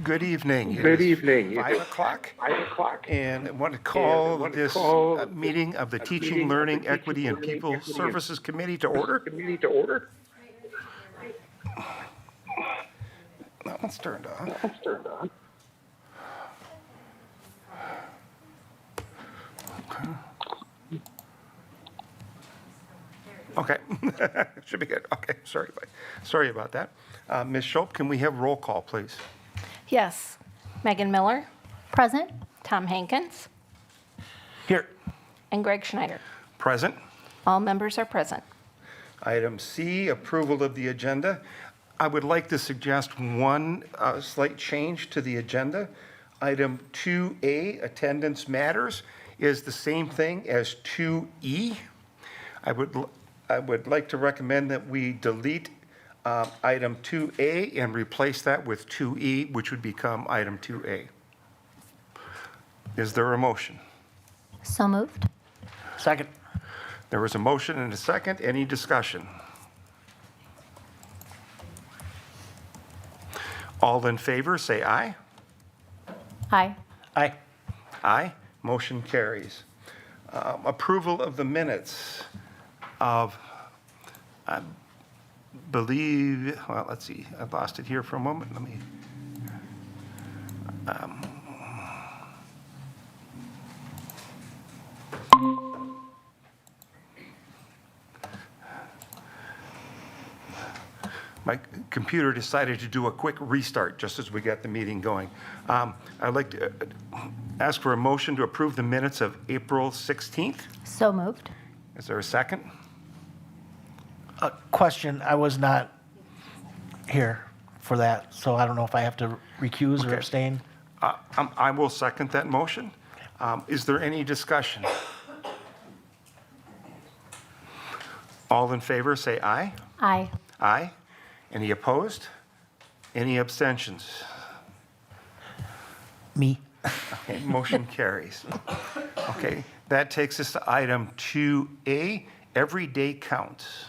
Good evening. Good evening. 5 o'clock. 5 o'clock. And I want to call this meeting of the Teaching, Learning, Equity, and People Services Committee to order. Committee to order. That one's turned on. That's turned on. Okay. Should be good. Okay. Sorry about that. Ms. Schulp, can we have roll call, please? Yes. Megan Miller. Present. Tom Hankins. Here. And Greg Schneider. Present. All members are present. Item C, approval of the agenda. I would like to suggest one slight change to the agenda. Item 2A, attendance matters, is the same thing as 2E. I would like to recommend that we delete item 2A and replace that with 2E, which would become item 2A. Is there a motion? So moved. Second. There was a motion and a second. Any discussion? All in favor, say aye. Aye. Aye. Aye. Motion carries. Approval of the minutes of, I believe, well, let's see, I lost it here for a moment. Let me. My computer decided to do a quick restart just as we got the meeting going. I'd like to ask for a motion to approve the minutes of April 16th. So moved. Is there a second? Question, I was not here for that, so I don't know if I have to recuse or Okay. abstain. I will second that motion. Is there any discussion? All in favor, say aye. Aye. Aye. Any opposed? Any abstentions? Me. Okay, motion carries. Okay, that takes us to item 2A, everyday counts.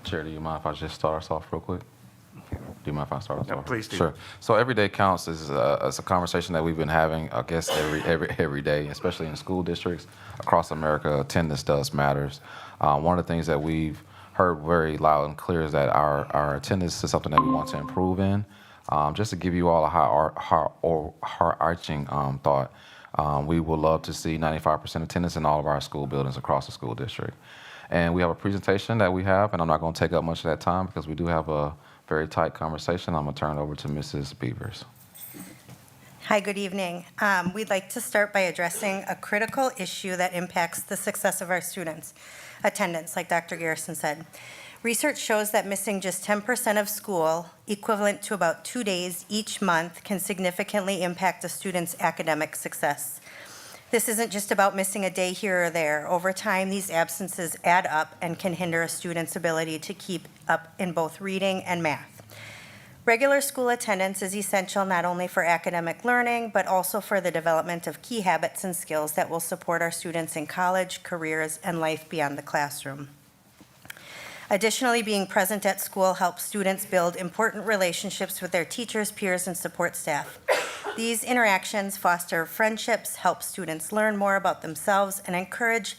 Chair, do you mind if I just start us off real quick? Do you mind if I start us No, off? please do. Sure. So everyday counts is a conversation that we've been having, I guess, every day, especially in school districts across America. Attendance does matters. One of the things that we've heard very loud and clear is that our attendance is something that we want to improve in. Just to give you all a high-arching thought, we would love to see 95% attendance in all of our school buildings across the school district. And we have a presentation that we have, and I'm not going to take up much of that time because we do have a very tight conversation. I'm going to turn it over to Mrs. Beavers. Hi, good evening. We'd like to start by addressing a critical issue that impacts the success of our students, attendance, like Dr. Garrison said. Research shows that missing just 10% of school, equivalent to about 2 days each month, can significantly impact a student's academic success. This isn't just about missing a day here or there. Over time, these absences add up and can hinder a student's ability to keep up in both reading and math. Regular school attendance is essential not only for academic learning, but also for the development of key habits and skills that will support our students in college, careers, and life beyond the classroom. Additionally, being present at school helps students build important relationships with their teachers, peers, and support staff. These interactions foster friendships, help students learn more about themselves, and encourage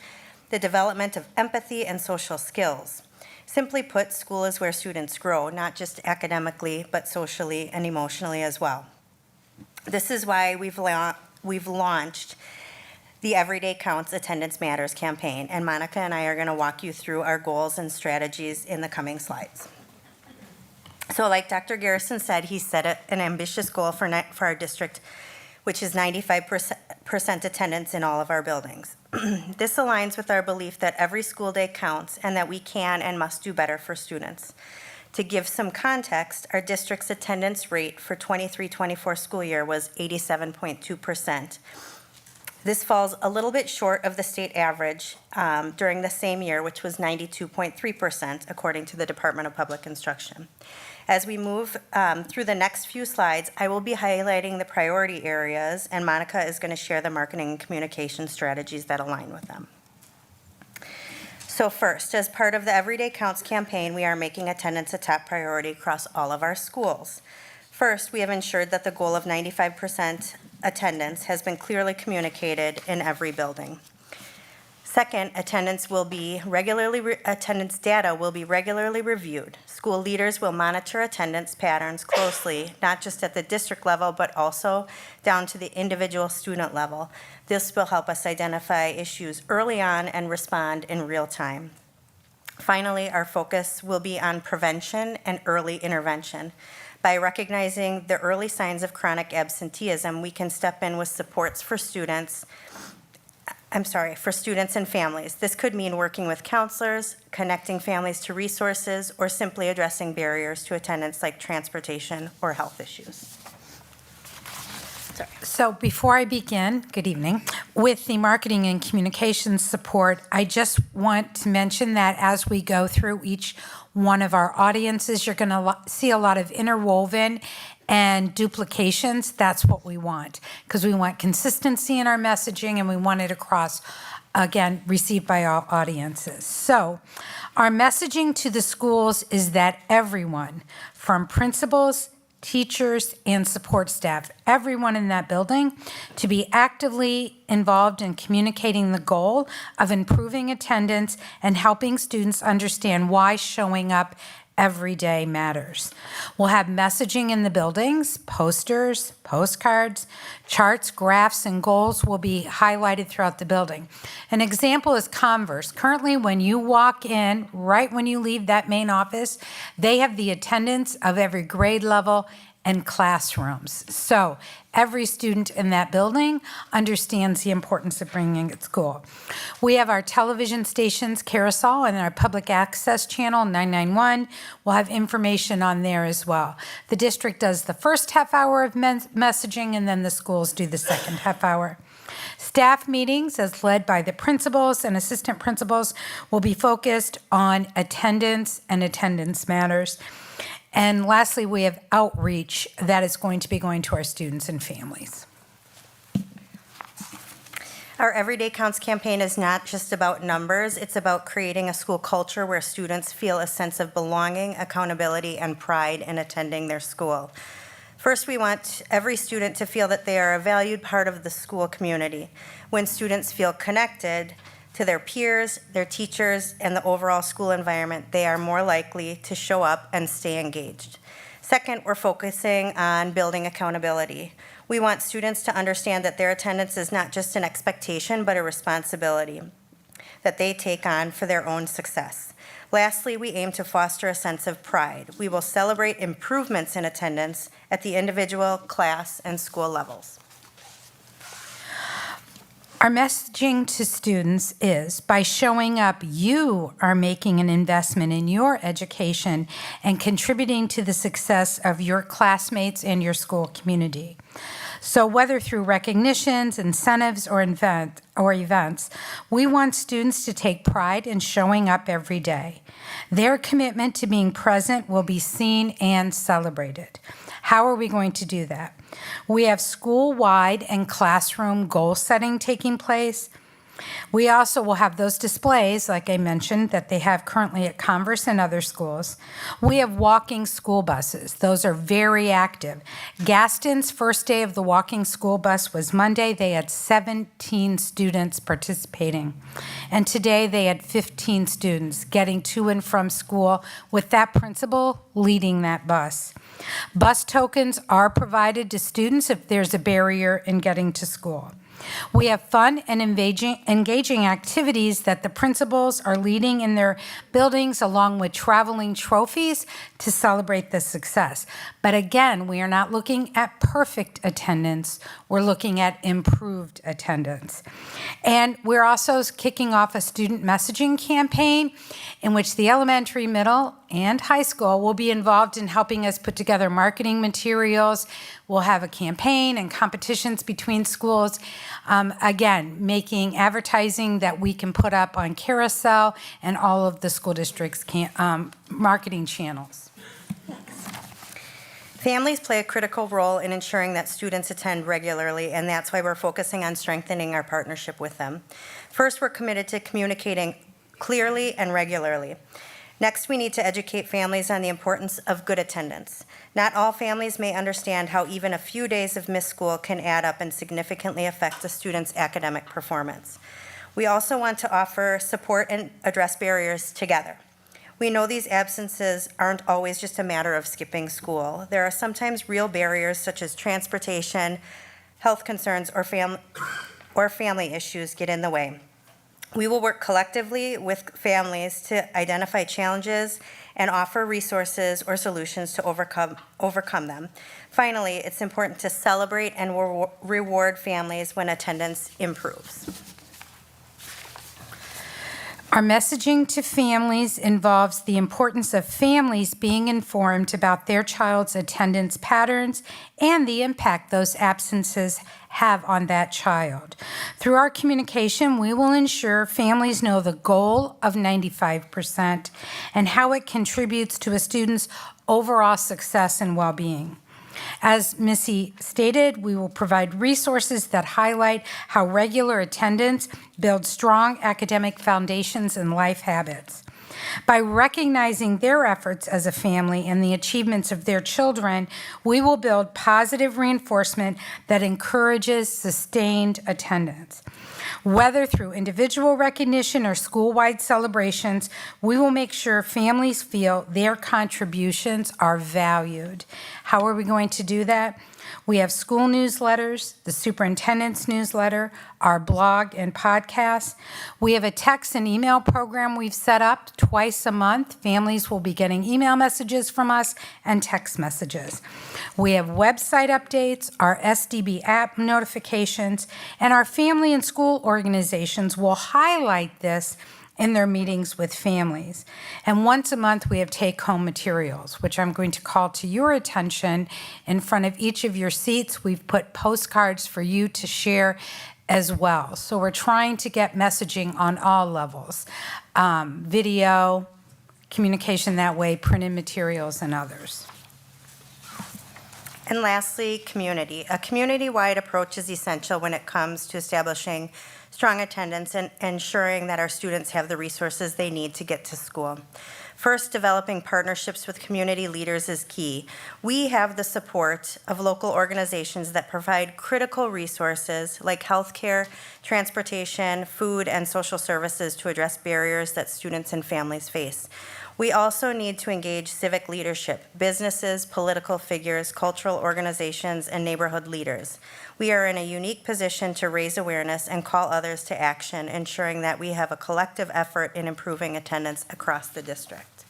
the development of empathy and social skills. Simply put, school is where students grow, not just academically, but socially and emotionally as well. This is why we've launched the Everyday Counts Attendance Matters campaign, and Monica and I are going to walk you through our goals and strategies in the coming slides. So like Dr. Garrison said, he set an ambitious goal for our district, which is 95% attendance in all of our buildings. This aligns with our belief that every school day counts and that we can and must do better for students. To give some context, our district's attendance rate for 23-24 school year was 87.2%. This falls a little bit short of the state average during the same year, which was 92.3%, according to the Department of Public Instruction. As we move through the next few slides, I will be highlighting the priority areas, and Monica is going to share the marketing and communication strategies that align with them. So first, as part of the Everyday Counts campaign, we are making attendance a top priority across all of our schools. First, we have ensured that the goal of 95% attendance has been clearly communicated in every building. Second, attendance data will be regularly reviewed. School leaders will monitor attendance patterns closely, not just at the district level, but also down to the individual student level. This will help us identify issues early on and respond in real time. Finally, our focus will be on prevention and early intervention. By recognizing the early signs of chronic absenteeism, we can step in with supports for students and families. This could mean working with counselors, connecting families to resources, or simply addressing barriers to attendance like transportation or health issues. Sorry. So before I begin, good evening, with the marketing and communications support, I just want to mention that as we go through each one of our audiences, you're going to see a lot of interwoven and duplications. That's what we want, because we want consistency in our messaging and we want it across, again, received by all audiences. So our messaging to the schools is that everyone, from principals, teachers, and support staff, everyone in that building, to be actively involved in communicating the goal of improving attendance and helping students understand why showing up every day matters. We'll have messaging in the buildings, posters, postcards, charts, graphs, and goals will be highlighted throughout the building. An example is Converse. Currently, when you walk in, right when you leave that main office, they have the attendance of every grade level and classrooms. So every student in that building understands the importance of bringing it to school. We have our television stations, Carousel, and our public access channel, 991. We'll have information on there as well. The district does the first half hour of messaging, and then the schools do the second half hour. Staff meetings, as led by the principals and assistant principals, will be focused on attendance and attendance matters. And lastly, we have outreach that is going to be going to our students and families. Our Everyday Counts campaign is not just about numbers, it's about creating a school culture where students feel a sense of belonging, accountability, and pride in attending their school. First, we want every student to feel that they are a valued part of the school community. When students feel connected to their peers, their teachers, and the overall school environment, they are more likely to show up and stay engaged. Second, we're focusing on building accountability. We want students to understand that their attendance is not just an expectation, but a responsibility that they take on for their own success. Lastly, we aim to foster a sense of pride. We will celebrate improvements in attendance at the individual, class, and school levels. Our messaging to students is, by showing up, you are making an investment in your education and contributing to the success of your classmates and your school community. So whether through recognitions, incentives, or events, we want students to take pride in showing up every day. Their commitment to being present will be seen and celebrated. How are we going to do that? We have school-wide and classroom goal setting taking place. We also will have those displays, like I mentioned, that they have currently at Converse and other schools. We have walking school buses. Those are very active. Gaston's first day of the walking school bus was Monday. They had 17 students participating. And today they had 15 students getting to and from school with that principal leading that bus. Bus tokens are provided to students if there's a barrier in getting to school. We have fun and engaging activities that the principals are leading in their buildings, along with traveling trophies to celebrate the success. But again, we are not looking at perfect attendance. We're looking at improved attendance. And we're also kicking off a student messaging campaign in which the elementary, middle, and high school will be involved in helping us put together marketing materials. We'll have a campaign and competitions between schools. Again, making advertising that we can put up on Carousel and all of the school districts' marketing channels. Families play a critical role in ensuring that students attend regularly, and that's why we're focusing on strengthening our partnership with them. First, we're committed to communicating clearly and regularly. Next, we need to educate families on the importance of good attendance. Not all families may understand how even a few days of missed school can add up and significantly affect a student's academic performance. We also want to offer support and address barriers together. We know these absences aren't always just a matter of skipping school. There are sometimes real barriers such as transportation, health concerns, or family issues get in the way. We will work collectively with families to identify challenges and offer resources or solutions to overcome them. Finally, it's important to celebrate and reward families when attendance improves. Our messaging to families involves the importance of families being informed about their child's attendance patterns and the impact those absences have on that child. Through our communication, we will ensure families know the goal of 95% and how it contributes to a student's overall success and well-being. As Missy stated, we will provide resources that highlight how regular attendance builds strong academic foundations and life habits. By recognizing their efforts as a family and the achievements of their children, we will build positive reinforcement that encourages sustained attendance. Whether through individual recognition or school-wide celebrations, we will make sure families feel their contributions are valued. How are we going to do that? We have school newsletters, the superintendent's newsletter, our blog and podcast. We have a text and email program we've set up twice a month. Families will be getting email messages from us and text messages. We have website updates, our SDB app notifications, and our family and school organizations will highlight this in their meetings with families. And once a month, we have take-home materials, which I'm going to call to your attention. In front of each of your seats, we've put postcards for you to share as well. So we're trying to get messaging on all levels, video, communication that way, printed materials, and others. And lastly, community. A community-wide approach is essential when it comes to establishing strong attendance and ensuring that our students have the resources they need to get to school. First, developing partnerships with community leaders is key. We have the support of local organizations that provide critical resources like healthcare, transportation, food, and social services to address barriers that students and families face. We also need to engage civic leadership, businesses, political figures, cultural organizations, and neighborhood leaders. We are in a unique position to raise awareness and call others to action, ensuring that we have a collective effort in improving attendance across the district.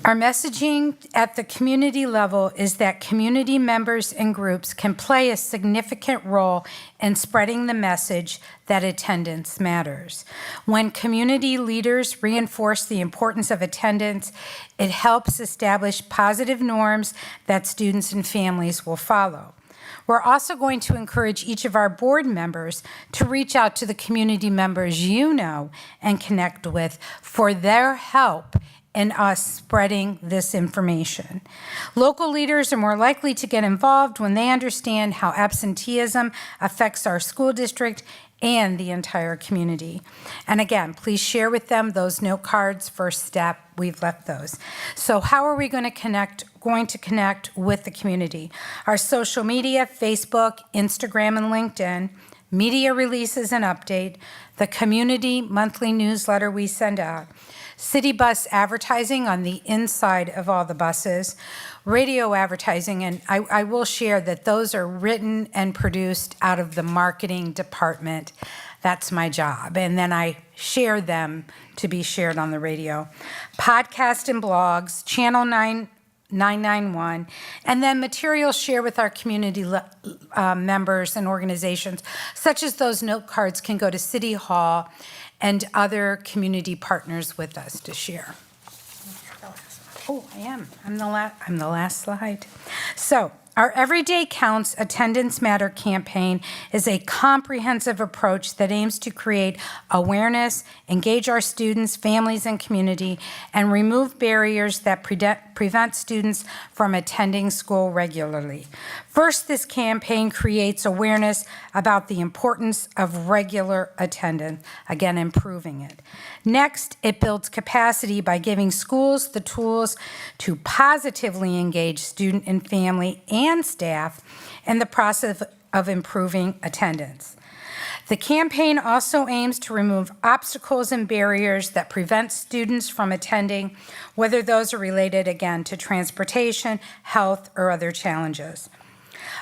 Our messaging at the community level is that community members and groups can play a significant role in spreading the message that attendance matters. When community leaders reinforce the importance of attendance, it helps establish positive norms that students and families will follow. We're also going to encourage each of our board members to reach out to the community members you know and connect with for their help in us spreading this information. Local leaders are more likely to get involved when they understand how absenteeism affects our school district and the entire community. And again, please share with them those note cards, first step. We've left those. So how are we going to connect with the community? Our social media, Facebook, Instagram, and LinkedIn, media releases and update, the community monthly newsletter we send out, city bus advertising on the inside of all the buses, radio advertising, and I will share that those are written and produced out of the marketing department. That's my job. And then I share them to be shared on the radio. Podcast and blogs, Channel 991, and then materials shared with our community members and organizations, such as those note cards can go to City Hall and other community partners with us to share. Oh, I am. I'm the last slide. So, our Everyday Counts Attendance Matter campaign is a comprehensive approach that aims to create awareness, engage our students, families, and community, and remove barriers that prevent students from attending school regularly. First, this campaign creates awareness about the importance of regular attendance, again, improving it. Next, it builds capacity by giving schools the tools to positively engage student and family and staff in the process of improving attendance. The campaign also aims to remove obstacles and barriers that prevent students from attending, whether those are related, again, to transportation, health, or other challenges.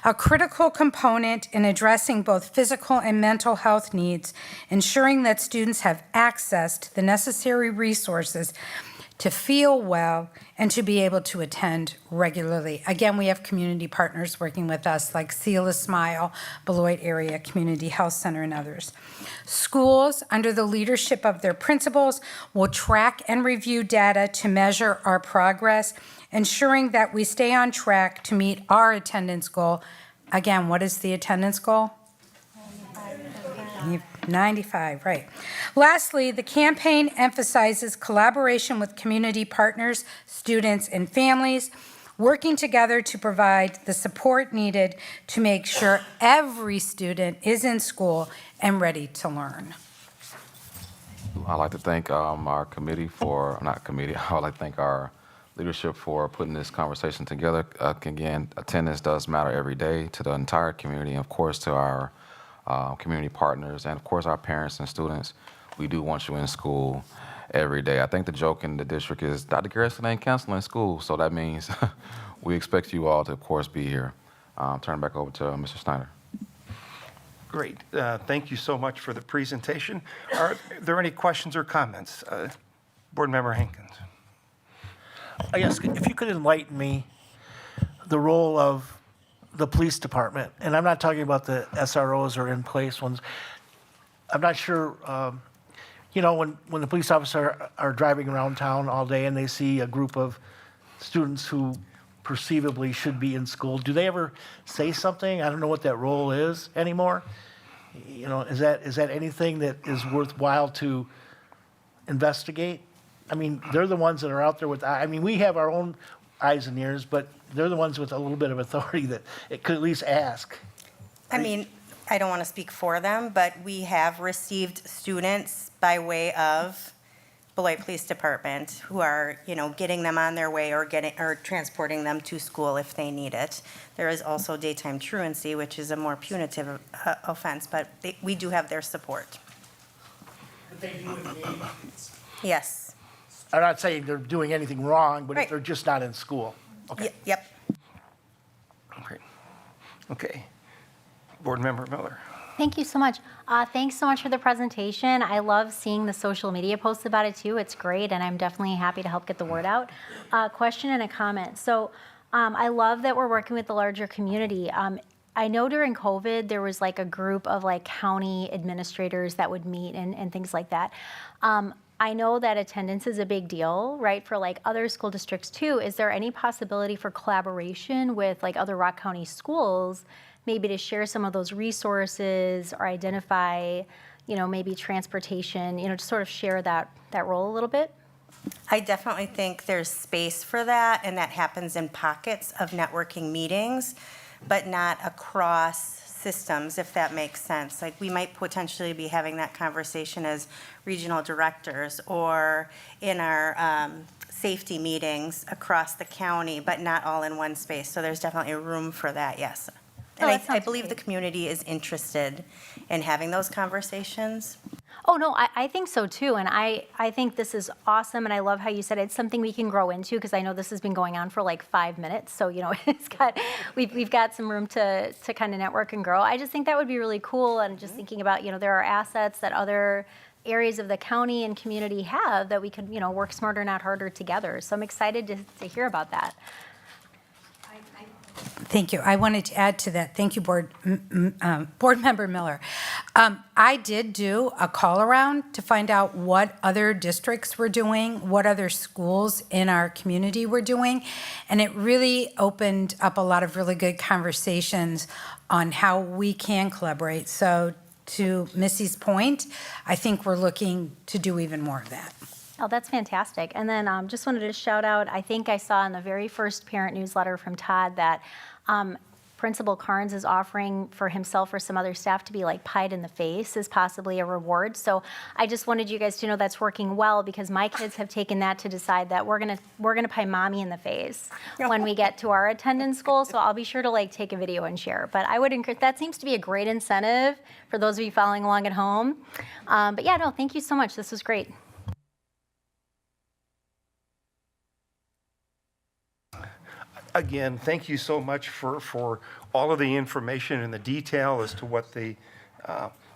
A critical component in addressing both physical and mental health needs, ensuring that students have access to the necessary resources to feel well and to be able to attend regularly. Again, we have community partners working with us like Seal a Smile, Beloit Area Community Health Center, and others. Schools, under the leadership of their principals, will track and review data to measure our progress, ensuring that we stay on track to meet our attendance goal. Again, what is the attendance goal? 95, right. Lastly, the campaign emphasizes collaboration with community partners, students, and families, working together to provide the support needed to make sure every student is in school and ready to learn. I'd like to thank our committee I'd like to thank our leadership for putting this conversation together. Again, attendance does matter every day to the entire community, and of course to our community partners, and of course our parents and students. We do want you in school every day. I think the joke in the district is Dr. Garrison ain't canceling school, so that means we expect you all to, of course, be here. Turn it back over to Mr. Snyder. Great. Thank you so much for the presentation. Are there any questions or comments? Board Member Hankins. Yes, if you could enlighten me, the role of the police department, and I'm not talking about the SROs or in-place ones. I'm not sure, when the police officers are driving around town all day and they see a group of students who perceivably should be in school, do they ever say something? I don't know what that role is anymore. Is that anything that is worthwhile to investigate? I mean, they're the ones that are out there with, we have our own eyes and ears, but they're the ones with a little bit of authority that it could at least ask. I don't want to speak for them, but we have received students by way of Beloit Police Department who are, getting them on their way or transporting them to school if they need it. There is also daytime truancy, which is a more punitive offense, but we do have their support. But they do engage. Yes. I'm not saying they're doing anything wrong, but Right. if they're just not in school. Okay. Yep. Great. Okay. Board Member Miller. Thank you so much. Thanks so much for the presentation. I love seeing the social media posts about it too. It's great, and I'm definitely happy to help get the word out. Question and a comment. So I love that we're working with the larger community. I know during COVID, there was like a group of like county administrators that would meet and things like that. I know that attendance is a big deal, right, for like other school districts too. Is there any possibility for collaboration with like other Rock County schools maybe to share some of those resources or identify, maybe transportation, to sort of share that role a little bit? I definitely think there's space for that, and that happens in pockets of networking meetings, but not across systems, if that makes sense. Like, we might potentially be having that conversation as regional directors or in our safety meetings across the county, but not all in one space. So there's definitely room for that, yes. And that I sounds believe the great. community is interested in having those conversations. Oh, no, I think so too. And I think this is awesome. And I love how you said it's something we can grow into, because I know this has been going on for like 5 minutes. So, we've got some room to kind of network and grow. I just think that would be really cool. And just thinking about, there are assets that other areas of the county and community have that we could, work smarter, not harder together. So I'm excited to hear about that. Thank you. I wanted to add to that. Thank you, Board Member Miller. I did do a call around to find out what other districts were doing, what other schools in our community were doing, and it really opened up a lot of really good conversations on how we can collaborate. So to Missy's point, I think we're looking to do even more of that. Oh, that's fantastic. And then just wanted to shout out, I think I saw in the very first parent newsletter from Todd that Principal Carnes is offering for himself or some other staff to be like pied in the face as possibly a reward. So I just wanted you guys to know that's working well, because my kids have taken that to decide that we're gonna pie mommy in the face when we get to our attendance goal. So I'll be sure to like take a video and share. But I would encourage, that seems to be a great incentive for those of you following along at home. But yeah, no, thank you so much. This was great. Again, thank you so much for all of the information and the detail as to what the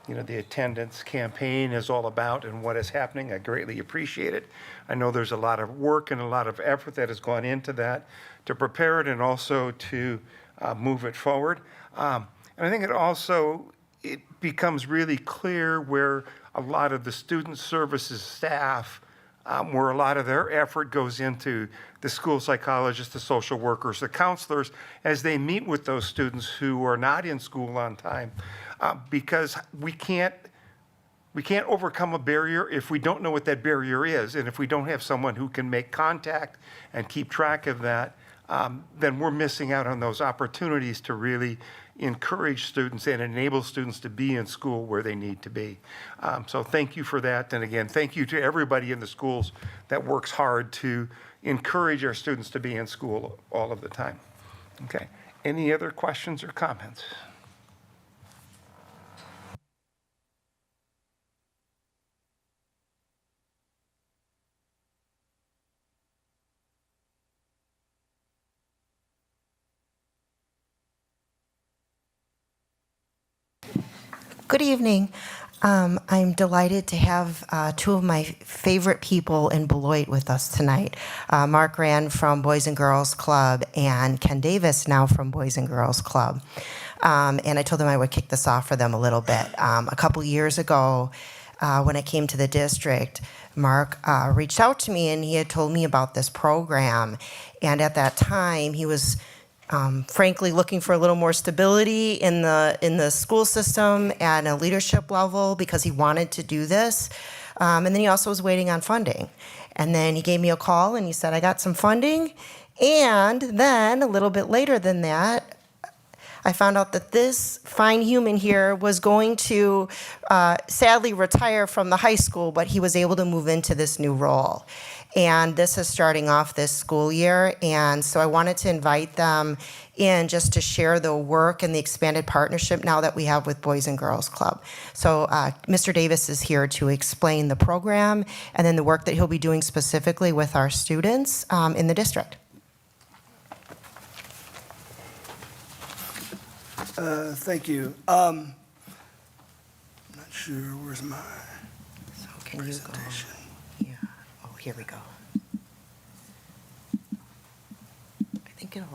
attendance campaign is all about and what is happening. I greatly appreciate it. I know there's a lot of work and a lot of effort that has gone into that to prepare it and also to move it forward. And I think it becomes really clear where a lot of the student services staff, where a lot of their effort goes into the school psychologists, the social workers, the counselors, as they meet with those students who are not in school on time, because we can't overcome a barrier if we don't know what that barrier is, and if we don't have someone who can make contact and keep track of that, then we're missing out on those opportunities to really encourage students and enable students to be in school where they need to be. So thank you for that. And again, thank you to everybody in the schools that works hard to encourage our students to be in school all of the time. Okay. Any other questions or comments? Good evening. I'm delighted to have two of my favorite people in Beloit with us tonight. Mark Rand from Boys and Girls Club and Ken Davis now from Boys and Girls Club. And I told them I would kick this off for them a little bit. A couple years ago, when I came to the district, Mark reached out to me and he had told me about this program. And at that time, he was frankly looking for a little more stability in the school system at a leadership level because he wanted to do this. And then he also was waiting on funding. And then he gave me a call and he said, I got some funding. And then a little bit later than that, I found out that this fine human here was going to sadly retire from the high school, but he was able to move into this new role. And this is starting off this school year. And so I wanted to invite them in just to share the work and the expanded partnership now that we have with Boys and Girls Club. So Mr. Davis is here to explain the program and then the work that he'll be doing specifically with our students in the district. Thank you. I'm not sure, where's my So can you go? presentation? Yeah. Oh, here we go. I think it'll.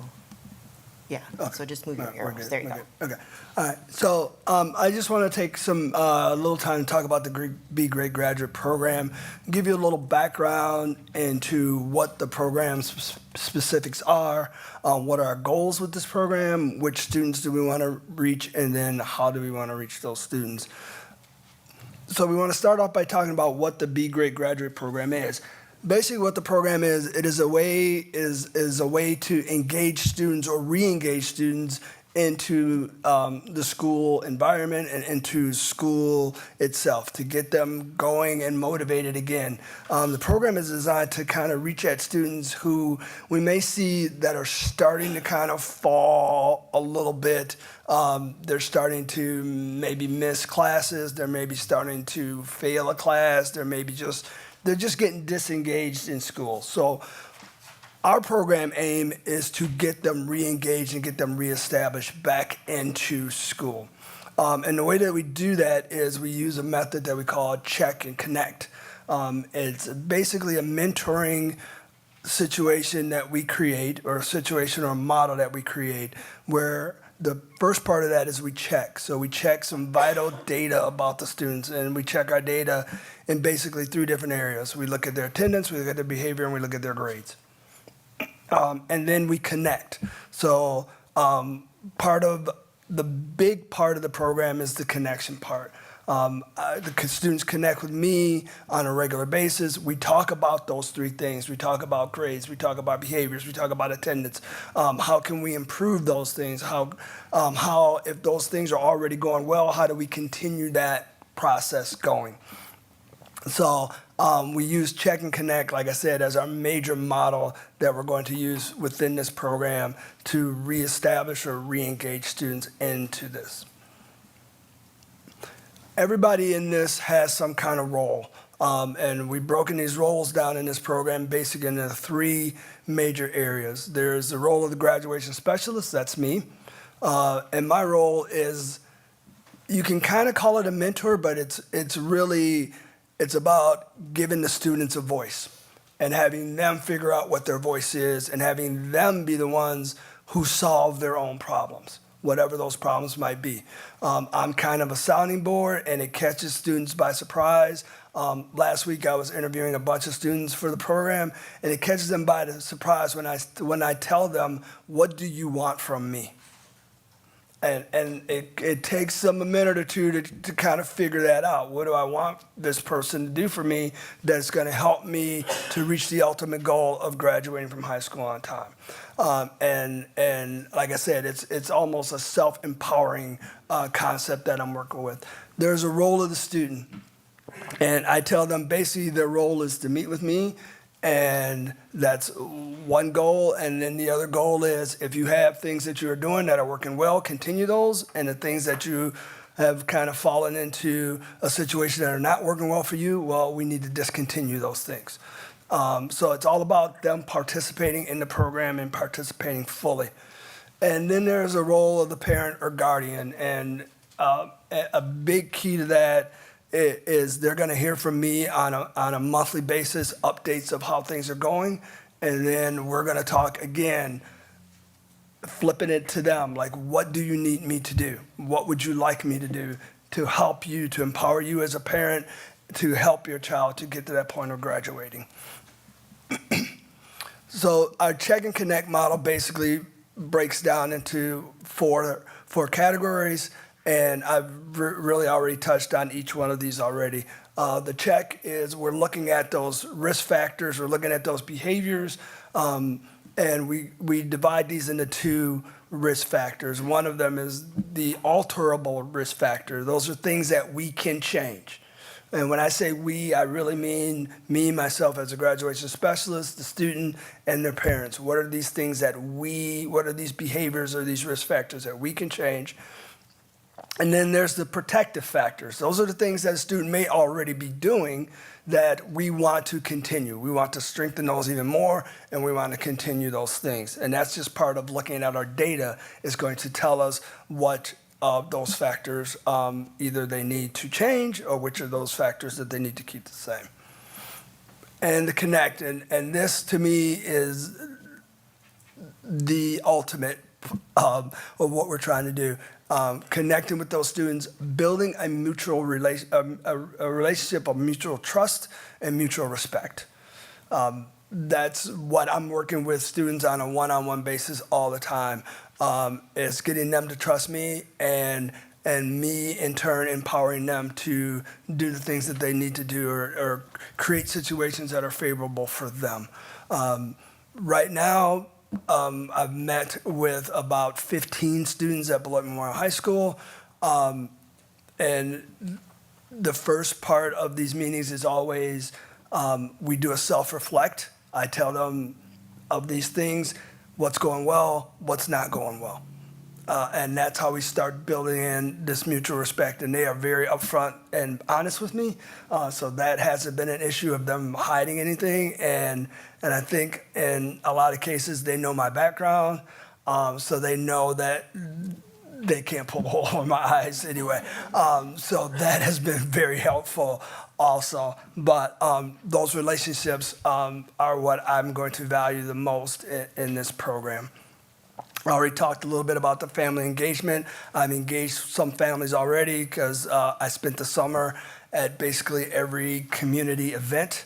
Yeah, so just move All your right, we're arrows. good, There you we're go. good. Okay, all right. So I just want to take some a little time to talk about the Be Great Graduate Program, give you a little background into what the program's specifics are, what are our goals with this program, which students do we want to reach, and then how do we want to reach those students. So we want to start off by talking about what the Be Great Graduate Program is. Basically, what the program is, it is a way to engage students or re-engage students into the school environment and into school itself to get them going and motivated again. The program is designed to kind of reach at students who we may see that are starting to kind of fall a little bit. They're starting to maybe miss classes. They're maybe starting to fail a class. They're just getting disengaged in school. So our program aim is to get them re-engaged and get them reestablished back into school. And the way that we do that is we use a method that we call check and connect. It's basically a mentoring situation that we create, or a situation or a model that we create, where the first part of that is we check. So we check some vital data about the students, and we check our data in basically 3 different areas. We look at their attendance, we look at their behavior, and we look at their grades. And then we connect. So part of the big part of the program is the connection part. The students connect with me on a regular basis. We talk about those 3 things. We talk about grades. We talk about behaviors. We talk about attendance. How can we improve those things? How if those things are already going well, how do we continue that process going? So we use Check and Connect, like I said, as our major model that we're going to use within this program to reestablish or re-engage students into this. Everybody in this has some kind of role, and we've broken these roles down in this program basically into 3 major areas. There's the role of the graduation specialist, that's me, and my role is, you can kind of call it a mentor, but it's about giving the students a voice and having them figure out what their voice is and having them be the ones who solve their own problems, whatever those problems might be. I'm kind of a sounding board, and it catches students by surprise. Last week I was interviewing a bunch of students for the program, and it catches them by the surprise when I tell them, what do you want from me? And it takes them a minute or two to kind of figure that out. What do I want this person to do for me that's going to help me to reach the ultimate goal of graduating from high school on time? And like I said, it's almost a self-empowering concept that I'm working with. There's a role of the student, and I tell them basically their role is to meet with me, and that's one goal. And then the other goal is, if you have things that you're doing that are working well, continue those. And the things that you have kind of fallen into a situation that are not working well for you, well, we need to discontinue those things. So it's all about them participating in the program and participating fully. And then there's a role of the parent or guardian. And a big key to that is they're going to hear from me on a monthly basis, updates of how things are going, and then we're going to talk again, flipping it to them, like, what do you need me to do? What would you like me to do to help you, to empower you as a parent, to help your child to get to that point of graduating? So our Check and Connect model basically breaks down into four categories. And I've really already touched on each one of these already. The check is, we're looking at those risk factors, we're looking at those behaviors, and we divide these into 2 risk factors. One of them is the alterable risk factor. Those are things that we can change. And when I say we, I really mean me, myself as a graduation specialist, the student, and their parents. What are these things what are these behaviors or these risk factors that we can change? And then there's the protective factors. Those are the things that a student may already be doing that we want to continue. We want to strengthen those even more, and we want to continue those things. And that's just part of looking at our data, is going to tell us what of those factors either they need to change, or which are those factors that they need to keep the same. And the connect, and this to me is the ultimate of what we're trying to do. Connecting with those students, building a mutual a relationship of mutual trust and mutual respect. That's what I'm working with students on a one-on-one basis all the time. Is getting them to trust me and me in turn empowering them to do the things that they need to do or create situations that are favorable for them. Right now, I've met with about 15 students at Beloit Memorial High School, and the first part of these meetings is always we do a self-reflect. I tell them of these things, what's going well, what's not going well. And that's how we start building in this mutual respect. And they are very upfront and honest with me. So that hasn't been an issue of them hiding anything. And I think in a lot of cases, they know my background. So they know that they can't pull the wool over my eyes anyway. So that has been very helpful also. But those relationships are what I'm going to value the most in this program. I already talked a little bit about the family engagement. I've engaged some families already because I spent the summer at basically every community event,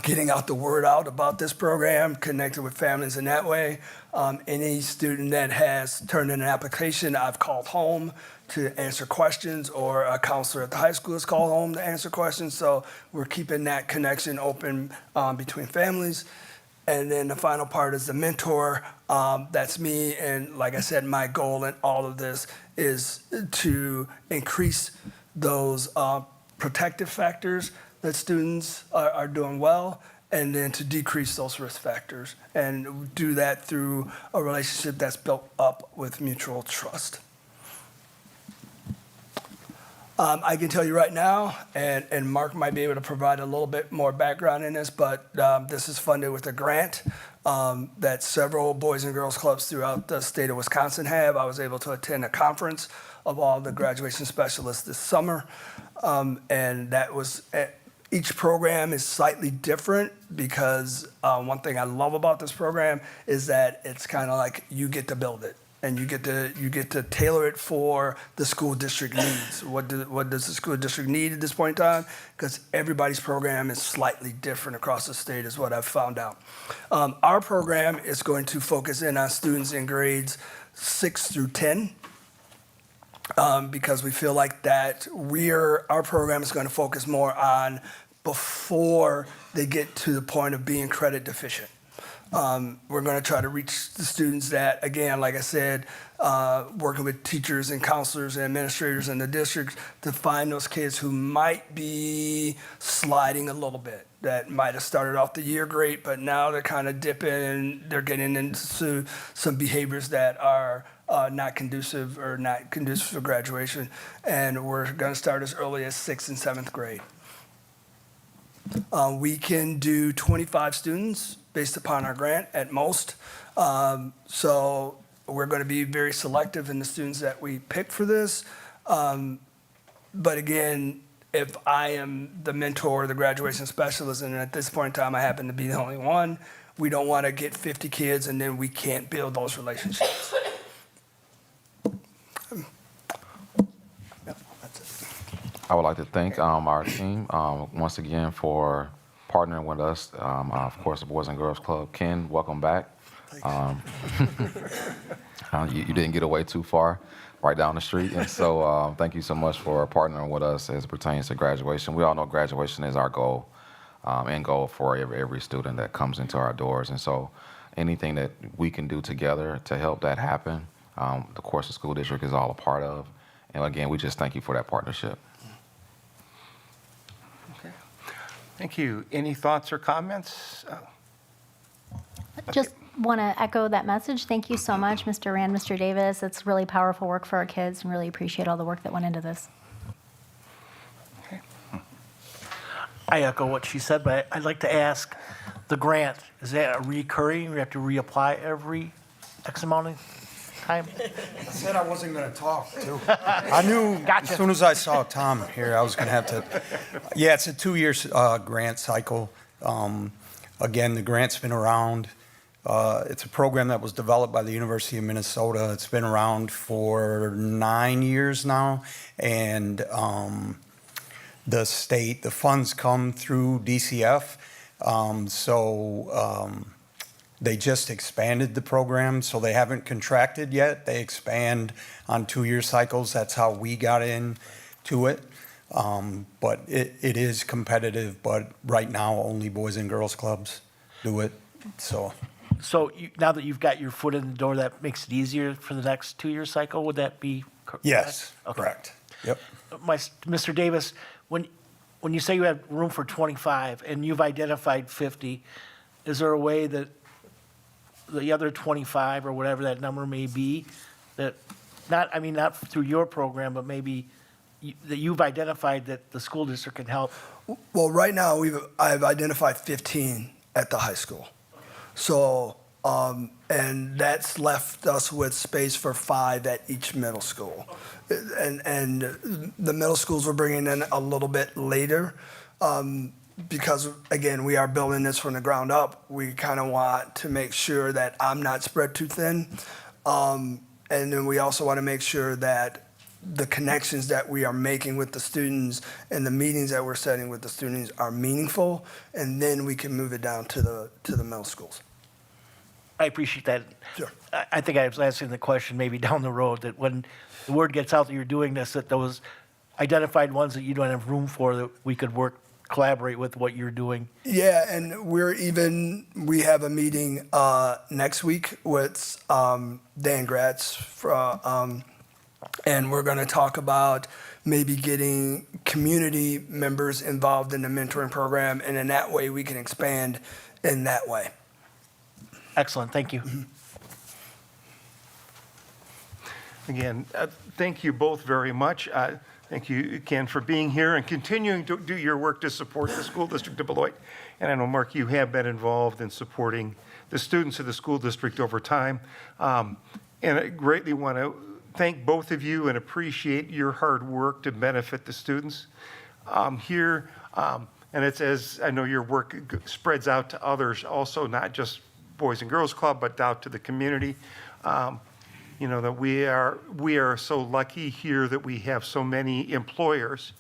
getting out the word out about this program, connected with families in that way. Any student that has turned in an application, I've called home to answer questions, or a counselor at the high school has called home to answer questions. So we're keeping that connection open between families. And then the final part is the mentor. That's me. And like I said, my goal in all of this is to increase those protective factors that students are doing well, and then to decrease those risk factors. And do that through a relationship that's built up with mutual trust. I can tell you right now, and Mark might be able to provide a little bit more background in this, but this is funded with a grant that several Boys and Girls Clubs throughout the state of Wisconsin have. I was able to attend a conference of all the graduation specialists this summer, and that was, each program is slightly different because one thing I love about this program is that it's kind of like you get to build it. And you get to tailor it for the school district needs. What does the school district need at this point in time? Because everybody's program is slightly different across the state, is what I've found out. Our program is going to focus in on students in grades 6 through 10, because we feel like that our program is going to focus more on before they get to the point of being credit deficient. We're going to try to reach the students that, again, like I said, working with teachers and counselors and administrators in the district to find those kids who might be sliding a little bit, that might have started off the year great, but now they're kind of dipping and they're getting into some behaviors that are not conducive for graduation. And we're going to start as early as 6th and 7th grade. We can do 25 students based upon our grant at most. So we're going to be very selective in the students that we pick for this. But again, if I am the mentor or the graduation specialist, and at this point in time I happen to be the only one, we don't want to get 50 kids and then we can't build those relationships. I would like to thank our team once again for partnering with us. Of course, the Boys and Girls Club. Ken, welcome back. You didn't get away too far, right down the street. And so thank you so much for partnering with us as it pertains to graduation. We all know graduation is our goal, end goal for every student that comes into our doors. And so anything that we can do together to help that happen, of course, the school district is all a part of. And again, we just thank you for that partnership. Thank you. Any thoughts or comments? Just want to echo that message. Thank you so much, Mr. Rand, Mr. Davis. It's really powerful work for our kids, and really appreciate all the work that went into this. I echo what she said, but I'd like to ask, the grant, is that a recurring? We have to reapply every X amount of time? I said I wasn't going to talk, too. I knew as soon as I saw Tom here, I was going to have to. Yeah, it's a 2-year grant cycle. Again, the grant's been around It's a program that was developed by the University of Minnesota. It's been around for 9 years now, and the funds come through DCF. They just expanded the program, so they haven't contracted yet. They expand on 2-year cycles. That's how we got into it. But it is competitive, but right now only Boys and Girls Clubs do it, so. So now that you've got your foot in the door, that makes it easier for the next 2-year cycle? Would that be correct? Yes, Okay. correct. Yep. Mr. Davis, when you say you have room for 25 and you've identified 50, is there a way that the other 25 or whatever that number may be, that not through your program, but maybe that you've identified that the school district can help? Well, right now, I've identified 15 at the high school. So, and that's left us with space for 5 at each middle school. And the middle schools we're bringing in a little bit later, because again, we are building this from the ground up. We kind of want to make sure that I'm not spread too thin. And then we also want to make sure that the connections that we are making with the students and the meetings that we're setting with the students are meaningful, and then we can move it down to the middle schools. I appreciate that. Sure. I think I was asking the question maybe down the road, that when the word gets out that you're doing this, that those identified ones that you don't have room for, that we could collaborate with what you're doing. Yeah, and we have a meeting next week with Dan Gratz, and we're going to talk about maybe getting community members involved in the mentoring program, and in that way we can expand in that way. Excellent, thank you. Again, thank you both very much. Thank you, Ken, for being here and continuing to do your work to support the school district of Beloit. And I know, Mark, you have been involved in supporting the students of the school district over time. And I greatly want to thank both of you and appreciate your hard work to benefit the students here. And it's, as I know, your work spreads out to others also, not just Boys and Girls Club, but out to the community. You know, that we are so lucky here that we have so many employers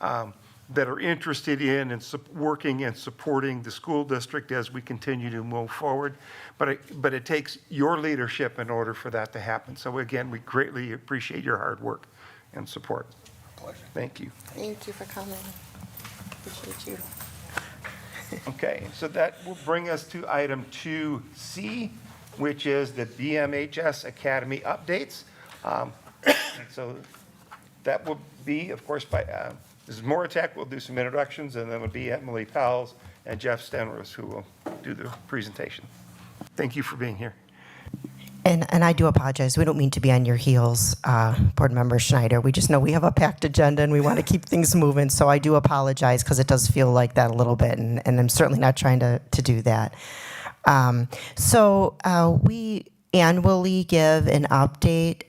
that are interested in and working and supporting the school district as we continue to move forward. But it takes your leadership in order for that to happen. So again, we greatly appreciate your hard work and support. Pleasure. Thank you. Thank you for coming. Appreciate you. Okay, so that will bring us to item 2C, which is the BMHS Academy updates. So that will be, of course, by Mrs. Moratek will do some introductions, and then it'll be Emily Powles and Jeff Stenros who will do the presentation. Thank you for being here. And I do apologize. We don't mean to be on your heels, Board Member Schneider. We just know we have a packed agenda and we want to keep things moving. So I do apologize because it does feel like that a little bit, and I'm certainly not trying to do that. We annually give an update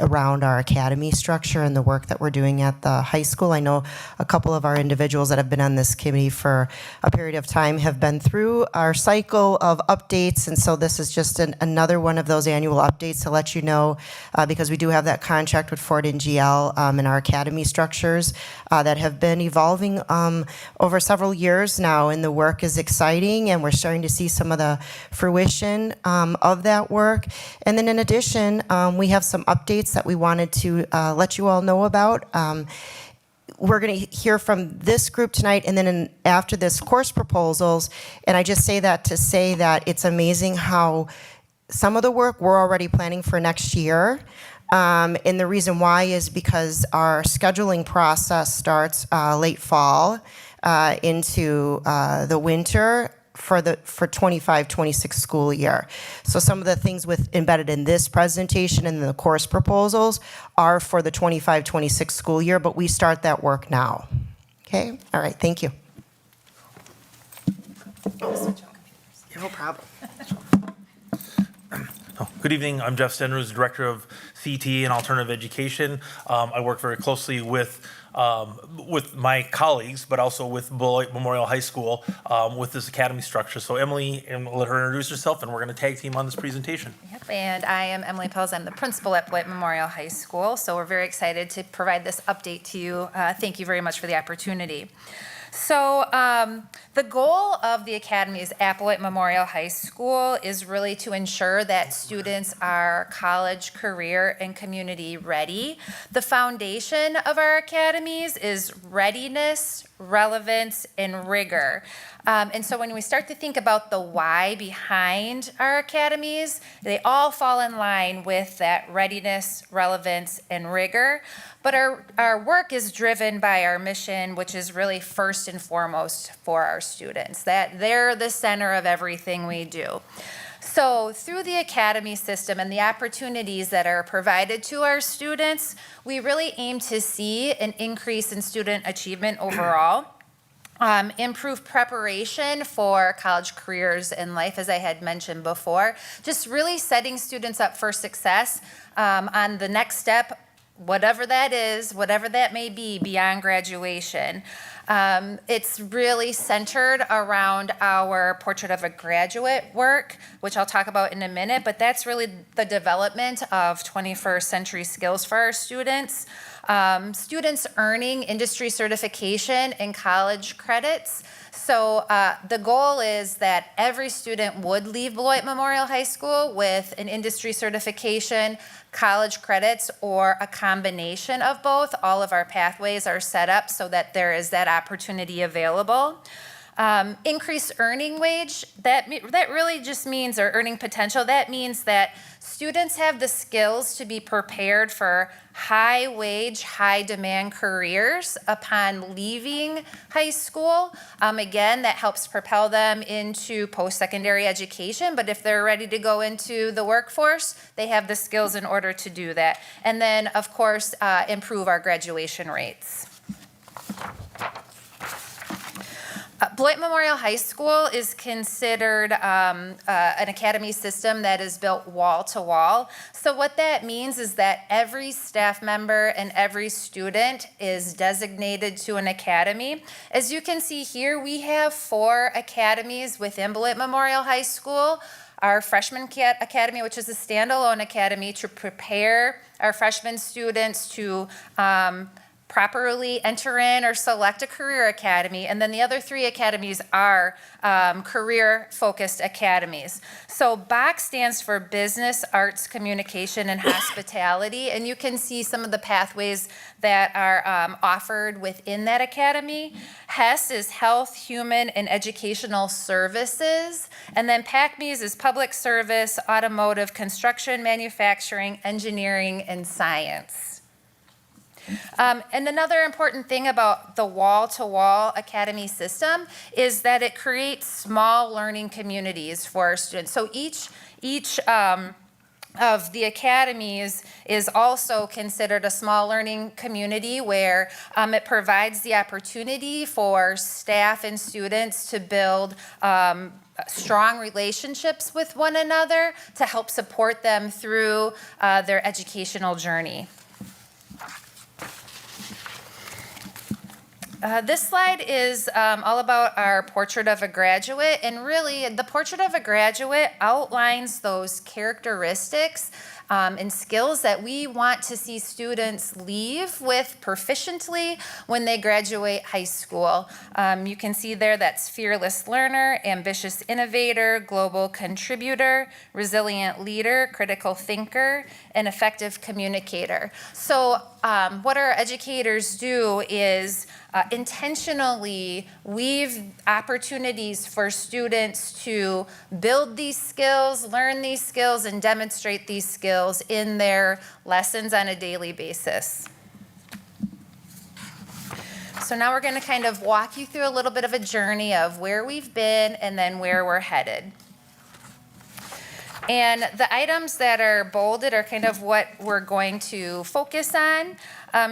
around our academy structure and the work that we're doing at the high school. I know a couple of our individuals that have been on this committee for a period of time have been through our cycle of updates, and so this is just another one of those annual updates to let you know, because we do have that contract with Ford and GL in our academy structures that have been evolving over several years now, and the work is exciting, and we're starting to see some of the fruition of that work. And then in addition, we have some updates that we wanted to let you all know about. We're going to hear from this group tonight, and then after this, course proposals. And I just say that to say that it's amazing how some of the work we're already planning for next year. And the reason why is because our scheduling process starts late fall into the winter for 25-26 school year. So some of the things embedded in this presentation and the course proposals are for the 25-26 school year, but we start that work now. Okay? All right, thank you. No problem. Good evening. I'm Jeff Stenros, Director of CT and Alternative Education. I work very closely with with my colleagues, but also with Beloit Memorial High School with this academy structure. So Emily, and we'll let her introduce herself, and we're going to tag team on this presentation. Yep, and I am Emily Pels. I'm the principal at Beloit Memorial High School. So we're very excited to provide this update to you. Thank you very much for the opportunity. So the goal of the academies at Beloit Memorial High School is really to ensure that students are college, career, and community ready. The foundation of our academies is readiness, relevance, and rigor. And so when we start to think about the why behind our academies, they all fall in line with that readiness, relevance, and rigor. But our work is driven by our mission, which is really first and foremost for our students, that they're the center of everything we do. So through the academy system and the opportunities that are provided to our students, we really aim to see an increase in student achievement overall. Improve preparation for college careers and life, as I had mentioned before, just really setting students up for success on the next step, whatever that is, whatever that may be beyond graduation. It's really centered around our Portrait of a Graduate work, which I'll talk about in a minute, but that's really the development of 21st century skills for our students. Students earning industry certification and college credits. So the goal is that every student would leave Beloit Memorial High School with an industry certification, college credits, or a combination of both. All of our pathways are set up so that there is that opportunity available. Increased earning wage, that really just means, or earning potential, that means that students have the skills to be prepared for high wage, high demand careers upon leaving high school. Again, that helps propel them into post-secondary education, but if they're ready to go into the workforce, they have the skills in order to do that. And then, of course, improve our graduation rates. Beloit Memorial High School is considered an academy system that is built wall to wall. So what that means is that every staff member and every student is designated to an academy. As you can see here, we have 4 academies within Beloit Memorial High School. Our freshman academy, which is a standalone academy to prepare our freshman students to properly enter in or select a career academy, and then the other 3 academies are career-focused academies. So BOC stands for Business, Arts, Communication, and Hospitality, and you can see some of the pathways that are offered within that academy. HES is Health, Human, and Educational Services, and then PACMES is Public Service, Automotive, Construction, Manufacturing, Engineering, and Science. And another important thing about the wall-to-wall academy system is that it creates small learning communities for our students. So each of the academies is also considered a small learning community where it provides the opportunity for staff and students to build strong relationships with one another to help support them through their educational journey. This slide is all about our Portrait of a Graduate, and really the Portrait of a Graduate outlines those characteristics and skills that we want to see students leave with proficiently when they graduate high school. You can see there that's fearless learner, ambitious innovator, global contributor, resilient leader, critical thinker, and effective communicator. So what our educators do is intentionally weave opportunities for students to build these skills, learn these skills, and demonstrate these skills in their lessons on a daily basis. So now we're going to kind of walk you through a little bit of a journey of where we've been and then where we're headed. And the items that are bolded are kind of what we're going to focus on.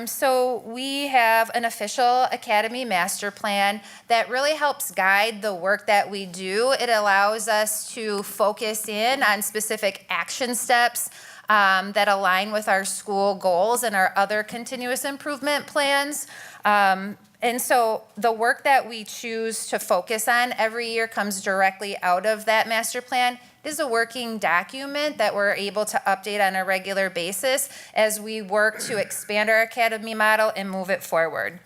So we have an official Academy Master Plan that really helps guide the work that we do. It allows us to focus in on specific action steps that align with our school goals and our other continuous improvement plans. And so the work that we choose to focus on every year comes directly out of that master plan. It is a working document that we're able to update on a regular basis as we work to expand our academy model and move it forward.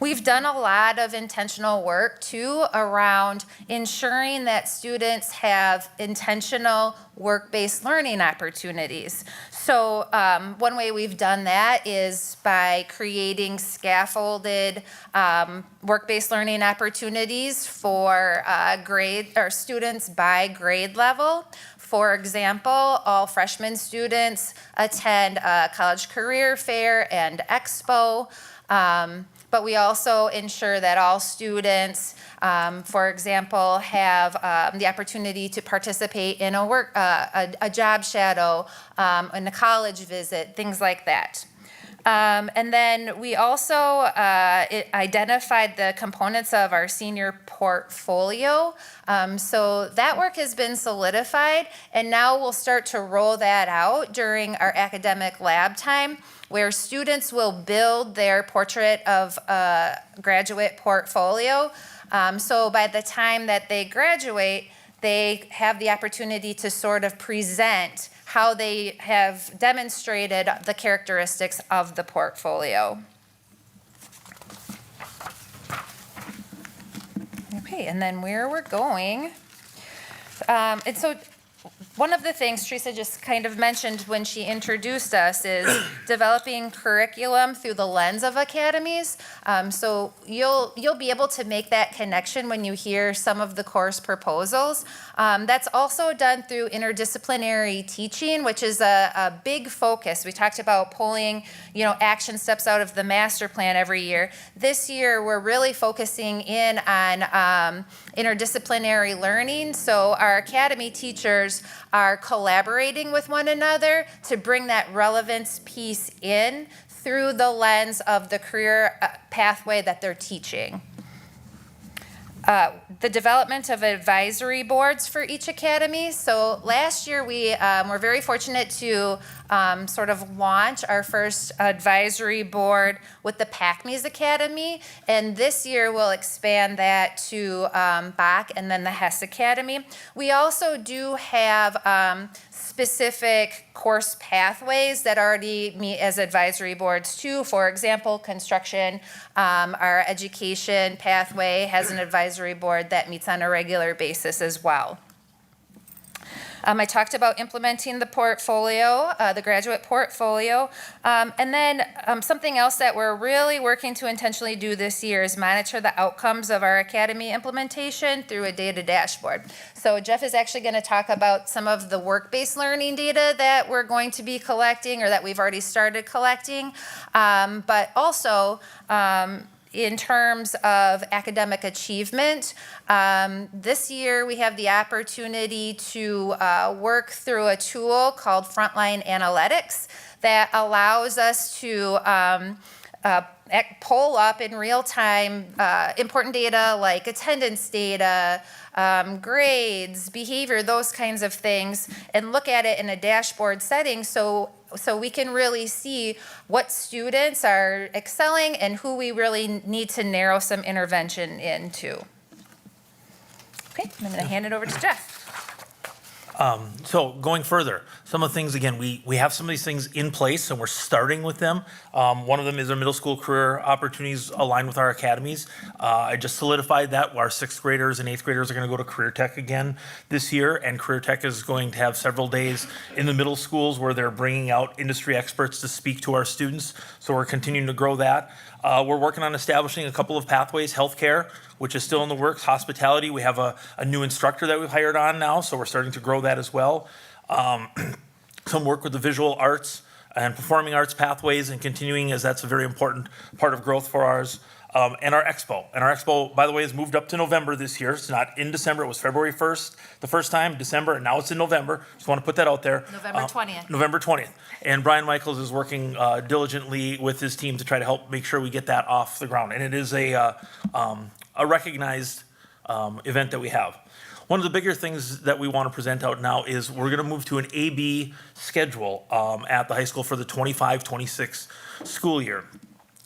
We've done a lot of intentional work too around ensuring that students have intentional work-based learning opportunities. So one way we've done that is by creating scaffolded work-based learning opportunities for students by grade level. For example, all freshman students attend a college career fair and expo. But we also ensure that all students, for example, have the opportunity to participate in a job shadow, in a college visit, things like that. And then we also identified the components of our senior portfolio. So that work has been solidified, and now we'll start to roll that out during our academic lab time, where students will build their portrait of a graduate portfolio. So by the time that they graduate, they have the opportunity to sort of present how they have demonstrated the characteristics of the portfolio. Okay, and then where we're going. And so one of the things Teresa just kind of mentioned when she introduced us is developing curriculum through the lens of academies. So you'll be able to make that connection when you hear some of the course proposals. That's also done through interdisciplinary teaching, which is a big focus. We talked about pulling, action steps out of the master plan every year. This year, we're really focusing in on interdisciplinary learning. So our academy teachers are collaborating with one another to bring that relevance piece in through the lens of the career pathway that they're teaching. The development of advisory boards for each academy. So last year we were very fortunate to sort of launch our first advisory board with the PACMES Academy, and this year we'll expand that to Bach and then the Hess Academy. We also do have specific course pathways that already meet as advisory boards too. For example, construction, our education pathway has an advisory board that meets on a regular basis as well. I talked about implementing the portfolio, the graduate portfolio. And then something else that we're really working to intentionally do this year is monitor the outcomes of our academy implementation through a data dashboard. So Jeff is actually going to talk about some of the work-based learning data that we're going to be collecting or that we've already started collecting, but also in terms of academic achievement, this year we have the opportunity to work through a tool called Frontline Analytics that allows us to pull up in real time important data like attendance data, grades, behavior, those kinds of things, and look at it in a dashboard setting so we can really see what students are excelling and who we really need to narrow some intervention into. Okay, I'm going to hand it over to Jeff. So going further, some of the things, again, we have some of these things in place and we're starting with them. One of them is our middle school career opportunities aligned with our academies. I just solidified that our 6th graders and 8th graders are going to go to Career Tech again this year, and Career Tech is going to have several days in the middle schools where they're bringing out industry experts to speak to our students. So we're continuing to grow that. We're working on establishing a couple of pathways, healthcare, which is still in the works, hospitality. We have a new instructor that we've hired on now, so we're starting to grow that as well. Some work with the visual arts and performing arts pathways and continuing, as that's a very important part of growth for ours. and our expo. And our expo, by the way, has moved up to November this year. It's not in December. It was February 1st the first time, December, and now it's in November. Just want to put that out there. November 20th. November 20th. And Brian Michaels is working diligently with his team to try to help make sure we get that off the ground. And it is a recognized event that we have. One of the bigger things that we want to present out now is we're going to move to an AB schedule at the high school for the 25-26 school year.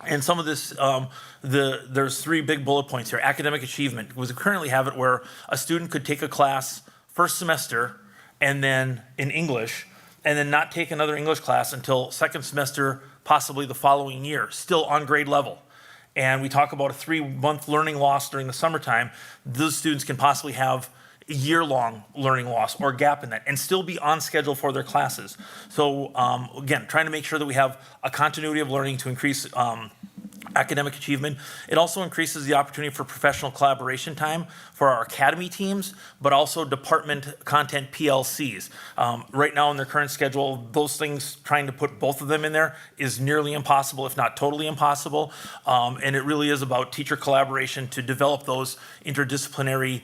And some of this, there's 3 big bullet points here. Academic achievement. We currently have it where a student could take a class first semester and then in English, and then not take another English class until second semester, possibly the following year, still on grade level. And we talk about a 3-month learning loss during the summertime. Those students can possibly have a year-long learning loss or gap in that and still be on schedule for their classes. So again, trying to make sure that we have a continuity of learning to increase academic achievement. It also increases the opportunity for professional collaboration time for our academy teams, but also department content PLCs. Right now in their current schedule, those things, trying to put both of them in there is nearly impossible, if not totally impossible. And it really is about teacher collaboration to develop those interdisciplinary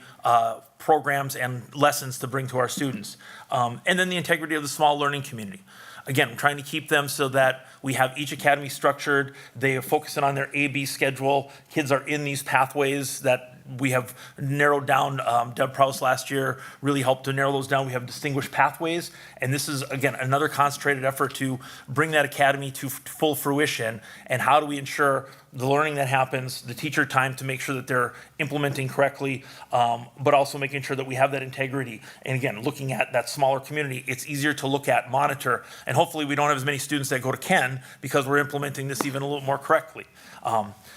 programs and lessons to bring to our students. And then the integrity of the small learning community. Again, trying to keep them so that we have each academy structured. They are focusing on their A-B schedule. Kids are in these pathways that we have narrowed down. Deb Prowse last year really helped to narrow those down. We have distinguished pathways. And this is, again, another concentrated effort to bring that academy to full fruition. And how do we ensure the learning that happens, the teacher time to make sure that they're implementing correctly, but also making sure that we have that integrity. And again, looking at that smaller community, it's easier to look at, monitor, and hopefully we don't have as many students that go to Ken because we're implementing this even a little more correctly.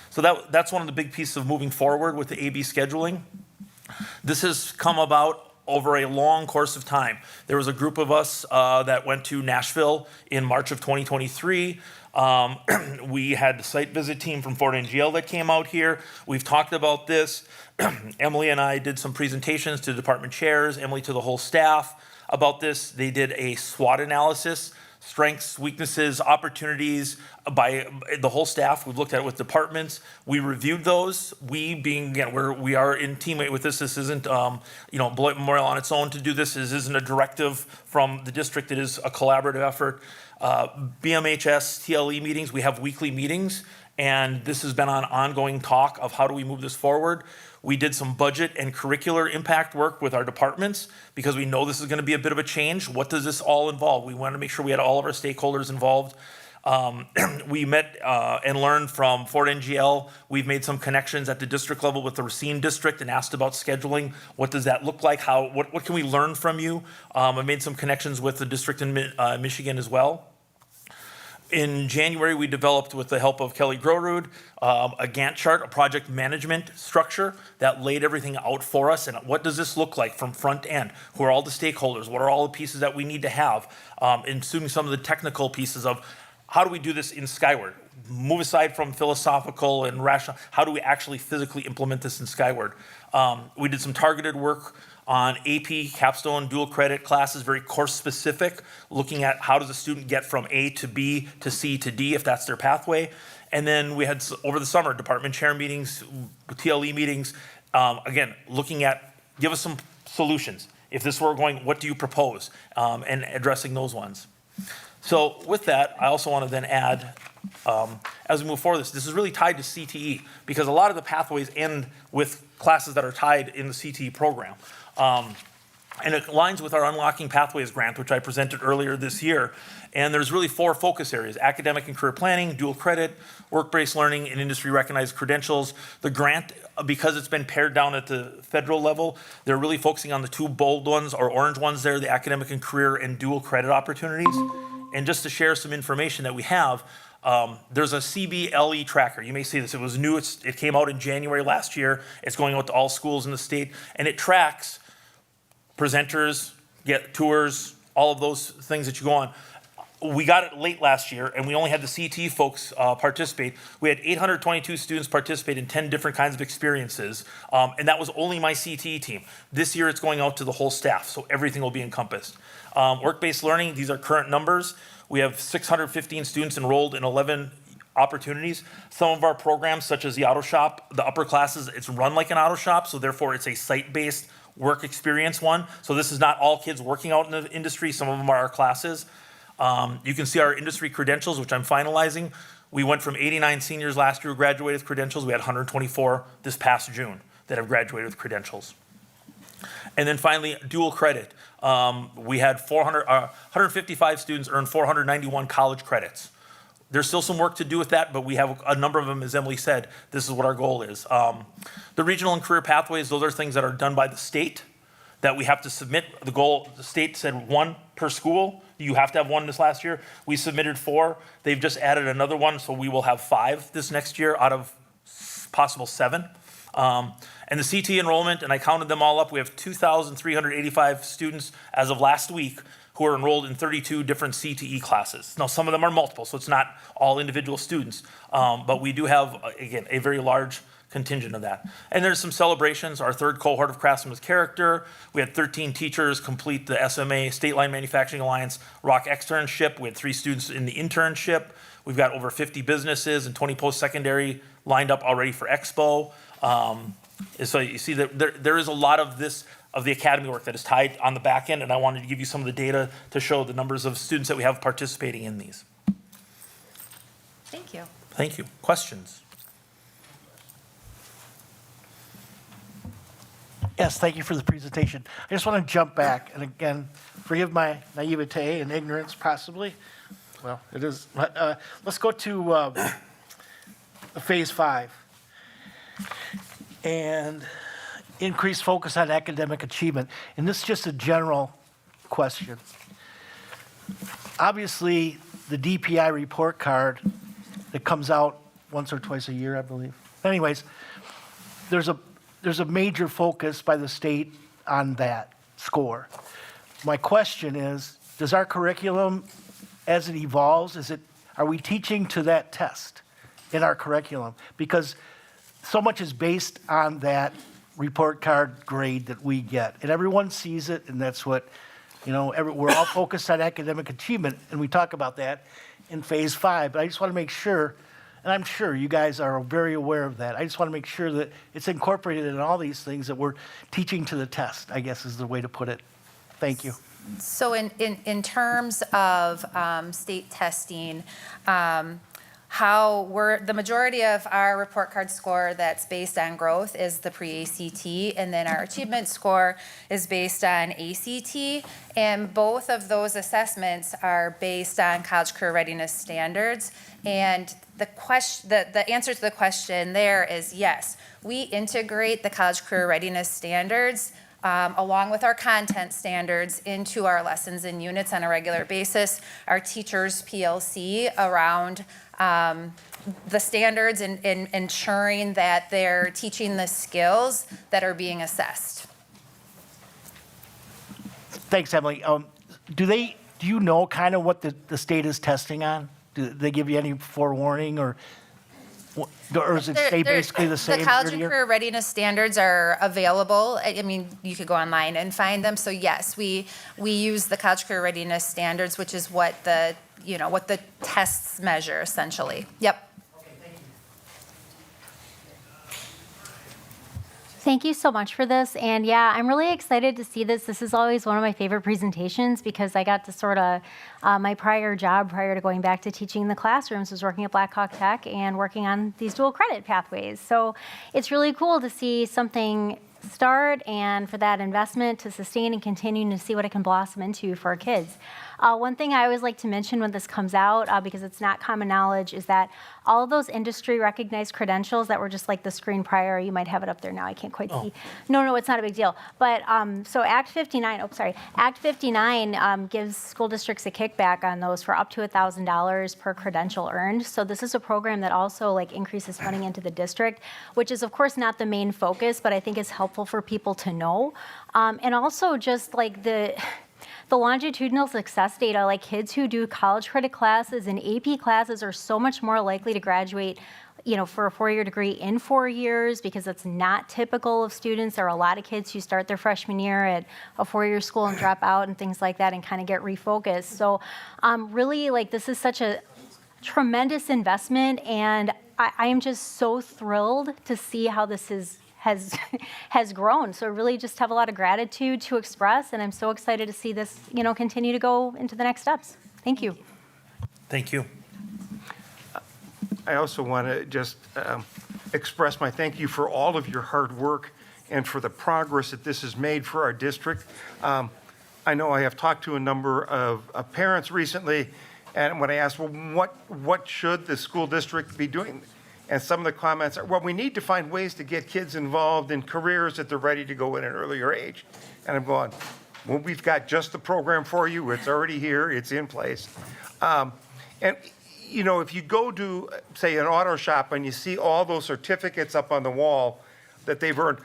So that's one of the big pieces of moving forward with the AB scheduling. This has come about over a long course of time. There was a group of us that went to Nashville in March of 2023. We had the site visit team from Fort NGL that came out here. We've talked about this. Emily and I did some presentations to department chairs, Emily to the whole staff about this. They did a SWOT analysis, strengths, weaknesses, opportunities by the whole staff. We've looked at it with departments. We reviewed those. We being, again, we are in teammate with this. This isn't, Beloit Memorial on its own to do this. This isn't a directive from the district. It is a collaborative effort. BMHS, TLE meetings, we have weekly meetings, and this has been on ongoing talk of how do we move this forward. We did some budget and curricular impact work with our departments because we know this is going to be a bit of a change. What does this all involve? We wanted to make sure we had all of our stakeholders involved. We met and learned from Fort NGL. We've made some connections at the district level with the Racine district and asked about scheduling. What does that look like? What can we learn from you? I made some connections with the district in Michigan as well. In January, we developed, with the help of Kelly Grorud, a Gantt chart, a project management structure that laid everything out for us. And what does this look like from front end? Who are all the stakeholders? What are all the pieces that we need to have? Including some of the technical pieces of how do we do this in Skyward? Move aside from philosophical and rational. How do we actually physically implement this in Skyward? We did some targeted work on AP, capstone, dual credit classes, very course specific, looking at how does a student get from A to B to C to D if that's their pathway. And then we had, over the summer, department chair meetings, TLE meetings, again, looking at, give us some solutions. If this were going, what do you propose? And addressing those ones. So with that, I also want to then add, as we move forward, this is really tied to CTE because a lot of the pathways end with classes that are tied in the CTE program. And it aligns with our Unlocking Pathways grant, which I presented earlier this year. And there's really 4 focus areas: academic and career planning, dual credit, work-based learning, and industry-recognized credentials. The grant, because it's been pared down at the federal level, they're really focusing on the 2 bold ones or orange ones there, the academic and career and dual credit opportunities. And just to share some information that we have, there's a CBLE tracker. You may see this. It was new. It came out in January last year. It's going out to all schools in the state. And it tracks presenters, get tours, all of those things that you go on. We got it late last year, and we only had the CT folks participate. We had 822 students participate in 10 different kinds of experiences, and that was only my CTE team. This year, it's going out to the whole staff, so everything will be encompassed. Work-based learning, these are current numbers. We have 615 students enrolled in 11 opportunities. Some of our programs, such as the auto shop, the upper classes, it's run like an auto shop, so therefore it's a site-based work experience one. So this is not all kids working out in the industry. Some of them are our classes. You can see our industry credentials, which I'm finalizing. We went from 89 seniors last year who graduated with credentials. We had 124 this past June that have graduated with credentials. And then finally, dual credit. We had 155 students earn 491 college credits. There's still some work to do with that, but we have a number of them, as Emily said. This is what our goal is. The regional and career pathways, those are things that are done by the state that we have to submit. The goal, the state said 1 per school. You have to have 1 this last year. We submitted 4. They've just added another one, so we will have 5 this next year out of possible 7. And the CT enrollment, and I counted them all up, we have 2,385 students as of last week who are enrolled in 32 different CTE classes. Now, some of them are multiple, so it's not all individual students, but we do have, again, a very large contingent of that. And there's some celebrations. Our 3rd cohort of Craftsmen with Character. We had 13 teachers complete the SMA, State Line Manufacturing Alliance, ROC externship. We had 3 students in the internship. We've got over 50 businesses and 20 post-secondary lined up already for Expo. So you see that there is a lot of this, of the academy work that is tied on the back end, and I wanted to give you some of the data to show the numbers of students that we have participating in these. Thank you. Thank you. Questions? Yes, thank you for the presentation. I just want to jump back, and again, forgive my naivete and ignorance possibly. Well, it is. Let's go to phase 5. And increased focus on academic achievement. And this is just a general question. Obviously, the DPI report card that comes out once or twice a year, I believe. Anyways, there's a major focus by the state on that score. My question is, does our curriculum, as it evolves, are we teaching to that test in our curriculum? Because so much is based on that report card grade that we get. And everyone sees it, and that's what, we're all focused on academic achievement, and we talk about that in phase 5. But I just want to make sure, and I'm sure you guys are very aware of that. I just want to make sure that it's incorporated in all these things that we're teaching to the test, I guess is the way to put it. Thank you. So in terms of state testing, the majority of our report card score that's based on growth is the pre-ACT, and then our achievement score is based on ACT, and both of those assessments are based on college career readiness standards. And the answer to the question there is yes, we integrate the college career readiness standards along with our content standards into our lessons and units on a regular basis. Our teachers' PLC around the standards and ensuring that they're teaching the skills that are being assessed. Thanks, Emily. Do you know kind of what the state is testing on? Do they give you any forewarning, or does it stay basically the same? The college year to and year? career readiness standards are available. I mean, you could go online and find them. So yes, we use the college career readiness standards, which is what the tests measure essentially. Yep. Thank you so much for this. And yeah, I'm really excited to see this. This is always one of my favorite presentations because I got to sort of, my prior job prior to going back to teaching in the classrooms was working at Black Hawk Tech and working on these dual credit pathways. So it's really cool to see something start and for that investment to sustain and continue to see what it can blossom into for our kids. One thing I always like to mention when this comes out, because it's not common knowledge, is that all of those industry recognized credentials that were just like the screen prior, you might have it up there now, I can't quite see. No, it's not a big deal. But so Act 59, Act 59 gives school districts a kickback on those for up to $1,000 per credential earned. So this is a program that also increases funding into the district, which is of course not the main focus, but I think is helpful for people to know. And also just the longitudinal success data, like kids who do college credit classes and AP classes are so much more likely to graduate, for a 4-year degree in 4 years because it's not typical of students. There are a lot of kids who start their freshman year at a 4-year school and drop out and things like that and kind of get refocused. So really, this is such a tremendous investment, and I am just so thrilled to see how this has grown. So I really just have a lot of gratitude to express, and I'm so excited to see this, continue to go into the next steps. Thank you. Thank you. I also want to just express my thank you for all of your hard work and for the progress that this has made for our district. I know I have talked to a number of parents recently, and when I asked, well, what should the school district be doing? And some of the comments are, well, we need to find ways to get kids involved in careers that they're ready to go in an earlier age. And I'm going, well, we've got just the program for you. It's already here. It's in place. And if you go to, say, an auto shop and you see all those certificates up on the wall that they've earned,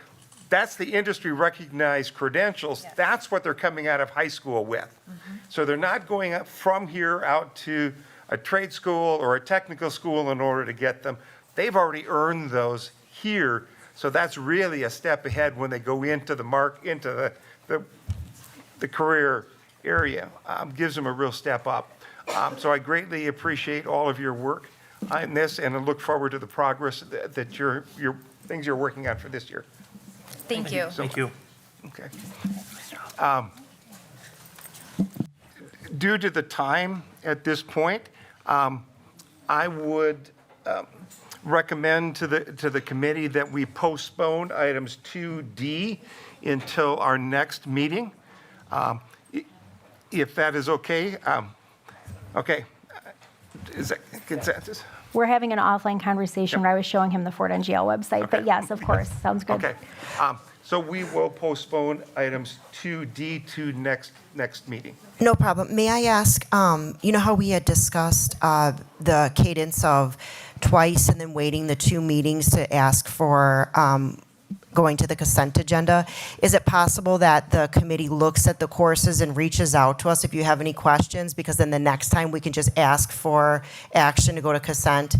that's the industry recognized credentials. Yes. That's what they're coming out of high school with. So they're not going up from here out to a trade school or a technical school in order to get them. They've already earned those here. So that's really a step ahead when they go into the career area. Gives them a real step up. So I greatly appreciate all of your work on this, and I look forward to the progress that your things you're working on for this year. Thank you. Thank you. Okay. Due to the time at this point, I would recommend to the committee that we postpone items 2D until our next meeting. If that is okay. Okay. Is that consensus? We're having an offline conversation where I was showing him the Fort NGL website, but Okay. yes, of course, sounds good. Okay. So we will postpone items 2D to next meeting. No problem. May I ask, you know how we had discussed the cadence of twice and then waiting the 2 meetings to ask for going to the consent agenda? Is it possible that the committee looks at the courses and reaches out to us if you have any questions? Because then the next time we can just ask for action to go to consent.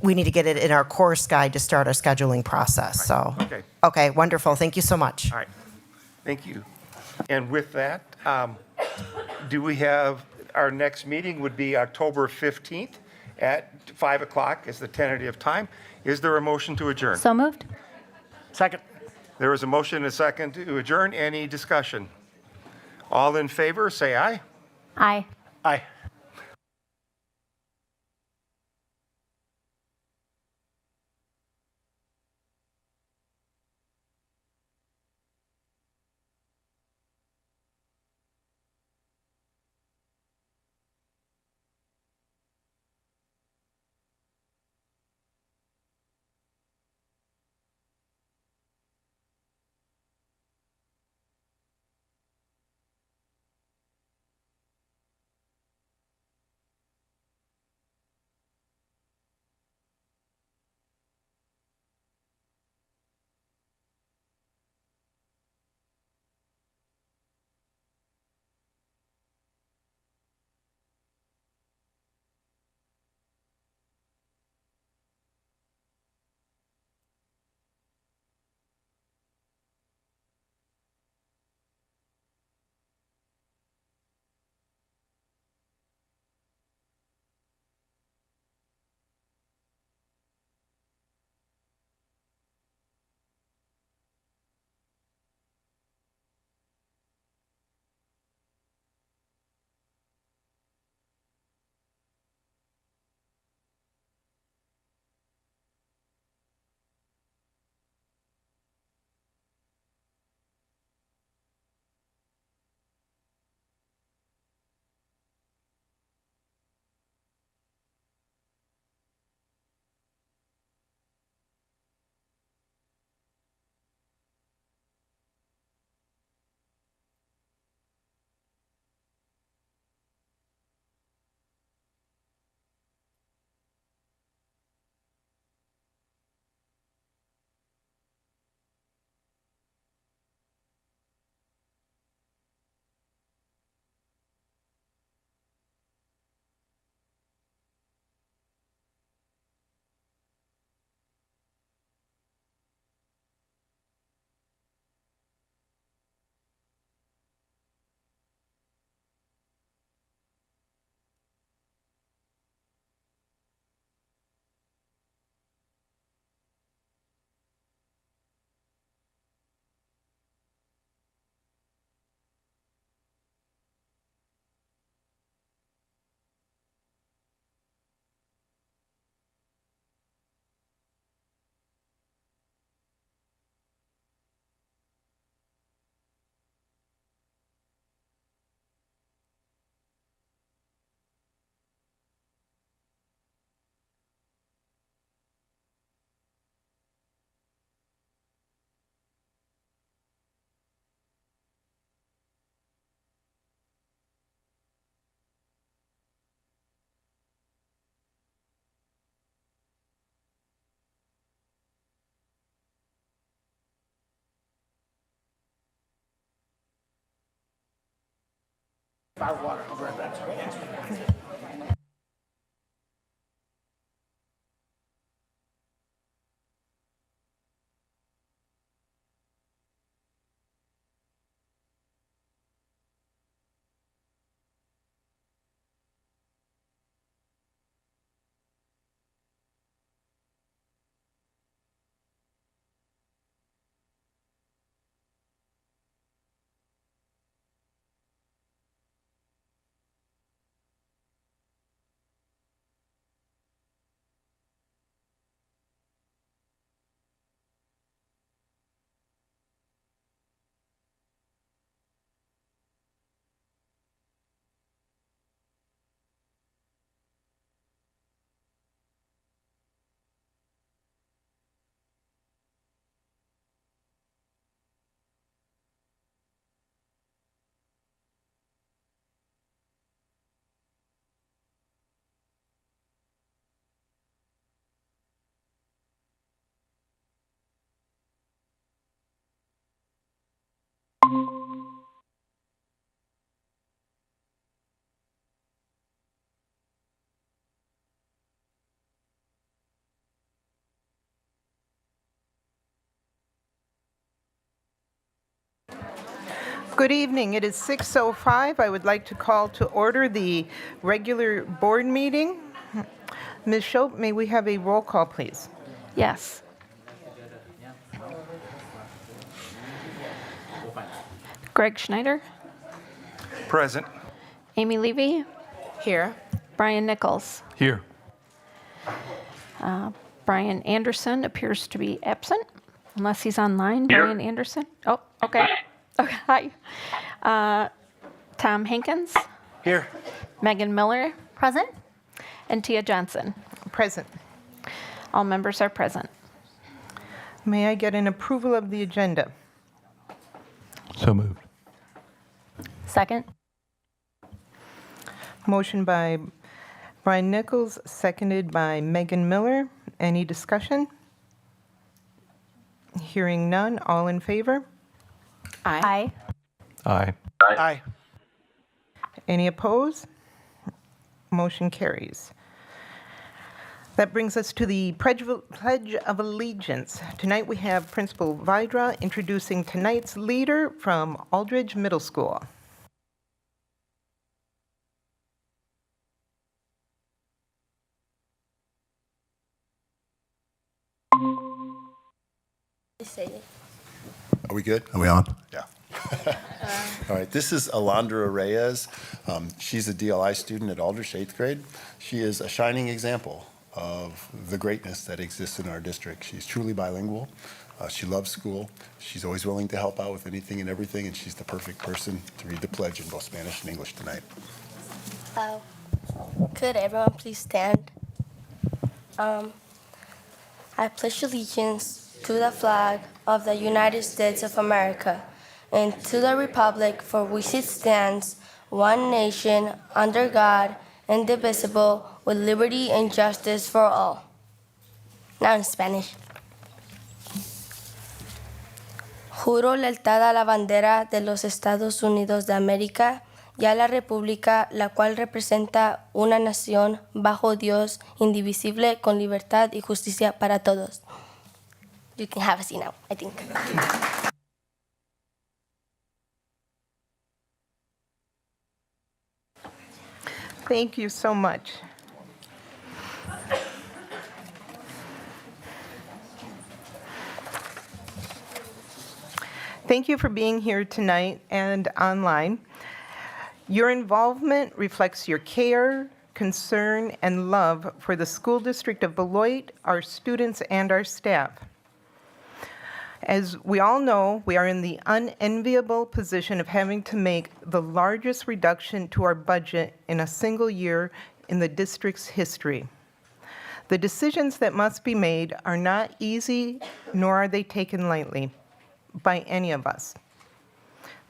We need to get it in our course guide to start our scheduling process, so. Okay. Okay, wonderful. Thank you so much. All right. Thank you. And with that, do we have, our next meeting would be October 15th at 5 o'clock is the tentative time. Is there a motion to adjourn? So moved? Second. There is a motion and a second to adjourn. Any discussion? All in favor, say aye. Aye. Aye. Bottled water, I'll be right back. Good evening. It is 6:05. I would like to call to order the regular board meeting. Ms. Schopp, may we have a roll call, please? Yes. Greg Schneider, Present. Amy Levy, Here. Brian Nichols. Here. Brian Anderson appears to be absent, unless he's online. Brian Anderson? Oh, okay. Okay, hi. Tom Hankins, Here. Megan Miller, Present? and Tia Johnson. Present. All members are present. May I get an approval of the agenda? So moved. Second? Motion by Brian Nichols, seconded by Megan Miller. Any discussion? Hearing none. All in favor? Aye. Aye. Aye. Any opposed? Motion carries. That brings us to the Pledge of Allegiance. Tonight we have Principal Vidra introducing tonight's leader from Aldridge Middle School. Are we good? Are we on? Yeah. All right, this is Alondra Reyes. She's a DLI student at Aldrich, 8th grade. She is a shining example of the greatness that exists in our district. She's truly bilingual. She loves school. She's always willing to help out with anything and everything, and she's the perfect person to read the pledge in both Spanish and English tonight. Could everyone please stand? I pledge allegiance to the flag of the United States of America and to the republic for which it stands, one nation, under God, indivisible, with liberty and justice for all. Now in Spanish. Juro lealtad a la bandera de los Estados Unidos de América y a la república, la cual representa una nación bajo Dios, indivisible, con libertad y justicia para todos. You can have a seat now, I think. Thank you so much. Thank you for being here tonight and online. Your involvement reflects your care, concern, and love for the school district of Beloit, our students, and our staff. As we all know, we are in the unenviable position of having to make the largest reduction to our budget in a single year in the district's history. The decisions that must be made are not easy, nor are they taken lightly by any of us.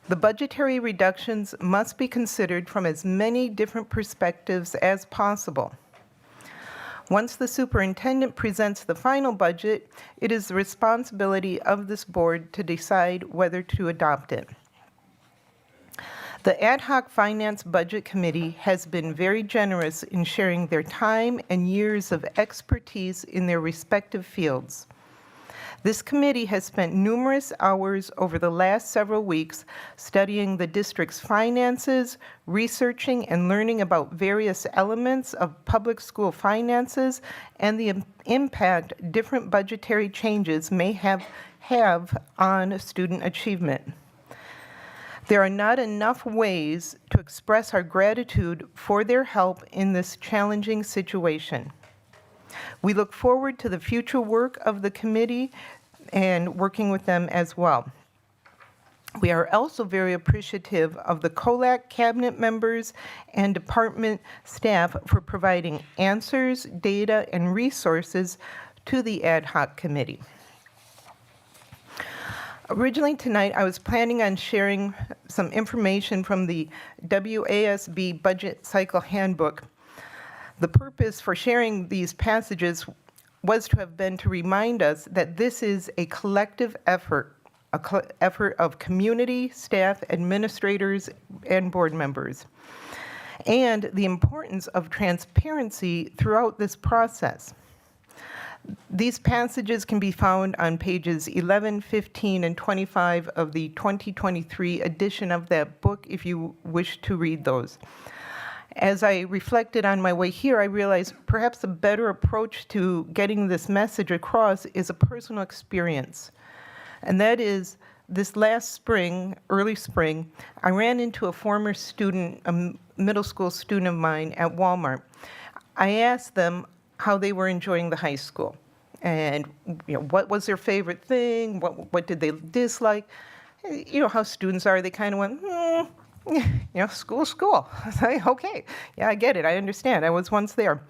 The budgetary reductions must be considered from as many different perspectives as possible. Once the superintendent presents the final budget, it is the responsibility of this board to decide whether to adopt it. The Ad hoc Finance Budget Committee has been very generous in sharing their time and years of expertise in their respective fields. This committee has spent numerous hours over the last several weeks studying the district's finances, researching and learning about various elements of public school finances and the impact different budgetary changes may have on student achievement. There are not enough ways to express our gratitude for their help in this challenging situation. We look forward to the future work of the committee and working with them as well. We are also very appreciative of the COLAC cabinet members and department staff for providing answers, data, and resources to the ad hoc committee. Originally tonight, I was planning on sharing some information from the WASB Budget Cycle Handbook. The purpose for sharing these passages was to have been to remind us that this is a collective effort, effort of community, staff, administrators, and board members, and the importance of transparency throughout this process. These passages can be found on pages 11, 15, and 25 of the 2023 edition of that book if you wish to read those. As I reflected on my way here, I realized perhaps a better approach to getting this message across is a personal experience. And that is, this last spring, early spring, I ran into a former student, a middle school student of mine at Walmart. I asked them how they were enjoying the high school and what was their favorite thing, what did they dislike. You know how students are, they kind of went, school. I was like, okay, yeah, I get it, I understand, I was once there.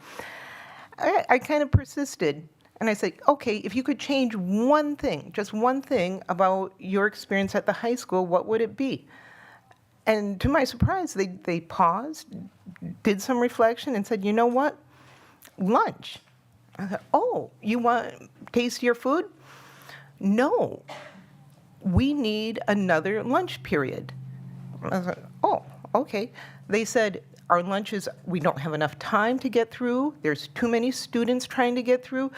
I kind of persisted, and I said, okay, if you could change one thing, just one thing about your experience at the high school, what would it be? And to my surprise, they paused, did some reflection, and said, you know what? Lunch. I thought, oh, you want tastier food? No, we need another lunch period. I was like, oh, okay. They said, our lunches, we don't have enough time to get through. There's too many students trying to get through.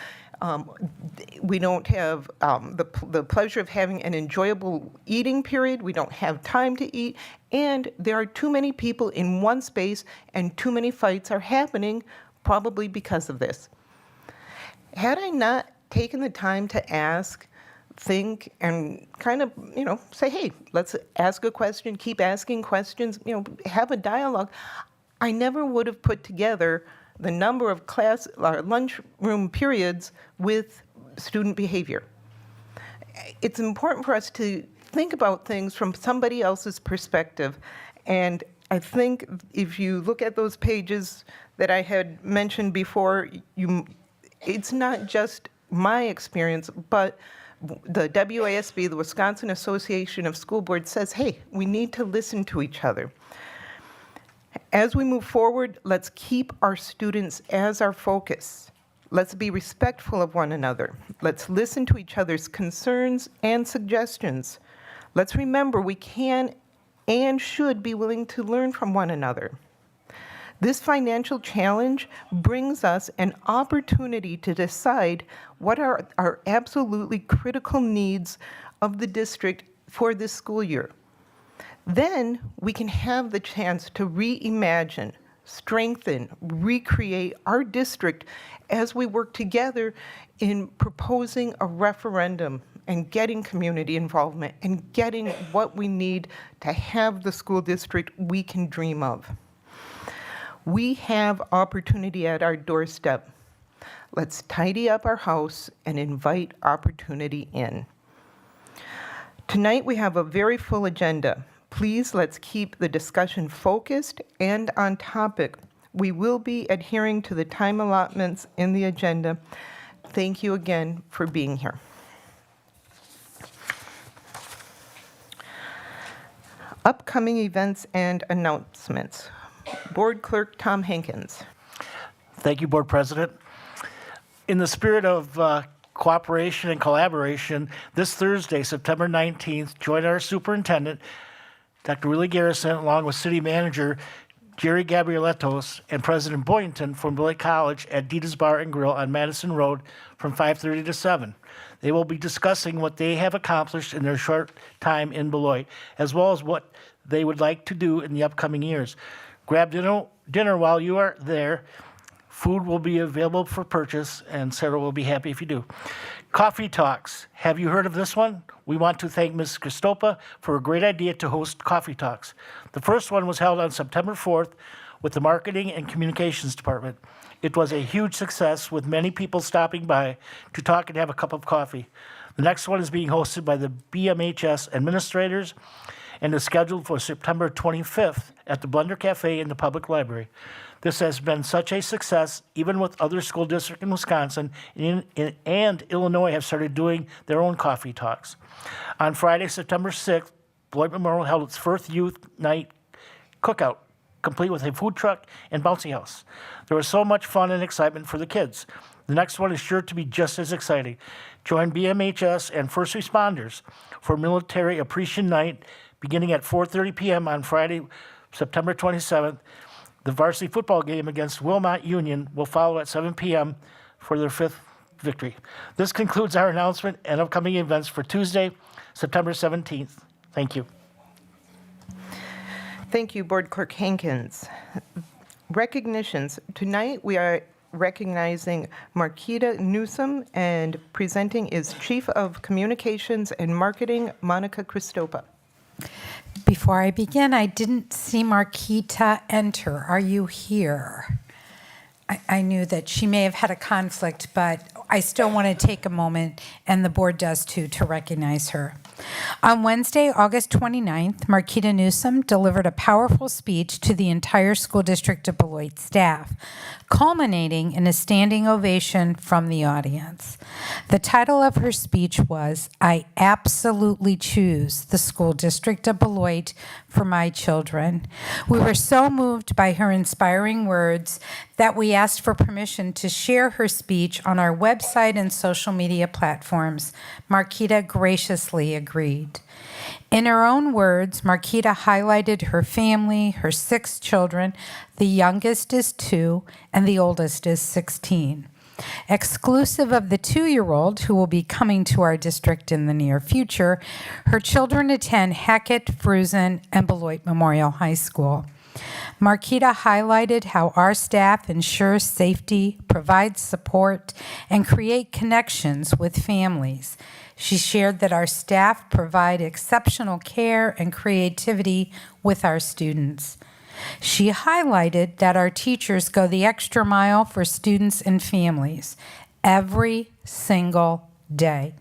We don't have the pleasure of having an enjoyable eating period. We don't have time to eat. And there are too many people in one space, and too many fights are happening, probably because of this. Had I not taken the time to ask, think, and kind of, say, hey, let's ask a question, keep asking questions, have a dialogue, I never would have put together the number of lunchroom periods with student behavior. It's important for us to think about things from somebody else's perspective. And I think if you look at those pages that I had mentioned before, it's not just my experience, but the WASB, the Wisconsin Association of School Boards, says, hey, we need to listen to each other. As we move forward, let's keep our students as our focus. Let's be respectful of one another. Let's listen to each other's concerns and suggestions. Let's remember we can and should be willing to learn from one another. This financial challenge brings us an opportunity to decide what are our absolutely critical needs of the district for this school year. Then we can have the chance to reimagine, strengthen, recreate our district as we work together in proposing a referendum and getting community involvement and getting what we need to have the school district we can dream of. We have opportunity at our doorstep. Let's tidy up our house and invite opportunity in. Tonight we have a very full agenda. Please let's keep the discussion focused and on topic. We will be adhering to the time allotments in the agenda. Thank you again for being here. Upcoming events and announcements. Board Clerk Tom Hankins. Thank you, Board President. In the spirit of cooperation and collaboration, this Thursday, September 19th, join our superintendent Dr. Willie Garrison, along with City Manager Jerry Gabrielettos and President Boynton from Beloit College at Dita's Bar and Grill on Madison Road from 5:30 to 7. They will be discussing what they have accomplished in their short time in Beloit, as well as what they would like to do in the upcoming years. Grab dinner while you are there. Food will be available for purchase, and Sarah will be happy if you do. Coffee Talks. Have you heard of this one? We want to thank Ms. Christopa for a great idea to host Coffee Talks. The first one was held on September 4th with the Marketing and Communications Department. It was a huge success with many people stopping by to talk and have a cup of coffee. The next one is being hosted by the BMHS administrators and is scheduled for September 25th at the Blender Cafe in the Public Library. This has been such a success, even with other school districts in Wisconsin and Illinois have started doing their own coffee talks. On Friday, September 6th, Beloit Memorial held its first youth night cookout, complete with a food truck and bouncy house. There was so much fun and excitement for the kids. The next one is sure to be just as exciting. Join BMHS and first responders for Military Appreciation Night beginning at 4:30 p.m. on Friday, September 27th. The varsity football game against Wilmot Union will follow at 7 p.m. for their 5th victory. This concludes our announcement and upcoming events for Tuesday, September 17th. Thank you. Thank you, Board Clerk Hankins. Recognitions. Tonight we are recognizing Marquita Newsom, and presenting is Chief of Communications and Marketing, Monica Christopa. Before I begin, I didn't see Marquita enter. Are you here? I knew that she may have had a conflict, but I still want to take a moment, and the board does too, to recognize her. On Wednesday, August 29th, Marquita Newsom delivered a powerful speech to the entire school district of Beloit staff, culminating in a standing ovation from the audience. The title of her speech was, "I absolutely choose the school district of Beloit for my children." We were so moved by her inspiring words that we asked for permission to share her speech on our website and social media platforms. Marquita graciously agreed. In her own words, Marquita highlighted her family, her 6 children. The youngest is 2 and the oldest is 16. Exclusive of the 2-year-old, who will be coming to our district in the near future, her children attend Hackett, Fruzen, and Beloit Memorial High School. Marquita highlighted how our staff ensures safety, provides support, and create connections with families. She shared that our staff provide exceptional care and creativity with our students. She highlighted that our teachers go the extra mile for students and families every single day,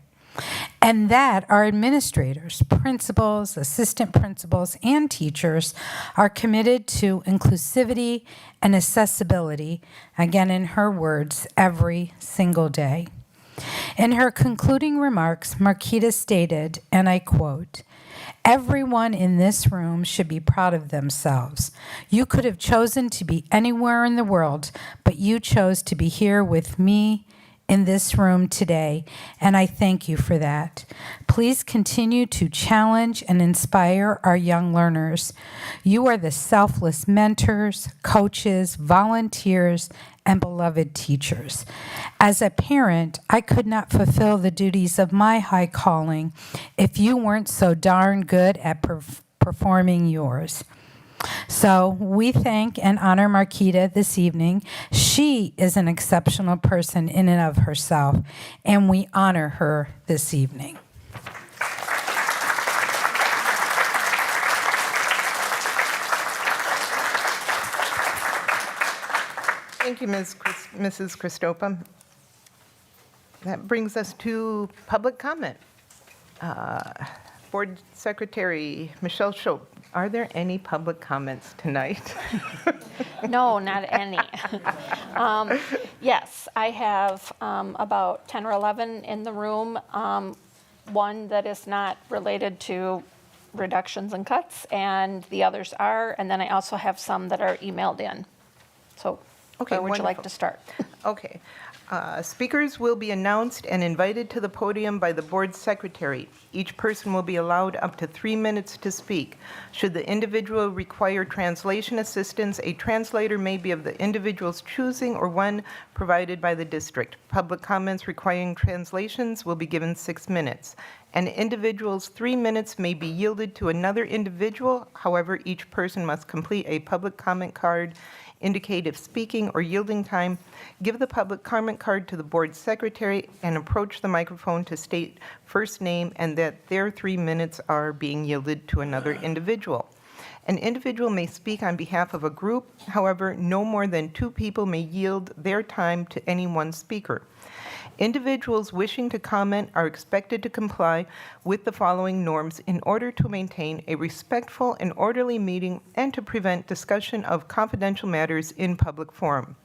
and that our administrators, principals, assistant principals, and teachers are committed to inclusivity and accessibility, again in her words, every single day. In her concluding remarks, Marquita stated, and I quote, "Everyone in this room should be proud of themselves. You could have chosen to be anywhere in the world, but you chose to be here with me in this room today, and I thank you for that. Please continue to challenge and inspire our young learners. You are the selfless mentors, coaches, volunteers, and beloved teachers. As a parent, I could not fulfill the duties of my high calling if you weren't so darn good at performing yours." So we thank and honor Marquita this evening. She is an exceptional person in and of herself, and we honor her this evening. Thank you, Mrs. Christopa. That brings us to public comment. Board Secretary Michelle Schopp, are there any public comments tonight? No, not any. Yes, I have about 10 or 11 in the room. One that is not related to reductions and cuts, and the others are. And then I also have some that are emailed in. So Okay, where would you like wonderful. to start? Okay. Speakers will be announced and invited to the podium by the board secretary. Each person will be allowed up to 3 minutes to speak. Should the individual require translation assistance, a translator may be of the individual's choosing or one provided by the district. Public comments requiring translations will be given 6 minutes. An individual's 3 minutes may be yielded to another individual. However, each person must complete a public comment card, indicate if speaking or yielding time, give the public comment card to the board secretary, and approach the microphone to state first name and that their 3 minutes are being yielded to another individual. An individual may speak on behalf of a group. However, no more than 2 people may yield their time to any one speaker. Individuals wishing to comment are expected to comply with the following norms in order to maintain a respectful and orderly meeting and to prevent discussion of confidential matters in public forum.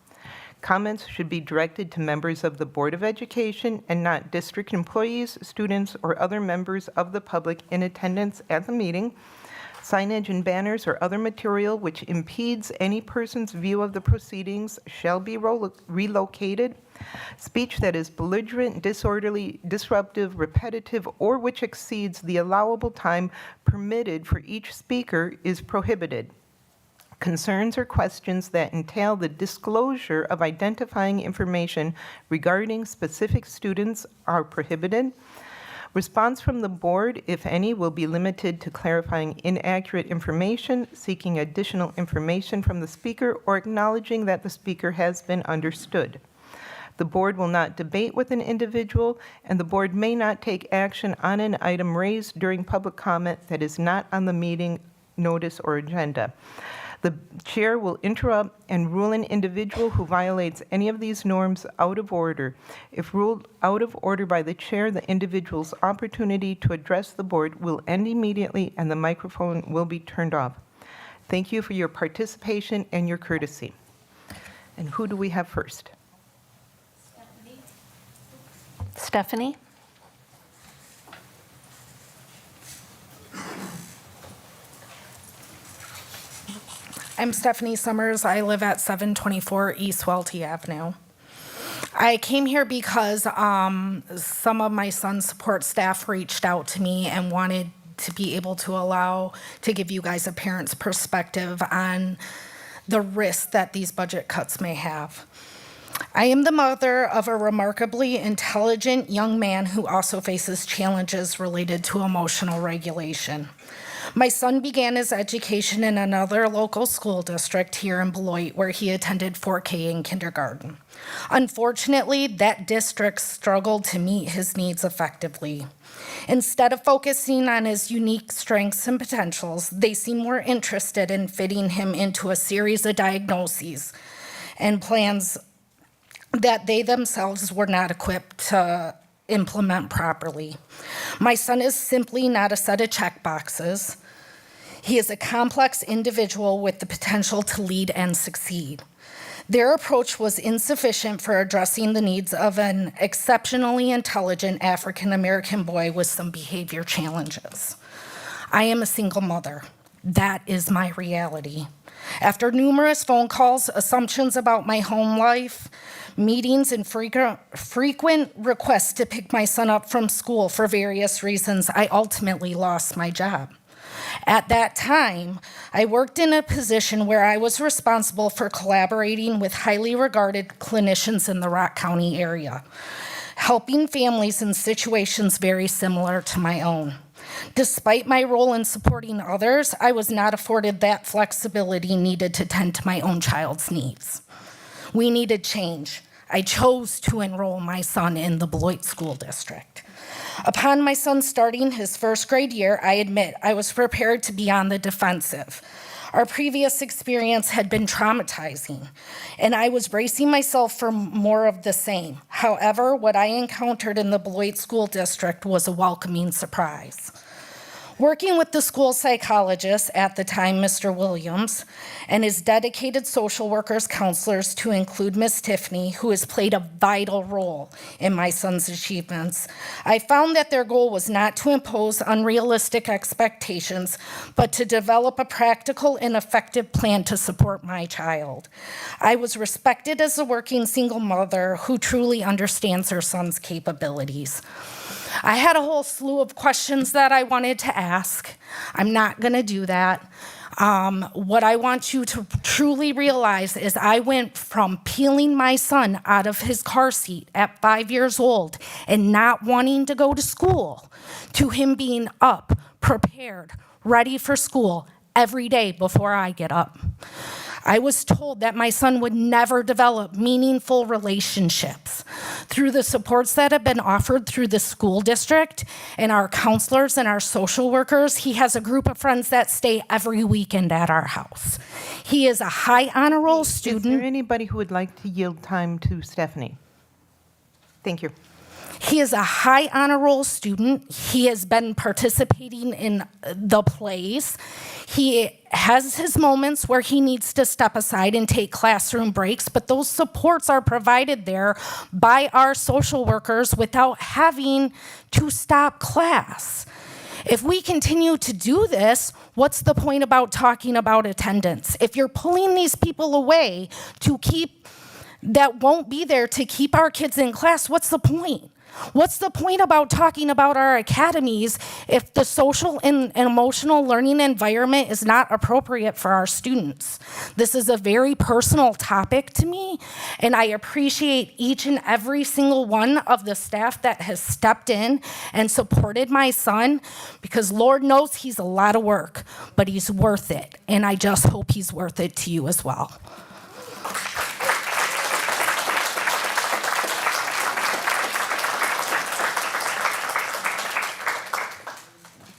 Comments should be directed to members of the Board of Education and not district employees, students, or other members of the public in attendance at the meeting. Signage and banners or other material which impedes any person's view of the proceedings shall be relocated. Speech that is belligerent, disorderly, disruptive, repetitive, or which exceeds the allowable time permitted for each speaker is prohibited. Concerns or questions that entail the disclosure of identifying information regarding specific students are prohibited. Response from the board, if any, will be limited to clarifying inaccurate information, seeking additional information from the speaker, or acknowledging that the speaker has been understood. The board will not debate with an individual, and the board may not take action on an item raised during public comment that is not on the meeting notice or agenda. The chair will interrupt and rule an individual who violates any of these norms out of order. If ruled out of order by the chair, the individual's opportunity to address the board will end immediately and the microphone will be turned off. Thank you for your participation and your courtesy. And who do we have first? Stephanie? I'm Stephanie Summers. I live at 724 East Welty Avenue. I came here because some of my son's support staff reached out to me and wanted to be able to give you guys a parent's perspective on the risk that these budget cuts may have. I am the mother of a remarkably intelligent young man who also faces challenges related to emotional regulation. My son began his education in another local school district here in Beloit, where he attended 4K in kindergarten. Unfortunately, that district struggled to meet his needs effectively. Instead of focusing on his unique strengths and potentials, they seemed more interested in fitting him into a series of diagnoses and plans that they themselves were not equipped to implement properly. My son is simply not a set of checkboxes. He is a complex individual with the potential to lead and succeed. Their approach was insufficient for addressing the needs of an exceptionally intelligent African-American boy with some behavior challenges. I am a single mother. That is my reality. After numerous phone calls, assumptions about my home life, meetings, and frequent requests to pick my son up from school for various reasons, I ultimately lost my job. At that time, I worked in a position where I was responsible for collaborating with highly regarded clinicians in the Rock County area, helping families in situations very similar to my own. Despite my role in supporting others, I was not afforded that flexibility needed to tend to my own child's needs. We needed change. I chose to enroll my son in the Beloit School District. Upon my son starting his first grade year, I admit I was prepared to be on the defensive. Our previous experience had been traumatizing, and I was bracing myself for more of the same. However, what I encountered in the Beloit School District was a welcoming surprise. Working with the school psychologist at the time, Mr. Williams, and his dedicated social workers, counselors, to include Miss Tiffany, who has played a vital role in my son's achievements, I found that their goal was not to impose unrealistic expectations, but to develop a practical and effective plan to support my child. I was respected as a working single mother who truly understands her son's capabilities. I had a whole slew of questions that I wanted to ask. I'm not going to do that. What I want you to truly realize is I went from peeling my son out of his car seat at 5 years old and not wanting to go to school to him being up, prepared, ready for school every day before I get up. I was told that my son would never develop meaningful relationships. Through the supports that have been offered through the school district and our counselors and our social workers, he has a group of friends that stay every weekend at our house. He is a high honor roll student. Is there anybody who would like to yield time to Stephanie? Thank you. He is a high honor roll student. He has been participating in the plays. He has his moments where he needs to step aside and take classroom breaks, but those supports are provided there by our social workers without having to stop class. If we continue to do this, what's the point about talking about attendance? If you're pulling these people away that won't be there to keep our kids in class, what's the point? What's the point about talking about our academies if the social and emotional learning environment is not appropriate for our students? This is a very personal topic to me, and I appreciate each and every single one of the staff that has stepped in and supported my son, because Lord knows he's a lot of work, but he's worth it, and I just hope he's worth it to you as well.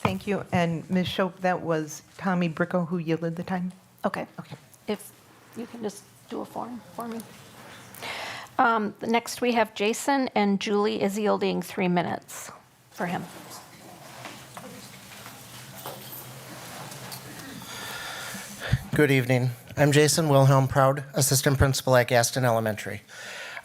Thank you. And Ms. Shope, that was Tommy Bricko who yielded the time? Okay. Okay. If you can just do a form for me. Next, we have Jason, and Julie is yielding 3 minutes for him. Good evening. I'm Jason Wilhelm Proud, Assistant Principal at Gaston Elementary.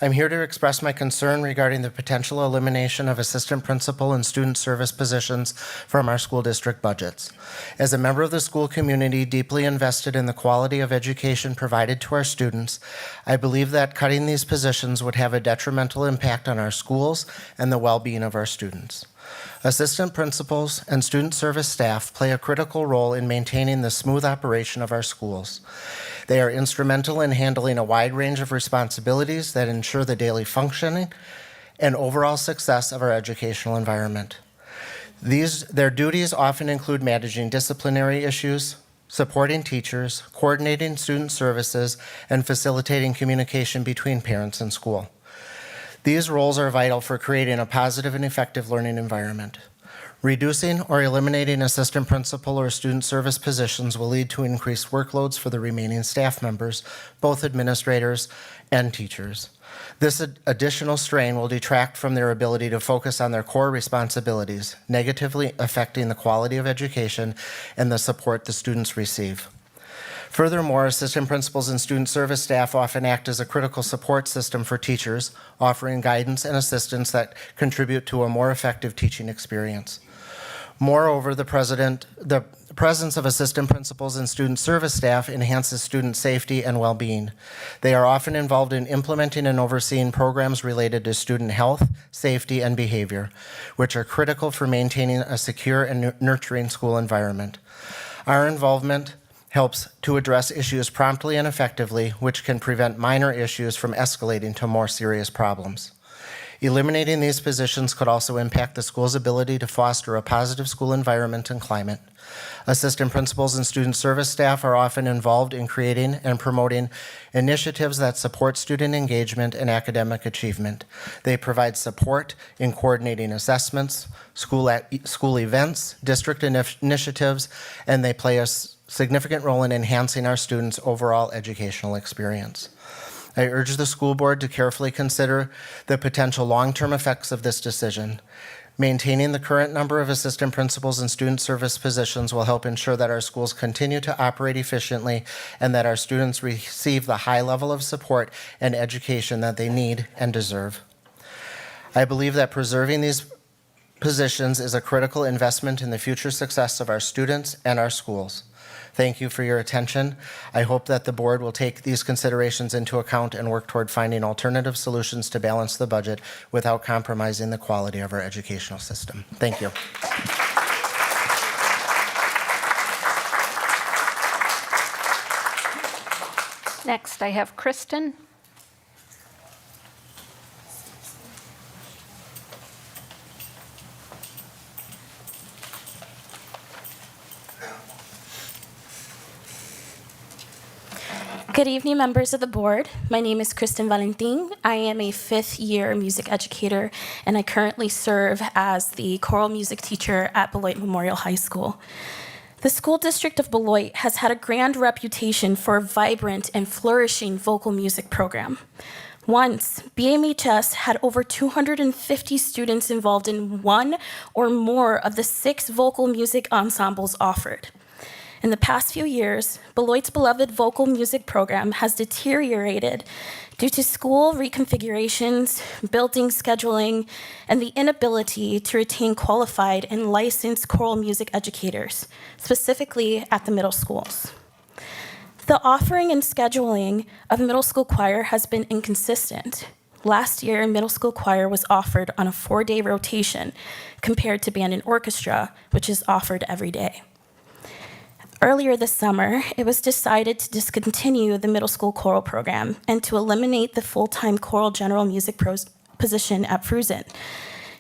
I'm here to express my concern regarding the potential elimination of assistant principal and student service positions from our school district budgets. As a member of the school community deeply invested in the quality of education provided to our students, I believe that cutting these positions would have a detrimental impact on our schools and the well-being of our students. Assistant principals and student service staff play a critical role in maintaining the smooth operation of our schools. They are instrumental in handling a wide range of responsibilities that ensure the daily functioning and overall success of our educational environment. Their duties often include managing disciplinary issues, supporting teachers, coordinating student services, and facilitating communication between parents and school. These roles are vital for creating a positive and effective learning environment. Reducing or eliminating assistant principal or student service positions will lead to increased workloads for the remaining staff members, both administrators and teachers. This additional strain will detract from their ability to focus on their core responsibilities, negatively affecting the quality of education and the support the students receive. Furthermore, assistant principals and student service staff often act as a critical support system for teachers, offering guidance and assistance that contribute to a more effective teaching experience. Moreover, the presence of assistant principals and student service staff enhances student safety and well-being. They are often involved in implementing and overseeing programs related to student health, safety, and behavior, which are critical for maintaining a secure and nurturing school environment. Our involvement helps to address issues promptly and effectively, which can prevent minor issues from escalating to more serious problems. Eliminating these positions could also impact the school's ability to foster a positive school environment and climate. Assistant principals and student service staff are often involved in creating and promoting initiatives that support student engagement and academic achievement. They provide support in coordinating assessments, school events, district initiatives, and they play a significant role in enhancing our students' overall educational experience. I urge the school board to carefully consider the potential long-term effects of this decision. Maintaining the current number of assistant principals and student service positions will help ensure that our schools continue to operate efficiently and that our students receive the high level of support and education that they need and deserve. I believe that preserving these positions is a critical investment in the future success of our students and our schools. Thank you for your attention. I hope that the board will take these considerations into account and work toward finding alternative solutions to balance the budget without compromising the quality of our educational system. Thank you. Next, I have Kristen. Good evening, members of the board. My name is Kristen Valentin. I am a fifth-year music educator, and I currently serve as the choral music teacher at Beloit Memorial High School. The school district of Beloit has had a grand reputation for a vibrant and flourishing vocal music program. Once, BMHS had over 250 students involved in one or more of the 6 vocal music ensembles offered. In the past few years, Beloit's beloved vocal music program has deteriorated due to school reconfigurations, building scheduling, and the inability to retain qualified and licensed choral music educators, specifically at the middle schools. The offering and scheduling of middle school choir has been inconsistent. Last year, middle school choir was offered on a 4-day rotation compared to band and orchestra, which is offered every day. Earlier this summer, it was decided to discontinue the middle school choral program and to eliminate the full-time choral general music position at Fruzen.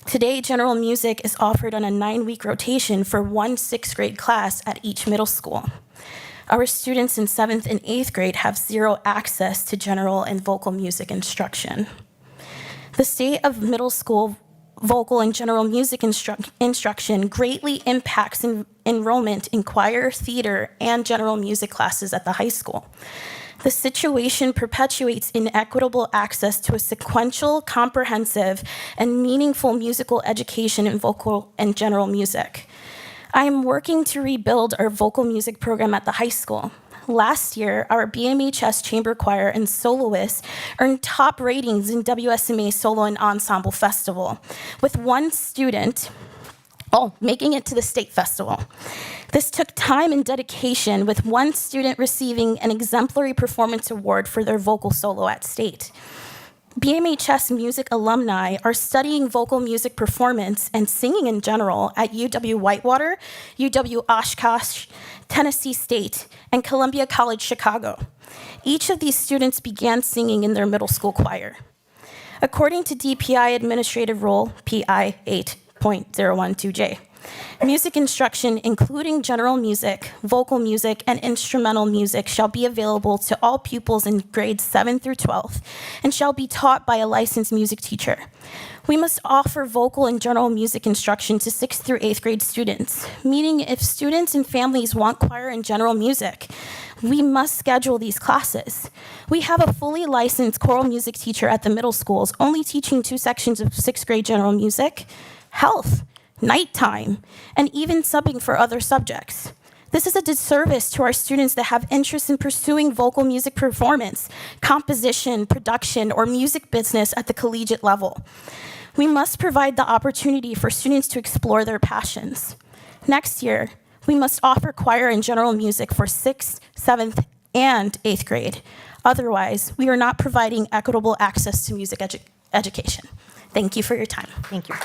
Today, general music is offered on a 9-week rotation for one 6th grade class at each middle school. Our students in 7th and 8th grade have 0 access to general and vocal music instruction. The state of middle school vocal and general music instruction greatly impacts enrollment in choir, theater, and general music classes at the high school. The situation perpetuates inequitable access to a sequential, comprehensive, and meaningful musical education in vocal and general music. I am working to rebuild our vocal music program at the high school. Last year, our BMHS Chamber Choir and soloists earned top ratings in WSMA Solo and Ensemble Festival, with one student making it to the state festival. This took time and dedication, with one student receiving an exemplary performance award for their vocal solo at state. BMHS music alumni are studying vocal music performance and singing in general at UW-Whitewater, UW-Oshkosh, Tennessee State, and Columbia College Chicago. Each of these students began singing in their middle school choir. According to DPI Administrative Rule PI 8.012J, music instruction, including general music, vocal music, and instrumental music, shall be available to all pupils in grades 7 through 12 and shall be taught by a licensed music teacher. We must offer vocal and general music instruction to 6th through 8th grade students, meaning if students and families want choir and general music, we must schedule these classes. We have a fully licensed choral music teacher at the middle schools, only teaching 2 sections of 6th grade general music, health, nighttime, and even subbing for other subjects. This is a disservice to our students that have interest in pursuing vocal music performance, composition, production, or music business at the collegiate level. We must provide the opportunity for students to explore their passions. Next year, we must offer choir and general music for 6th, 7th, and 8th grade. Otherwise, we are not providing equitable access to music education. Thank you for your time. Thank you.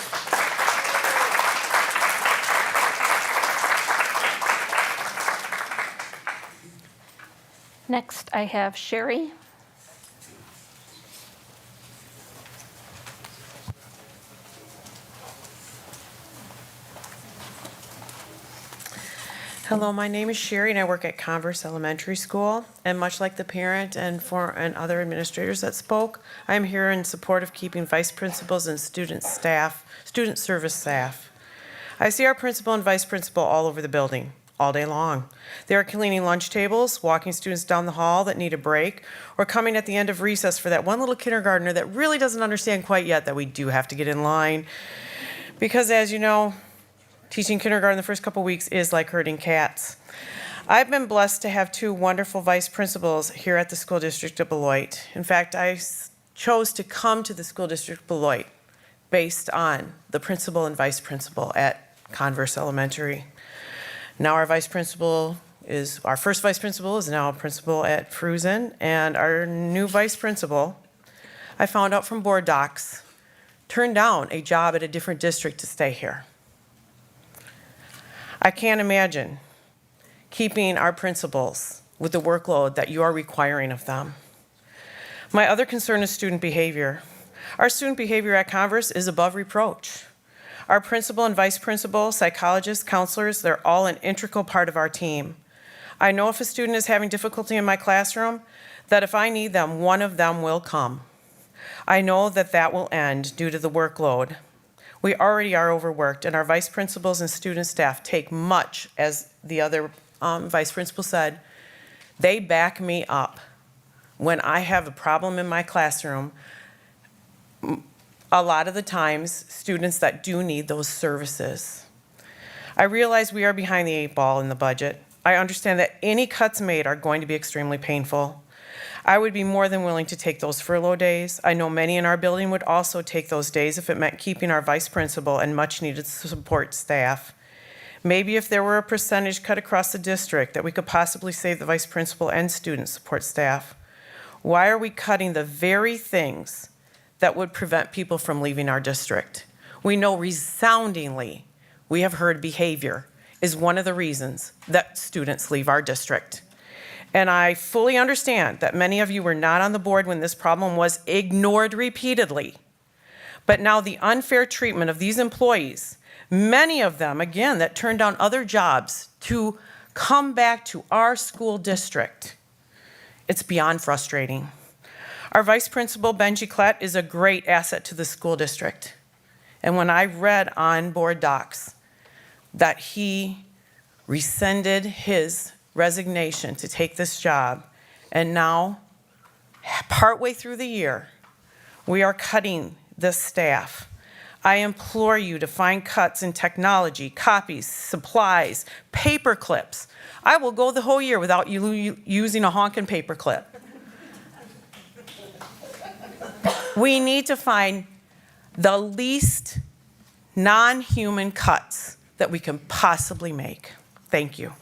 Next, I have Sherry. Hello, my name is Sherry and I work at Converse Elementary School. And much like the parent and other administrators that spoke, I'm here in support of keeping vice principals and student service staff. I see our principal and vice principal all over the building, all day long. They are cleaning lunch tables, walking students down the hall that need a break, or coming at the end of recess for that one little kindergartner that really doesn't understand quite yet that we do have to get in line Because as you know, teaching kindergarten the first couple weeks is like herding cats. I've been blessed to have two wonderful vice principals here at the School District of Beloit. In fact, I chose to come to the School District of Beloit based on the principal and vice principal at Converse Elementary. Now our first vice principal is now a principal at Fruzen, and our new vice principal, I found out from board docs, turned down a job at a different district to stay here. I can't imagine keeping our principals with the workload that you are requiring of them. My other concern is student behavior. Our student behavior at Converse is above reproach. Our principal and vice principal, psychologists, counselors, they're all an integral part of our team. I know if a student is having difficulty in my classroom, that if I need them, one of them will come. I know that that will end due to the workload. We already are overworked, and our vice principals and student staff take much, as the other vice principal said, they back me up. When I have a problem in my classroom, a lot of the times, students that do need those services. I realize we are behind the 8 ball in the budget. I understand that any cuts made are going to be extremely painful. I would be more than willing to take those furlough days. I know many in our building would also take those days if it meant keeping our vice principal and much needed support staff. Maybe if there were a percentage cut across the district that we could possibly save the vice principal and student support staff. Why are we cutting the very things that would prevent people from leaving our district? We know resoundingly, we have heard behavior is one of the reasons that students leave our district. And I fully understand that many of you were not on the board when this problem was ignored repeatedly. But now the unfair treatment of these employees, many of them, again, that turned down other jobs to come back to our school district, it's beyond frustrating. Our vice principal, Benji Klett, is a great asset to the school district. And when I read on board docs that he rescinded his resignation to take this job, and now, partway through the year, we are cutting this staff. I implore you to find cuts in technology, copies, supplies, paper clips. I will go the whole year without you using a honking paper clip. We need to find the least non-human cuts that we can possibly make. Thank you.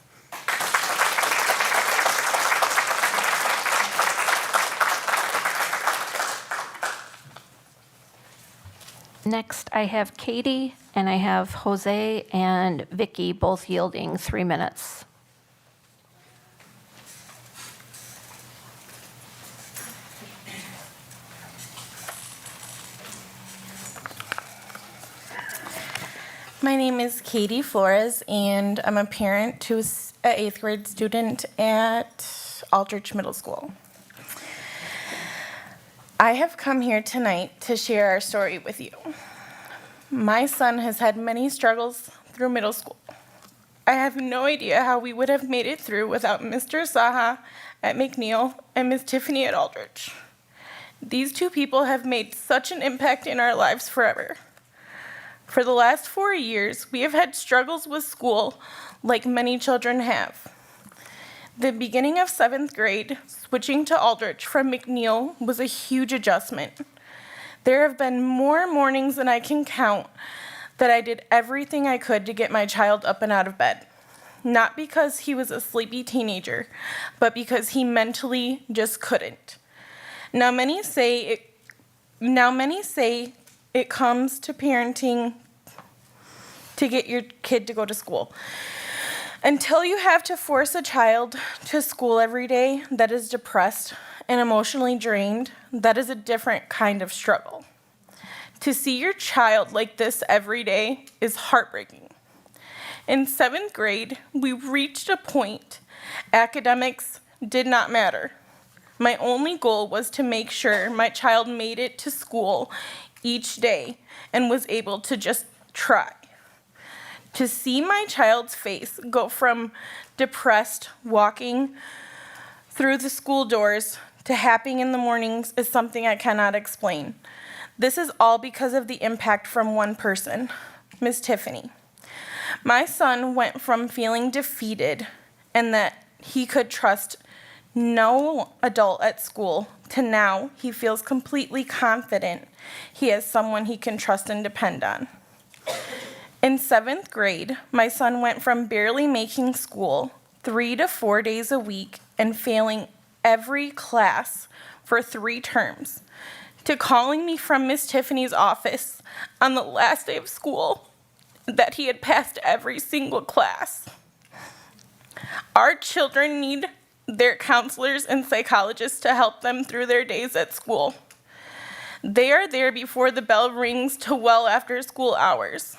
Next, I have Katie, and I have Jose and Vicky, both yielding 3 minutes. My name is Katie Flores, and I'm a parent to an 8th grade student at Aldrich Middle School. I have come here tonight to share our story with you. My son has had many struggles through middle school. I have no idea how we would have made it through without Mr. Saha at McNeil and Ms. Tiffany at Aldrich. These two people have made such an impact in our lives forever. For the last 4 years, we have had struggles with school like many children have. The beginning of 7th grade, switching to Aldrich from McNeil was a huge adjustment. There have been more mornings than I can count that I did everything I could to get my child up and out of bed. Not because he was a sleepy teenager, but because he mentally just couldn't. Now many say it comes to parenting to get your kid to go to school. Until you have to force a child to school every day that is depressed and emotionally drained, that is a different kind of struggle. To see your child like this every day is heartbreaking. In 7th grade, we reached a point academics did not matter. My only goal was to make sure my child made it to school each day and was able to just try. To see my child's face go from depressed walking through the school doors to happy in the mornings is something I cannot explain. This is all because of the impact from one person, Ms. Tiffany. My son went from feeling defeated and that he could trust no adult at school to now he feels completely confident he has someone he can trust and depend on. In 7th grade, my son went from barely making school 3 to 4 days a week and failing every class for 3 terms to calling me from Miss Tiffany's office on the last day of school that he had passed every single class. Our children need their counselors and psychologists to help them through their days at school. They are there before the bell rings to well after school hours.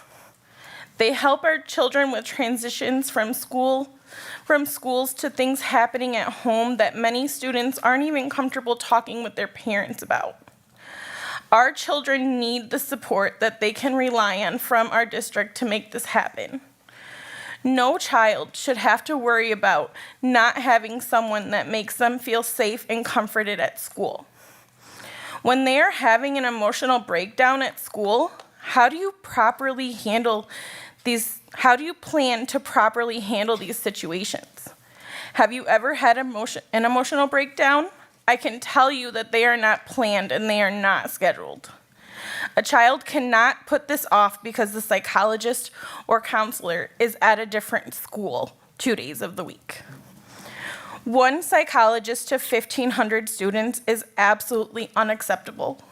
They help our children with transitions from schools to things happening at home that many students aren't even comfortable talking with their parents about. Our children need the support that they can rely on from our district to make this happen. No child should have to worry about not having someone that makes them feel safe and comforted at school. When they are having an emotional breakdown at school, how do you plan to properly handle these situations? Have you ever had an emotional breakdown? I can tell you that they are not planned and they are not scheduled. A child cannot put this off because the psychologist or counselor is at a different school 2 days of the week. One psychologist to 1,500 students is absolutely unacceptable.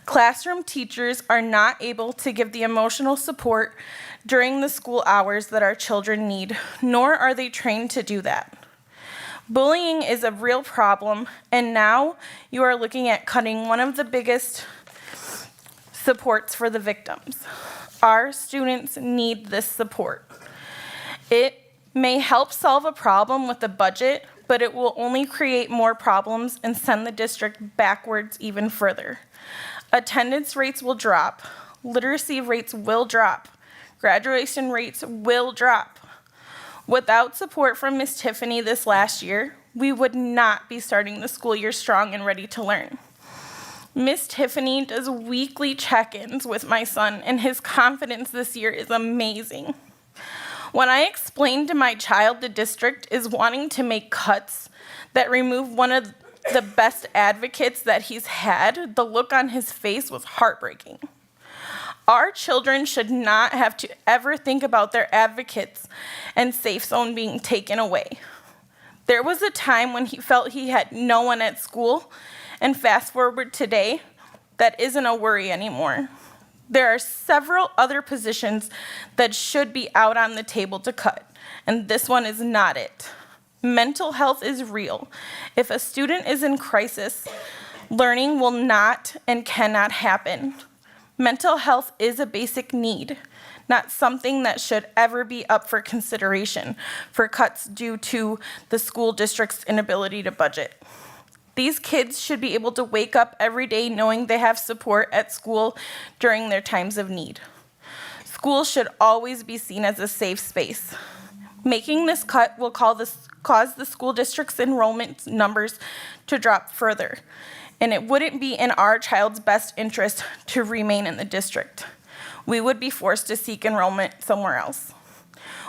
Classroom teachers are not able to give the emotional support during the school hours that our children need, nor are they trained to do that. Bullying is a real problem, and now you are looking at cutting one of the biggest supports for the victims. Our students need this support. It may help solve a problem with the budget, but it will only create more problems and send the district backwards even further. Attendance rates will drop, literacy rates will drop, graduation rates will drop. Without support from Ms. Tiffany this last year, we would not be starting the school year strong and ready to learn. Ms. Tiffany does weekly check-ins with my son, and his confidence this year is amazing. When I explained to my child the district is wanting to make cuts that remove one of the best advocates that he's had, the look on his face was heartbreaking. Our children should not have to ever think about their advocates and safe zone being taken away. There was a time when he felt he had no one at school, and fast forward today, that isn't a worry anymore. There are several other positions that should be out on the table to cut, and this one is not it. Mental health is real. If a student is in crisis, learning will not and cannot happen. Mental health is a basic need, not something that should ever be up for consideration for cuts due to the school district's inability to budget. These kids should be able to wake up every day knowing they have support at school during their times of need. School should always be seen as a safe space. Making this cut will cause the school district's enrollment numbers to drop further, and it wouldn't be in our child's best interest to remain in the district. We would be forced to seek enrollment somewhere else.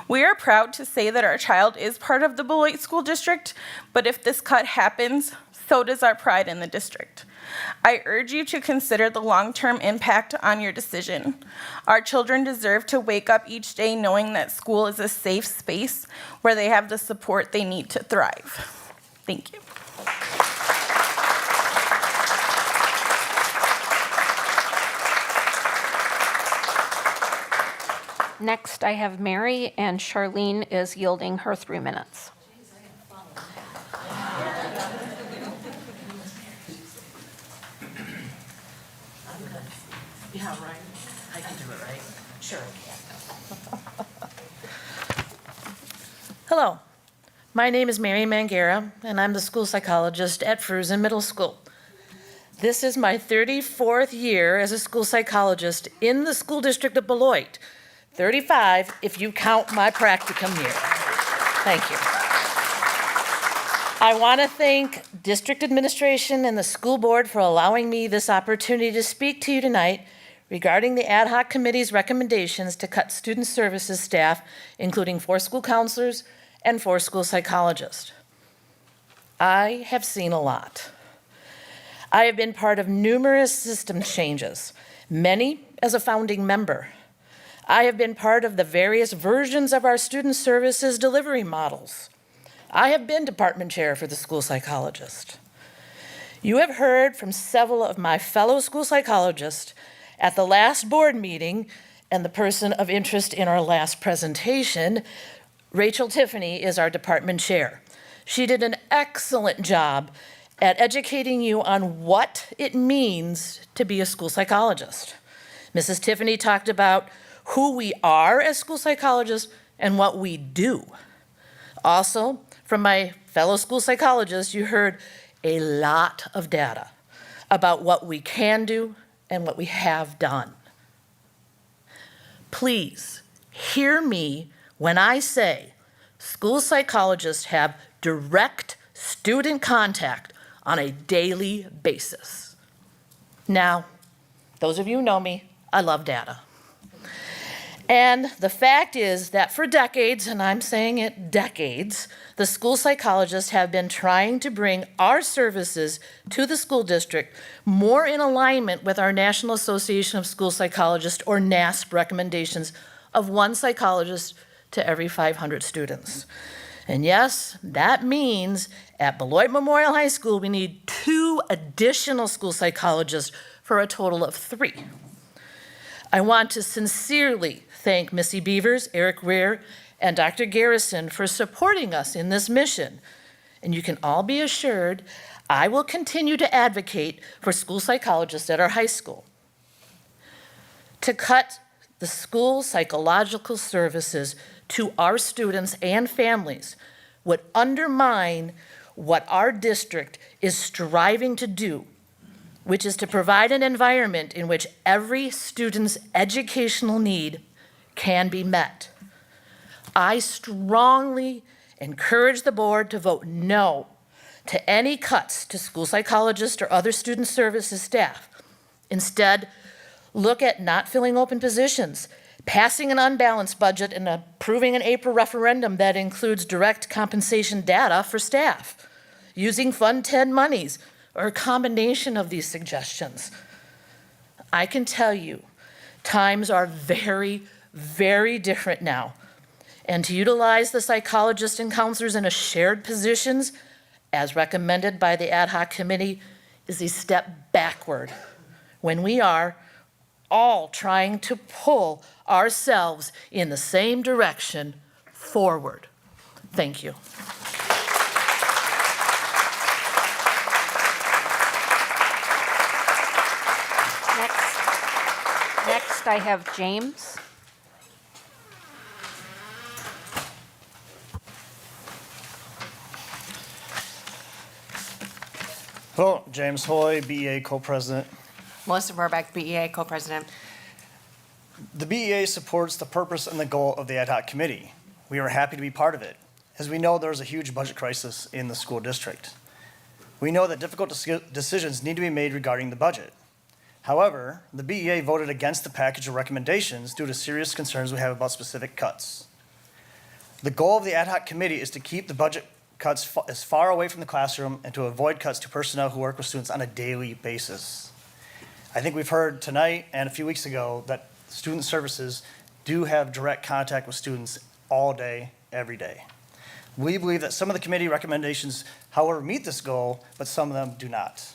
We are proud to say that our child is part of the Beloit School District, but if this cut happens, so does our pride in the district. I urge you to consider the long-term impact on your decision. Our children deserve to wake up each day knowing that school is a safe space where they have the support they need to thrive. Thank you. Next, I have Mary, and Charlene is yielding her 3 minutes. Yeah, right. I can do it, right? Sure. Hello, my name is Mary Mangera, and I'm the school psychologist at Fruzen Middle School. This is my 34th year as a school psychologist in the school district of Beloit. 35 if you count my practicum year. Thank you. I want to thank district administration and the school board for allowing me this opportunity to speak to you tonight regarding the ad hoc committee's recommendations to cut student services staff, including 4 school counselors and 4 school psychologists. I have seen a lot. I have been part of numerous system changes, many as a founding member. I have been part of the various versions of our student services delivery models. I have been department chair for the school psychologist. You have heard from several of my fellow school psychologists at the last board meeting, and the person of interest in our last presentation, Rachel Tiffany, is our department chair. She did an excellent job at educating you on what it means to be a school psychologist. Mrs. Tiffany talked about who we are as school psychologists and what we do. Also, from my fellow school psychologists, you heard a lot of data about what we can do and what we have done. Please hear me when I say school psychologists have direct student contact on a daily basis. Now, those of you who know me, I love data. And the fact is that for decades, and I'm saying it decades, the school psychologists have been trying to bring our services to the school district more in alignment with our National Association of School Psychologists, or NASP, recommendations of 1 psychologist to every 500 students. And yes, that means at Beloit Memorial High School, we need 2 additional school psychologists for a total of 3. I want to sincerely thank Missy Beavers, Eric Rear, and Dr. Garrison for supporting us in this mission. And you can all be assured I will continue to advocate for school psychologists at our high school. To cut the school psychological services to our students and families would undermine what our district is striving to do, which is to provide an environment in which every student's educational need can be met. I strongly encourage the board to vote no to any cuts to school psychologists or other student services staff. Instead, look at not filling open positions, passing an unbalanced budget, and approving an April referendum that includes direct compensation data for staff, using Fund 10 monies, or a combination of these suggestions. I can tell you, times are very, very different now. And to utilize the psychologists and counselors in a shared positions, as recommended by the ad hoc committee, is a step backward when we are all trying to pull ourselves in the same direction forward. Thank you. Next, I have James. Hello, James Hoy, BEA co-president. Melissa Vorbeck, BEA co-president. The BEA supports the purpose and the goal of the ad hoc committee. We are happy to be part of it, as we know there is a huge budget crisis in the school district. We know that difficult decisions need to be made regarding the budget. However, the BEA voted against the package of recommendations due to serious concerns we have about specific cuts. The goal of the ad hoc committee is to keep the budget cuts as far away from the classroom and to avoid cuts to personnel who work with students on a daily basis. I think we've heard tonight and a few weeks ago that student services do have direct contact with students all day, every day. We believe that some of the committee recommendations, however, meet this goal, but some of them do not.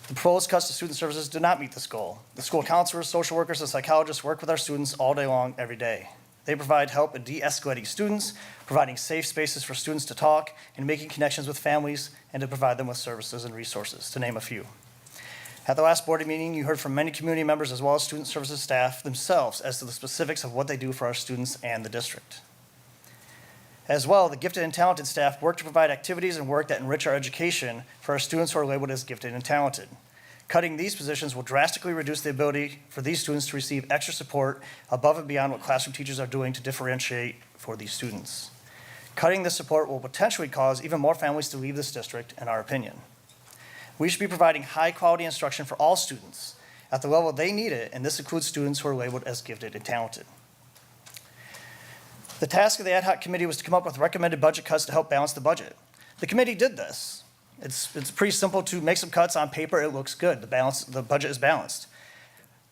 The proposed cuts to student services do not meet this goal. The school counselors, social workers, and psychologists work with our students all day long, every day. They provide help in de-escalating students, providing safe spaces for students to talk, and making connections with families, and to provide them with services and resources, to name a few. At the last board meeting, you heard from many community members as well as student services staff themselves as to the specifics of what they do for our students and the district. As well, the gifted and talented staff work to provide activities and work that enrich our education for our students who are labeled as gifted and talented. Cutting these positions will drastically reduce the ability for these students to receive extra support above and beyond what classroom teachers are doing to differentiate for these students. Cutting this support will potentially cause even more families to leave this district, in our opinion. We should be providing high-quality instruction for all students, at the level they need it, and this includes students who are labeled as gifted and talented. The task of the ad hoc committee was to come up with recommended budget cuts to help balance the budget. The committee did this. It's pretty simple to make some cuts on paper. It looks good. The budget is balanced.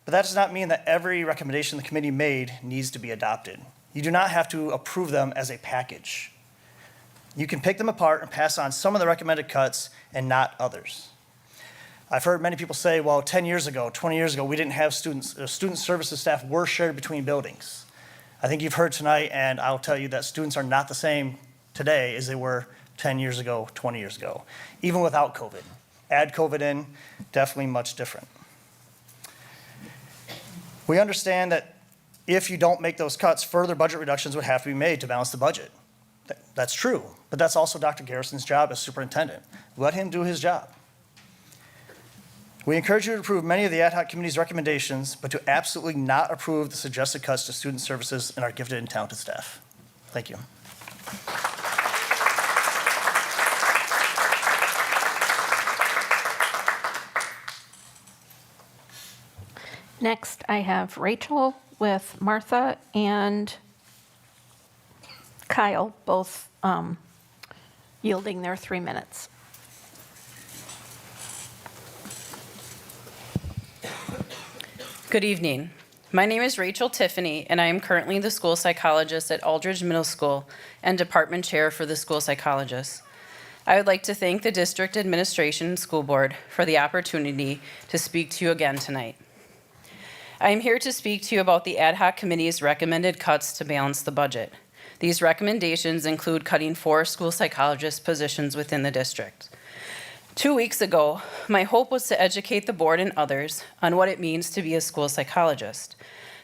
But that does not mean that every recommendation the committee made needs to be adopted. You do not have to approve them as a package. You can pick them apart and pass on some of the recommended cuts and not others. I've heard many people say, well, 10 years ago, 20 years ago, we didn't have students. Student services staff were shared between buildings. I think you've heard tonight, and I'll tell you that students are not the same today as they were 10 years ago, 20 years ago, even without COVID. Add COVID in, definitely much different. We understand that if you don't make those cuts, further budget reductions would have to be made to balance the budget. That's true, but that's also Dr. Garrison's job as superintendent. Let him do his job. We encourage you to approve many of the ad hoc committee's recommendations, but to absolutely not approve the suggested cuts to student services and our gifted and talented staff. Thank you. Next, I have Rachel with Martha and Kyle, both yielding their 3 minutes. Good evening. My name is Rachel Tiffany, and I am currently the school psychologist at Aldridge Middle School and department chair for the school psychologist. I would like to thank the district administration and school board for the opportunity to speak to you again tonight. I am here to speak to you about the ad hoc committee's recommended cuts to balance the budget. These recommendations include cutting 4 school psychologist positions within the district. 2 weeks ago, my hope was to educate the board and others on what it means to be a school psychologist.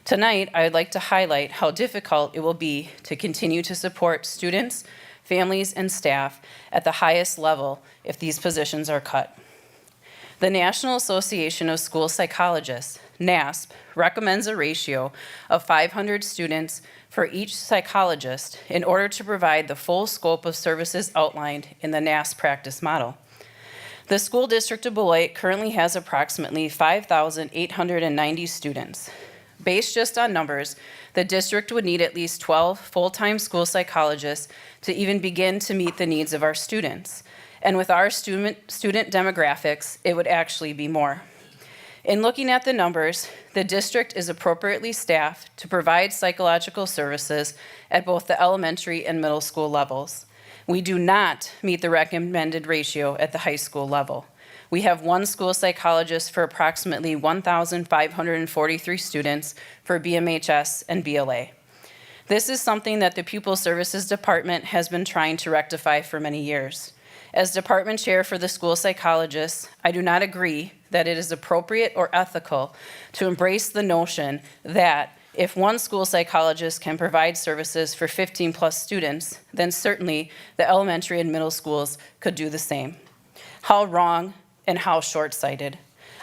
Tonight, I would like to highlight how difficult it will be to continue to support students, families, and staff at the highest level if these positions are cut. The National Association of School Psychologists, NASP, recommends a ratio of 500 students for each psychologist in order to provide the full scope of services outlined in the NASP practice model. The school district of Beloit currently has approximately 5,890 students. Based just on numbers, the district would need at least 12 full-time school psychologists to even begin to meet the needs of our students. And with our student demographics, it would actually be more. In looking at the numbers, the district is appropriately staffed to provide psychological services at both the elementary and middle school levels. We do not meet the recommended ratio at the high school level. We have 1 school psychologist for approximately 1,543 students for BMHS and BLA. This is something that the Pupil Services Department has been trying to rectify for many years. As department chair for the school psychologists, I do not agree that it is appropriate or ethical to embrace the notion that if 1 school psychologist can provide services for 15 plus students, then certainly the elementary and middle schools could do the same. How wrong and how short-sighted.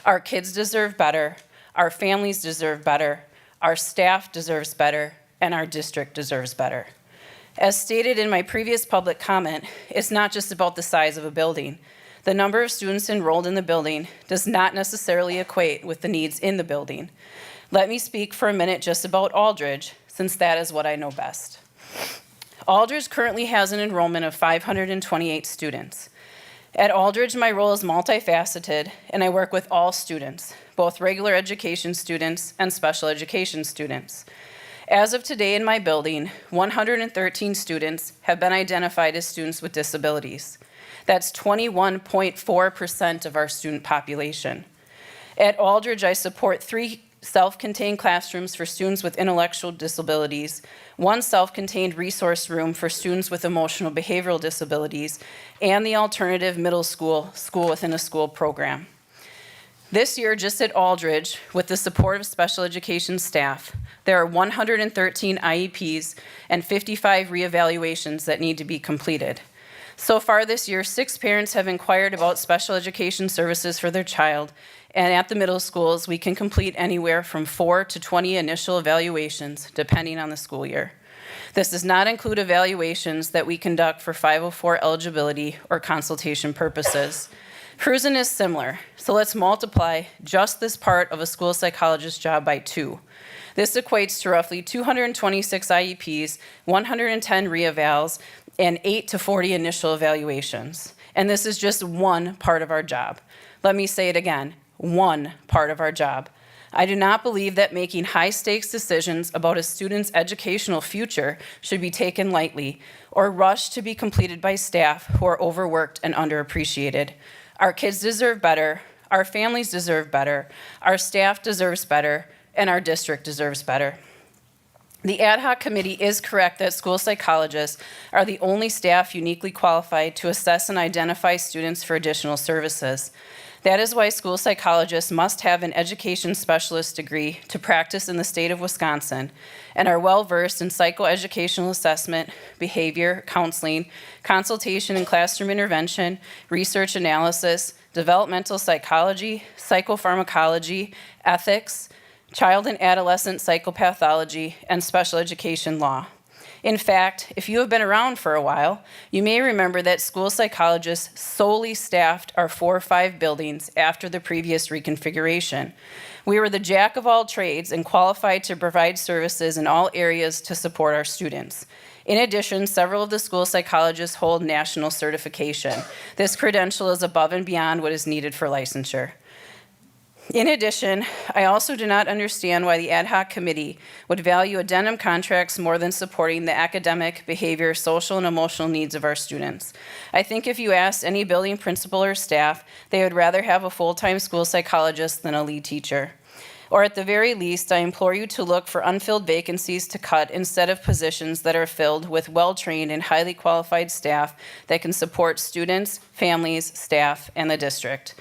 Our kids deserve better, our families deserve better, our staff deserves better, and our district deserves better. As stated in my previous public comment, it's not just about the size of a building. The number of students enrolled in the building does not necessarily equate with the needs in the building. Let me speak for a minute just about Aldridge, since that is what I know best. Aldridge currently has an enrollment of 528 students. At Aldridge, my role is multifaceted, and I work with all students, both regular education students and special education students. As of today in my building, 113 students have been identified as students with disabilities. That's 21.4% of our student population. At Aldridge, I support 3 self-contained classrooms for students with intellectual disabilities, 1 self-contained resource room for students with emotional behavioral disabilities, and the alternative middle school within a school program. This year, just at Aldridge, with the support of special education staff, there are 113 IEPs and 55 reevaluations that need to be completed. So far this year, 6 parents have inquired about special education services for their child, and at the middle schools, we can complete anywhere from 4 to 20 initial evaluations, depending on the school year. This does not include evaluations that we conduct for 504 eligibility or consultation purposes. Fruzen is similar, so let's multiply just this part of a school psychologist job by 2. This equates to roughly 226 IEPs, 110 reevals, and 8 to 40 initial evaluations. And this is just one part of our job. Let me say it again, one part of our job. I do not believe that making high-stakes decisions about a student's educational future should be taken lightly or rushed to be completed by staff who are overworked and underappreciated. Our kids deserve better, our families deserve better, our staff deserves better, and our district deserves better. The ad hoc committee is correct that school psychologists are the only staff uniquely qualified to assess and identify students for additional services. That is why school psychologists must have an education specialist degree to practice in the state of Wisconsin and are well-versed in psychoeducational assessment, behavior, counseling, consultation and classroom intervention, research analysis, developmental psychology, psychopharmacology, ethics, child and adolescent psychopathology, and special education law. In fact, if you have been around for a while, you may remember that school psychologists solely staffed our 4 or 5 buildings after the previous reconfiguration. We were the jack of all trades and qualified to provide services in all areas to support our students. In addition, several of the school psychologists hold national certification. This credential is above and beyond what is needed for licensure. In addition, I also do not understand why the ad hoc committee would value addendum contracts more than supporting the academic, behavior, social, and emotional needs of our students. I think if you asked any building principal or staff, they would rather have a full-time school psychologist than a lead teacher. Or at the very least, I implore you to look for unfilled vacancies to cut instead of positions that are filled with well-trained and highly qualified staff that can support students, families, staff, and the district.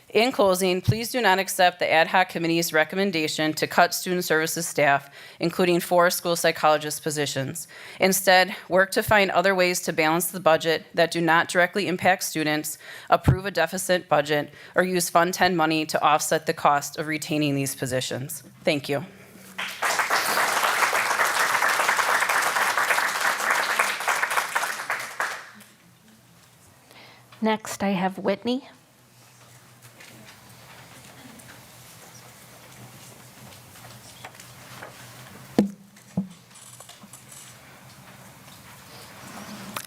In closing, please do not accept the ad hoc committee's recommendation to cut student services staff, including 4 school psychologist positions. Instead, work to find other ways to balance the budget that do not directly impact students, approve a deficit budget, or use Fund 10 money to offset the cost of retaining these positions. Thank you. Next, I have Whitney.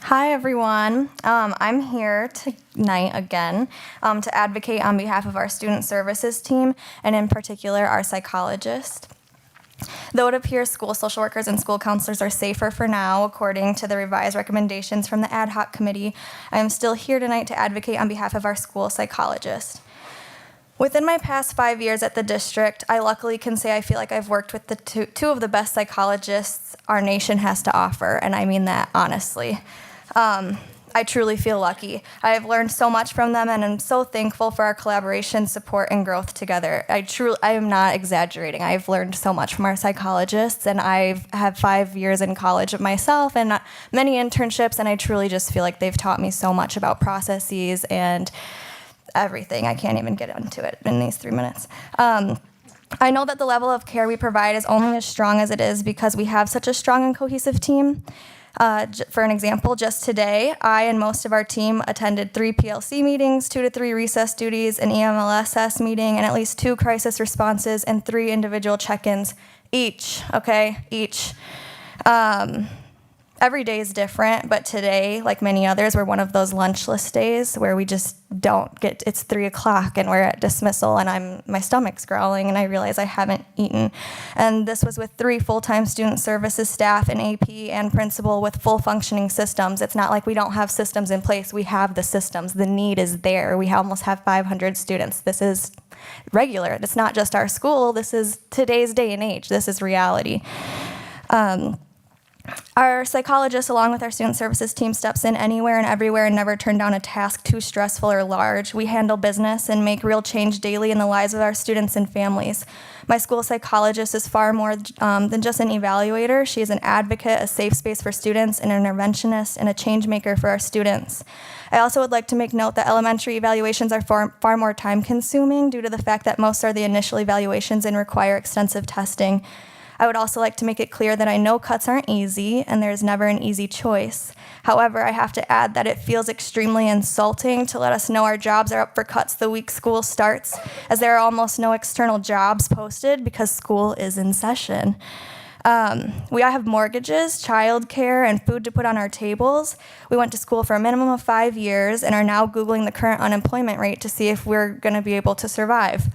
Hi, everyone. I'm here tonight again to advocate on behalf of our student services team, and in particular, our psychologist. Though it appears school social workers and school counselors are safer for now, according to the revised recommendations from the ad hoc committee, I am still here tonight to advocate on behalf of our school psychologist. Within my past 5 years at the district, I luckily can say I feel like I've worked with the two of the best psychologists our nation has to offer, and I mean that honestly. I truly feel lucky. I have learned so much from them, and I'm so thankful for our collaboration, support, and growth together. I am not exaggerating. I've learned so much from our psychologists, and I've had 5 years in college of myself and many internships, and I truly just feel like they've taught me so much about processes and everything. I can't even get into it in these 3 minutes. I know that the level of care we provide is only as strong as it is because we have such a strong and cohesive team. For an example, just today, I and most of our team attended 3 PLC meetings, 2 to 3 recess duties, an EMLSS meeting, and at least 2 crisis responses and 3 individual check-ins each, okay? Each. Every day is different, but today, like many others, we're one of those lunchless days where we just don't get, it's 3 o'clock and we're at dismissal and my stomach's growling and I realize I haven't eaten. And this was with 3 full-time student services staff, an AP and principal with full functioning systems. It's not like we don't have systems in place. We have the systems. The need is there. We almost have 500 students. This is regular. It's not just our school. This is today's day and age. This is reality. Our psychologist, along with our student services team, steps in anywhere and everywhere and never turn down a task too stressful or large. We handle business and make real change daily in the lives of our students and families. My school psychologist is far more than just an evaluator. She is an advocate, a safe space for students, an interventionist, and a change maker for our students. I also would like to make note that elementary evaluations are far more time consuming due to the fact that most are the initial evaluations and require extensive testing. I would also like to make it clear that I know cuts aren't easy and there's never an easy choice. However, I have to add that it feels extremely insulting to let us know our jobs are up for cuts the week school starts, as there are almost no external jobs posted because school is in session. We all have mortgages, childcare, and food to put on our tables. We went to school for a minimum of 5 years and are now Googling the current unemployment rate to see if we're going to be able to survive.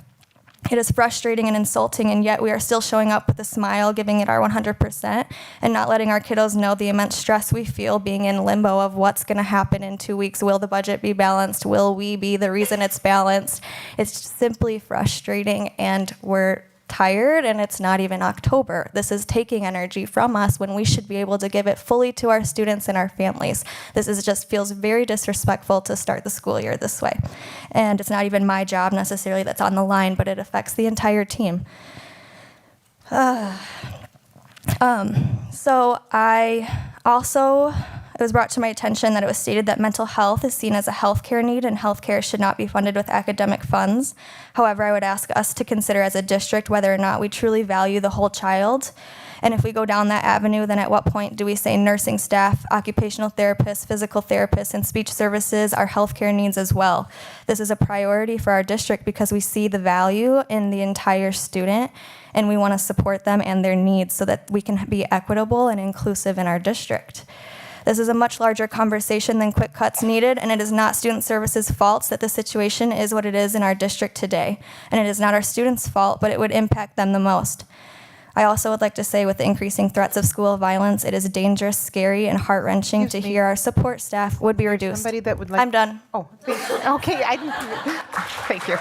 It is frustrating and insulting, and yet we are still showing up with a smile, giving it our 100%, and not letting our kiddos know the immense stress we feel being in limbo of what's going to happen in 2 weeks. Will the budget be balanced? Will we be the reason it's balanced? It's simply frustrating, and we're tired, and it's not even October. This is taking energy from us when we should be able to give it fully to our students and our families. This is just feels very disrespectful to start the school year this way. And it's not even my job necessarily that's on the line, but it affects the entire team. It was brought to my attention that it was stated that mental health is seen as a healthcare need and healthcare should not be funded with academic funds. However, I would ask us to consider as a district whether or not we truly value the whole child. And if we go down that avenue, then at what point do we say nursing staff, occupational therapists, physical therapists, and speech services are healthcare needs as well? This is a priority for our district because we see the value in the entire student and we want to support them and their needs so that we can be equitable and inclusive in our district. This is a much larger conversation than quick cuts needed, and it is not student services' fault that the situation is what it is in our district today. And it is not our students' fault, but it would impact them the most. I also would like to say with the increasing threats of school violence, it is dangerous, scary, and heart-wrenching to hear our support staff would be reduced. Somebody that would like. I'm done. Oh, okay. I didn't. Thank you.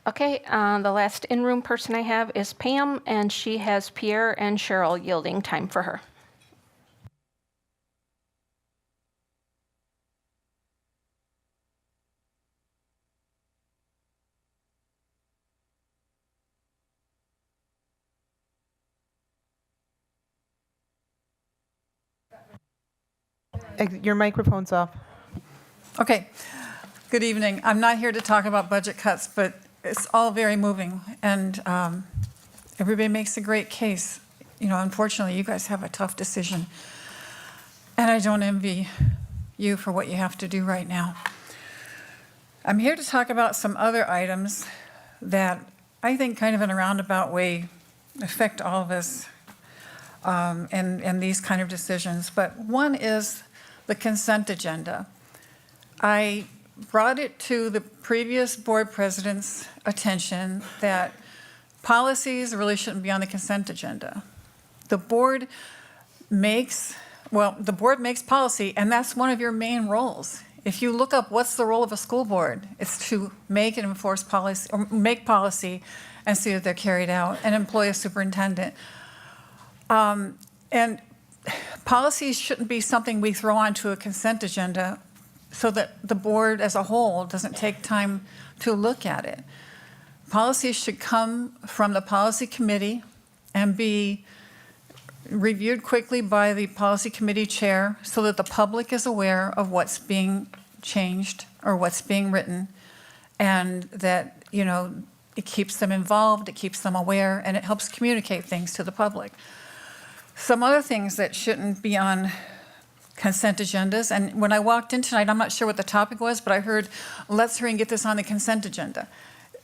Okay, the last in-room person I have is Pam, and she has Pierre and Cheryl yielding time for her. Your microphone's off. Okay. Good evening. I'm not here to talk about budget cuts, but it's all very moving, and everybody makes a great case. You know, unfortunately, you guys have a tough decision, and I don't envy you for what you have to do right now. I'm here to talk about some other items that I think kind of in a roundabout way affect all of us and these kind of decisions. But one is the consent agenda. I brought it to the previous board president's attention that policies really shouldn't be on the consent agenda. The board makes policy, and that's one of your main roles. If you look up what's the role of a school board, it's to make and enforce policy, or make policy and see that they're carried out, and employ a superintendent. And policies shouldn't be something we throw onto a consent agenda so that the board as a whole doesn't take time to look at it. Policies should come from the policy committee and be reviewed quickly by the policy committee chair so that the public is aware of what's being changed or what's being written, and that, you know, it keeps them involved, it keeps them aware, and it helps communicate things to the public. Some other things that shouldn't be on consent agendas, and when I walked in tonight, I'm not sure what the topic was, but I heard, let's hurry and get this on the consent agenda.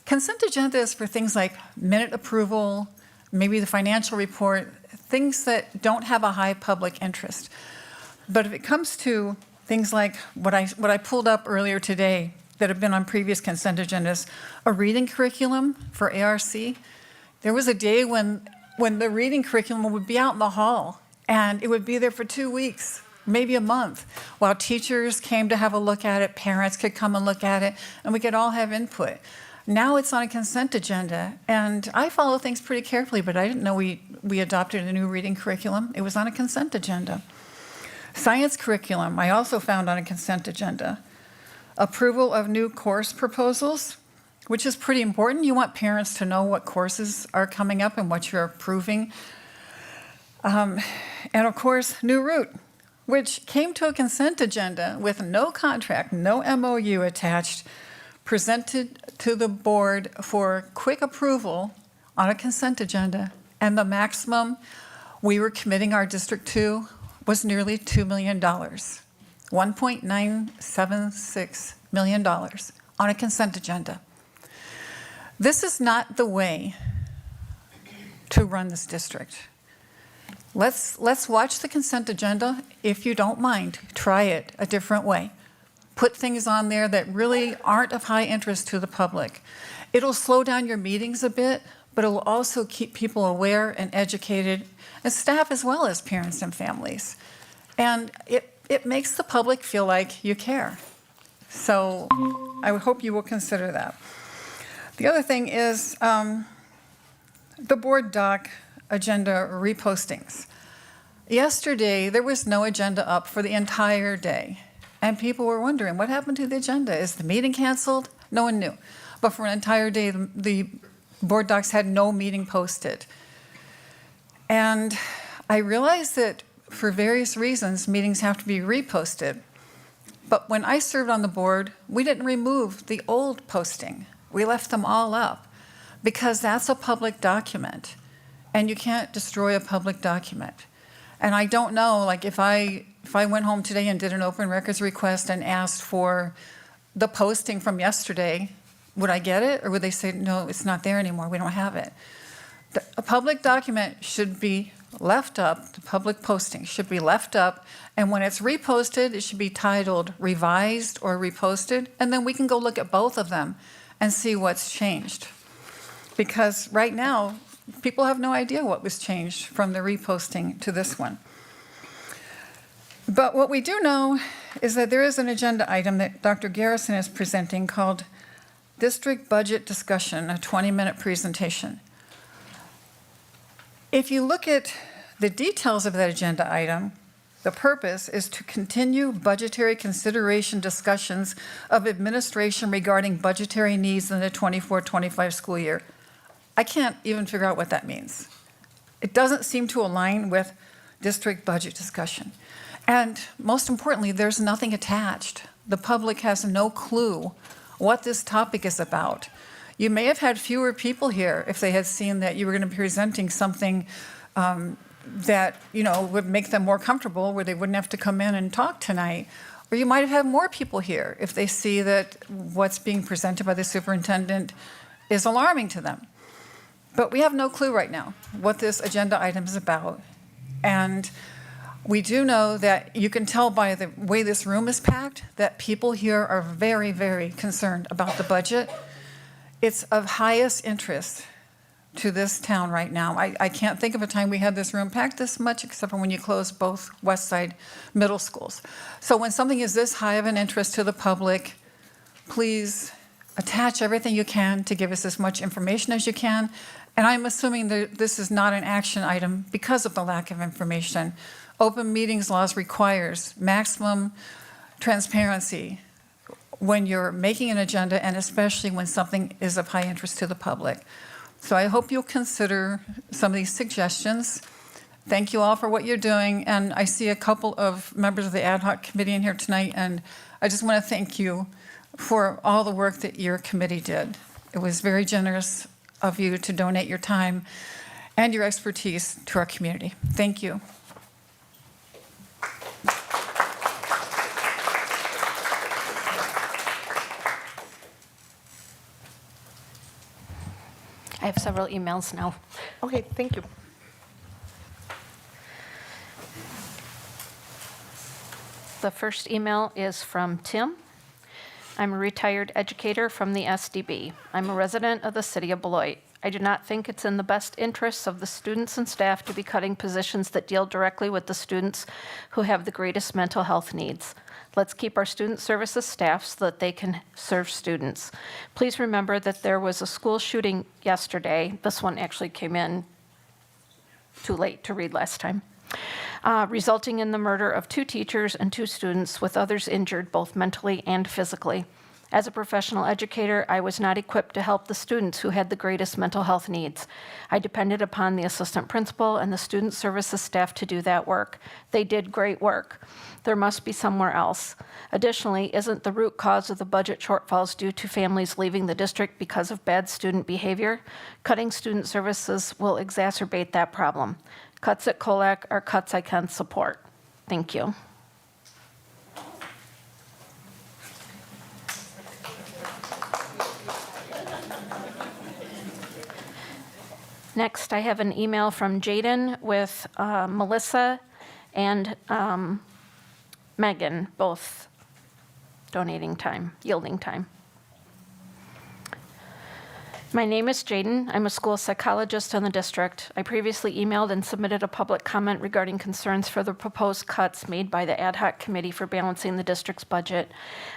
Consent agenda is for things like minute approval, maybe the financial report, things that don't have a high public interest. But if it comes to things like what I pulled up earlier today that have been on previous consent agendas, a reading curriculum for ARC, there was a day when the reading curriculum would be out in the hall, and it would be there for 2 weeks, maybe a month, while teachers came to have a look at it, parents could come and look at it, and we could all have input. Now it's on a consent agenda, and I follow things pretty carefully, but I didn't know we adopted a new reading curriculum. It was on a consent agenda. Science curriculum, I also found on a consent agenda. Approval of new course proposals, which is pretty important. You want parents to know what courses are coming up and what you're approving. And of course, new route. which came to a consent agenda with no contract, no MOU attached, presented to the board for quick approval on a consent agenda, and the maximum we were committing our district to was nearly $2 million, $1.976 million on a consent agenda. This is not the way to run this district. Let's watch the consent agenda. If you don't mind, try it a different way. Put things on there that really aren't of high interest to the public. It'll slow down your meetings a bit, but it will also keep people aware and educated, and staff as well as parents and families. And it makes the public feel like you care. So I would hope you will consider that. The other thing is the board doc agenda repostings. Yesterday, there was no agenda up for the entire day. And people were wondering, what happened to the agenda? Is the meeting canceled? No one knew. But for an entire day, the board docs had no meeting posted. And I realized that for various reasons, meetings have to be reposted. But when I served on the board, we didn't remove the old posting. We left them all up because that's a public document, and you can't destroy a public document. And I don't know, like if I went home today and did an open records request and asked for the posting from yesterday, would I get it? Or would they say, no, it's not there anymore, we don't have it? A public document should be left up, the public posting should be left up, and when it's reposted, it should be titled revised or reposted, and then we can go look at both of them and see what's changed. Because right now, people have no idea what was changed from the reposting to this one. But what we do know is that there is an agenda item that Dr. Garrison is presenting called District Budget Discussion, a 20-minute presentation. If you look at the details of that agenda item, the purpose is to continue budgetary consideration discussions of administration regarding budgetary needs in the 24-25 school year. I can't even figure out what that means. It doesn't seem to align with district budget discussion. And most importantly, there's nothing attached. The public has no clue what this topic is about. You may have had fewer people here if they had seen that you were going to be presenting something that would make them more comfortable, where they wouldn't have to come in and talk tonight. Or you might have had more people here if they see that what's being presented by the superintendent is alarming to them. But we have no clue right now what this agenda item is about. And we do know that you can tell by the way this room is packed that people here are very, very concerned about the budget. It's of highest interest to this town right now. I can't think of a time we had this room packed this much, except for when you closed both West Side middle schools. So when something is this high of an interest to the public, please attach everything you can to give us as much information as you can. And I'm assuming that this is not an action item because of the lack of information. Open meetings laws requires maximum transparency when you're making an agenda, and especially when something is of high interest to the public. So I hope you'll consider some of these suggestions. Thank you all for what you're doing. And I see a couple of members of the ad hoc committee in here tonight, and I just want to thank you for all the work that your committee did. It was very generous of you to donate your time and your expertise to our community. Thank you. I have several emails now. Okay, thank you. The first email is from Tim. I'm a retired educator from the SDB. I'm a resident of the city of Beloit. I do not think it's in the best interests of the students and staff to be cutting positions that deal directly with the students who have the greatest mental health needs. Let's keep our student services staff so that they can serve students. Please remember that there was a school shooting yesterday. This one actually came in too late to read last time. Resulting in the murder of 2 teachers and 2 students, with others injured both mentally and physically. As a professional educator, I was not equipped to help the students who had the greatest mental health needs. I depended upon the assistant principal and the student services staff to do that work. They did great work. There must be somewhere else. Additionally, isn't the root cause of the budget shortfalls due to families leaving the district because of bad student behavior? Cutting student services will exacerbate that problem. Cuts at COLAC are cuts I can support. Thank you. Next, I have an email from Jaden with Melissa and Megan, both donating time, yielding time. My name is Jaden. I'm a school psychologist in the district. I previously emailed and submitted a public comment regarding concerns for the proposed cuts made by the ad hoc committee for balancing the district's budget.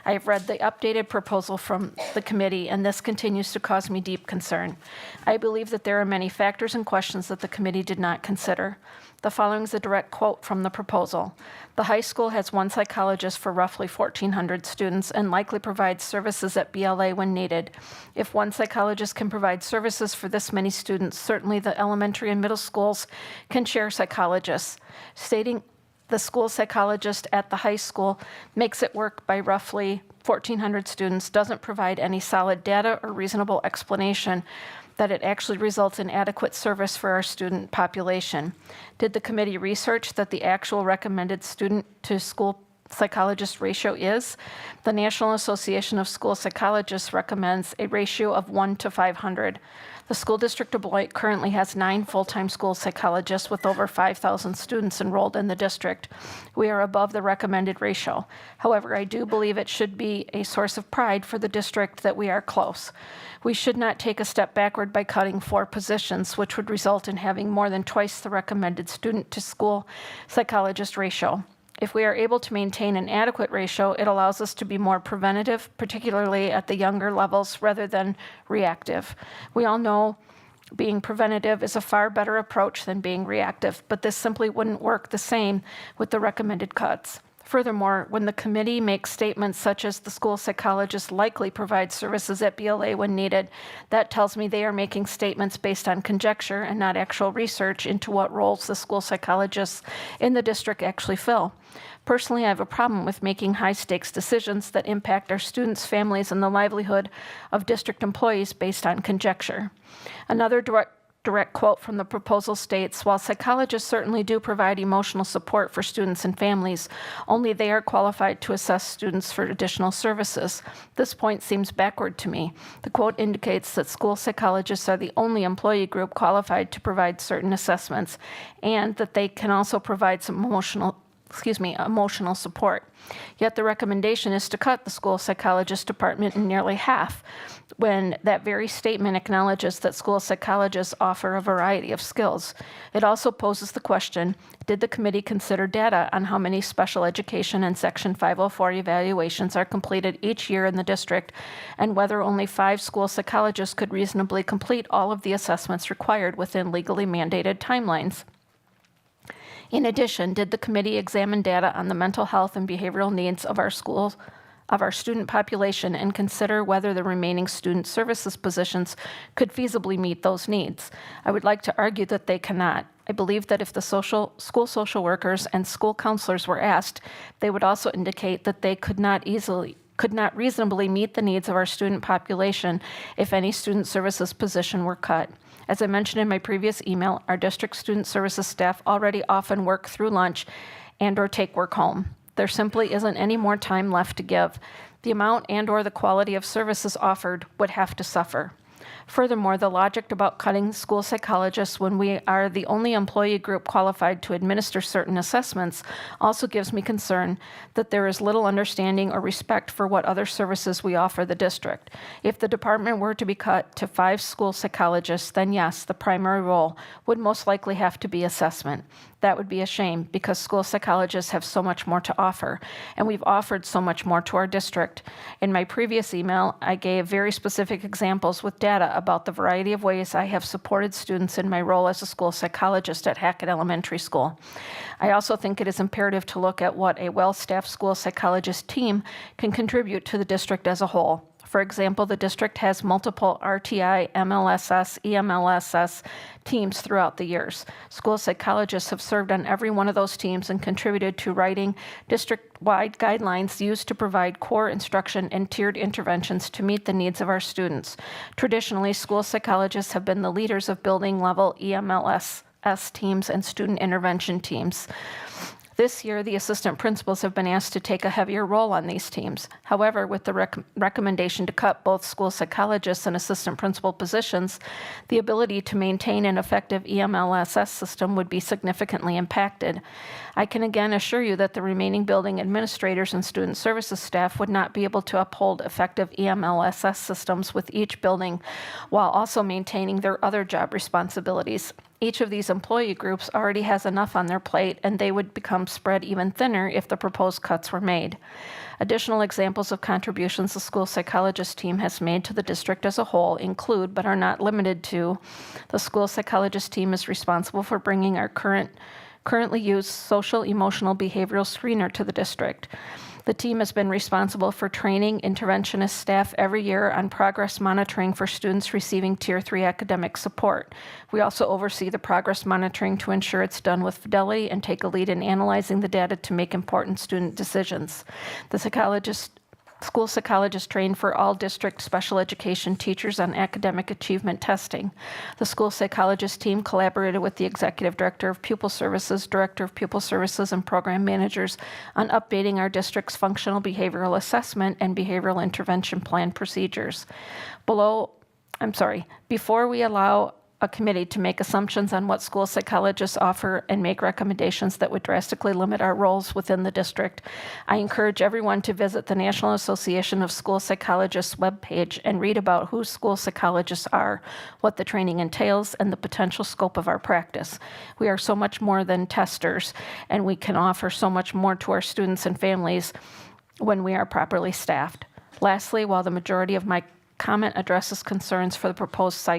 I have read the updated proposal from the committee, and this continues to cause me deep concern. I believe that there are many factors and questions that the committee did not consider. The following is a direct quote from the proposal. The high school has one psychologist for roughly 1,400 students and likely provides services at BLA when needed. If one psychologist can provide services for this many students, certainly the elementary and middle schools can share psychologists. Stating the school psychologist at the high school makes it work by roughly 1,400 students doesn't provide any solid data or reasonable explanation that it actually results in adequate service for our student population. Did the committee research that the actual recommended student to school psychologist ratio is? The National Association of School Psychologists recommends a ratio of 1 to 500. The school district of Beloit currently has 9 full-time school psychologists with over 5,000 students enrolled in the district. We are above the recommended ratio. However, I do believe it should be a source of pride for the district that we are close. We should not take a step backward by cutting 4 positions, which would result in having more than twice the recommended student to school psychologist ratio. If we are able to maintain an adequate ratio, it allows us to be more preventative, particularly at the younger levels, rather than reactive. We all know being preventative is a far better approach than being reactive, but this simply wouldn't work the same with the recommended cuts. Furthermore, when the committee makes statements such as the school psychologist likely provides services at BLA when needed, that tells me they are making statements based on conjecture and not actual research into what roles the school psychologists in the district actually fill. Personally, I have a problem with making high-stakes decisions that impact our students, families, and the livelihood of district employees based on conjecture. Another direct quote from the proposal states, while psychologists certainly do provide emotional support for students and families, only they are qualified to assess students for additional services. This point seems backward to me. The quote indicates that school psychologists are the only employee group qualified to provide certain assessments, and that they can also provide some emotional support. Yet the recommendation is to cut the school psychologist department in nearly half, when that very statement acknowledges that school psychologists offer a variety of skills. It also poses the question, did the committee consider data on how many special education and Section 504 evaluations are completed each year in the district, and whether only 5 school psychologists could reasonably complete all of the assessments required within legally mandated timelines? In addition, did the committee examine data on the mental health and behavioral needs of our schools, of our student population, and consider whether the remaining student services positions could feasibly meet those needs? I would like to argue that they cannot. I believe that if the school social workers and school counselors were asked, they would also indicate that they could not reasonably meet the needs of our student population if any student services position were cut. As I mentioned in my previous email, our district student services staff already often work through lunch and or take work home. There simply isn't any more time left to give. The amount and or the quality of services offered would have to suffer. Furthermore, the logic about cutting school psychologists when we are the only employee group qualified to administer certain assessments also gives me concern that there is little understanding or respect for what other services we offer the district. If the department were to be cut to 5 school psychologists, then yes, the primary role would most likely have to be assessment. That would be a shame because school psychologists have so much more to offer, and we've offered so much more to our district. In my previous email, I gave very specific examples with data data about the variety of ways I have supported students in my role as a school psychologist at Hackett Elementary School. I also think it is imperative to look at what a well-staffed school psychologist team can contribute to the district as a whole. For example, the district has multiple RTI, MLSS, EMLSS teams throughout the years. School psychologists have served on every one of those teams and contributed to writing district-wide guidelines used to provide core instruction and tiered interventions to meet the needs of our students. Traditionally, school psychologists have been the leaders of building-level EMLSS teams and student intervention teams. This year, the assistant principals have been asked to take a heavier role on these teams. However, with the recommendation to cut both school psychologists and assistant principal positions, the ability to maintain an effective EMLSS system would be significantly impacted. I can again assure you that the remaining building administrators and student services staff would not be able to uphold effective EMLSS systems with each building while also maintaining their other job responsibilities. Each of these employee groups already has enough on their plate, and they would become spread even thinner if the proposed cuts were made. Additional examples of contributions the school psychologist team has made to the district as a whole include, but are not limited to, the school psychologist team is responsible for bringing our currently used social emotional behavioral screener to the district. The team has been responsible for training interventionist staff every year on progress monitoring for students receiving Tier 3 academic support. We also oversee the progress monitoring to ensure it's done with fidelity and take a lead in analyzing the data to make important student decisions. The school psychologist trained for all district special education teachers on academic achievement testing. The school psychologist team collaborated with the executive director of pupil services, director of pupil services, and program managers on updating our district's functional behavioral assessment and behavioral intervention plan procedures. Before we allow a committee to make assumptions on what school psychologists offer and make recommendations that would drastically limit our roles within the district, I encourage everyone to visit the National Association of School Psychologists webpage and read about who school psychologists are, what the training entails, and the potential scope of our practice. We are so much more than testers, and we can offer so much more to our students and families when we are properly staffed. Lastly, while the majority of my comment addresses concerns for the proposed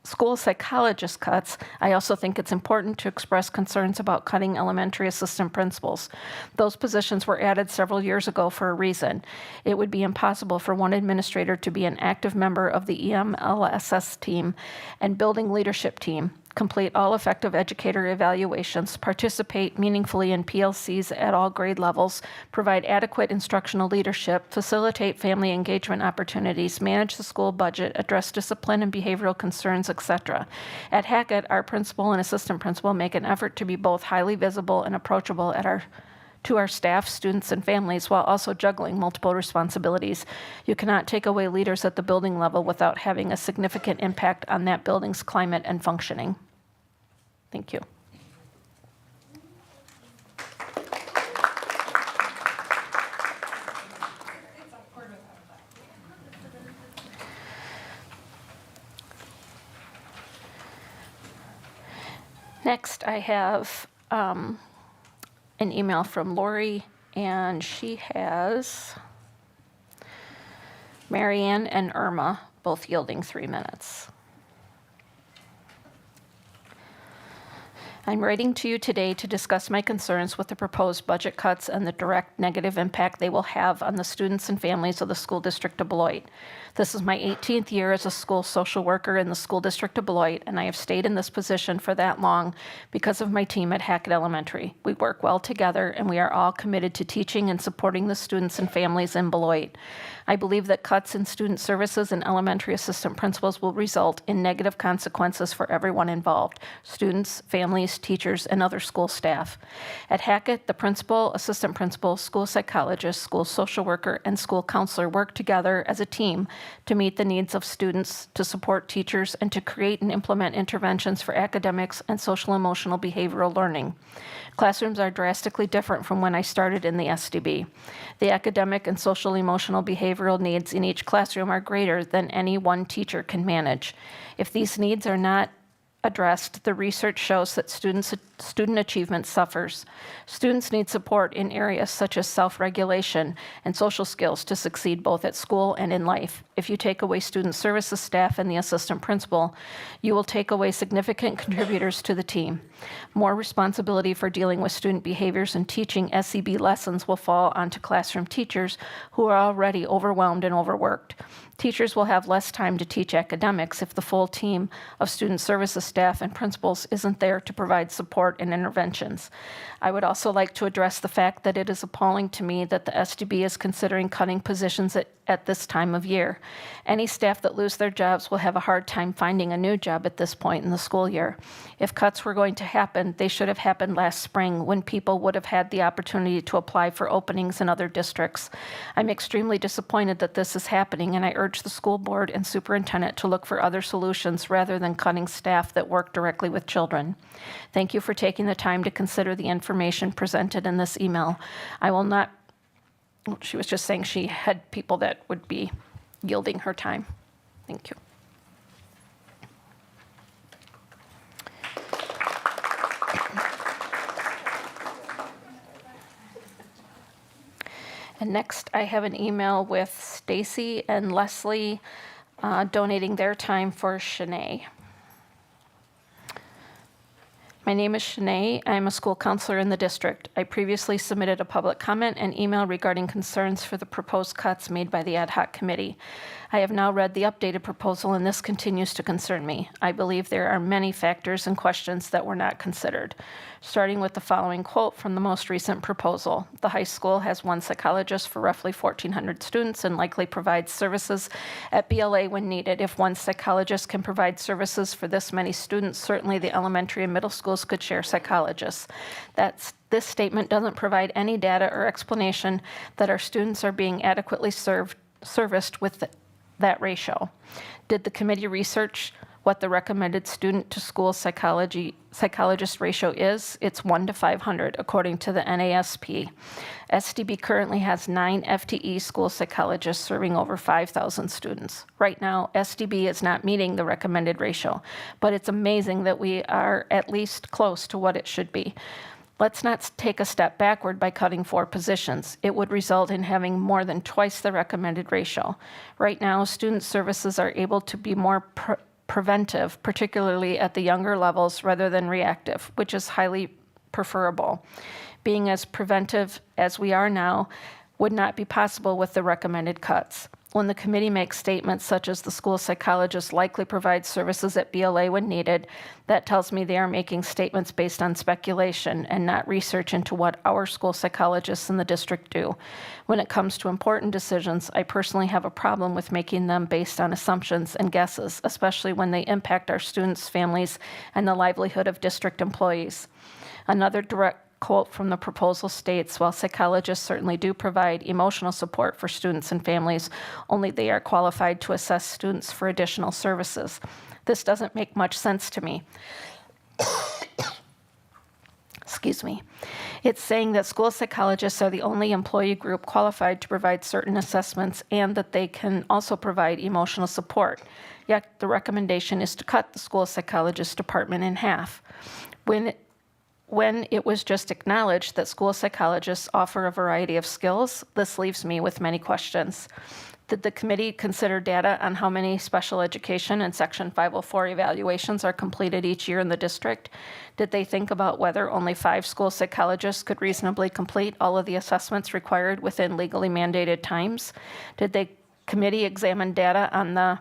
school psychologist cuts, I also think it's important to express concerns about cutting elementary assistant principals. Those positions were added several years ago for a reason. It would be impossible for one administrator to be an active member of the EMLSS team and building leadership team, complete all effective educator evaluations, participate meaningfully in PLCs at all grade levels, provide adequate instructional leadership, facilitate family engagement opportunities, manage the school budget, address discipline and behavioral concerns, etc. At Hackett, our principal and assistant principal make an effort to be both highly visible and approachable to our staff, students, and families while also juggling multiple responsibilities. You cannot take away leaders at the building level without having a significant impact on that building's climate and functioning. Thank you. Next, I have an email from Lori, and she has Marianne and Irma both yielding 3 minutes. I'm writing to you today to discuss my concerns with the proposed budget cuts and the direct negative impact they will have on the students and families of the school district of Beloit. This is my 18th year as a school social worker in the school district of Beloit, and I have stayed in this position for that long because of my team at Hackett Elementary. We work well together, and we are all committed to teaching and supporting the students and families in Beloit. I believe that cuts in student services and elementary assistant principals will result in negative consequences for everyone involved: students, families, teachers, and other school staff. At Hackett, the principal, assistant principal, school psychologist, school social worker, and school counselor work together as a team to meet the needs of students, to support teachers, and to create and implement interventions for academics and social emotional behavioral learning. Classrooms are drastically different from when I started in the SDB. The academic and social emotional behavioral needs in each classroom are greater than any one teacher can manage. If these needs are not addressed, the research shows that student achievement suffers. Students need support in areas such as self-regulation and social skills to succeed both at school and in life. If you take away student services staff and the assistant principal, you will take away significant contributors to the team. More responsibility for dealing with student behaviors and teaching SEB lessons will fall onto classroom teachers who are already overwhelmed and overworked. Teachers will have less time to teach academics if the full team of student services staff and principals isn't there to provide support and interventions. I would also like to address the fact that it is appalling to me that the SDB is considering cutting positions at this time of year. Any staff that lose their jobs will have a hard time finding a new job at this point in the school year. If cuts were going to happen, they should have happened last spring when people would have had the opportunity to apply for openings in other districts. I'm extremely disappointed that this is happening, and I urge the school board and superintendent to look for other solutions rather than cutting staff that work directly with children. Thank you for taking the time to consider the information presented in this email. I will not, she was just saying she had people that would be yielding her time. Thank you. And next, I have an email with Stacy and Leslie donating their time for Shanae. My name is Shanae. I am a school counselor in the district. I previously submitted a public comment and email regarding concerns for the proposed cuts made by the ad hoc committee. I have now read the updated proposal, and this continues to concern me. I believe there are many factors and questions that were not considered. Starting with the following quote from the most recent proposal. The high school has one psychologist for roughly 1,400 students and likely provides services at BLA when needed. If one psychologist can provide services for this many students, certainly the elementary and middle schools could share psychologists. This statement doesn't provide any data or explanation that our students are being adequately serviced with that ratio. Did the committee research what the recommended student to school psychologist ratio is? It's 1 to 500, according to the NASP. SDB currently has 9 FTE school psychologists serving over 5,000 students. Right now, SDB is not meeting the recommended ratio, but it's amazing that we are at least close to what it should be. Let's not take a step backward by cutting 4 positions. It would result in having more than twice the recommended ratio. Right now, student services are able to be more preventive, particularly at the younger levels, rather than reactive, which is highly preferable. Being as preventive as we are now would not be possible with the recommended cuts. When the committee makes statements such as the school psychologist likely provides services at BLA when needed, that tells me they are making statements based on speculation and not research into what our school psychologists in the district do. When it comes to important decisions, I personally have a problem with making them based on assumptions and guesses, especially when they impact our students' families and the livelihood of district employees. Another direct quote from the proposal states, while psychologists certainly do provide emotional support for students and families, only they are qualified to assess students for additional services. This doesn't make much sense to me. Excuse me. It's saying that school psychologists are the only employee group qualified to provide certain assessments and that they can also provide emotional support. Yet the recommendation is to cut the school psychologist department in half. When it was just acknowledged that school psychologists offer a variety of skills, this leaves me with many questions. Did the committee consider data on how many special education and Section 504 evaluations are completed each year in the district? Did they think about whether only 5 school psychologists could reasonably complete all of the assessments required within legally mandated times? Did the committee examine data on the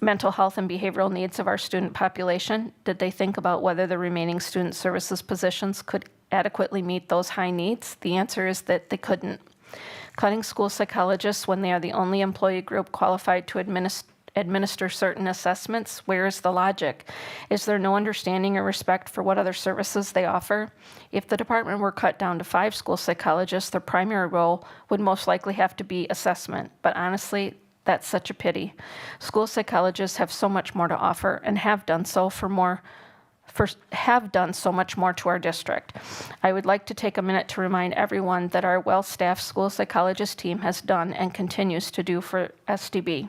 mental health and behavioral needs of our student population? Did they think about whether the remaining student services positions could adequately meet those high needs? The answer is that they couldn't. Cutting school psychologists when they are the only employee group qualified to administer certain assessments, where is the logic? Is there no understanding or respect for what other services they offer? If the department were cut down to 5 school psychologists, their primary role would most likely have to be assessment. But honestly, that's such a pity. School psychologists have so much more to offer and have done so much more to our district. I would like to take a minute to remind everyone that our well-staffed school psychologist team has done and continues to do for SDB.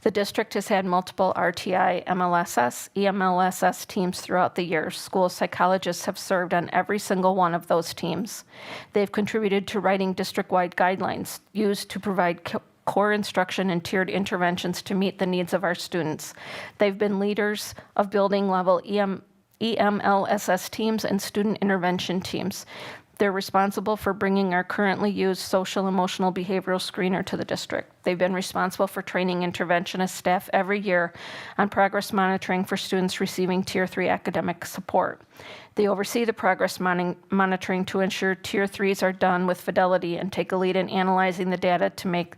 The district has had multiple RTI, MLSS, EMLSS teams throughout the years. School psychologists have served on every single one of those teams. They've contributed to writing district-wide guidelines used to provide core instruction and tiered interventions to meet the needs of our students. They've been leaders of building level EMLSS teams and student intervention teams. They're responsible for bringing our currently used social emotional behavioral screener to the district. They've been responsible for training interventionist staff every year on progress monitoring for students receiving Tier 3 academic support. They oversee the progress monitoring to ensure Tier 3s are done with fidelity and take a lead in analyzing the data to make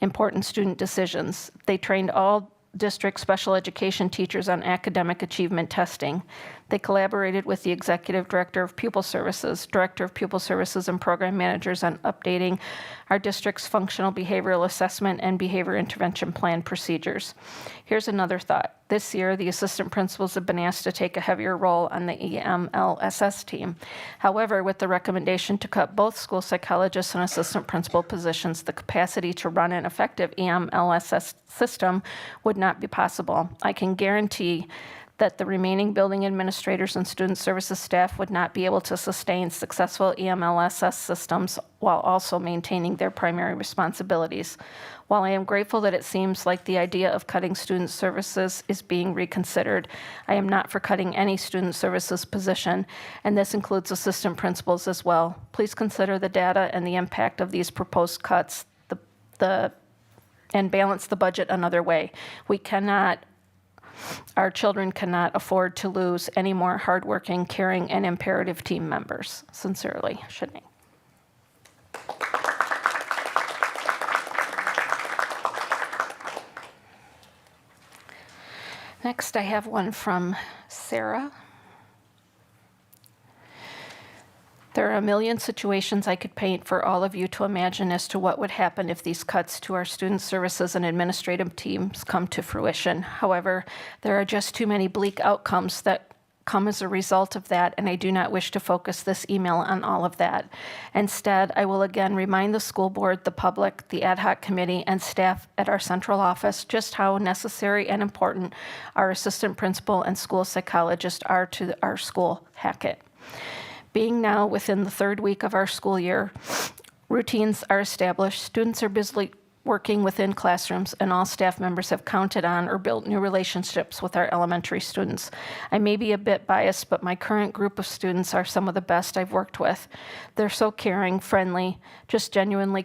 important student decisions. They trained all district special education teachers on academic achievement testing. They collaborated with the Executive Director of Pupil Services, Director of Pupil Services, and Program Managers on updating our district's functional behavioral assessment and behavior intervention plan procedures. Here's another thought. This year, the assistant principals have been asked to take a heavier role on the EMLSS team. However, with the recommendation to cut both school psychologists and assistant principal positions, the capacity to run an effective EMLSS system would not be possible. I can guarantee that the remaining building administrators and student services staff would not be able to sustain successful EMLSS systems while also maintaining their primary responsibilities. While I am grateful that it seems like the idea of cutting student services is being reconsidered, I am not for cutting any student services position, and this includes assistant principals as well. Please consider the data and the impact of these proposed cuts and balance the budget another way. Our children cannot afford to lose any more hardworking, caring, and imperative team members. Sincerely, Shanae. Next, I have one from Sarah. There are a million situations I could paint for all of you to imagine as to what would happen if these cuts to our student services and administrative teams come to fruition. However, there are just too many bleak outcomes that come as a result of that, and I do not wish to focus this email on all of that. Instead, I will again remind the school board, the public, the ad hoc committee, and staff at our central office just how necessary and important our assistant principal and school psychologist are to our school, Hackett. Being now within the third week of our school year, routines are established, students are busily working within classrooms, and all staff members have counted on or built new relationships with our elementary students. I may be a bit biased, but my current group of students are some of the best I've worked with. They're so caring, friendly, just genuinely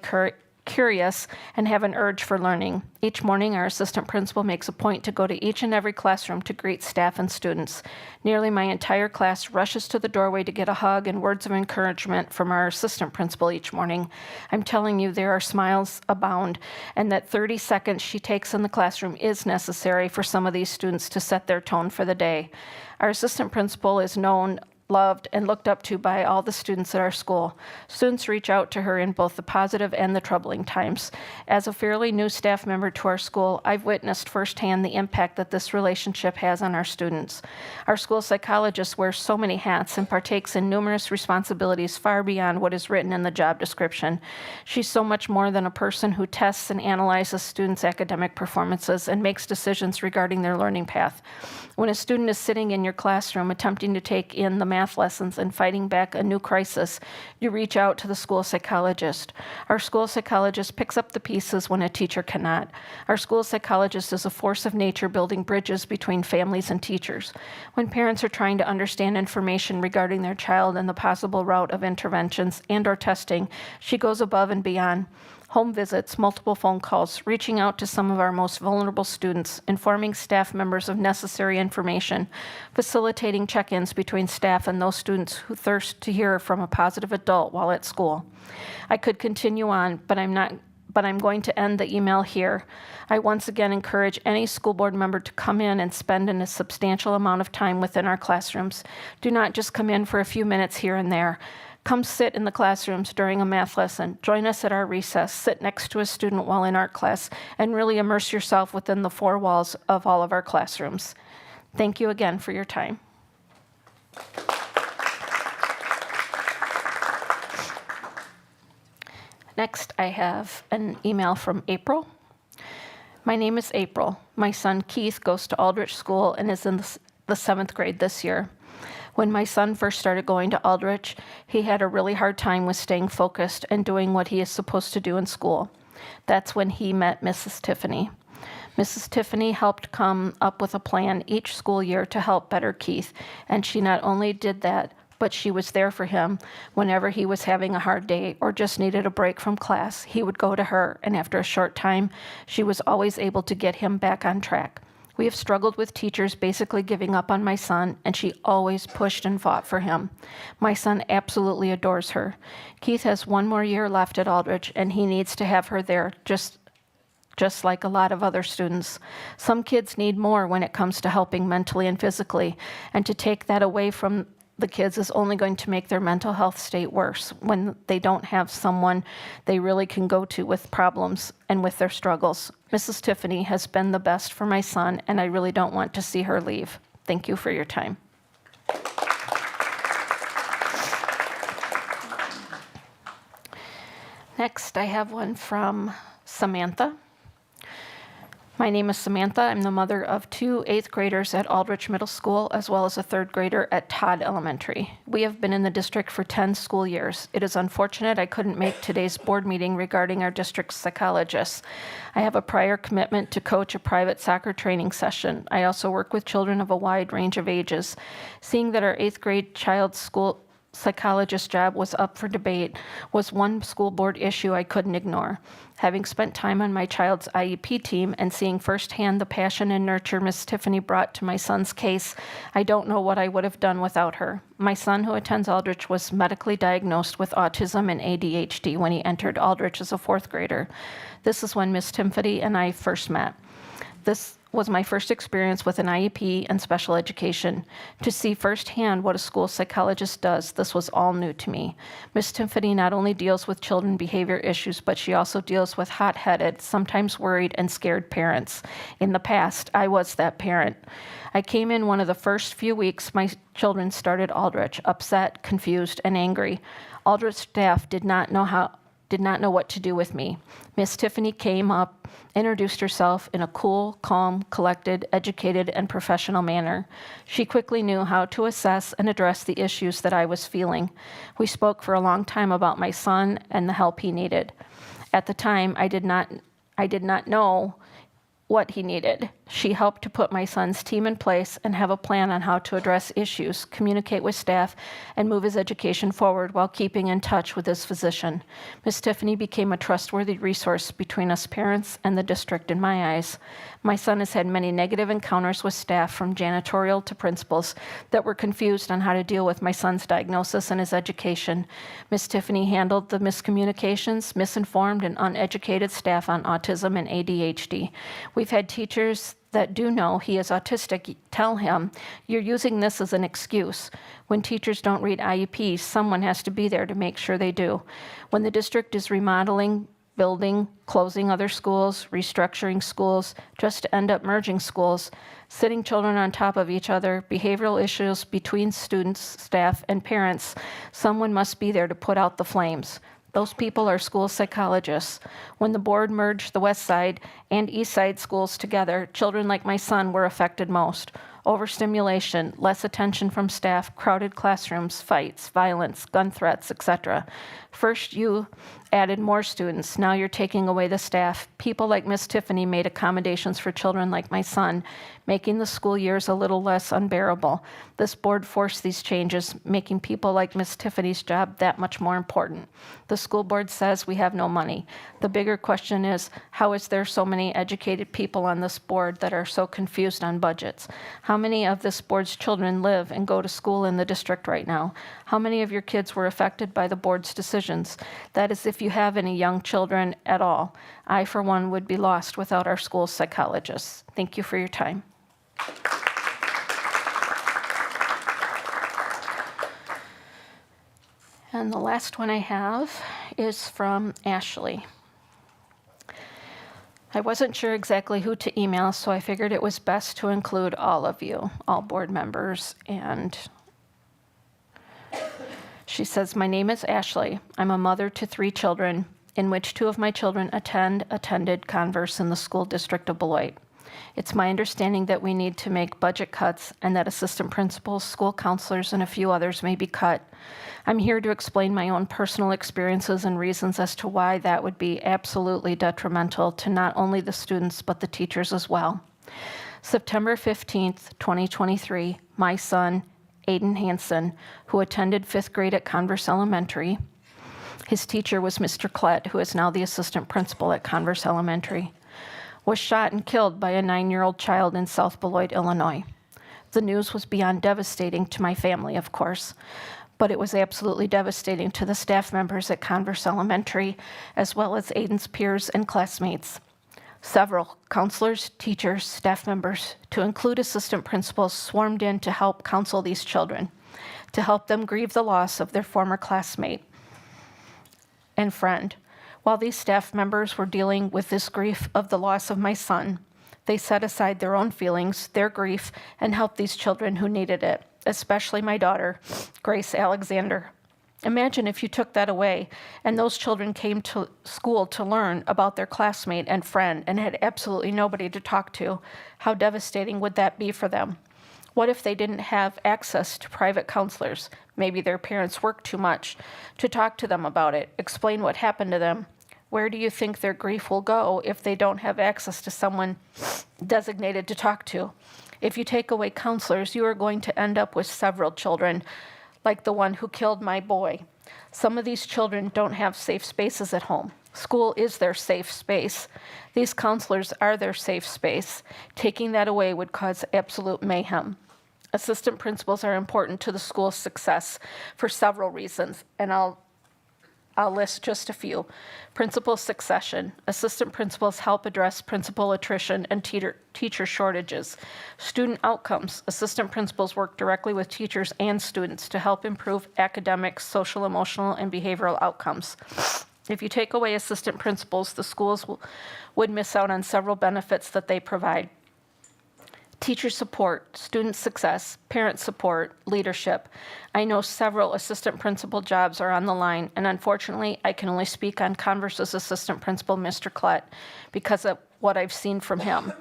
curious, and have an urge for learning. Each morning, our assistant principal makes a point to go to each and every classroom to greet staff and students. Nearly my entire class rushes to the doorway to get a hug and words of encouragement from our assistant principal each morning. I'm telling you, there are smiles abound, and that 30 seconds she takes in the classroom is necessary for some of these students to set their tone for the day. Our assistant principal is known, loved, and looked up to by all the students at our school. Students reach out to her in both the positive and the troubling times. As a fairly new staff member to our school, I've witnessed firsthand the impact that this relationship has on our students. Our school psychologist wears so many hats and partakes in numerous responsibilities far beyond what is written in the job description. She's so much more than a person who tests and analyzes students' academic performances and makes decisions regarding their learning path. When a student is sitting in your classroom attempting to take in the math lessons and fighting back a new crisis, you reach out to the school psychologist. Our school psychologist picks up the pieces when a teacher cannot. Our school psychologist is a force of nature building bridges between families and teachers. When parents are trying to understand information regarding their child and the possible route of interventions and/or testing, she goes above and beyond. Home visits, multiple phone calls, reaching out to some of our most vulnerable students, informing staff members of necessary information, facilitating check-ins between staff and those students who thirst to hear from a positive adult while at school. I could continue on, but I'm going to end the email here. I once again encourage any school board member to come in and spend a substantial amount of time within our classrooms. Do not just come in for a few minutes here and there. Come sit in the classrooms during a math lesson. Join us at our recess. Sit next to a student while in art class, and really immerse yourself within the four walls of all of our classrooms. Thank you again for your time. Next, I have an email from April. My name is April. My son Keith goes to Aldrich School and is in the 7th grade this year. When my son first started going to Aldrich, he had a really hard time with staying focused and doing what he is supposed to do in school. That's when he met Mrs. Tiffany. Mrs. Tiffany helped come up with a plan each school year to help better Keith, and she not only did that, but she was there for him whenever he was having a hard day or just needed a break from class. He would go to her, and after a short time, she was always able to get him back on track. We have struggled with teachers basically giving up on my son, and she always pushed and fought for him. My son absolutely adores her. Keith has one more year left at Aldrich, and he needs to have her there just like a lot of other students. Some kids need more when it comes to helping mentally and physically, and to take that away from the kids is only going to make their mental health state worse when they don't have someone they really can go to with problems and with their struggles. Mrs. Tiffany has been the best for my son, and I really don't want to see her leave. Thank you for your time. Next, I have one from Samantha. My name is Samantha. I'm the mother of 2 8th graders at Aldrich Middle School, as well as a 3rd grader at Todd Elementary. We have been in the district for 10 school years. It is unfortunate I couldn't make today's board meeting regarding our district's psychologists. I have a prior commitment to coach a private soccer training session. I also work with children of a wide range of ages. Seeing that our 8th grade child's school psychologist job was up for debate was one school board issue I couldn't ignore. Having spent time on my child's IEP team and seeing firsthand the passion and nurture Miss Tiffany brought to my son's case, I don't know what I would have done without her. My son, who attends Aldrich, was medically diagnosed with autism and ADHD when he entered Aldrich as a 4th grader. This is when Miss Tiffany and I first met. This was my first experience with an IEP and special education. To see firsthand what a school psychologist does, this was all new to me. Ms. Tiffany not only deals with children behavior issues, but she also deals with hot-headed, sometimes worried and scared parents. In the past, I was that parent. I came in one of the first few weeks my children started Aldrich, upset, confused, and angry. Aldrich staff did not know what to do with me. Miss Tiffany came up, introduced herself in a cool, calm, collected, educated, and professional manner. She quickly knew how to assess and address the issues that I was feeling. We spoke for a long time about my son and the help he needed. At the time, I did not know what he needed. She helped to put my son's team in place and have a plan on how to address issues, communicate with staff, and move his education forward while keeping in touch with his physician. Ms. Tiffany became a trustworthy resource between us parents and the district in my eyes. My son has had many negative encounters with staff, from janitorial to principals, that were confused on how to deal with my son's diagnosis and his education. Ms. Tiffany handled the miscommunications, misinformed, and uneducated staff on autism and ADHD. We've had teachers that do know he is autistic tell him, "You're using this as an excuse." When teachers don't read IEPs, someone has to be there to make sure they do. When the district is remodeling, building, closing other schools, restructuring schools, just to end up merging schools, sitting children on top of each other, behavioral issues between students, staff, and parents, someone must be there to put out the flames. Those people are school psychologists. When the board merged the West Side and East Side schools together, children like my son were affected most. Overstimulation, less attention from staff, crowded classrooms, fights, violence, gun threats, etc. First, you added more students. Now you're taking away the staff. People like Miss Tiffany made accommodations for children like my son, making the school years a little less unbearable. This board forced these changes, making people like Miss Tiffany's job that much more important. The school board says we have no money. The bigger question is, how is there so many educated people on this board that are so confused on budgets? How many of this board's children live and go to school in the district right now? How many of your kids were affected by the board's decisions? That is, if you have any young children at all. I, for one, would be lost without our school psychologists. Thank you for your time. And the last one I have is from Ashley. I wasn't sure exactly who to email, so I figured it was best to include all of you, all board members. And she says, "My name is Ashley. I'm a mother to 3 children, in which 2 of my children attended Converse in the school district of Beloit. It's my understanding that we need to make budget cuts and that assistant principals, school counselors, and a few others may be cut. I'm here to explain my own personal experiences and reasons as to why that would be absolutely detrimental to not only the students, but the teachers as well. September 15th, 2023, my son, Aiden Hansen, who attended 5th grade at Converse Elementary, his teacher was Mr. Klett, who is now the assistant principal at Converse Elementary, was shot and killed by a 9-year-old child in South Beloit, Illinois. The news was beyond devastating to my family, of course, but it was absolutely devastating to the staff members at Converse Elementary, as well as Aiden's peers and classmates. Several counselors, teachers, staff members, to include assistant principals, swarmed in to help counsel these children, to help them grieve the loss of their former classmate and friend. While these staff members were dealing with this grief of the loss of my son, they set aside their own feelings, their grief, and helped these children who needed it, especially my daughter, Grace Alexander. Imagine if you took that away and those children came to school to learn about their classmate and friend and had absolutely nobody to talk to. How devastating would that be for them? What if they didn't have access to private counselors? Maybe their parents worked too much to talk to them about it, explain what happened to them. Where do you think their grief will go if they don't have access to someone designated to talk to? If you take away counselors, you are going to end up with several children like the one who killed my boy. Some of these children don't have safe spaces at home. School is their safe space. These counselors are their safe space. Taking that away would cause absolute mayhem. Assistant principals are important to the school's success for several reasons, and I'll list just a few. Principal succession. Assistant principals help address principal attrition and teacher shortages. Student outcomes. Assistant principals work directly with teachers and students to help improve academic, social, emotional, and behavioral outcomes. If you take away assistant principals, the schools would miss out on several benefits that they provide. Teacher support, student success, parent support, leadership. I know several assistant principal jobs are on the line, and unfortunately, I can only speak on Converse's assistant principal, Mr. Klett, because of what I've seen from him.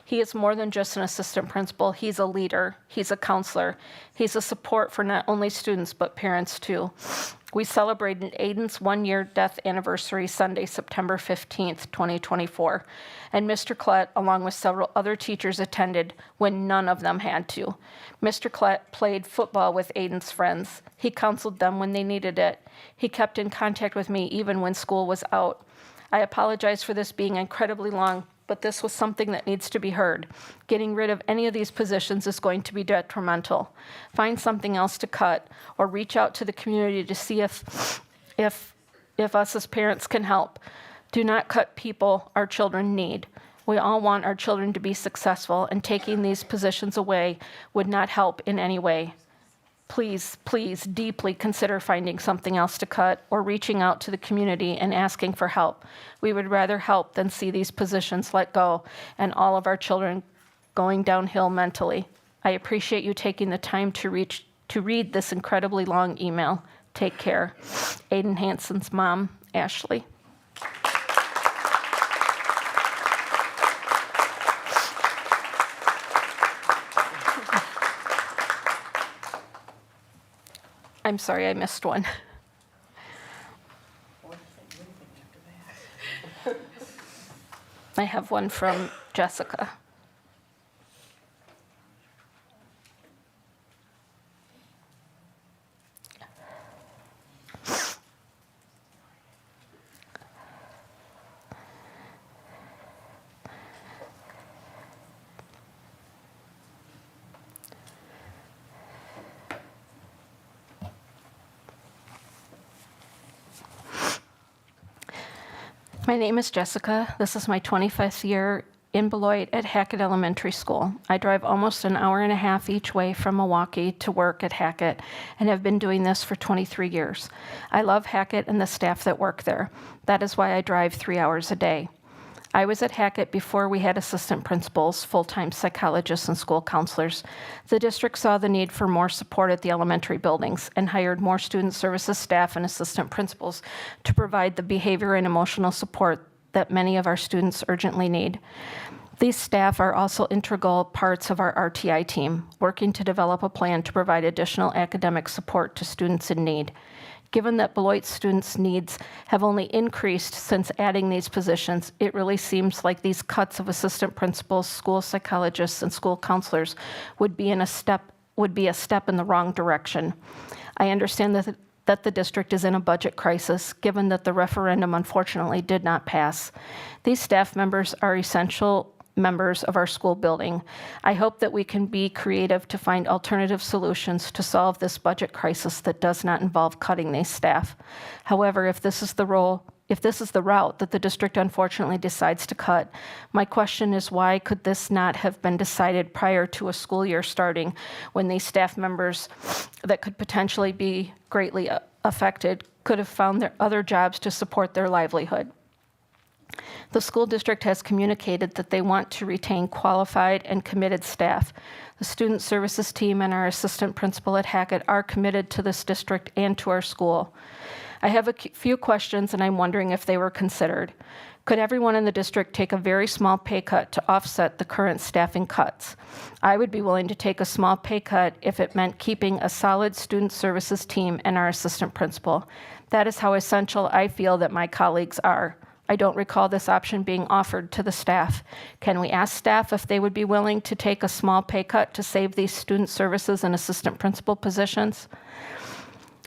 He is more than just an assistant principal. He's a leader. He's a counselor. He's a support for not only students, but parents too. We celebrated Aiden's 1-year death anniversary Sunday, September 15th, 2024. And Mr. Klett, along with several other teachers, attended when none of them had to. Mr. Klett played football with Aiden's friends. He counseled them when they needed it. He kept in contact with me even when school was out. I apologize for this being incredibly long, but this was something that needs to be heard. Getting rid of any of these positions is going to be detrimental. Find something else to cut, or reach out to the community to see if us as parents can help. Do not cut people our children need. We all want our children to be successful, and taking these positions away would not help in any way. Please, please deeply consider finding something else to cut or reaching out to the community and asking for help. We would rather help than see these positions let go and all of our children going downhill mentally. I appreciate you taking the time to read this incredibly long email. Take care. Aiden Hansen's mom, Ashley. I'm sorry, I missed one. I have one from Jessica. My name is Jessica. This is my 25th year in Beloit at Hackett Elementary School. I drive almost an hour and a half each way from Milwaukee to work at Hackett and have been doing this for 23 years. I love Hackett and the staff that work there. That is why I drive 3 hours a day. I was at Hackett before we had assistant principals, full-time psychologists, and school counselors. The district saw the need for more support at the elementary buildings and hired more student services staff and assistant principals to provide the behavior and emotional support that many of our students urgently need. These staff are also integral parts of our RTI team, working to develop a plan to provide additional academic support to students in need. Given that Beloit students' needs have only increased since adding these positions, it really seems like these cuts of assistant principals, school psychologists, and school counselors would be a step in the wrong direction. I understand that the district is in a budget crisis, given that the referendum unfortunately did not pass. These staff members are essential members of our school building. I hope that we can be creative to find alternative solutions to solve this budget crisis that does not involve cutting these staff. However, if this is the route that the district unfortunately decides to cut, my question is, why could this not have been decided prior to a school year starting, when these staff members that could potentially be greatly affected could have found their other jobs to support their livelihood? The school district has communicated that they want to retain qualified and committed staff. The student services team and our assistant principal at Hackett are committed to this district and to our school. I have a few questions, and I'm wondering if they were considered. Could everyone in the district take a very small pay cut to offset the current staffing cuts? I would be willing to take a small pay cut if it meant keeping a solid student services team and our assistant principal. That is how essential I feel that my colleagues are. I don't recall this option being offered to the staff. Can we ask staff if they would be willing to take a small pay cut to save these student services and assistant principal positions?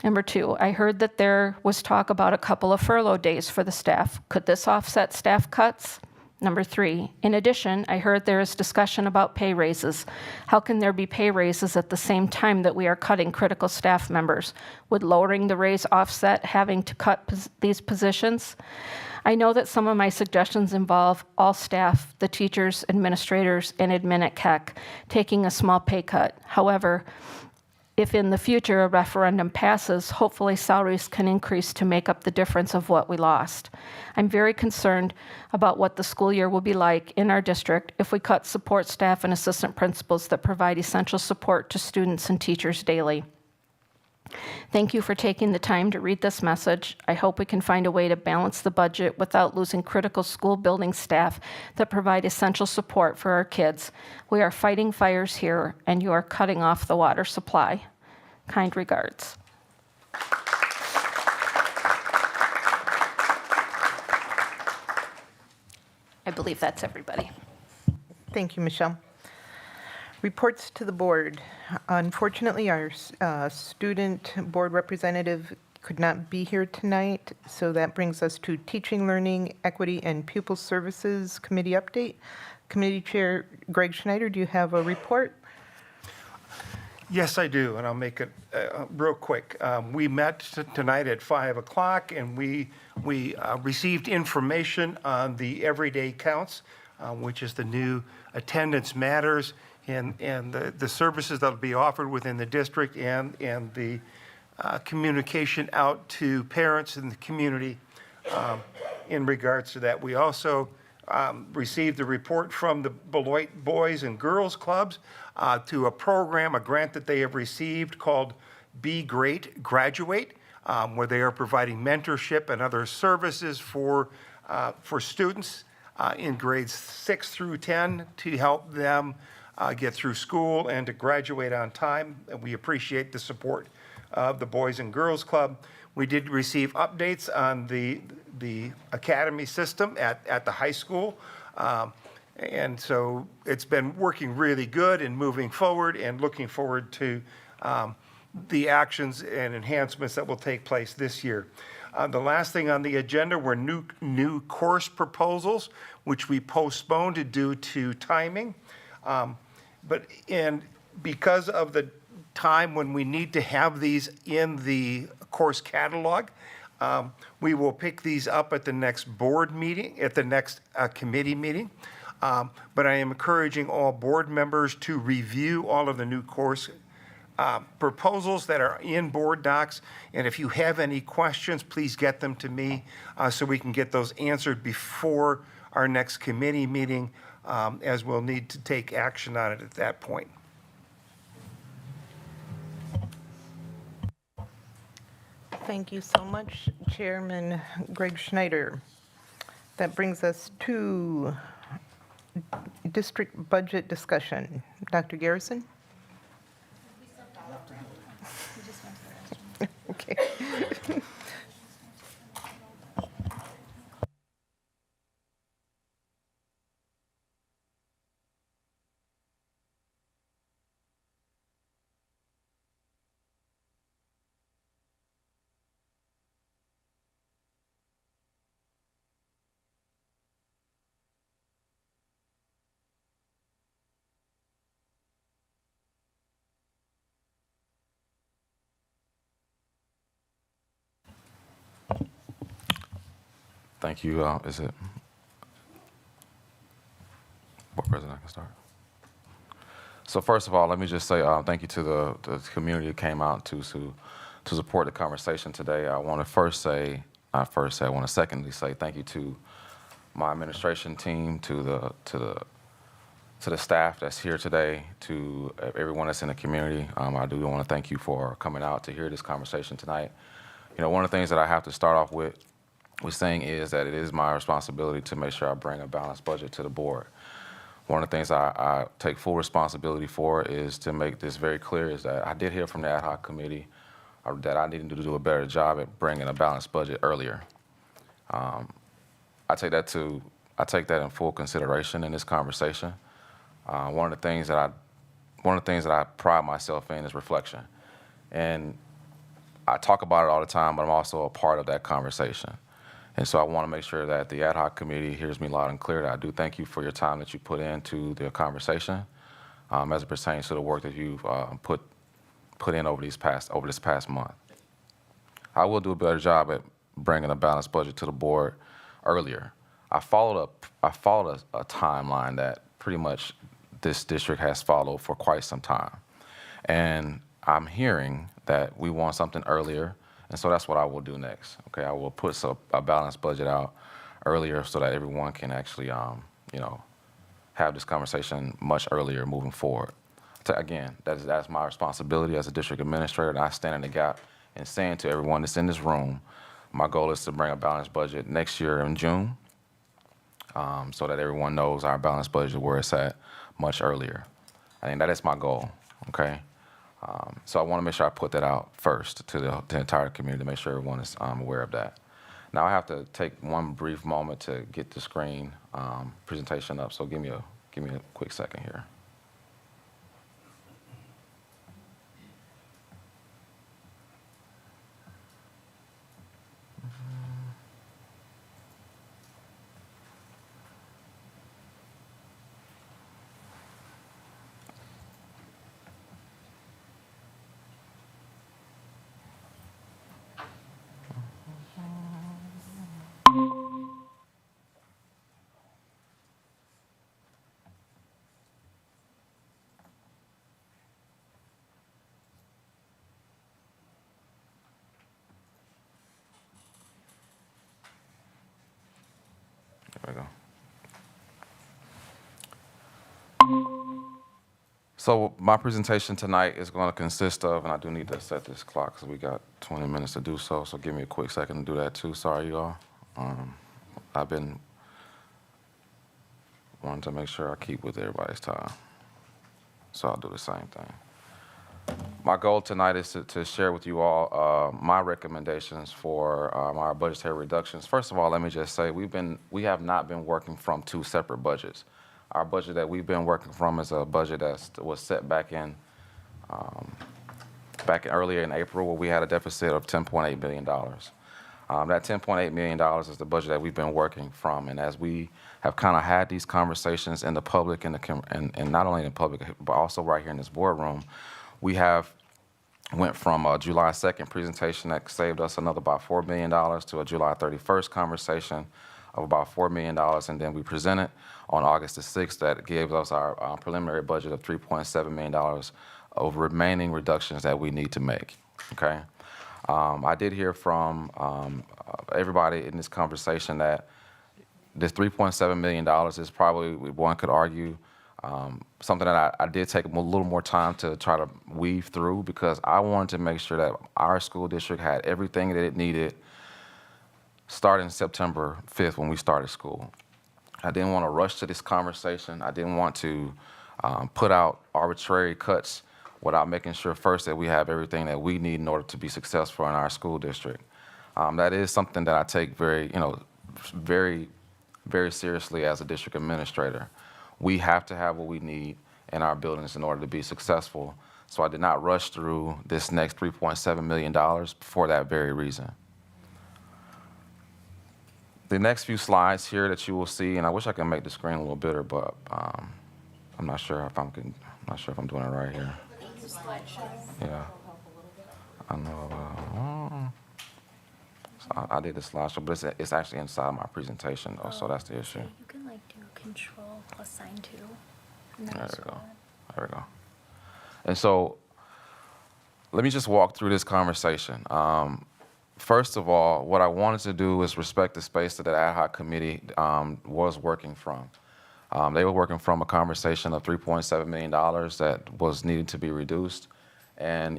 Number 2, I heard that there was talk about a couple of furlough days for the staff. Could this offset staff cuts? Number 3, in addition, I heard there is discussion about pay raises. How can there be pay raises at the same time that we are cutting critical staff members? Would lowering the raise offset having to cut these positions? I know that some of my suggestions involve all staff, the teachers, administrators, and admin at Keck, taking a small pay cut. However, if in the future a referendum passes, hopefully salaries can increase to make up the difference of what we lost. I'm very concerned about what the school year will be like in our district if we cut support staff and assistant principals that provide essential support to students and teachers daily. Thank you for taking the time to read this message. I hope we can find a way to balance the budget without losing critical school building staff that provide essential support for our kids. We are fighting fires here, and you are cutting off the water supply. Kind regards. I believe that's everybody. Thank you, Michelle. Reports to the board. Unfortunately, our student board representative could not be here tonight, so that brings us to Teaching, Learning, Equity, and Pupil Services Committee update. Committee Chair Greg Schneider, do you have a report? Yes, I do, and I'll make it real quick. We met tonight at 5 o'clock, and we received information on the Everyday Counts, which is the new Attendance Matters, and the services that will be offered within the district, and the communication out to parents in the community in regards to that. We also received a report from the Beloit Boys and Girls Clubs to a program, a grant that they have received called Be Great Graduate, where they are providing mentorship and other services for students in grades 6 through 10 to help them get through school and to graduate on time. And we appreciate the support of the Boys and Girls Club. We did receive updates on the academy system at the high school. And so it's been working really good and moving forward, and looking forward to the actions and enhancements that will take place this year. The last thing on the agenda were new course proposals, which we postponed due to timing. And because of the time when we need to have these in the course catalog, we will pick these up at the next board meeting, at the next committee meeting. But I am encouraging all board members to review all of the new course proposals that are in board docs. And if you have any questions, please get them to me so we can get those answered before our next committee meeting, as we'll need to take action on it at that point. Thank you so much, Chairman Greg Schneider. That brings us to district budget discussion. Dr. Garrison? Okay. Thank you. Is it Board President? I can start. So first of all, let me just say thank you to the community that came out to support the conversation today. I want to secondly say thank you to my administration team, to the staff that's here today, to everyone that's in the community. I do want to thank you for coming out to hear this conversation tonight. You know, one of the things that I have to start off with saying is that it is my responsibility to make sure I bring a balanced budget to the board. One of the things I take full responsibility for is to make this very clear is that I did hear from the ad hoc committee that I needed to do a better job at bringing a balanced budget earlier. I take that in full consideration in this conversation. One of the things that I pride myself in is reflection, and I talk about it all the time, but I'm also a part of that conversation. And so I want to make sure that the ad hoc committee hears me loud and clear that I do thank you for your time that you put into the conversation as it pertains to the work that you've put in over this past month. I will do a better job at bringing a balanced budget to the board earlier. I followed a timeline that pretty much this district has followed for quite some time. And I'm hearing that we want something earlier, and so that's what I will do next. Okay, I will put a balanced budget out earlier so that everyone can actually, have this conversation much earlier moving forward. Again, that's my responsibility as a district administrator, and I stand in the gap and saying to everyone that's in this room, my goal is to bring a balanced budget next year in June, so that everyone knows our balanced budget where it's at much earlier. I think that is my goal. Okay. So I want to make sure I put that out first to the entire community to make sure everyone is aware of that. Now I have to take one brief moment to get the screen presentation up. So give me a quick second here. There we go. So my presentation tonight is going to consist of, and I do need to set this clock because we got 20 minutes to do so, so give me a quick second to do that too. Sorry, you all. I've been wanting to make sure I keep with everybody's time, so I'll do the same thing. My goal tonight is to share with you all my recommendations for our budgetary reductions. First of all, let me just say we have not been working from two separate budgets. Our budget that we've been working from is a budget that was set back in earlier in April, where we had a deficit of $10.8 billion. That $10.8 million is the budget that we've been working from, and as we have kind of had these conversations in the public and not only in the public but also right here in this boardroom, we have went from a July 2nd presentation that saved us another about $4 million to a July 31st conversation of about $4 million, and then we presented on August the 6th that gave us our preliminary budget of $3.7 million of remaining reductions that we need to make, okay? I did hear from everybody in this conversation that this $3.7 million is probably, one could argue, something that I did take a little more time to try to weave through, because I wanted to make sure that our school district had everything that it needed starting September 5th when we started school. I didn't want to rush to this conversation. I didn't want to put out arbitrary cuts without making sure first that we have everything that we need in order to be successful in our school district. That is something that I take very, very seriously as a district administrator. We have to have what we need in our buildings in order to be successful. So I did not rush through this next $3.7 million for that very reason. The next few slides here that you will see, and I wish I could make the screen a little bigger, but I'm not sure if I'm doing it right here. Yeah, I know. So I did the slideshow, but it's actually inside my presentation though, so that's the issue. You can like do Control plus sign 2. There we go. And so let me just walk through this conversation. First of all, what I wanted to do is respect the space that the ad hoc committee was working from. They were working from a conversation of $3.7 million that was needed to be reduced. And,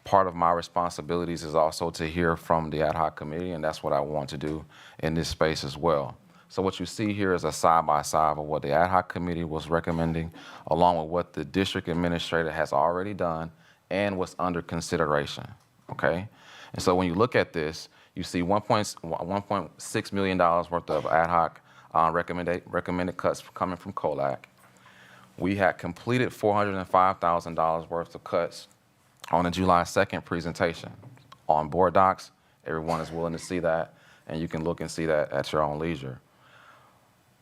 part of my responsibilities is also to hear from the ad hoc committee, and that's what I want to do in this space as well. So what you see here is a side-by-side of what the ad hoc committee was recommending, along with what the district administrator has already done and what's under consideration, okay? And so when you look at this, you see $1.6 million worth of ad hoc recommended cuts coming from COLAC. We had completed $405,000 worth of cuts on the July 2nd presentation. On board docs, everyone is willing to see that, and you can look and see that at your own leisure.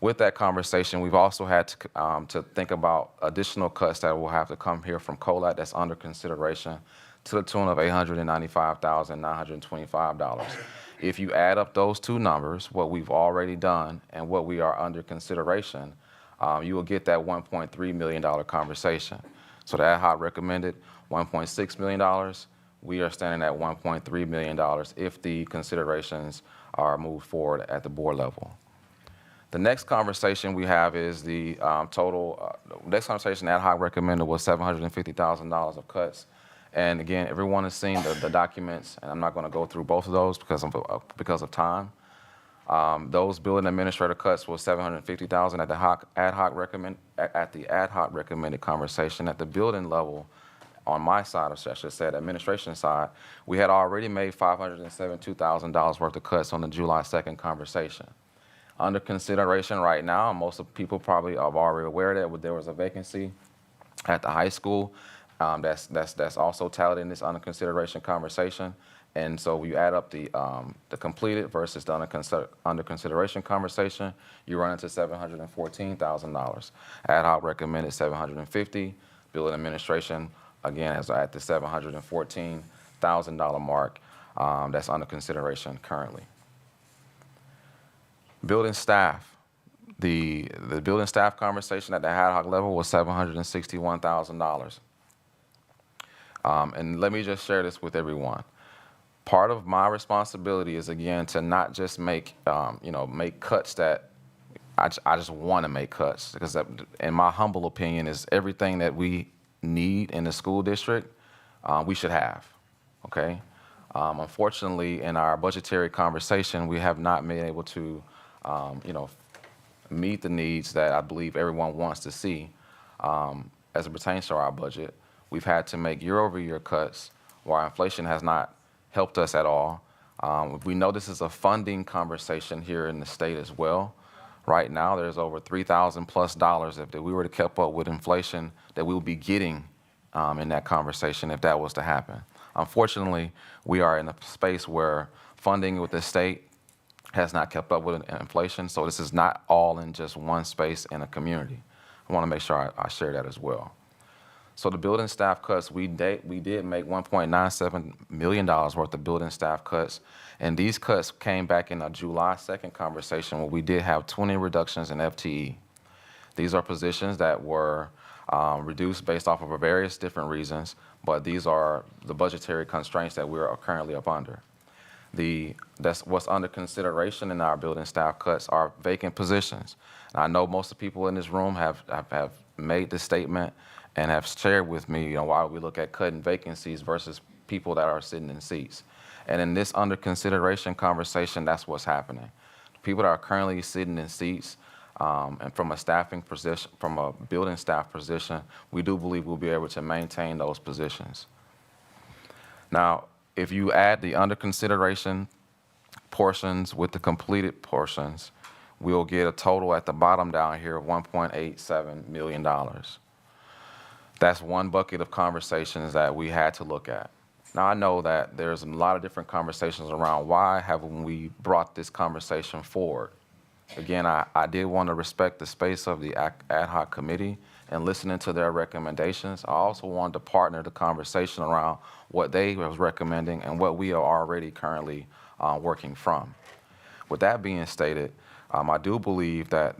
With that conversation, we've also had to think about additional cuts that will have to come here from COLAC that's under consideration to the tune of $895,925. If you add up those two numbers, what we've already done and what we are under consideration, you will get that $1.3 million conversation. So the ad hoc recommended $1.6 million. We are standing at $1.3 million if the considerations are moved forward at the board level. The next conversation we have is the next conversation ad hoc recommended was $750,000 of cuts. And again, everyone has seen the documents, and I'm not going to go through both of those because of time. Those building administrator cuts was $750,000 at the ad hoc recommended conversation. At the building level, on my side, I should say, the administration side, we had already made $572,000 worth of cuts on the July 2nd conversation. Under consideration right now, most of people probably are already aware that there was a vacancy at the high school. That's also tallied in this under consideration conversation. And so you add up the completed versus the under consideration conversation, you run into $714,000. Ad hoc recommended $750,000. Building administration, again, is at the $714,000 mark. That's under consideration currently. Building staff. The building staff conversation at the ad hoc level was $761,000. And let me just share this with everyone. Part of my responsibility is, again, to not just make cuts that I just want to make cuts, because that, in my humble opinion, is everything that we need in the school district, we should have, okay? Unfortunately, in our budgetary conversation, we have not been able to, meet the needs that I believe everyone wants to see as it pertains to our budget. We've had to make year-over-year cuts while inflation has not helped us at all. We know this is a funding conversation here in the state as well. Right now, there's over $3,000+ if we were to keep up with inflation that we would be getting in that conversation if that was to happen. Unfortunately, we are in a space where funding with the state has not kept up with inflation, so this is not all in just one space in a community. I want to make sure I share that as well. So the building staff cuts, we did make $1.97 million worth of building staff cuts, and these cuts came back in a July 2nd conversation where we did have 20 reductions in FTE. These are positions that were reduced based off of various different reasons, but these are the budgetary constraints that we're currently up under. That's what's under consideration in our building staff cuts are vacant positions. Now, I know most of the people in this room have made this statement and have shared with me, why we look at cutting vacancies versus people that are sitting in seats. And in this under consideration conversation, that's what's happening. People that are currently sitting in seats, And from a staffing position, from a building staff position, we do believe we'll be able to maintain those positions. Now, if you add the under consideration portions with the completed portions, we'll get a total at the bottom down here of $1.87 million. That's one bucket of conversations that we had to look at. Now, I know that there's a lot of different conversations around why haven't we brought this conversation forward. Again, I did want to respect the space of the ad hoc committee and listening to their recommendations. I also wanted to partner the conversation around what they was recommending and what we are already currently working from. With that being stated, I do believe that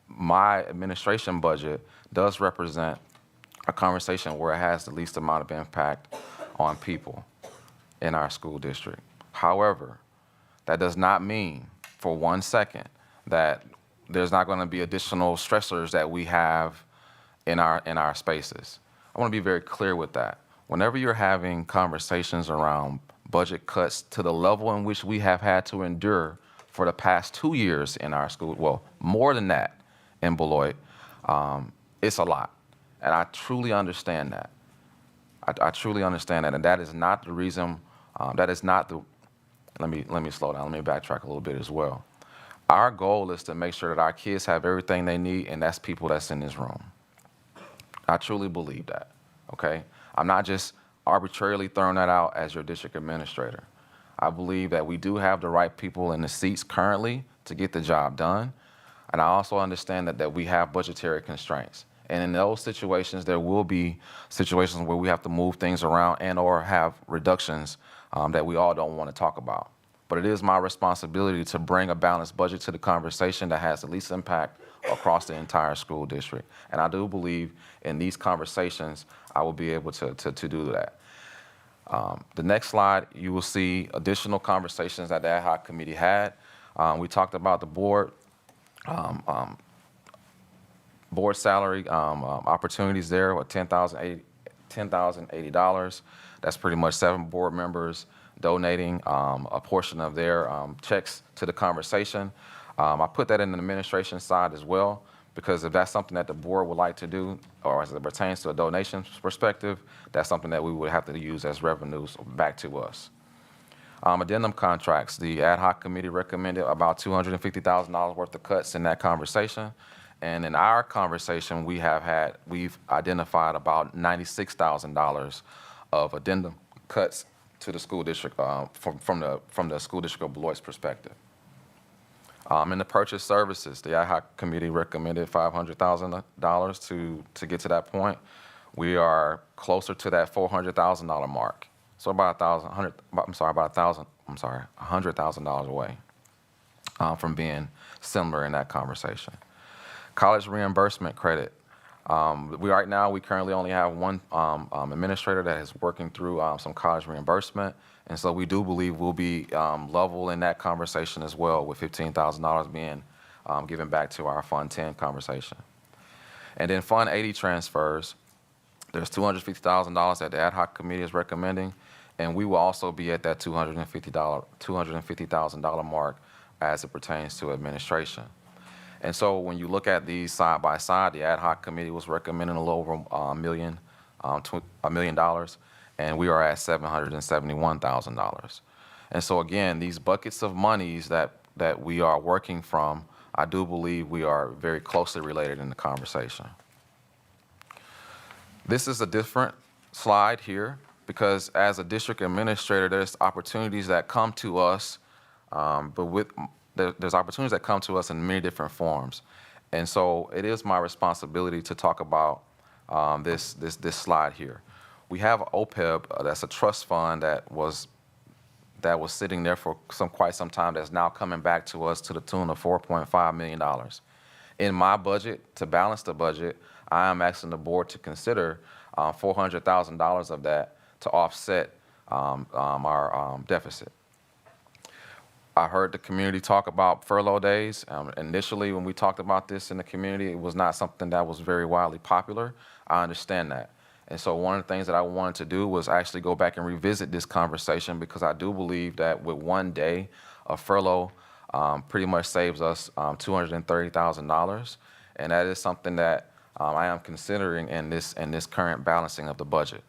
my administration budget does represent a conversation where it has the least amount of impact on people in our school district. However, that does not mean for 1 second that there's not going to be additional stressors that we have in our spaces. I want to be very clear with that. Whenever you're having conversations around budget cuts to the level in which we have had to endure for the past 2 years in our school, well, more than that in Beloit, it's a lot. And I truly understand that. I truly understand that, and that is not the reason, that is not the, let me slow down, let me backtrack a little bit as well. Our goal is to make sure that our kids have everything they need, and that's people that's in this room. I truly believe that, okay? I'm not just arbitrarily throwing that out as your district administrator. I believe that we do have the right people in the seats currently to get the job done, and I also understand that we have budgetary constraints. And in those situations, there will be situations where we have to move things around and or have reductions that we all don't want to talk about. But it is my responsibility to bring a balanced budget to the conversation that has the least impact across the entire school district. And I do believe in these conversations, I will be able to do that. The next slide, you will see additional conversations that the ad hoc committee had. We talked about the board salary opportunities there with $10,080. That's pretty much 7 board members donating a portion of their checks to the conversation. I put that in the administration side as well, because if that's something that the board would like to do, or as it pertains to a donation perspective, that's something that we would have to use as revenues back to us. Addendum contracts, the ad hoc committee recommended about $250,000 worth of cuts in that conversation. And in our conversation, we've identified about $96,000 of addendum cuts to the school district from the school district of Beloit's perspective. In the purchase services, the ad hoc committee recommended $500,000 to get to that point. We are closer to that $400,000 mark, so about $100,000 away from being similar in that conversation. College reimbursement credit. Right now, we currently only have one administrator that is working through some college reimbursement. And so we do believe we'll be level in that conversation as well, with $15,000 being given back to our Fund 10 conversation. And then Fund 80 transfers, there's $250,000 that the ad hoc committee is recommending, and we will also be at that $250,000 mark as it pertains to administration. And so when you look at these side by side, the ad hoc committee was recommending a little over $1 million, and we are at $771,000. And so again, these buckets of monies that we are working from, I do believe we are very closely related in the conversation. This is a different slide here, because as a district administrator, there's opportunities that come to us, there's opportunities that come to us in many different forms. And so it is my responsibility to talk about this slide here. We have OPEB, that's a trust fund that was sitting there for quite some time, that's now coming back to us to the tune of $4.5 million. In my budget, to balance the budget, I am asking the board to consider $400,000 of that to offset our deficit. I heard the community talk about furlough days. Initially, when we talked about this in the community, it was not something that was very widely popular. I understand that. And so one of the things that I wanted to do was actually go back and revisit this conversation, because I do believe that with 1 day of furlough pretty much saves us $230,000, and that is something that I am considering in this current balancing of the budget.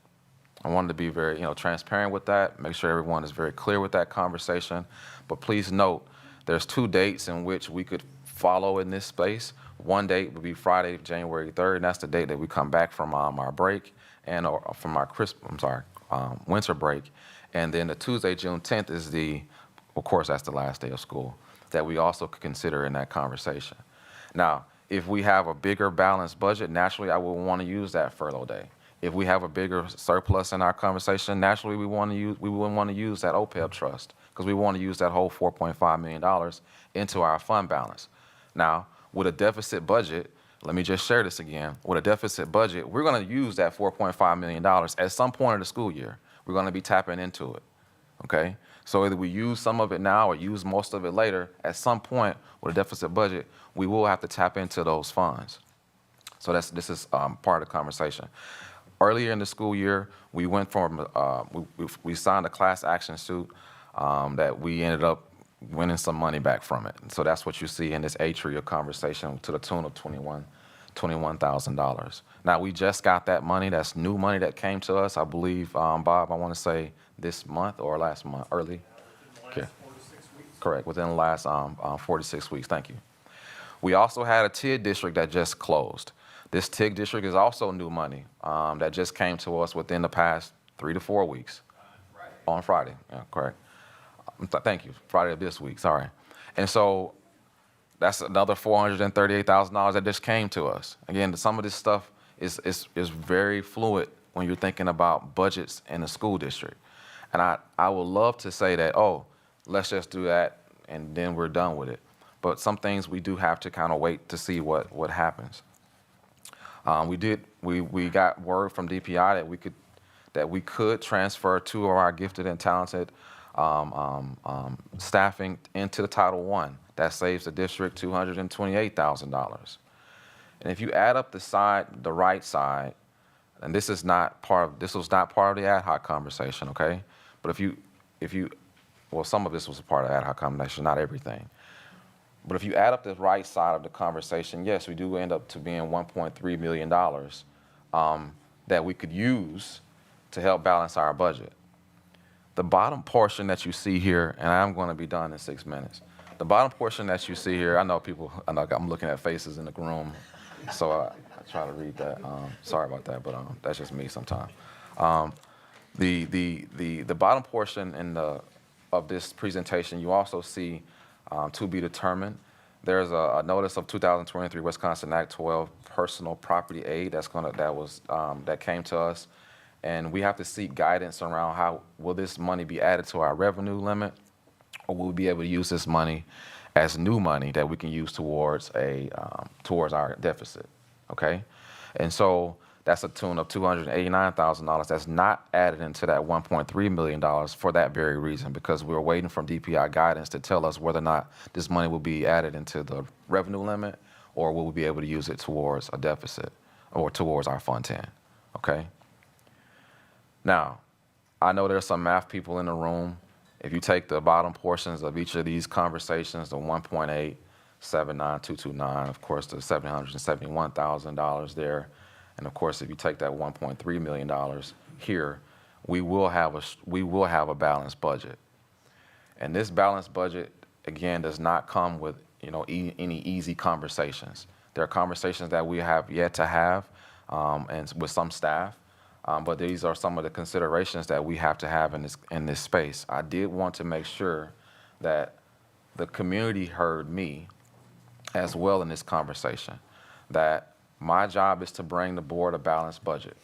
I wanted to be very, transparent with that, make sure everyone is very clear with that conversation. But please note, there's 2 dates in which we could follow in this space. One date would be Friday, January 3rd, and that's the date that we come back from our break and from our winter break. And then the Tuesday, June 10th is of course, that's the last day of school that we also could consider in that conversation. Now, if we have a bigger balanced budget, naturally I would want to use that furlough day. If we have a bigger surplus in our conversation, naturally we wouldn't want to use that OPEB trust because we want to use that whole $4.5 million into our fund balance. Now, with a deficit budget, let me just share this again. With a deficit budget, we're going to use that $4.5 million at some point of the school year. We're going to be tapping into it, okay? So either we use some of it now or use most of it later. At some point with a deficit budget, we will have to tap into those funds. So this is part of the conversation. Earlier in the school year, we went from, we signed a class action suit that we ended up winning some money back from it. And so that's what you see in this atria conversation to the tune of $21,000. Now, we just got that money. That's new money that came to us, I believe, Bob, I want to say this month or last month, early? Okay. 4 to 6 weeks. Correct, within the last 4 to 6 weeks, thank you. We also had a TIG district that just closed. This TIG district is also new money that just came to us within the past 3 to 4 weeks. On Friday, yeah, correct. Thank you, Friday of this week, sorry. And so that's another $438,000 that just came to us. Again, some of this stuff is very fluid when you're thinking about budgets in a school district. And I would love to say that, oh, let's just do that and then we're done with it. But some things we do have to kind of wait to see what happens. We got word from DPI that we could transfer 2 of our gifted and talented staffing into the Title I. That saves the district $228,000. And if you add up the right side, and this was not part of the ad hoc conversation, okay? But if you, some of this was a part of the ad hoc conversation, not everything. But if you add up the right side of the conversation, yes, we do end up to being $1.3 million that we could use to help balance our budget. The bottom portion that you see here, and I'm going to be done in 6 minutes. The bottom portion that you see here, I know I'm looking at faces in the room, so I try to read that. Sorry about that, but that's just me sometimes. The bottom portion of this presentation, you also see to be determined. There's a notice of 2023 Wisconsin Act 12 personal property aid that came to us, and we have to seek guidance around how will this money be added to our revenue limit, or will we be able to use this money as new money that we can use towards our deficit, okay? And so that's a tune of $289,000 that's not added into that $1.3 million for that very reason, because we're waiting for DPI guidance to tell us whether or not this money will be added into the revenue limit or will we be able to use it towards a deficit or towards our Fund 10, okay? Now, I know there's some math people in the room. If you take the bottom portions of each of these conversations, the 1.8, 79229, of course, the $771,000 there, and of course, if you take that $1.3 million here, we will have a balanced budget. And this balanced budget, again, does not come with any easy conversations. There are conversations that we have yet to have, and with some staff. But these are some of the considerations that we have to have in this space. I did want to make sure that the community heard me as well in this conversation, that my job is to bring the board a balanced budget.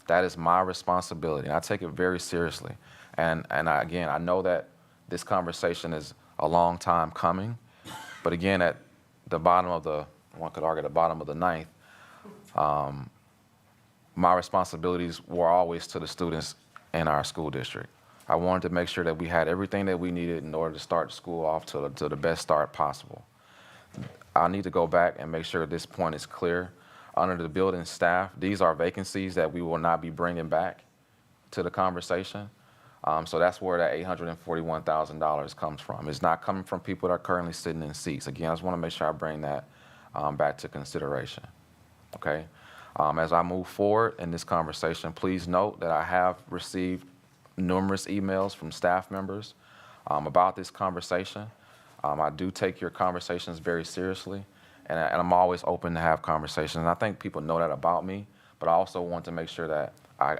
That is my responsibility, and I take it very seriously. And again, I know that this conversation is a long time coming, but again, at the bottom of one could argue the bottom of the ninth, my responsibilities were always to the students in our school district. I wanted to make sure that we had everything that we needed in order to start school off to the best start possible. I need to go back and make sure this point is clear. Under the building staff, these are vacancies that we will not be bringing back to the conversation. So that's where that $841,000 comes from. It's not coming from people that are currently sitting in seats. Again, I just want to make sure I bring that back to consideration. Okay? As I move forward in this conversation, please note that I have received numerous emails from staff members about this conversation. I do take your conversations very seriously, and I'm always open to have conversations. And I think people know that about me, but I also want to make sure that I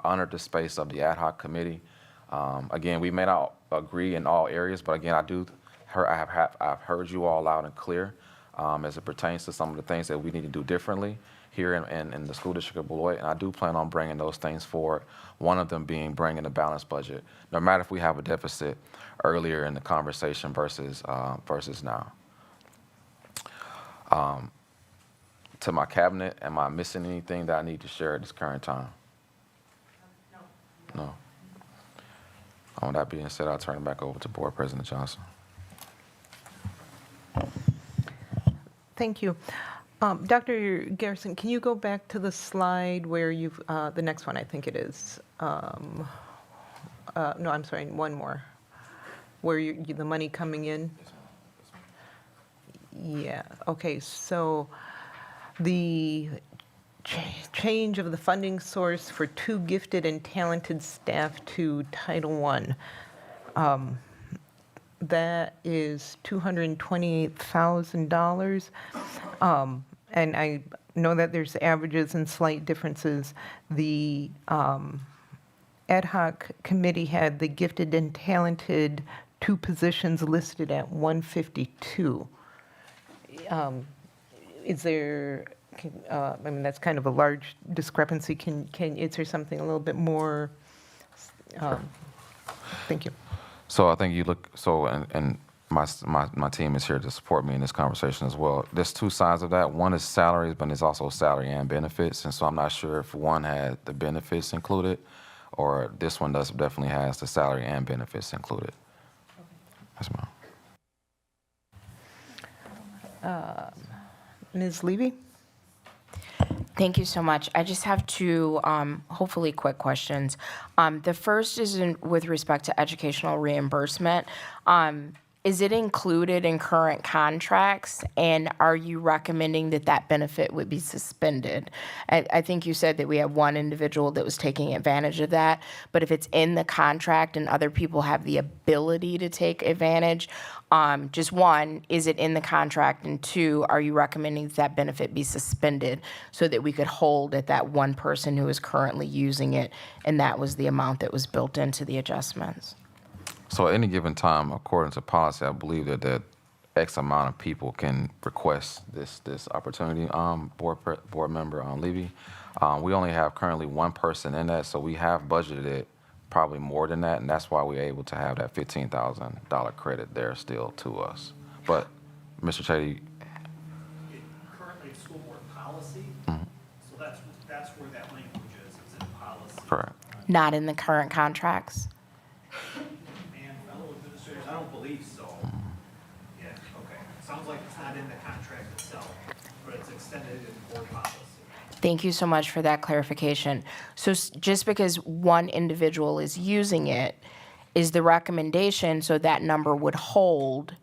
honor the space of the ad hoc committee. Again, we may not agree in all areas, but again, I've heard you all loud and clear as it pertains to some of the things that we need to do differently here in the school district of Beloit, and I do plan on bringing those things forward, one of them being bringing a balanced budget, no matter if we have a deficit earlier in the conversation versus now. To my cabinet, am I missing anything that I need to share at this current time? No. On that being said, I'll turn it back over to Board President Johnson. Thank you. Dr. Garrison, can you go back to the slide where you've, the next one, I think it is. No, I'm sorry, one more. Where the money coming in? Yeah, okay, so the change of the funding source for 2 gifted and talented staff to Title I. That is $228,000. And I know that there's averages and slight differences. The ad hoc committee had the gifted and talented 2 positions listed at 152. Is there, I mean, that's kind of a large discrepancy. Is there something a little bit more? Thank you. So I think you look, and my team is here to support me in this conversation as well. There's 2 sides of that. One is salaries, but there's also salary and benefits. And so I'm not sure if one had the benefits included, or this one definitely has the salary and benefits included. Yes, ma'am. Ms. Levy? Thank you so much. I just have 2 hopefully quick questions. The first is with respect to educational reimbursement. Is it included in current contracts, and are you recommending that that benefit would be suspended? I think you said that we have 1 individual that was taking advantage of that, but if it's in the contract and other people have the ability to take advantage, just 1, is it in the contract, and 2, are you recommending that benefit be suspended so that we could hold at that 1 person who is currently using it, and that was the amount that was built into the adjustments? So at any given time, according to policy, I believe that X amount of people can request this opportunity. Board member Levy, we only have currently 1 person in that, so we have budgeted probably more than that, and that's why we're able to have that $15,000 credit there still to us. But Mr. Chady, currently school board policy, so that's where that language is. It's in policy. correct. Not in the current contracts? I don't believe so. Yeah, okay. Sounds like it's not in the contract itself, but it's extended in board policy. Thank you so much for that clarification. So just because 1 individual is using it, is the recommendation so that number would hold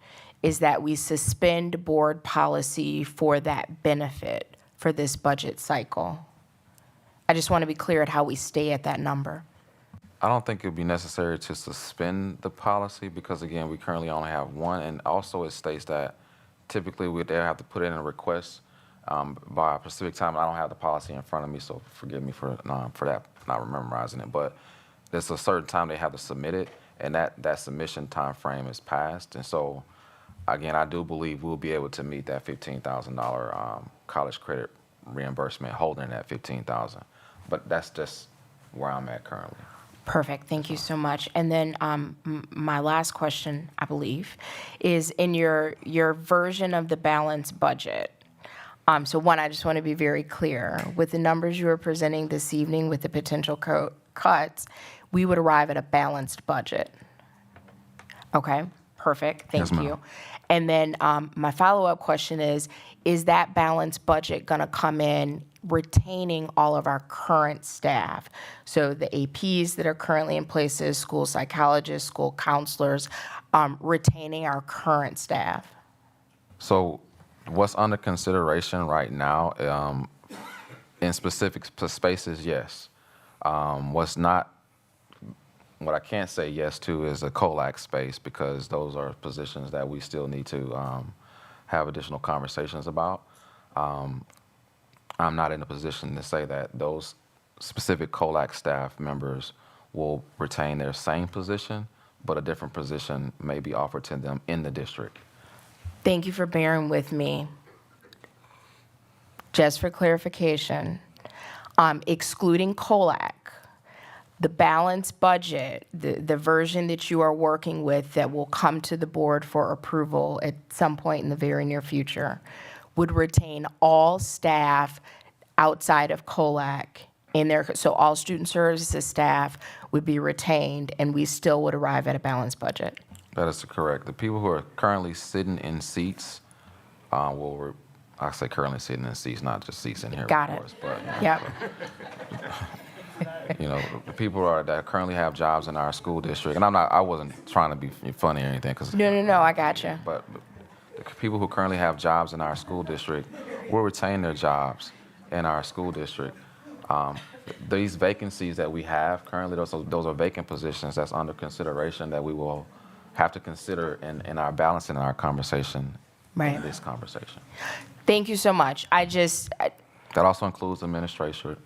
is that we suspend board policy for that benefit for this budget cycle? I just want to be clear at how we stay at that number. I don't think it would be necessary to suspend the policy because, again, we currently only have 1, and also it states that typically they have to put in a request by a specific time. I don't have the policy in front of me, so forgive me for that, not memorizing it. But there's a certain time they have to submit it, and that submission time frame is passed. And so, again, I do believe we'll be able to meet that $15,000 college credit reimbursement, holding that $15,000. But that's just where I'm at currently. Perfect. Thank you so much. And then my last question, I believe, is in your version of the balanced budget. So 1, I just want to be very clear. With the numbers you are presenting this evening with the potential cuts, we would arrive at a balanced budget. Okay, perfect. Thank Yes, ma'am. you. And then my follow-up question is that balanced budget going to come in retaining all of our current staff? So the APs that are currently in places, school psychologists, school counselors, retaining our current staff? So what's under consideration right now, in specific spaces, yes. What I can't say yes to is a COLAC space, because those are positions that we still need to have additional conversations about. I'm not in a position to say that those specific COLAC staff members will retain their same position, but a different position may be offered to them in the district. Thank you for bearing with me. Just for clarification, excluding COLAC, the balanced budget, the version that you are working with that will come to the board for approval at some point in the very near future, would retain all staff outside of COLAC in there. So all student services staff would be retained, and we still would arrive at a balanced budget. That is correct. The people who are currently sitting in seats I say currently sitting in seats, not just seats in here. Got of it. course, but, Yep. the people that currently have jobs in our school district, and I wasn't trying to be funny or anything, because No, I got you. but the people who currently have jobs in our school district will retain their jobs in our school district. These vacancies that we have currently, those are vacant positions that's under consideration that we will have to consider in our balancing our conversation, Right. in this conversation. Thank you so much. That also includes administrators,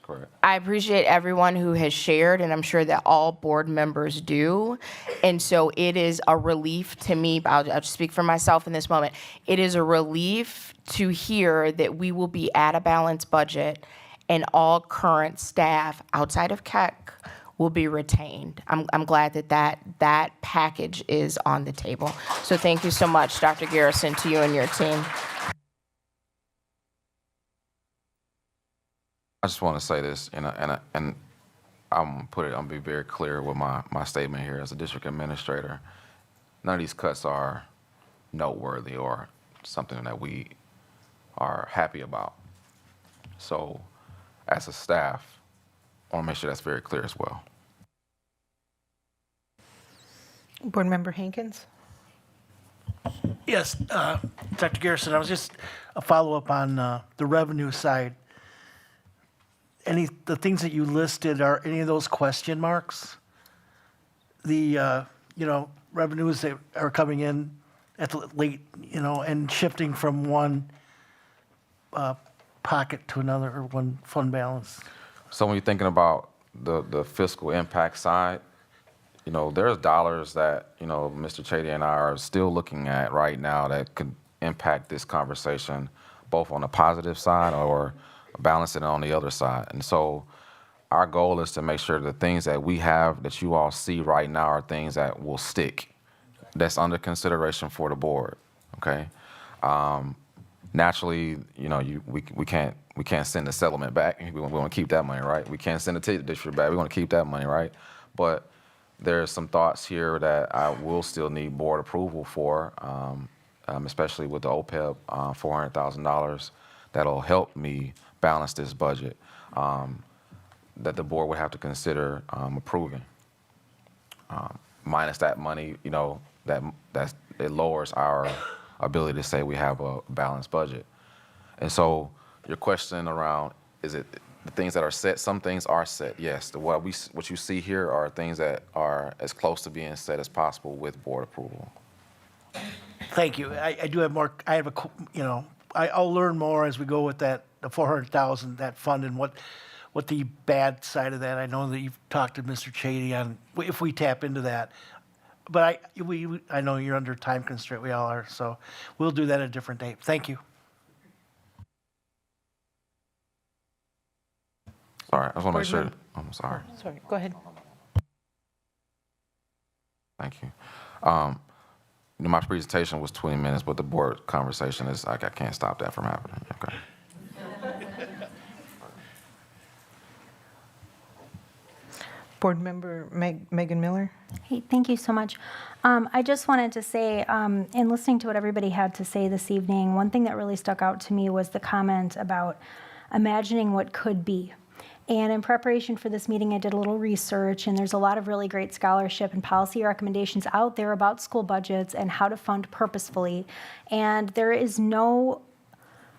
correct? I appreciate everyone who has shared, and I'm sure that all board members do. And so it is a relief to me, I'll just speak for myself in this moment. It is a relief to hear that we will be at a balanced budget and all current staff outside of KEC will be retained. I'm glad that package is on the table. So thank you so much, Dr. Garrison, to you and your team. I just want to say this, and I'm gonna be very clear with my statement here as a district administrator. None of these cuts are noteworthy or something that we are happy about. So, as a staff, I want to make sure that's very clear as well. Board Member Hankins? Yes, Dr. Garrison, I was just a follow-up on the revenue side. The things that you listed, are any of those question marks? The, revenues that are coming in at the late, and shifting from one pocket to another, or one fund balance? So when you're thinking about the fiscal impact side, there's dollars that, Mr. Chady and I are still looking at right now that could impact this conversation, both on the positive side or balance it on the other side. And so our goal is to make sure the things that we have that you all see right now are things that will stick, that's under consideration for the board, okay? Naturally, we can't send the settlement back. We want to keep that money, right? We can't send the district back. We want to keep that money, right? But there's some thoughts here that I will still need board approval for, especially with the OPEB, $400,000 that'll help me balance this budget, that the board would have to consider approving. Minus that money, it lowers our ability to say we have a balanced budget. And so your question around, is it the things that are set? Some things are set, yes. What you see here are things that are as close to being set as possible with board approval. Thank you. I do have more, I'll learn more as we go with the 400,000, that fund, and what the bad side of that. I know that you've talked to Mr. Chady on if we tap into that. But I know you're under time constraint, we all are, so we'll do that at a different date. Thank you. Sorry, I just want to make sure. I'm sorry. Sorry, go ahead. Thank you. My presentation was 20 minutes, but the board conversation is like, I can't stop that from happening. Okay. Board Member Megan Miller. Hey, thank you so much. I just wanted to say, in listening to what everybody had to say this evening, one thing that really stuck out to me was the comment about imagining what could be. And in preparation for this meeting, I did a little research, and there's a lot of really great scholarship and policy recommendations out there about school budgets and how to fund purposefully. And there is no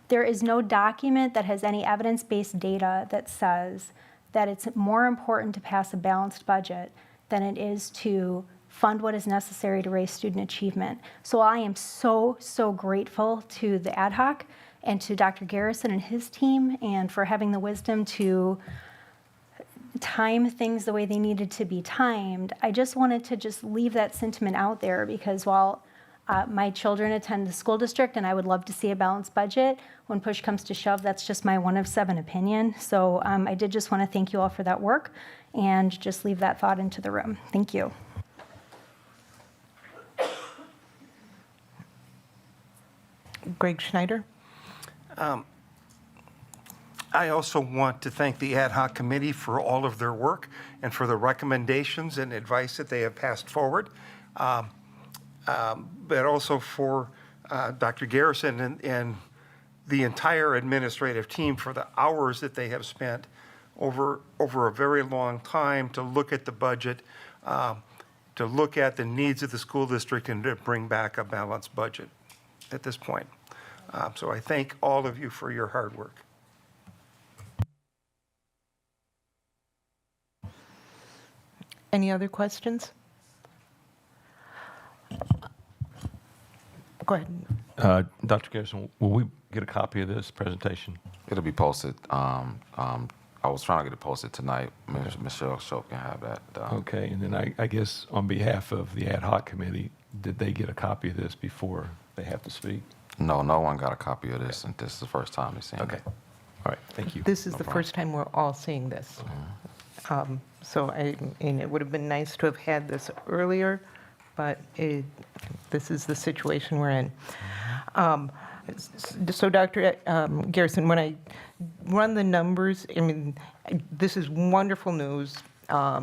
document that has any evidence-based data that says that it's more important to pass a balanced budget than it is to fund what is necessary to raise student achievement. So I am so, so grateful to the ad hoc and to Dr. Garrison and his team, and for having the wisdom to time things the way they needed to be timed. I just wanted to just leave that sentiment out there, because while my children attend the school district and I would love to see a balanced budget, when push comes to shove, that's just my 1 of 7 opinion. So I did just want to thank you all for that work and just leave that thought into the room. Thank you. Greg Schneider. I also want to thank the ad hoc committee for all of their work and for the recommendations and advice that they have passed forward, but also for Dr. Garrison and the entire administrative team for the hours that they have spent over a very long time to look at the budget, to look at the needs of the school district, and to bring back a balanced budget at this point. So I thank all of you for your hard work. Any other questions? Go ahead. Dr. Garrison, will we get a copy of this presentation? It'll be posted. I was trying to get it posted tonight. Michelle Shope can have that done. Okay, and then I guess on behalf of the ad hoc committee, did they get a copy of this before they have to speak? No, no one got a copy of this, and this is the first time they've seen it. Okay. All right, thank you. This is the first time we're all seeing this. And it would have been nice to have had this earlier, but this is the situation we're in. So Dr. Garrison, when I run the numbers, I mean, this is wonderful news,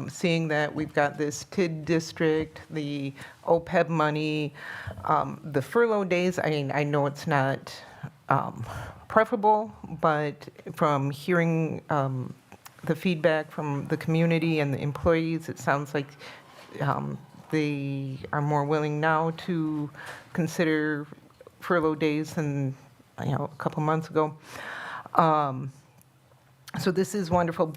seeing that we've got this TID district, the OPEB money, the furlough days. I mean, I know it's not preferable, but from hearing the feedback from the community and the employees, it sounds like they are more willing now to consider furlough days than a couple months ago. So this is wonderful.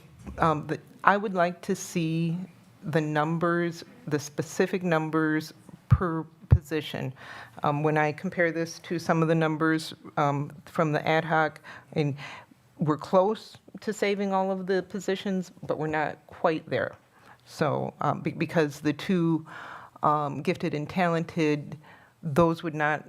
I would like to see the numbers, the specific numbers per position. When I compare this to some of the numbers from the ad hoc, and we're close to saving all of the positions, but we're not quite there. So because the two gifted and talented, those would not,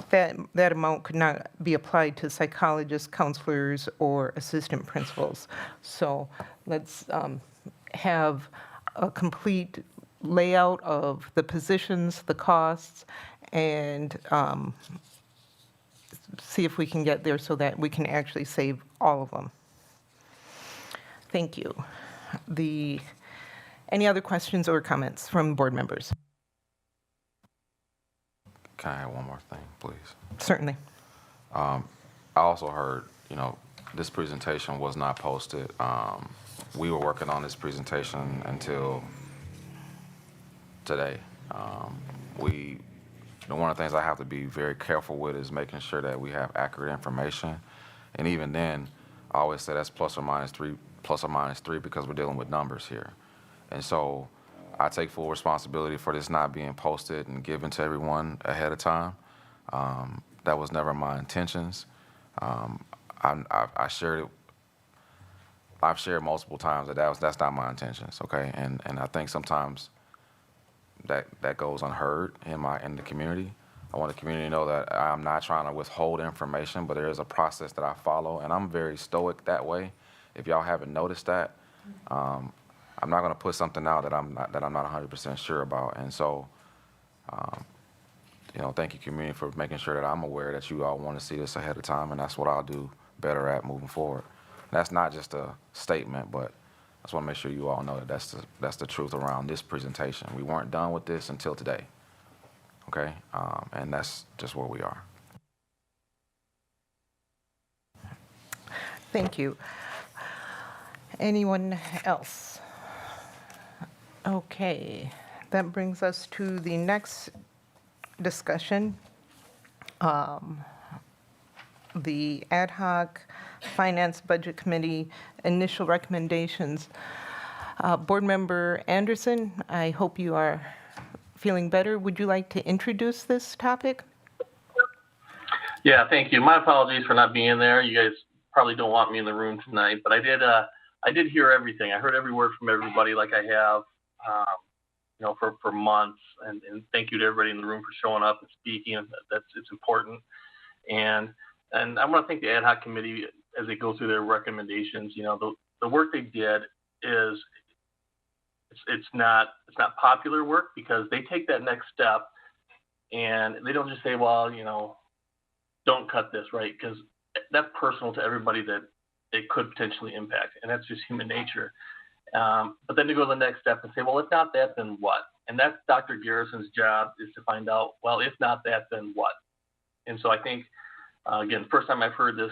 that amount could not be applied to psychologists, counselors, or assistant principals. So let's have a complete layout of the positions, the costs, and see if we can get there so that we can actually save all of them. Thank you. Any other questions or comments from board members? Can I add one more thing, please? Certainly. I also heard, this presentation was not posted. We were working on this presentation until today. One of the things I have to be very careful with is making sure that we have accurate information. And even then, I always say that's plus or minus three, because we're dealing with numbers here. And so I take full responsibility for this not being posted and given to everyone ahead of time. That was never my intentions. I shared it. I've shared multiple times that that's not my intentions, okay? And I think sometimes that goes unheard in the community. I want the community to know that I'm not trying to withhold information, but there is a process that I follow, and I'm very stoic that way. If y'all haven't noticed that, I'm not going to put something out that I'm not 100% sure about. And so, thank you, community, for making sure that I'm aware that you all want to see this ahead of time, and that's what I'll do better at moving forward. That's not just a statement, but just want to make sure you all know that that's the truth around this presentation. We weren't done with this until today, okay? And that's just where we are. Thank you. Anyone else? Okay, that brings us to the next discussion. The Ad hoc Finance Budget Committee initial recommendations. Board Member Anderson, I hope you are feeling better. Would you like to introduce this topic? Yeah, thank you. My apologies for not being there. You guys probably don't want me in the room tonight, but I did hear everything. I heard every word from everybody, like I have, for months. And thank you to everybody in the room for showing up and speaking. It's important. And I want to thank the ad hoc committee as they go through their recommendations. The work they did is it's not popular work, because they take that next step and they don't just say, well, don't cut this, right? Because that's personal to everybody that it could potentially impact, and that's just human nature. But then to go to the next step and say, well, if not that, then what? And that's Dr. Garrison's job, is to find out, well, if not that, then what? And so I think, again, first time I've heard this,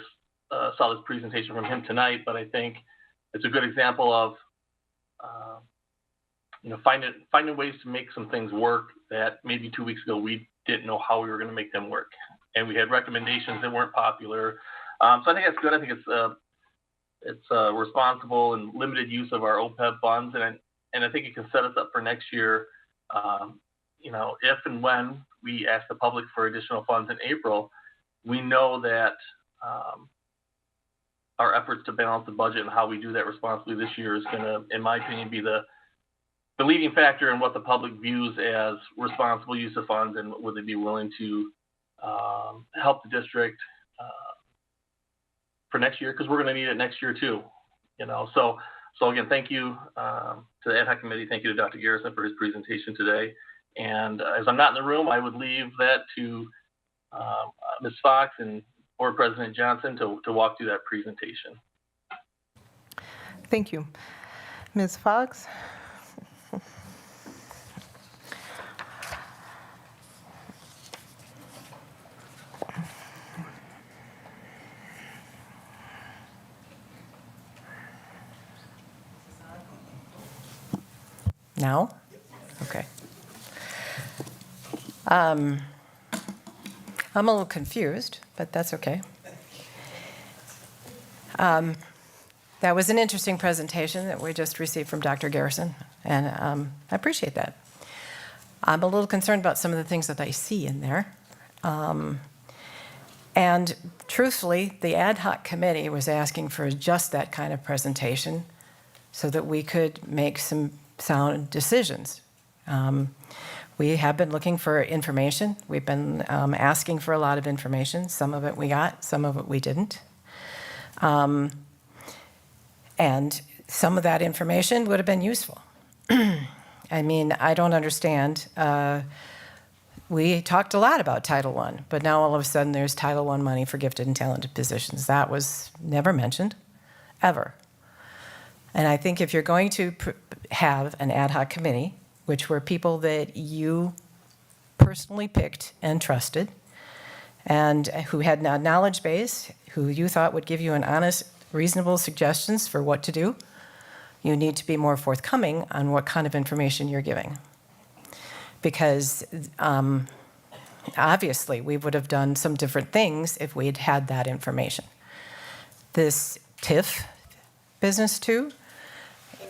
saw this presentation from him tonight, but I think it's a good example of, finding ways to make some things work that maybe 2 weeks ago we didn't know how we were going to make them work. And we had recommendations that weren't popular. So I think that's good. I think it's responsible and limited use of our OPEB funds, and I think it can set us up for next year. If and when we ask the public for additional funds in April, we know that our efforts to balance the budget and how we do that responsibly this year is going to, in my opinion, be the leading factor in what the public views as responsible use of funds, and would they be willing to help the district for next year, because we're going to need it next year too. So again, thank you to the ad hoc committee. Thank you to Dr. Garrison for his presentation today. And as I'm not in the room, I would leave that to Ms. Fox and Board President Johnson to walk through that presentation. Thank you. Ms. Fox? Now? Okay. I'm a little confused, but that's okay. That was an interesting presentation that we just received from Dr. Garrison, and I appreciate that. I'm a little concerned about some of the things that I see in there. And truthfully, the ad hoc committee was asking for just that kind of presentation so that we could make some sound decisions. We have been looking for information. We've been asking for a lot of information. Some of it we got, some of it we didn't. And some of that information would have been useful. I mean, I don't understand. We talked a lot about Title I, but now all of a sudden there's Title I money for gifted and talented positions. That was never mentioned, ever. And I think if you're going to have an ad hoc committee, which were people that you personally picked and trusted, and who had a knowledge base, who you thought would give you an honest, reasonable suggestions for what to do, you need to be more forthcoming on what kind of information you're giving. Because obviously we would have done some different things if we'd had that information. This TIF business too,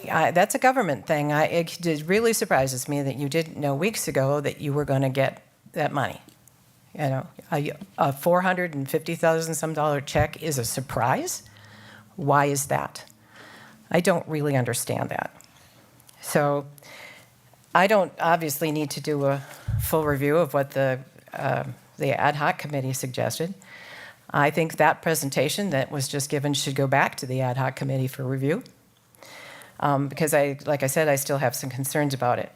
that's a government thing. It really surprises me that you didn't know weeks ago that you were going to get that money. You know, a $450,000 some check is a surprise. Why is that? I don't really understand that. So I don't obviously need to do a full review of what the ad hoc committee suggested. I think that presentation that was just given should go back to the ad hoc committee for review. Because like I said, I still have some concerns about it.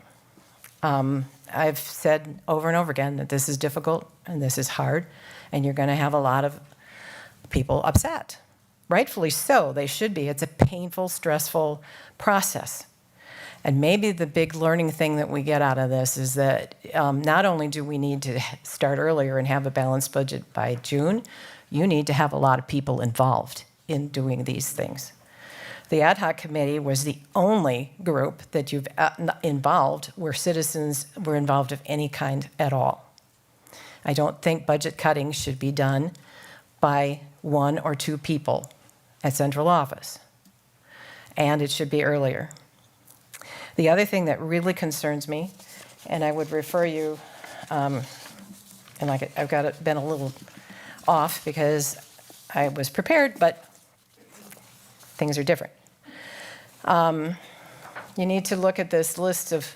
I've said over and over again that this is difficult and this is hard, and you're going to have a lot of people upset. rightfully so, they should be. It's a painful, stressful process. And maybe the big learning thing that we get out of this is that not only do we need to start earlier and have a balanced budget by June, you need to have a lot of people involved in doing these things. The ad hoc committee was the only group that you've involved where citizens were involved of any kind at all. I don't think budget cutting should be done by 1 or 2 people at central office. And it should be earlier. The other thing that really concerns me, and I would refer you, and I've been a little off because I was prepared, but things are different. You need to look at this list of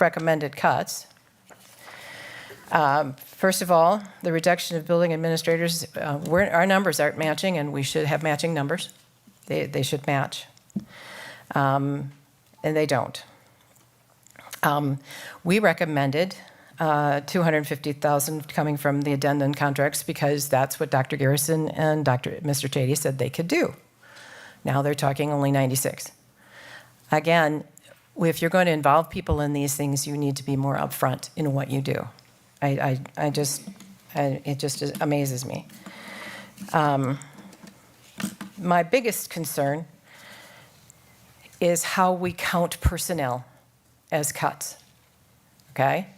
recommended cuts. First of all, the reduction of building administrators, our numbers aren't matching, and we should have matching numbers. They should match. And they don't. We recommended $250,000 coming from the addendum contracts because that's what Dr. Garrison and Mr. Chady said they could do. Now they're talking only 96. Again, if you're going to involve people in these things, you need to be more upfront in what you do. It just amazes me. My biggest concern is how we count personnel as cuts, okay?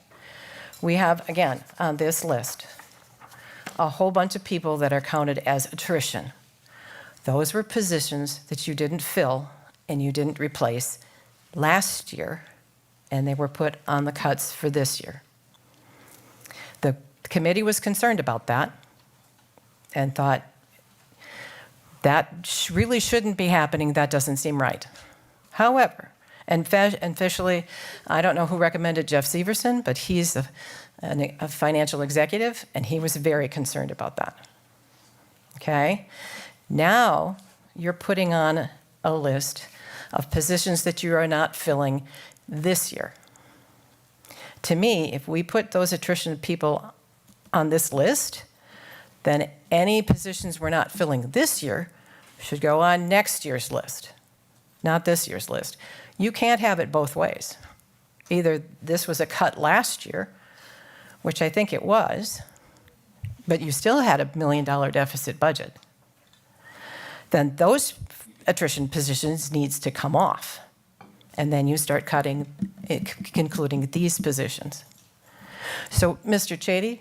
We have, again, on this list, a whole bunch of people that are counted as attrition. Those were positions that you didn't fill and you didn't replace last year, and they were put on the cuts for this year. The committee was concerned about that and thought, that really shouldn't be happening, that doesn't seem right. However, and officially, I don't know who recommended Jeff Severson, but he's a financial executive, and he was very concerned about that. Okay? Now, you're putting on a list of positions that you are not filling this year. To me, if we put those attrition people on this list, then any positions we're not filling this year should go on next year's list, not this year's list. You can't have it both ways. Either this was a cut last year, which I think it was, but you still had $1 million deficit budget. Then those attrition positions needs to come off. And then you start cutting, including these positions. So, Mr. Chady,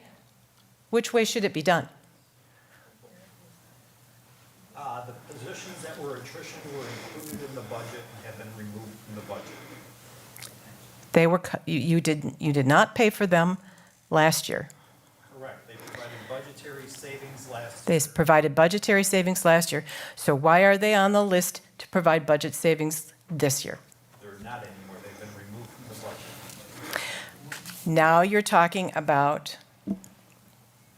which way should it be done? The positions that were attrition were included in the budget and have been removed from the budget. They were, you did not pay for them last year. Correct. They provided budgetary savings last They provided budgetary savings last year. So why are they on the list to provide budget savings this year? They're not anymore. They've been removed from the budget. Now you're talking about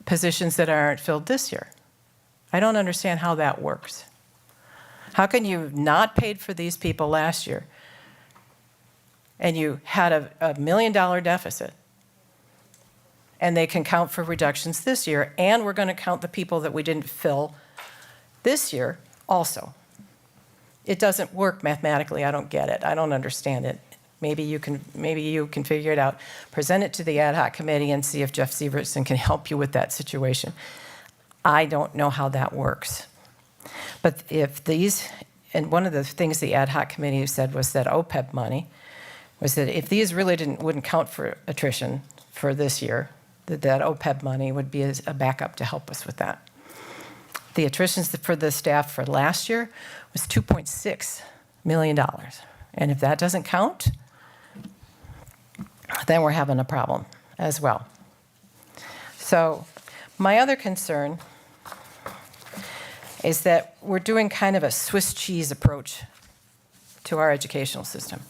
positions that aren't filled this year. I don't understand how that works. How can you not paid for these people last year and you had a $1 million deficit and they can count for reductions this year, and we're going to count the people that we didn't fill this year also? It doesn't work mathematically. I don't get it. I don't understand it. Maybe you can figure it out. Present it to the ad hoc committee and see if Jeff Severson can help you with that situation. I don't know how that works. But if these, and one of the things the ad hoc committee said was that OPEB money, was that if these really wouldn't count for attrition for this year, that OPEB money would be a backup to help us with that. The attritions for the staff for last year was $2.6 million. And if that doesn't count, then we're having a problem as well. So my other concern is that we're doing kind of a Swiss cheese approach to our educational system.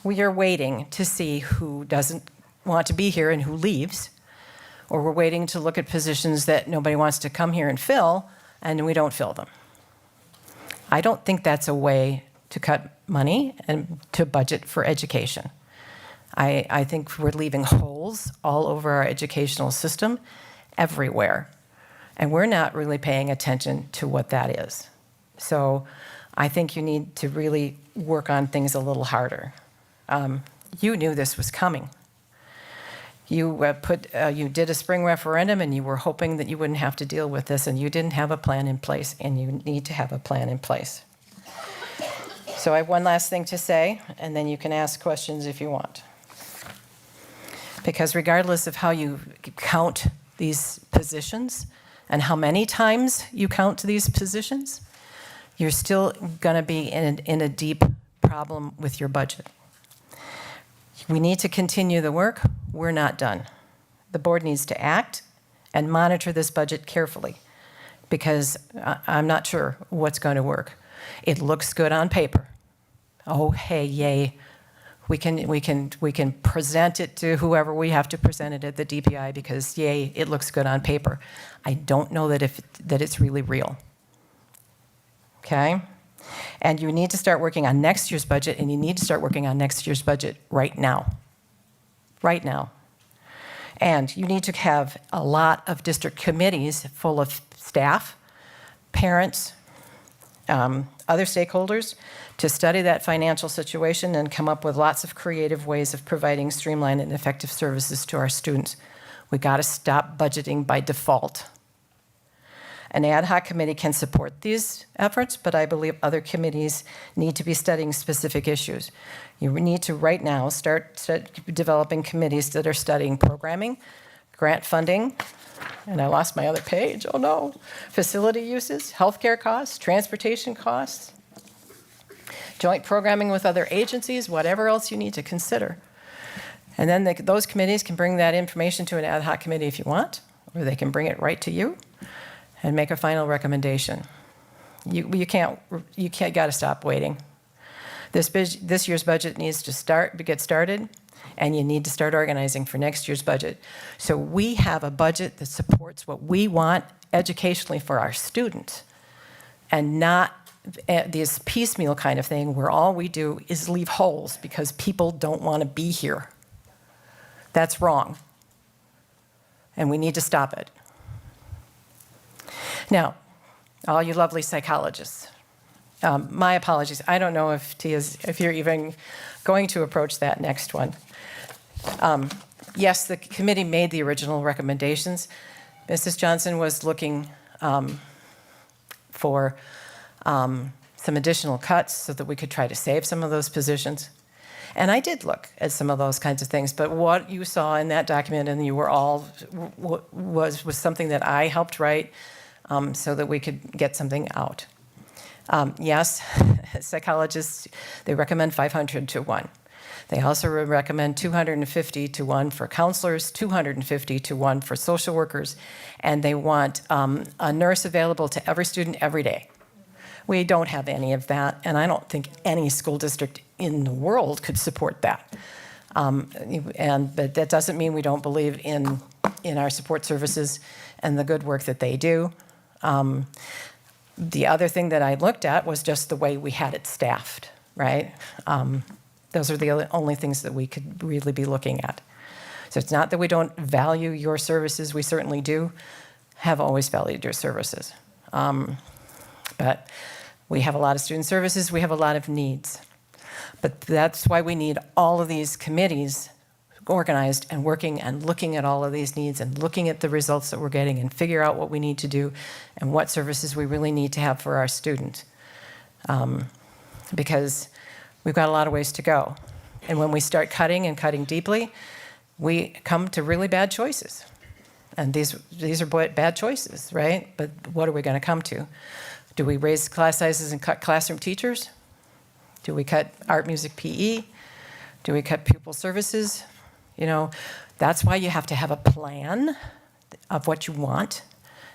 We are waiting to see who doesn't want to be here and who leaves, or we're waiting to look at positions that nobody wants to come here and fill, and we don't fill them. I don't think that's a way to cut money and to budget for education. I think we're leaving holes all over our educational system everywhere. And we're not really paying attention to what that is. So I think you need to really work on things a little harder. You knew this was coming. You you did a spring referendum and you were hoping that you wouldn't have to deal with this, and you didn't have a plan in place, and you need to have a plan in place. So I have one last thing to say, and then you can ask questions if you want. Because regardless of how you count these positions and how many times you count these positions, you're still going to be in a deep problem with your budget. We need to continue the work. We're not done. The board needs to act and monitor this budget carefully, because I'm not sure what's going to work. It looks good on paper. Oh, hey, yay. We can present it to whoever we have to present it at the DPI because, yay, it looks good on paper. I don't know that it's really real. Okay? And you need to start working on next year's budget, and you need to start working on next year's budget right now. Right now. And you need to have a lot of district committees full of staff, parents, other stakeholders to study that financial situation and come up with lots of creative ways of providing streamlined and effective services to our students. We got to stop budgeting by default. An ad hoc committee can support these efforts, but I believe other committees need to be studying specific issues. You need to right now start developing committees that are studying programming, grant funding, and I lost my other page, oh no, facility uses, healthcare costs, transportation costs, joint programming with other agencies, whatever else you need to consider. And then those committees can bring that information to an ad hoc committee if you want, or they can bring it right to you and make a final recommendation. You got to stop waiting. This year's budget needs to get started, and you need to start organizing for next year's budget. So we have a budget that supports what we want educationally for our students, and not this piecemeal kind of thing where all we do is leave holes because people don't want to be here. That's wrong, and we need to stop it. Now, all you lovely psychologists, my apologies. I don't know if you're even going to approach that next one. Yes, the committee made the original recommendations. Mrs. Johnson was looking for some additional cuts so that we could try to save some of those positions. And I did look at some of those kinds of things, but what you saw in that document, and you were all, was something that I helped write so that we could get something out. Yes, psychologists, they recommend 500 to 1. They also recommend 250 to 1 for counselors, 250 to 1 for social workers, and they want a nurse available to every student every day. We don't have any of that, and I don't think any school district in the world could support that. But that doesn't mean we don't believe in our support services and the good work that they do. The other thing that I looked at was just the way we had it staffed, right? Those are the only things that we could really be looking at. So it's not that we don't value your services. We certainly do, have always valued your services. But we have a lot of student services. We have a lot of needs. But that's why we need all of these committees organized and working and looking at all of these needs and looking at the results that we're getting and figure out what we need to do and what services we really need to have for our students. Because we've got a lot of ways to go. And when we start cutting and cutting deeply, we come to really bad choices. And these are bad choices, right? But what are we going to come to? Do we raise class sizes and cut classroom teachers? Do we cut art, music, PE? Do we cut pupil services? You know, that's why you have to have a plan of what you want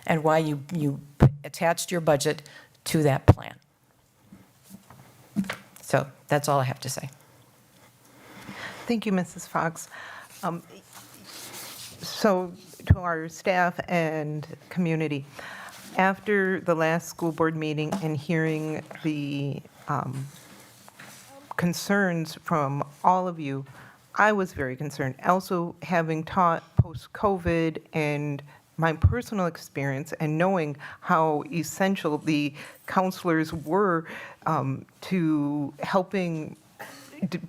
and why you attached your budget to that plan. So that's all I have to say. Thank you, Mrs. Fox. So to our staff and community, after the last school board meeting and hearing the concerns from all of you, I was very concerned. Also, having taught post-COVID and my personal experience and knowing how essential the counselors were to helping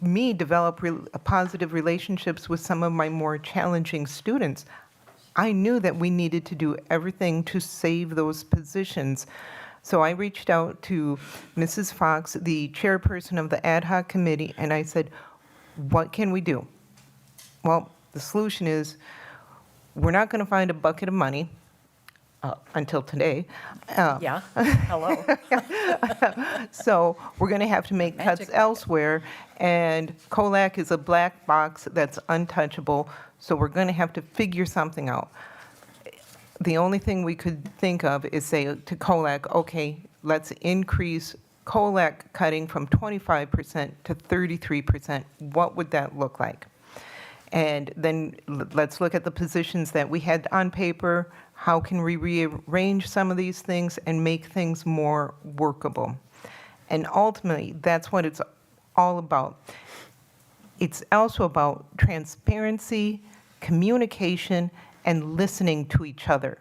me develop positive relationships with some of my more challenging students, I knew that we needed to do everything to save those positions. So I reached out to Mrs. Fox, the chairperson of the ad hoc committee, and I said, what can we do? Well, the solution is we're not going to find a bucket of money until today. Yeah, hello. So we're going to have to make cuts elsewhere, and COLAC is a black box that's untouchable, so we're going to have to figure something out. The only thing we could think of is say to COLAC, okay, let's increase COLAC cutting from 25% to 33%. What would that look like? And then let's look at the positions that we had on paper. How can we rearrange some of these things and make things more workable? And ultimately, that's what it's all about. It's also about transparency, communication, and listening to each other.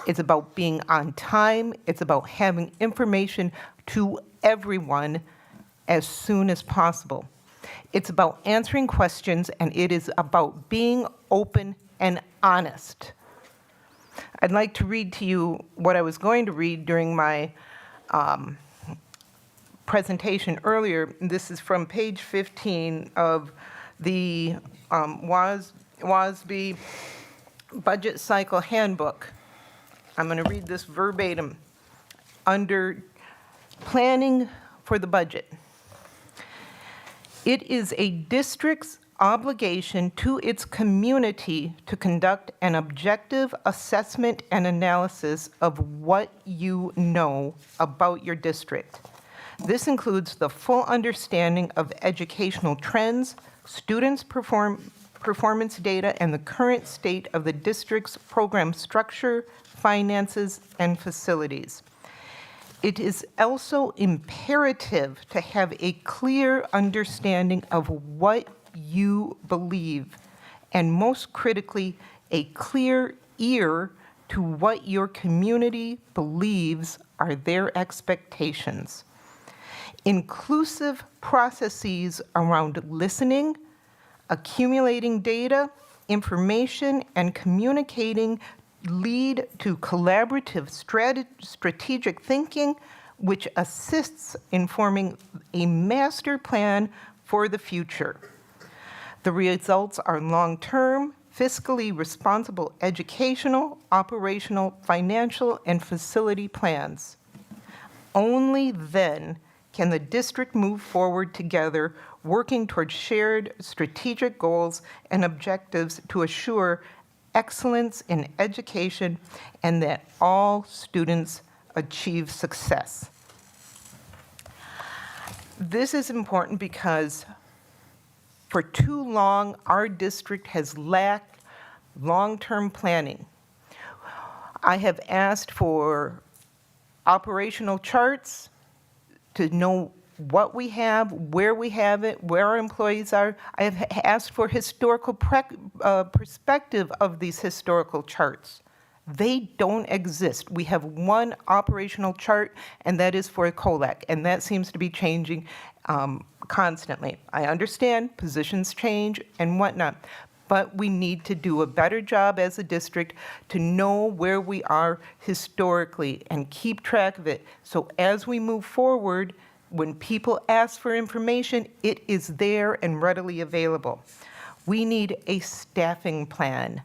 It's about being on time. It's about having information to everyone as soon as possible. It's about answering questions, and it is about being open and honest. I'd like to read to you what I was going to read during my presentation earlier. This is from page 15 of the WASB Budget Cycle Handbook. I'm going to read this verbatim. Under planning for the budget, it is a district's obligation to its community to conduct an objective assessment and analysis of what you know about your district. This includes the full understanding of educational trends, students' performance data, and the current state of the district's program structure, finances, and facilities. It is also imperative to have a clear understanding of what you believe, and most critically, a clear ear to what your community believes are their expectations. Inclusive processes around listening, accumulating data, information, and communicating lead to collaborative strategic thinking, which assists in forming a master plan for the future. The results are long-term, fiscally responsible educational, operational, financial, and facility plans. Only then can the district move forward together, working toward shared strategic goals and objectives to assure excellence in education and that all students achieve success. This is important because for too long, our district has lacked long-term planning. I have asked for operational charts to know what we have, where we have it, where our employees are. I have asked for historical perspective of these historical charts. They don't exist. We have one operational chart, and that is for COLAC, and that seems to be changing constantly. I understand positions change and whatnot, but we need to do a better job as a district to know where we are historically and keep track of it. So as we move forward, when people ask for information, it is there and readily available. We need a staffing plan.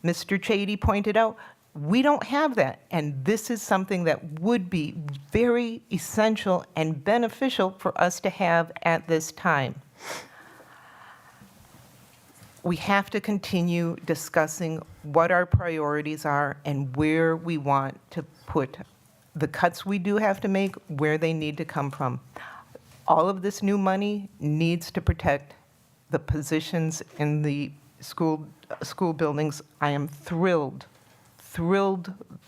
Mr. Chady pointed out, we don't have that, and this is something that would be very essential and beneficial for us to have at this time. We have to continue discussing what our priorities are and where we want to put the cuts we do have to make, where they need to come from. All of this new money needs to protect the positions in the school buildings. I am thrilled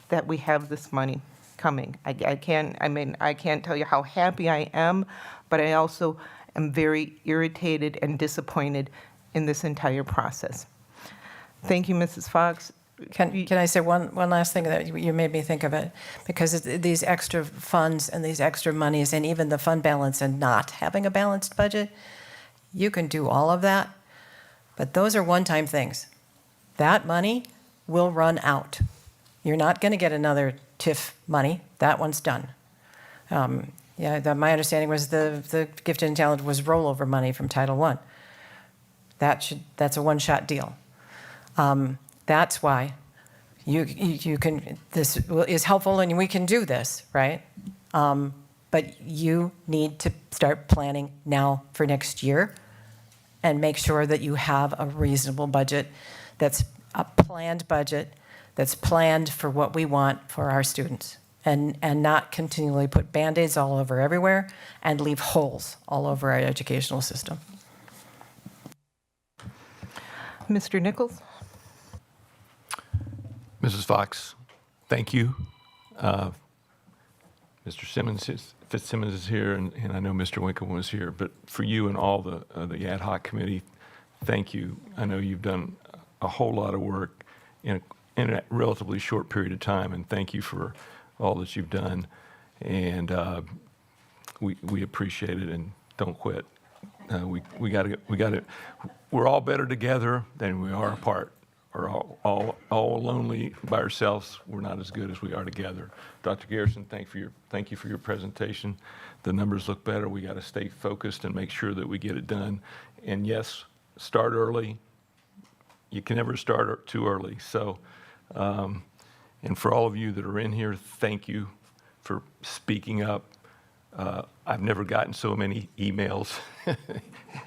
that we have this money coming. I can't tell you how happy I am, but I also am very irritated and disappointed in this entire process. Thank you, Mrs. Fox. Can I say one last thing that you made me think of it? Because these extra funds and these extra monies and even the fund balance and not having a balanced budget, you can do all of that, but those are one-time things. That money will run out. You're not going to get another TIF money. That one's done. My understanding was the gifted and talented was rollover money from Title I. That's a one-shot deal. That's why you can, this is helpful and we can do this, right? But you need to start planning now for next year and make sure that you have a reasonable budget that's a planned budget that's planned for what we want for our students and not continually put Band-Aids all over everywhere and leave holes all over our educational system. Mr. Nichols? Mrs. Fox, thank you. Mr. Fitzsimmons is here, and I know Mr. Winkleman was here, but for you and all the ad hoc committee, thank you. I know you've done a whole lot of work in a relatively short period of time, and thank you for all that you've done. And we appreciate it, and don't quit. We're all better together than we are apart. We're all lonely by ourselves. We're not as good as we are together. Dr. Garrison, thank you for your presentation. The numbers look better. We got to stay focused and make sure that we get it done. And yes, start early. You can never start too early. So, and for all of you that are in here, thank you for speaking up. I've never gotten so many emails,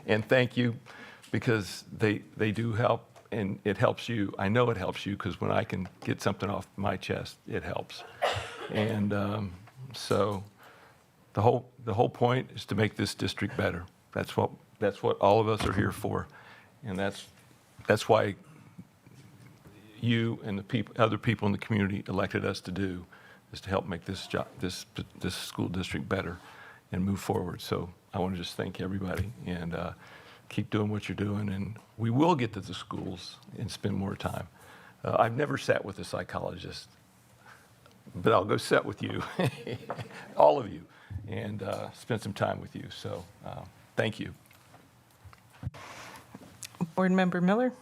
and thank you, because they do help. And it helps you. I know it helps you, because when I can get something off my chest, it helps. And so the whole point is to make this district better. That's what all of us are here for, and that's why you and the other people in the community elected us to do, is to help make this school district better and move forward. So I want to just thank everybody and keep doing what you're doing, and we will get to the schools and spend more time. I've never sat with a psychologist, but I'll go sit with you, all of you, and spend some time with you. So thank you. Board Member Miller?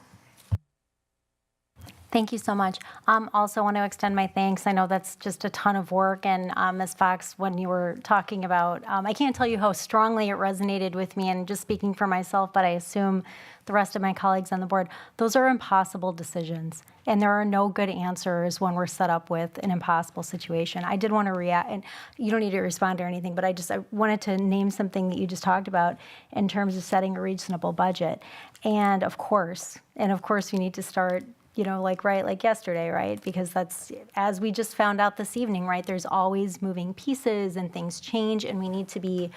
Thank you so much. Also want to extend my thanks. I know that's just a ton of work. And Ms. Fox, when you were talking about, I can't tell you how strongly it resonated with me, and just speaking for myself, but I assume the rest of my colleagues on the board, those are impossible decisions. And there are no good answers when we're set up with an impossible situation. I did want to react, and you don't need to respond or anything, but I wanted to name something that you just talked about in terms of setting a reasonable budget. And of course, we need to start, like yesterday, right? Because that's, as we just found out this evening, right? There's always moving pieces and things change, and we need to be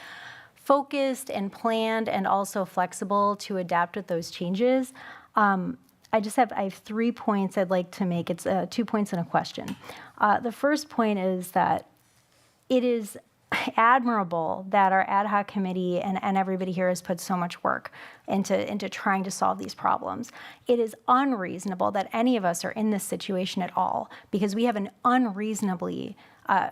focused and planned and also flexible to adapt with those changes. I have 3 points I'd like to make. It's 2 points and a question. The first point is that it is admirable that our ad hoc committee and everybody here has put so much work into trying to solve these problems. It is unreasonable that any of us are in this situation at all, because we have an unreasonably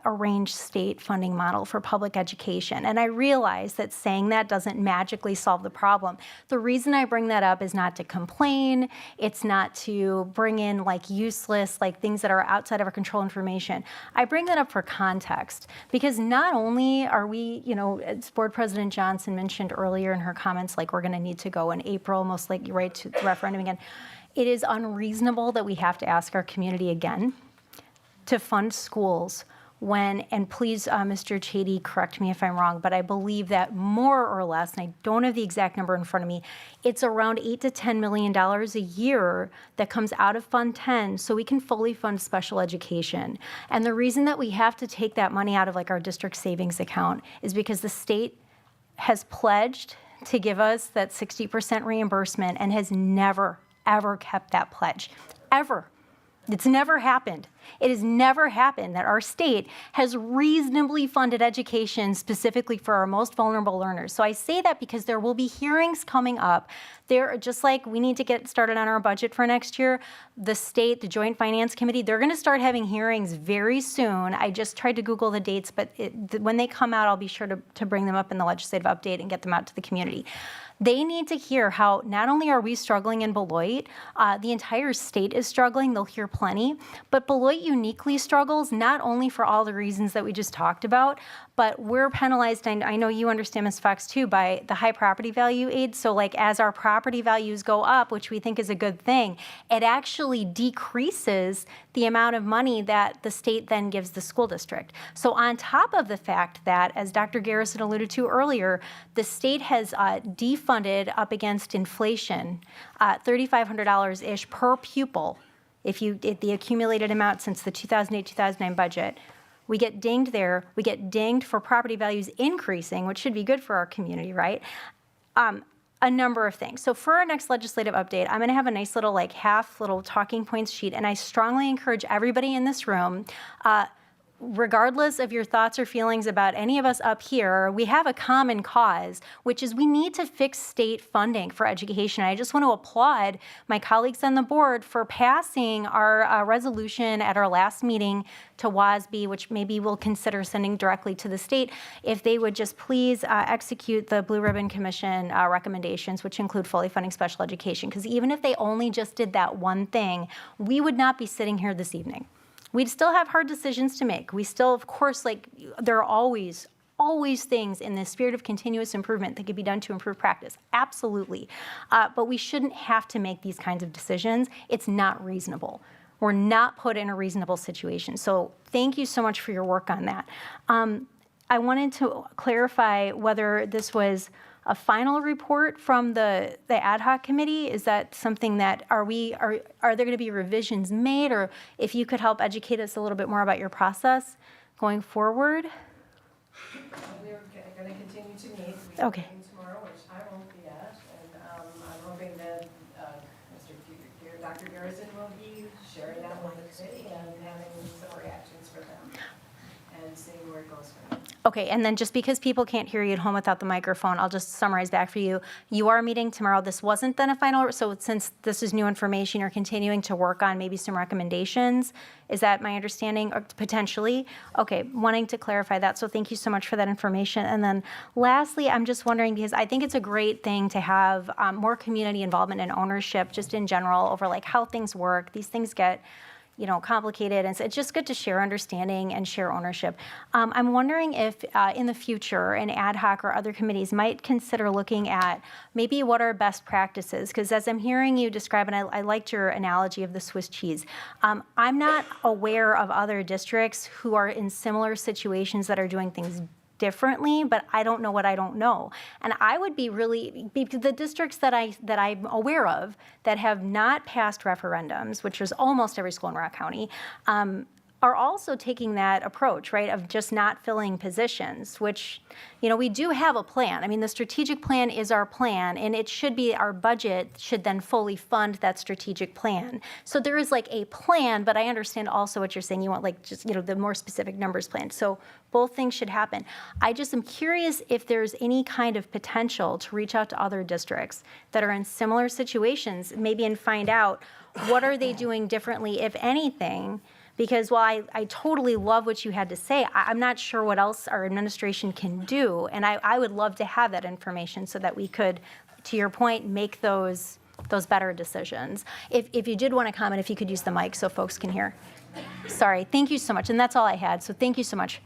arranged state funding model for public education. And I realize that saying that doesn't magically solve the problem. The reason I bring that up is not to complain. It's not to bring in useless, things that are outside of our control information. I bring that up for context, because not only are we, as Board President Johnson mentioned earlier in her comments, we're going to need to go in April, most likely, right, to the referendum again. It is unreasonable that we have to ask our community again to fund schools when, and please, Mr. Chady, correct me if I'm wrong, but I believe that more or less, and I don't have the exact number in front of me, it's around $8 to $10 million a year that comes out of Fund 10 so we can fully fund special education. And the reason that we have to take that money out of our district savings account is because the state has pledged to give us that 60% reimbursement and has never, ever kept that pledge, ever. It's never happened. It has never happened that our state has reasonably funded education specifically for our most vulnerable learners. So I say that because there will be hearings coming up. There, just like we need to get started on our budget for next year, the state, the Joint Finance Committee, they're going to start having hearings very soon. I just tried to Google the dates, but when they come out, I'll be sure to bring them up in the legislative update and get them out to the community. They need to hear how not only are we struggling in Beloit, the entire state is struggling, they'll hear plenty, but Beloit uniquely struggles not only for all the reasons that we just talked about, but we're penalized, and I know you understand, Ms. Fox, too, by the high property value aid. So like as our property values go up, which we think is a good thing, it actually decreases the amount of money that the state then gives the school district. So on top of the fact that, as Dr. Garrison alluded to earlier, the state has defunded up against inflation, $3,500-ish per pupil, if the accumulated amount since the 2008-2009 budget. We get dinged there. We get dinged for property values increasing, which should be good for our community, right? A number of things. So for our next legislative update, I'm going to have a nice little half little talking points sheet, and I strongly encourage everybody in this room, regardless of your thoughts or feelings about any of us up here, we have a common cause, which is we need to fix state funding for education. I just want to applaud my colleagues on the board for passing our resolution at our last meeting to WASB, which maybe we'll consider sending directly to the state, if they would just please execute the Blue Ribbon Commission recommendations, which include fully funding special education. Because even if they only just did that one thing, we would not be sitting here this evening. We'd still have hard decisions to make. We still, of course, there are always things in the spirit of continuous improvement that could be done to improve practice. Absolutely. But we shouldn't have to make these kinds of decisions. It's not reasonable. We're not put in a reasonable situation. So thank you so much for your work on that. I wanted to clarify whether this was a final report from the ad hoc committee. Is that something that, are there going to be revisions made, or if you could help educate us a little bit more about your process going forward? We're going to continue to meet. Okay. Tomorrow, which I won't be at, and I'm hoping that Dr. Garrison will be sharing that with the committee and having some reactions for them and seeing where it goes from there. Okay, and then just because people can't hear you at home without the microphone, I'll just summarize back for you. You are meeting tomorrow. This wasn't then a final, so since this is new information, you're continuing to work on maybe some recommendations. Is that my understanding, or potentially? Okay, wanting to clarify that, so thank you so much for that information. And then lastly, I'm just wondering, because I think it's a great thing to have more community involvement and ownership just in general over how things work. These things get complicated, and so it's just good to share understanding and share ownership. I'm wondering if in the future an ad hoc or other committees might consider looking at maybe what are best practices, because as I'm hearing you describe, and I liked your analogy of the Swiss cheese, I'm not aware of other districts who are in similar situations that are doing things differently, but I don't know what I don't know. And I would be the districts that I'm aware of that have not passed referendums, which is almost every school in Rock County, are also taking that approach, right, of just not filling positions, which, we do have a plan. I mean, the strategic plan is our plan, and it should be, our budget should then fully fund that strategic plan. So there is a plan, but I understand also what you're saying. You want just, the more specific numbers plan. So both things should happen. I just am curious if there's any kind of potential to reach out to other districts that are in similar situations, maybe, and find out what are they doing differently, if anything. Because while I totally love what you had to say, I'm not sure what else our administration can do. And I would love to have that information so that we could, to your point, make those better decisions. If you did want to comment, if you could use the mic so folks can hear. Sorry, thank you so much. And that's all I had, so thank you so much.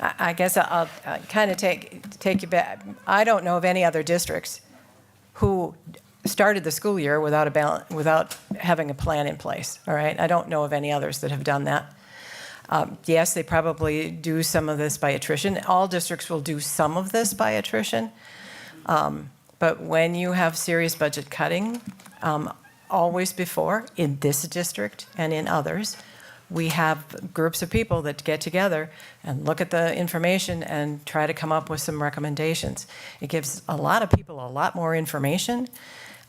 I guess I'll kind of take you back. I don't know of any other districts who started the school year without having a plan in place, all right? I don't know of any others that have done that. Yes, they probably do some of this by attrition. All districts will do some of this by attrition. But when you have serious budget cutting, always before, in this district and in others, we have groups of people that get together and look at the information and try to come up with some recommendations. It gives a lot of people a lot more information.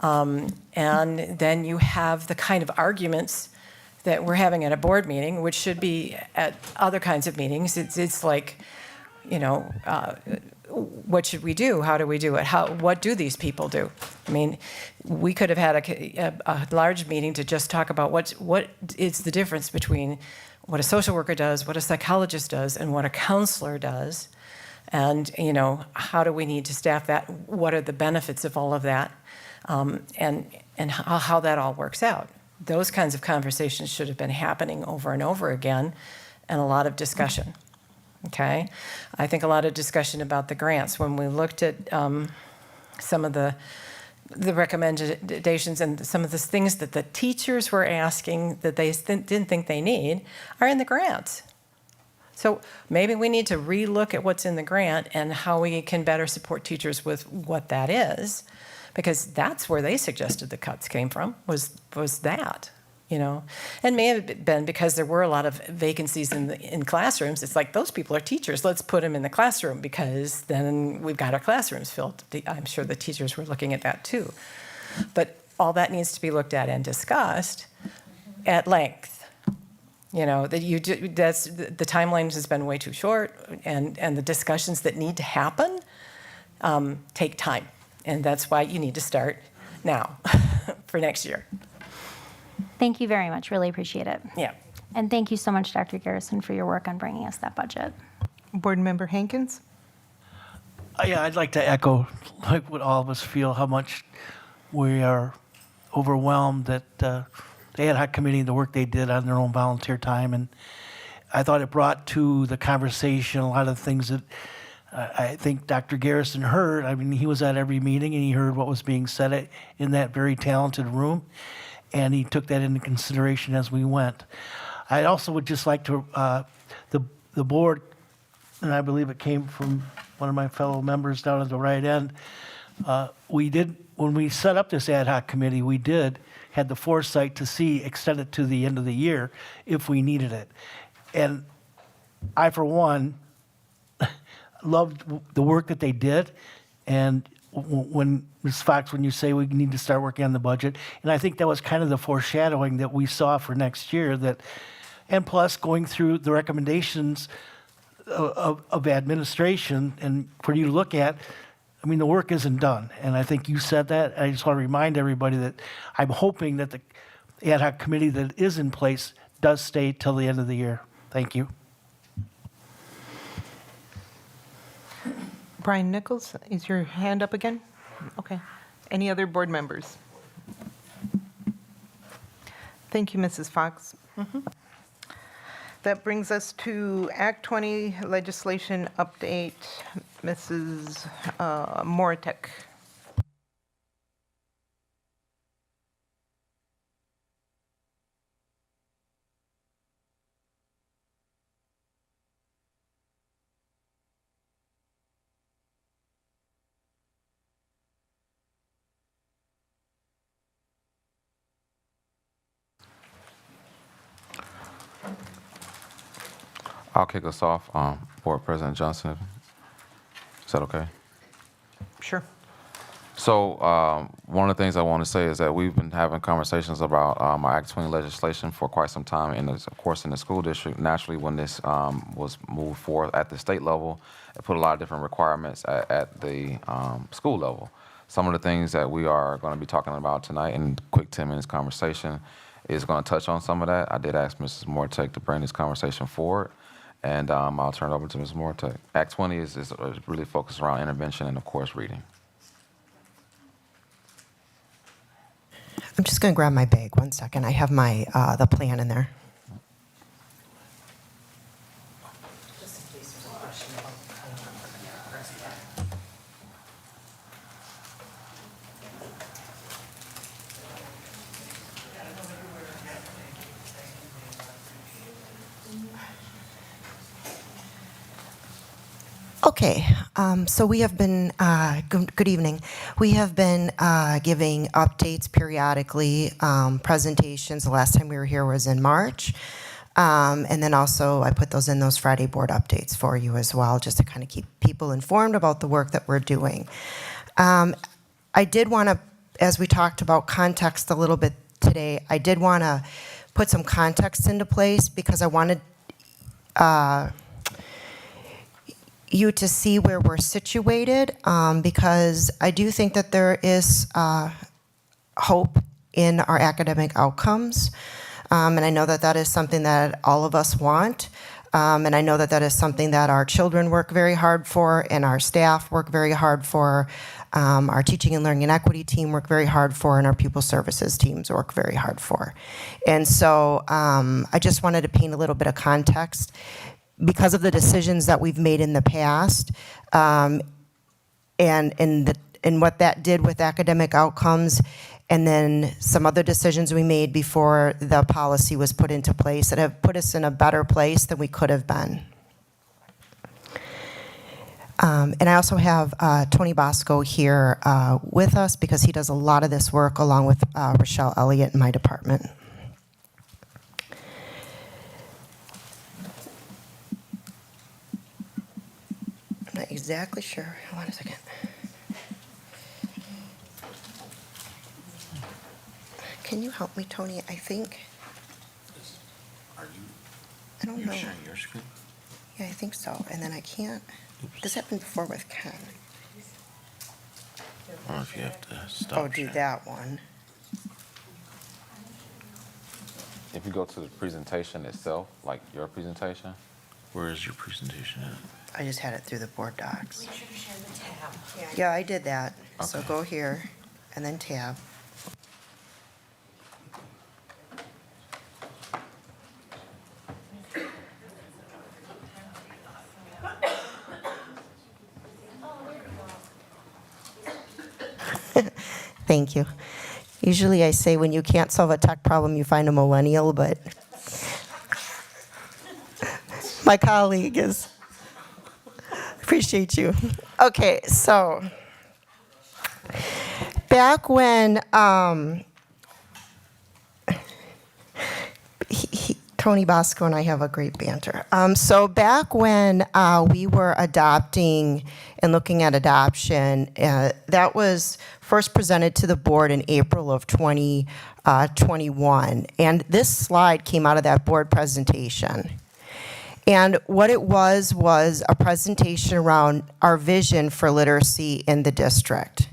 And then you have the kind of arguments that we're having at a board meeting, which should be at other kinds of meetings. It's like, you know, what should we do? How do we do it? What do these people do? I mean, we could have had a large meeting to just talk about what is the difference between what a social worker does, what a psychologist does, and what a counselor does. And, you know, how do we need to staff that? What are the benefits of all of that? And how that all works out. Those kinds of conversations should have been happening over and over again, and a lot of discussion. Okay? I think a lot of discussion about the grants. When we looked at some of the recommendations and some of the things that the teachers were asking that they didn't think they need are in the grants. So maybe we need to relook at what's in the grant and how we can better support teachers with what that is, because that's where they suggested the cuts came from, was that, you know. And may have been because there were a lot of vacancies in classrooms. It's like, those people are teachers, let's put them in the classroom because then we've got our classrooms filled. I'm sure the teachers were looking at that too. But all that needs to be looked at and discussed at length. You know, the timeline has been way too short, and the discussions that need to happen take time. And that's why you need to start now for next year. Thank you very much. Really appreciate it. Yeah. And thank you so much, Dr. Garrison, for your work on bringing us that budget. Board Member Hankins? Yeah, I'd like to echo like what all of us feel, how much we are overwhelmed that the ad hoc committee, the work they did on their own volunteer time. And I thought it brought to the conversation a lot of things that I think Dr. Garrison heard. I mean, he was at every meeting and he heard what was being said in that very talented room. And he took that into consideration as we went. I also would just like to, the board, and I believe it came from one of my fellow members down at the right end, when we set up this ad hoc committee, we had the foresight to extend it to the end of the year if we needed it. And I, for one, loved the work that they did. And when Ms. Fox, when you say we need to start working on the budget, and I think that was kind of the foreshadowing that we saw for next year, and plus going through the recommendations of administration and for you to look at. I mean, the work isn't done, and I think you said that. I just want to remind everybody that I'm hoping that the ad hoc committee that is in place does stay till the end of the year. Thank you. Brian Nichols, is your hand up again? Okay. Any other board members? Thank you, Mrs. Fox. That brings us to Act 20 legislation update. Mrs. Moratek. I'll kick us off. Board President Johnson, is that okay? Sure. So one of the things I want to say is that we've been having conversations about our Act 20 legislation for quite some time, and of course in the school district. Naturally, when this was moved forward at the state level, it put a lot of different requirements at the school level. Some of the things that we are going to be talking about tonight in quick 10 minutes conversation is going to touch on some of that. I did ask Mrs. Moratek to bring this conversation forward, and I'll turn it over to Ms. Moratek. Act 20 is really focused around intervention and, of course, reading. I'm just going to grab my bag. 1 second. I have my the plan in there. Okay, so we have been, good evening. We have been giving updates periodically, presentations. The last time we were here was in March. And then also I put those in those Friday board updates for you as well, just to kind of keep people informed about the work that we're doing. I did want to as we talked about context a little bit today, I did want to put some context into place because I wanted you to see where we're situated, because I do think that there is hope in our academic outcomes. And I know that that is something that all of us want. And I know that that is something that our children work very hard for, and our staff work very hard for, our teaching and learning and equity team work very hard for, and our pupil services teams work very hard for. And so I just wanted to paint a little bit of context because of the decisions that we've made in the past, and what that did with academic outcomes, and then some other decisions we made before the policy was put into place that have put us in a better place than we could have been. And I also have Tony Bosco here with us because he does a lot of this work along with Rochelle Elliott in my department. I'm not exactly sure. Hold on a second. Can you help me, Tony? I think. Are you? I don't know. You're sharing your screen? Yeah, I think so. And then I can't. This happened before with Ken. Or if you have to stop. Oh, do that one. If you go to the presentation itself, like your presentation. Where is your presentation at? I just had it through the board docs. Make sure to share the tab. Yeah, I did that. So Okay. go here and then tab. Thank you. Usually I say when you can't solve a tech problem, you find a millennial, but my colleague is. Appreciate you. Okay, so back when Tony Bosco and I have a great banter. So back when we were adopting and looking at adoption, that was first presented to the board in April of 2021. And this slide came out of that board presentation. And what it was a presentation around our vision for literacy in the district.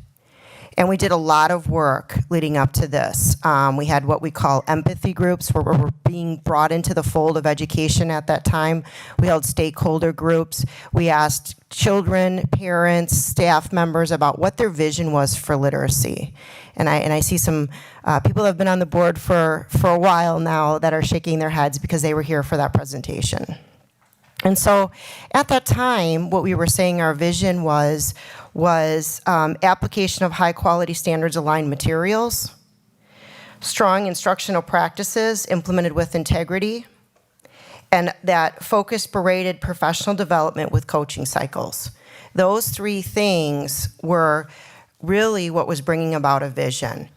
And we did a lot of work leading up to this. We had what we call empathy groups, where we were being brought into the fold of education at that time. We held stakeholder groups. We asked children, parents, staff members about what their vision was for literacy. And I see some people that have been on the board for a while now that are shaking their heads because they were here for that presentation. And so at that time, what we were saying our vision was application of high-quality standards-aligned materials, strong instructional practices implemented with integrity, and that focused, berated professional development with coaching cycles. Those three things were really what was bringing about a vision.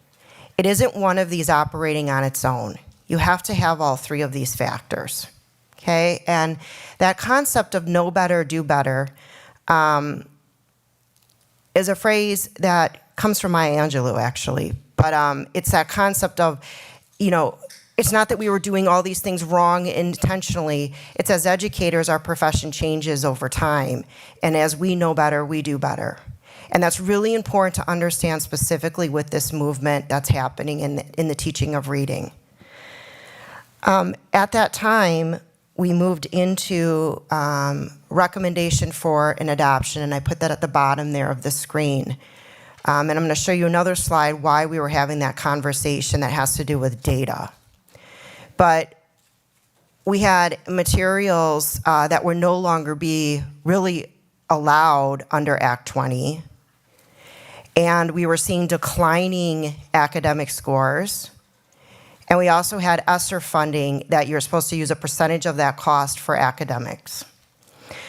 It isn't one of these operating on its own. You have to have all three of these factors. Okay, and that concept of know better, do better is a phrase that comes from Maya Angelou, actually. But it's that concept of, it's not that we were doing all these things wrong intentionally. It's as educators, our profession changes over time. And as we know better, we do better. And that's really important to understand specifically with this movement that's happening in the teaching of reading. At that time, we moved into recommendation for an adoption, and I put that at the bottom there of the screen. And I'm going to show you another slide why we were having that conversation that has to do with data. But we had materials that would no longer be really allowed under Act 20, and we were seeing declining academic scores. And we also had ESSER funding that you're supposed to use a percentage of that cost for academics.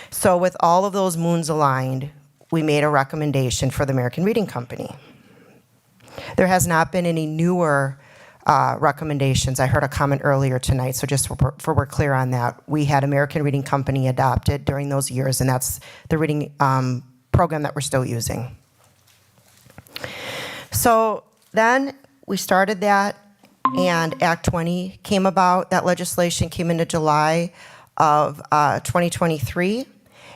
So with all of those moons aligned, we made a recommendation for the American Reading Company. There has not been any newer recommendations. I heard a comment earlier tonight, so just for we're clear on that, we had American Reading Company adopted during those years, and that's the reading program that we're still using. So Then we started that, and Act 20 came about. That legislation came into July of 2023.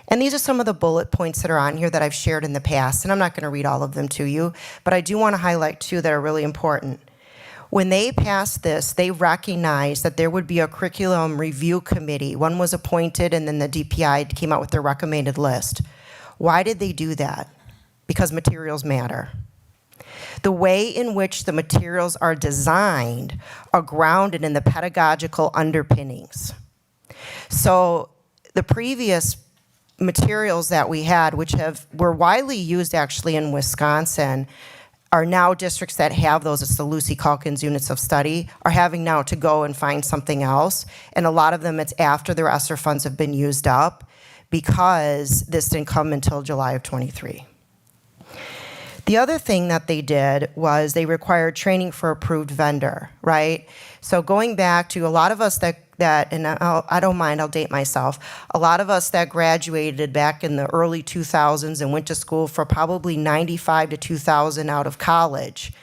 And these are some of the bullet points that are on here that I've shared in the past, and I'm not going to read all of them to you, but I do want to highlight two that are really important. When they passed this, they recognized that there would be a curriculum review committee. One was appointed, and then the DPI came out with their recommended list. Why did they do that? Because materials matter. The way in which the materials are designed are grounded in the pedagogical underpinnings. So the previous materials that we had, which were widely used actually in Wisconsin, are now districts that have those. It's the Lucy Calkins units of study, are having now to go and find something else. And a lot of them, it's after their ESSER funds have been used up, because this didn't come until July of 23. The other thing that they did was they required training for approved vendor, right? So going back to a lot of us that and I don't mind, I'll date myself, a lot of us that graduated back in the early 2000s and went to school for probably 95 to 2000 out of college,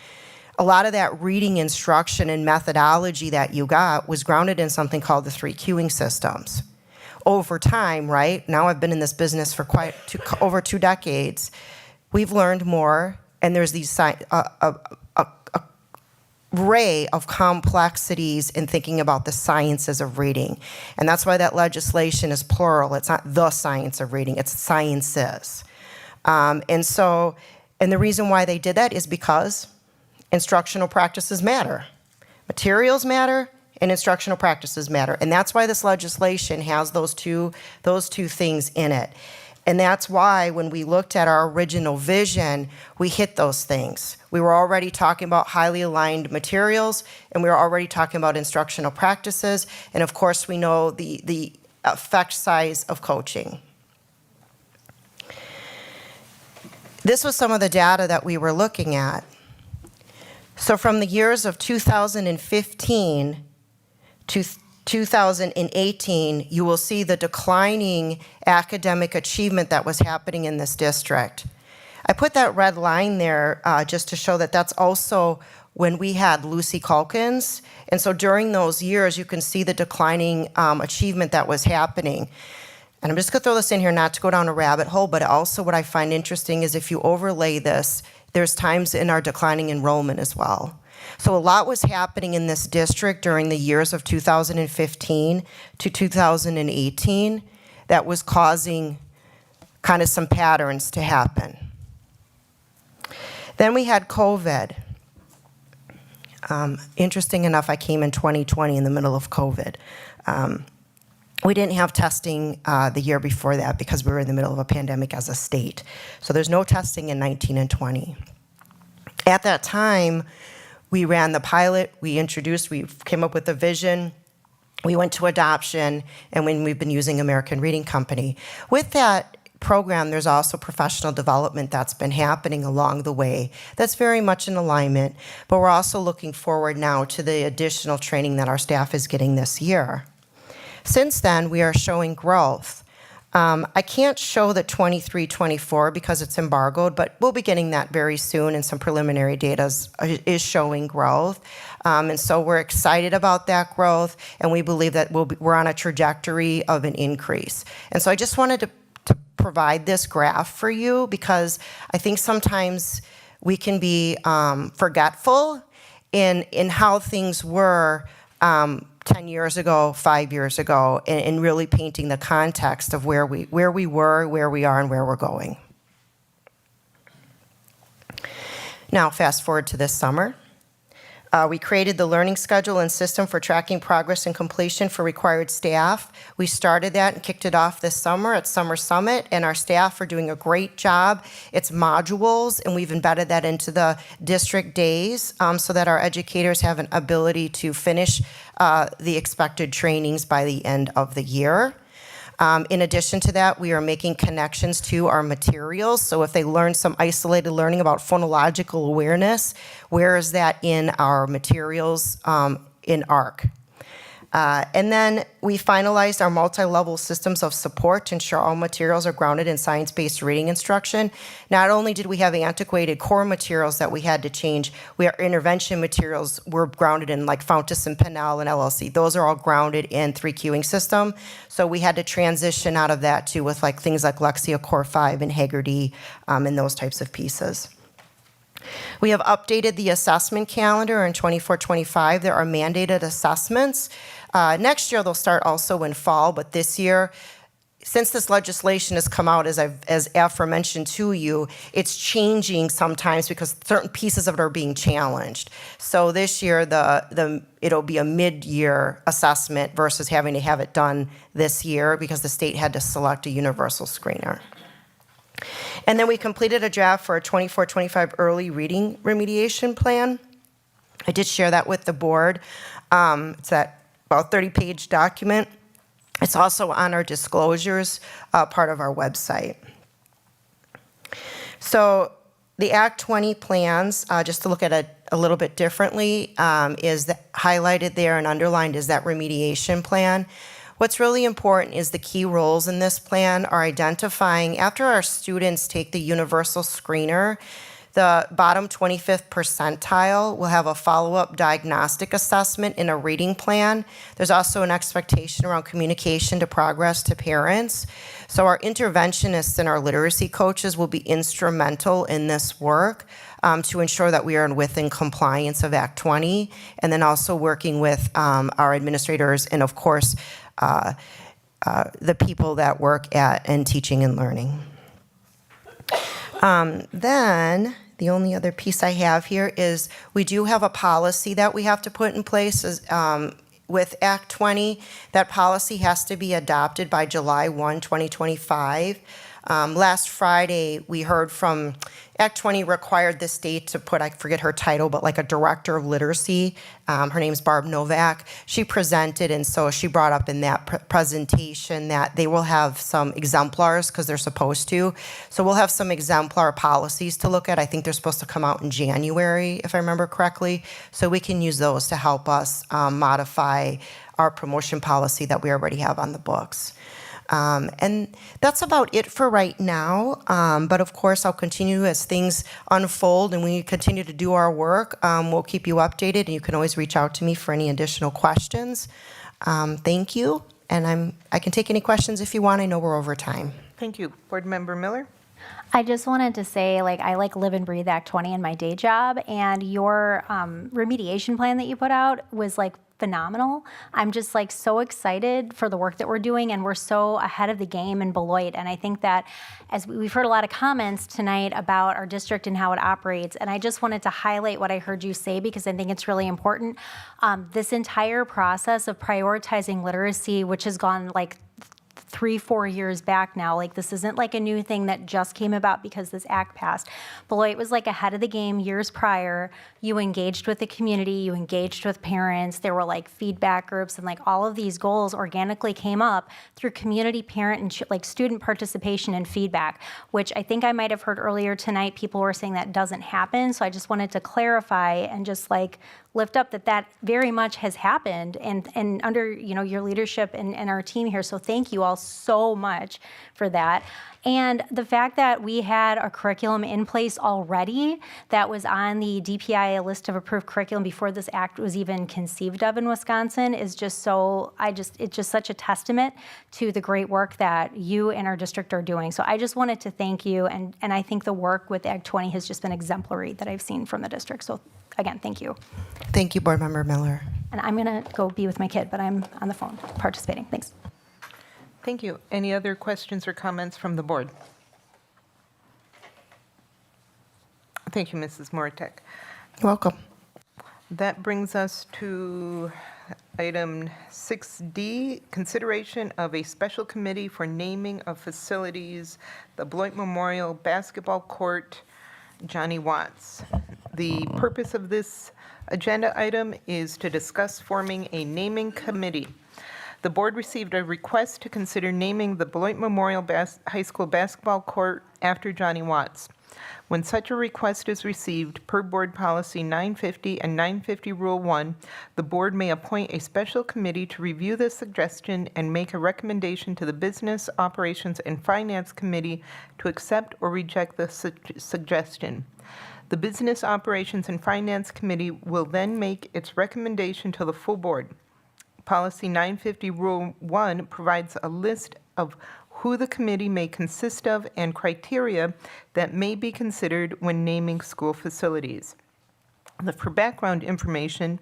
a lot of that reading instruction and methodology that you got was grounded in something called the 3 queuing systems. Over time, right, now I've been in this business for over 2 decades, we've learned more, and there's these array of complexities in thinking about the sciences of reading. And that's why that legislation is plural. It's not the science of reading, it's sciences. And the reason why they did that is because instructional practices matter. Materials matter, and instructional practices matter. And that's why this legislation has those two things in it. And that's why when we looked at our original vision, we hit those things. We were already talking about highly aligned materials, and we were already talking about instructional practices, and of course we know the effect size of coaching. This was some of the data that we were looking at. So from the years of 2015 to 2018, you will see the declining academic achievement that was happening in this district. I put that red line there just to show that that's also when we had Lucy Calkins. And so during those years, you can see the declining achievement that was happening. And I'm just gonna throw this in here not to go down a rabbit hole, but also what I find interesting is if you overlay this, there's times in our declining enrollment as well. So a lot was happening in this district during the years of 2015 to 2018 that was causing kind of some patterns to happen. Then we had COVID. Interesting enough, I came in 2020 in the middle of COVID. We didn't have testing the year before that because we were in the middle of a pandemic as a state. So there's no testing in 19 and 20. At that time, we ran the pilot, we came up with a vision, we went to adoption, and when we've been using American Reading Company. With that program, there's also professional development that's been happening along the way. That's very much in alignment, but we're also looking forward now to the additional training that our staff is getting this year. Since then, we are showing growth. I can't show the 23-24 because it's embargoed, but we'll be getting that very soon, and some preliminary data is showing growth. And so we're excited about that growth, and we believe that we're on a trajectory of an increase. And so I just wanted to provide this graph for you because I think sometimes we can be forgetful in how things were 10 years ago, 5 years ago, and really painting the context of where we were, where we are, and where we're going. Now, fast forward to this summer. We created the learning schedule and system for tracking progress and completion for required staff. We started that and kicked it off this summer at Summer Summit, and our staff are doing a great job. It's modules, and we've embedded that into the district days so that our educators have an ability to finish the expected trainings by the end of the year. In addition to that, we are making connections to our materials. So if they learn some isolated learning about phonological awareness, where is that in our materials in ARC? And then we finalized our multi-level systems of support to ensure all materials are grounded in science-based reading instruction. Not only did we have antiquated core materials that we had to change, our intervention materials were grounded in like Fountas and Pennell and LLC. Those are all grounded in 3Qing system. So we had to transition out of that too with like things like Lexia Core 5 and Haggerty and those types of pieces. We have updated the assessment calendar in 24-25. There are mandated assessments. Next year, they'll start also in fall, but this year, since this legislation has come out, as aforementioned to you, it's changing sometimes because certain pieces of it are being challenged. So this year, it'll be a mid-year assessment versus having to have it done this year because the state had to select a universal screener. And then we completed a draft for a 24-25 early reading remediation plan. I did share that with the board. It's that about 30-page document. It's also on our disclosures part of our website. So the Act 20 plans, just to look at it a little bit differently, is highlighted there and underlined is that remediation plan. What's really important is the key roles in this plan are identifying, after our students take the universal screener, the bottom 25th percentile will have a follow-up diagnostic assessment in a reading plan. There's also an expectation around communication to progress to parents. So our interventionists and our literacy coaches will be instrumental in this work to ensure that we are within compliance of Act 20, and then also working with our administrators and, of course, the people that work in teaching and learning. Then the only other piece I have here is we do have a policy that we have to put in place with Act 20. That policy has to be adopted by July 1, 2025. Last Friday, we heard from Act 20 required the state to put, I forget her title, but like a director of literacy. Her name's Barb Novak. She presented, and so she brought up in that presentation that they will have some exemplars because they're supposed to. So we'll have some exemplar policies to look at. I think they're supposed to come out in January, if I remember correctly. So we can use those to help us modify our promotion policy that we already have on the books. And that's about it for right now. But of course, I'll continue as things unfold and we continue to do our work. We'll keep you updated, and you can always reach out to me for any additional questions. Thank you. And I can take any questions if you want. I know we're over time. Thank you. Board Member Miller? I just wanted to say, I live and breathe Act 20 in my day job, and your remediation plan that you put out was phenomenal. I'm just so excited for the work that we're doing, and we're so ahead of the game in Beloit. And I think that as we've heard a lot of comments tonight about our district and how it operates, and I just wanted to highlight what I heard you say because I think it's really important. This entire process of prioritizing literacy, which has gone 3-4 years back now. This isn't a new thing that just came about because this act passed. Beloit was ahead of the game years prior. You engaged with the community, you engaged with parents. There were feedback groups, and all of these goals organically came up through community, parent, and student participation and feedback, which I think I might have heard earlier tonight. People were saying that doesn't happen. So I just wanted to clarify and just lift up that very much has happened and under your leadership and our team here. So thank you all so much for that. And the fact that we had a curriculum in place already that was on the DPI list of approved curriculum before this act was even conceived of in Wisconsin is just it's just such a testament to the great work that you and our district are doing. So I just wanted to thank you, and I think the work with Act 20 has just been exemplary that I've seen from the district. So again, thank you. Thank you, Board Member Miller. And I'm gonna go be with my kid, but I'm on the phone participating. Thanks. Thank you. Any other questions or comments from the board? Thank you, Mrs. Moratek. You're welcome. That brings us to item 6D, consideration of a special committee for naming of facilities, the Beloit Memorial Basketball Court, Johnny Watts. The purpose of this agenda item is to discuss forming a naming committee. The board received a request to consider naming the Beloit Memorial High School basketball court after Johnny Watts. When such a request is received, per Board Policy 950 and 950 Rule 1, the Board may appoint a special committee to review the suggestion and make a recommendation to the Business, Operations, and Finance Committee to accept or reject the suggestion. The Business, Operations, and Finance Committee will then make its recommendation to the full Board. Policy 950 Rule 1 provides a list of who the committee may consist of and criteria that may be considered when naming school facilities. For background information,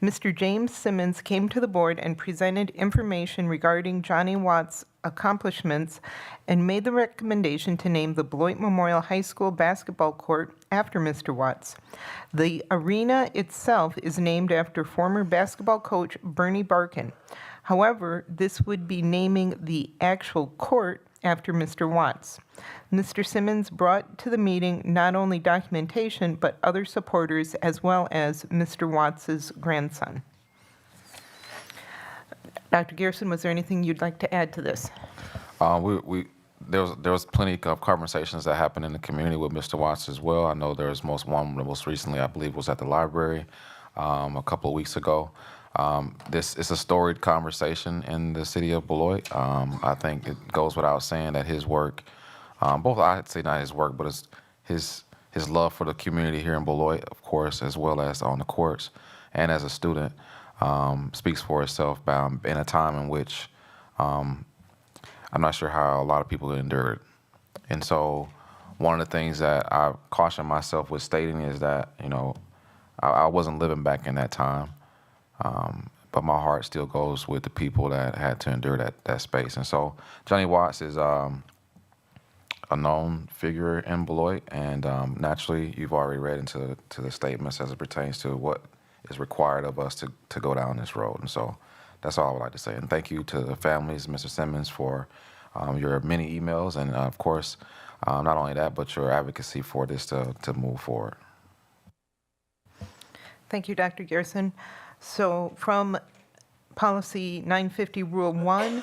Mr. James Simmons came to the board and presented information regarding Johnny Watt's accomplishments and made the recommendation to name the Beloit Memorial High School basketball court after Mr. Watts. The arena itself is named after former basketball coach Bernie Barkin. However, this would be naming the actual court after Mr. Watts. Mr. Simmons brought to the meeting not only documentation, but other supporters, as well as Mr. Watts's grandson. Dr. Gerson, was there anything you'd like to add to this? There was plenty of conversations that happened in the community with Mr. Watts as well. I know there was most recently, I believe, was at the library a couple of weeks ago. This is a storied conversation in the city of Beloit. I think it goes without saying that his work, I'd say not his work, but his love for the community here in Beloit, of course, as well as on the courts and as a student, speaks for itself in a time in which I'm not sure how a lot of people endured. And so one of the things that I caution myself with stating is that, I wasn't living back in that time. But my heart still goes with the people that had to endure that space. And so Johnny Watts is a known figure in Beloit, and naturally you've already read into the statements as it pertains to what is required of us to go down this road. And so that's all I would like to say. And thank you to the families, Mr. Simmons, for your many emails, and of course, not only that, but your advocacy for this to move forward. Thank you, Dr. Gerson. So from Policy 950 Rule 1,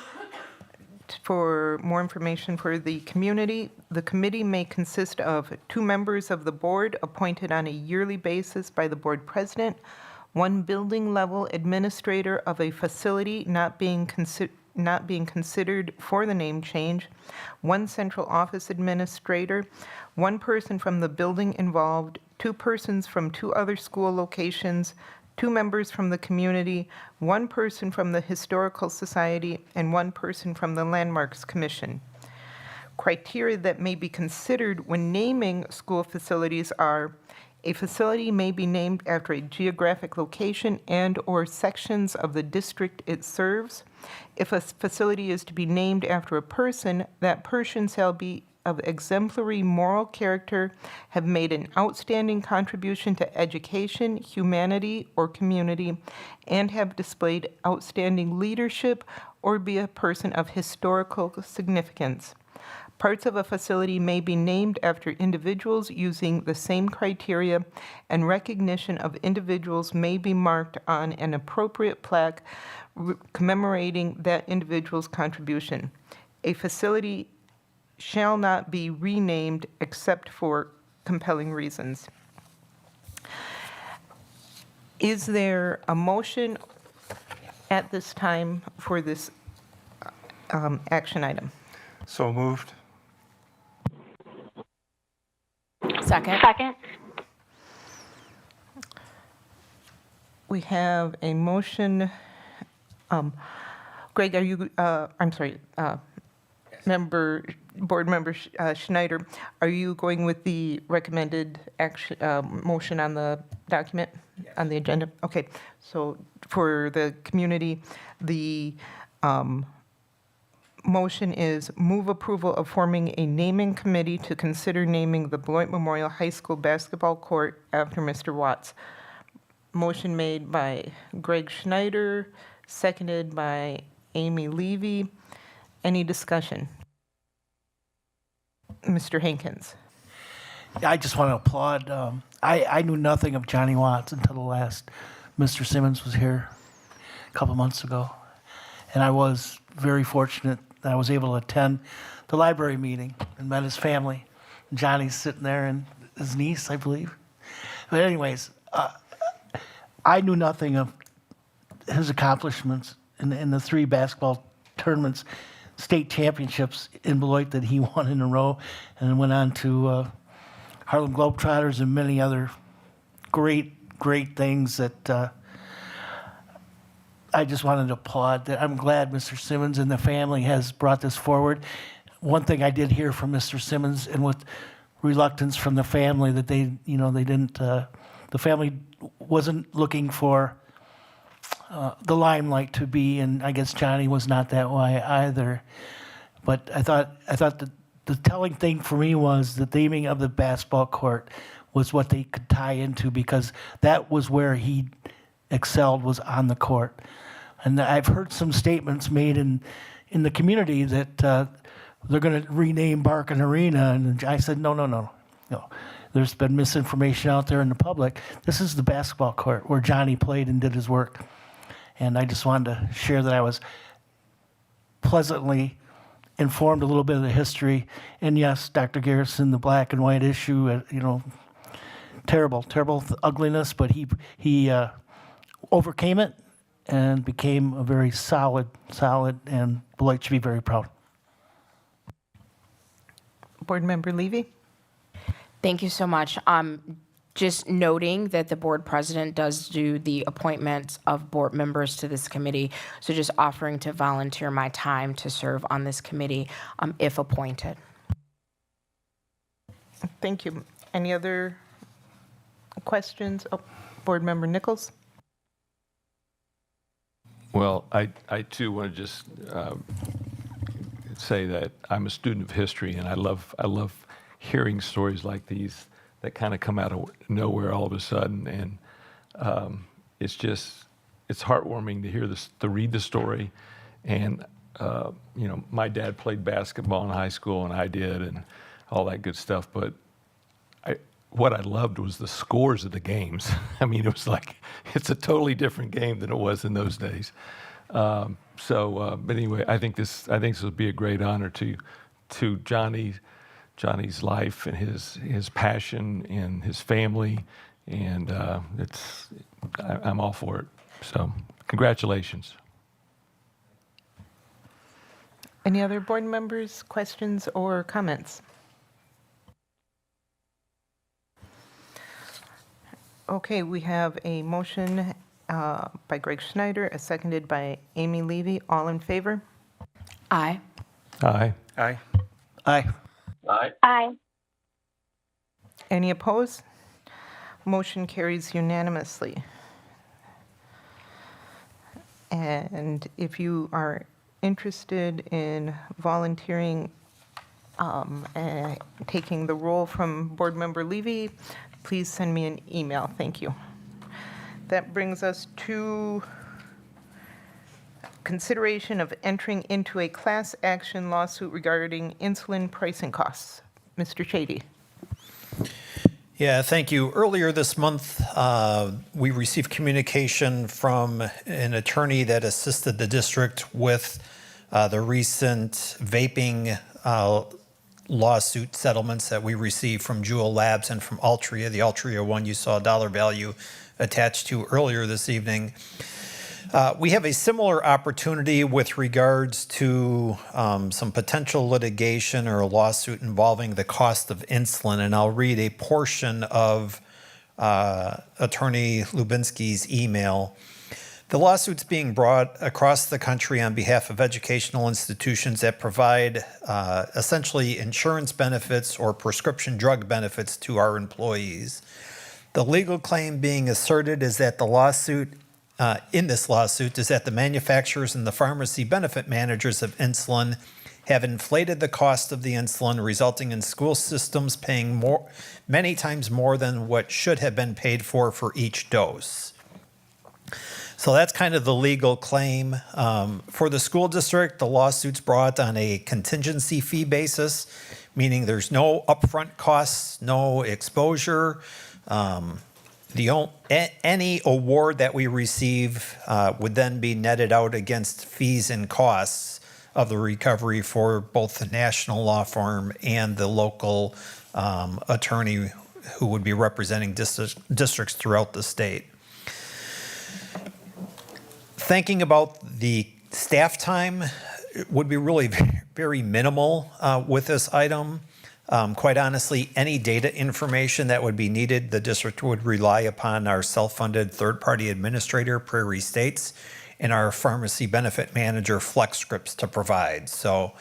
for more information for the committee may consist of 2 members of the board appointed on a yearly basis by the board president, 1 building level administrator of a facility not being considered for the name change, 1 central office administrator, 1 person from the building involved, 2 persons from 2 other school locations, 2 members from the community, 1 person from the Historical Society, and 1 person from the Landmarks Commission. Criteria that may be considered when naming school facilities are: a facility may be named after a geographic location and/or sections of the district it serves. If a facility is to be named after a person, that person shall be of exemplary moral character, have made an outstanding contribution to education, humanity, or community, and have displayed outstanding leadership, or be a person of historical significance. Parts of a facility may be named after individuals using the same criteria, and recognition of individuals may be marked on an appropriate plaque commemorating that individual's contribution. A facility shall not be renamed except for compelling reasons. Is there a motion at this time for this action item? So moved. Second. We have a motion. Greg, are you, Board Member Schneider, are you going with the recommended action, motion on the document, on the agenda? Okay, so for the community, the motion is move approval of forming a naming committee to consider naming the Beloit Memorial High School basketball court after Mr. Watts. Motion made by Greg Schneider, seconded by Amy Levy. Any discussion? Mr. Hankins. I just want to applaud. I knew nothing of Johnny Watts until the last Mr. Simmons was here a couple months ago. And I was very fortunate that I was able to attend the library meeting and met his family. Johnny's sitting there and his niece, I believe. But anyways, I knew nothing of his accomplishments in the 3 basketball tournaments, state championships in Beloit that he won in a row, and then went on to Harlem Globetrotters and many other great things that I just wanted to applaud. That I'm glad Mr. Simmons and the family has brought this forward. One thing I did hear from Mr. Simmons, and with reluctance from the family, that they didn't, the family wasn't looking for the limelight to be, and I guess Johnny was not that way either. But I thought the telling thing for me was the theming of the basketball court was what they could tie into, because that was where he excelled, was on the court. And I've heard some statements made in the community that they're going to rename Barkin Arena, and I said no. There's been misinformation out there in the public. This is the basketball court where Johnny played and did his work. And I just wanted to share that I was pleasantly informed a little bit of the history. And yes, Dr. Garrison, the black and white issue, terrible ugliness, but he overcame it and became a very solid, and Beloit should be very proud. Board Member Levy? Thank you so much. Just noting that the board president does do the appointments of board members to this committee, so just offering to volunteer my time to serve on this committee if appointed. Thank you. Any other questions? Oh, Board Member Nichols? Well, I too want to just say that I'm a student of history, and I love hearing stories like these that kind of come out of nowhere all of a sudden, and it's heartwarming to hear this, to read the story. And my dad played basketball in high school, and I did, and all that good stuff. But what I loved was the scores of the games. I mean, it was like it's a totally different game than it was in those days. But anyway, I think this will be a great honor to Johnny's life and his passion and his family, and I'm all for it. So congratulations. Any other board members, questions or comments? Okay, we have a motion by Greg Schneider, seconded by Amy Levy. All in favor? Aye. Aye. Aye. Aye. Aye. Aye. Any opposed? Motion carries unanimously. And if you are interested in volunteering, taking the role from Board Member Levy, please send me an email. Thank you. That brings us to consideration of entering into a class action lawsuit regarding insulin pricing costs. Mr. Shady. Yeah, thank you. Earlier this month, we received communication from an attorney that assisted the district with the recent vaping lawsuit settlements that we received from Jewel Labs and from Altria. The Altria one you saw dollar value attached to earlier this evening. We have a similar opportunity with regards to some potential litigation or a lawsuit involving the cost of insulin, and I'll read a portion of Attorney Lubinsky's email. The lawsuit's being brought across the country on behalf of educational institutions that provide essentially insurance benefits or prescription drug benefits to our employees. The legal claim being asserted is that in this lawsuit is that the manufacturers and the pharmacy benefit managers of insulin have inflated the cost of the insulin, resulting in school systems paying many times more than what should have been paid for each dose. So that's kind of the legal claim. For the school district, the lawsuit's brought on a contingency fee basis, meaning there's no upfront costs, no exposure. Any award that we receive would then be netted out against fees and costs of the recovery for both the national law firm and the local attorney who would be representing districts throughout the state. Thinking about the staff time would be really very minimal with this item. Quite honestly, any data information that would be needed, the district would rely upon our self-funded third-party administrator, Prairie States, and our pharmacy benefit manager, FlexScripts, to provide. So,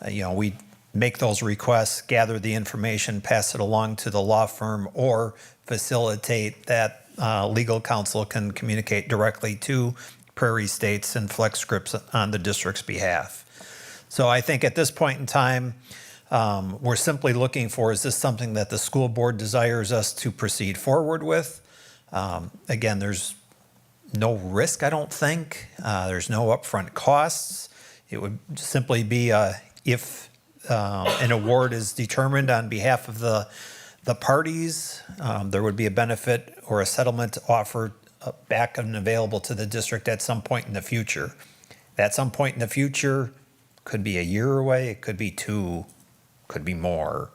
we make those requests, gather the information, pass it along to the law firm, or facilitate that legal counsel can communicate directly to Prairie States and FlexScripts on the district's behalf. So I think at this point in time, we're simply looking for, is this something that the school board desires us to proceed forward with? Again, there's no risk, I don't think. There's no upfront costs. It would simply be if an award is determined on behalf of the parties, there would be a benefit or a settlement offered back and available to the district at some point in the future. At some point in the future, could be a year away, it could be 2, could be more.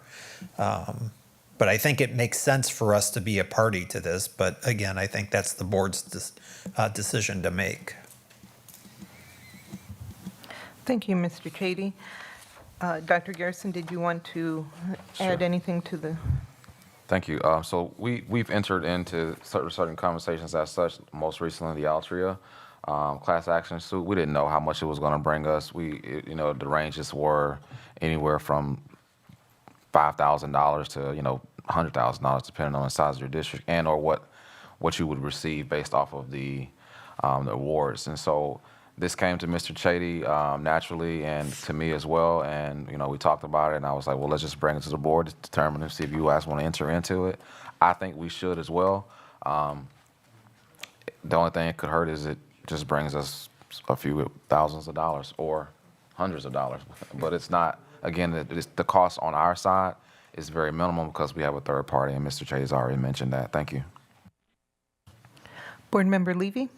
But I think it makes sense for us to be a party to this. But again, I think that's the board's decision to make. Thank you, Mr. Chady. Dr. Garrison, did you want to add anything to the? Thank you. So we've entered into certain conversations as such, most recently the Altria class action suit. We didn't know how much it was going to bring us. The ranges were anywhere from $5,000 to, $100,000, depending on the size of your district and or what you would receive based off of the awards. And so this came to Mr. Chady naturally and to me as well. And, we talked about it and I was like, well, let's just bring it to the board to determine and see if you guys want to enter into it. I think we should as well. The only thing it could hurt is it just brings us a few thousands of dollars or hundreds of dollars. But it's not, again, the cost on our side is very minimal because we have a third party and Mr. Chady's already mentioned that. Thank you. Board Member Levy?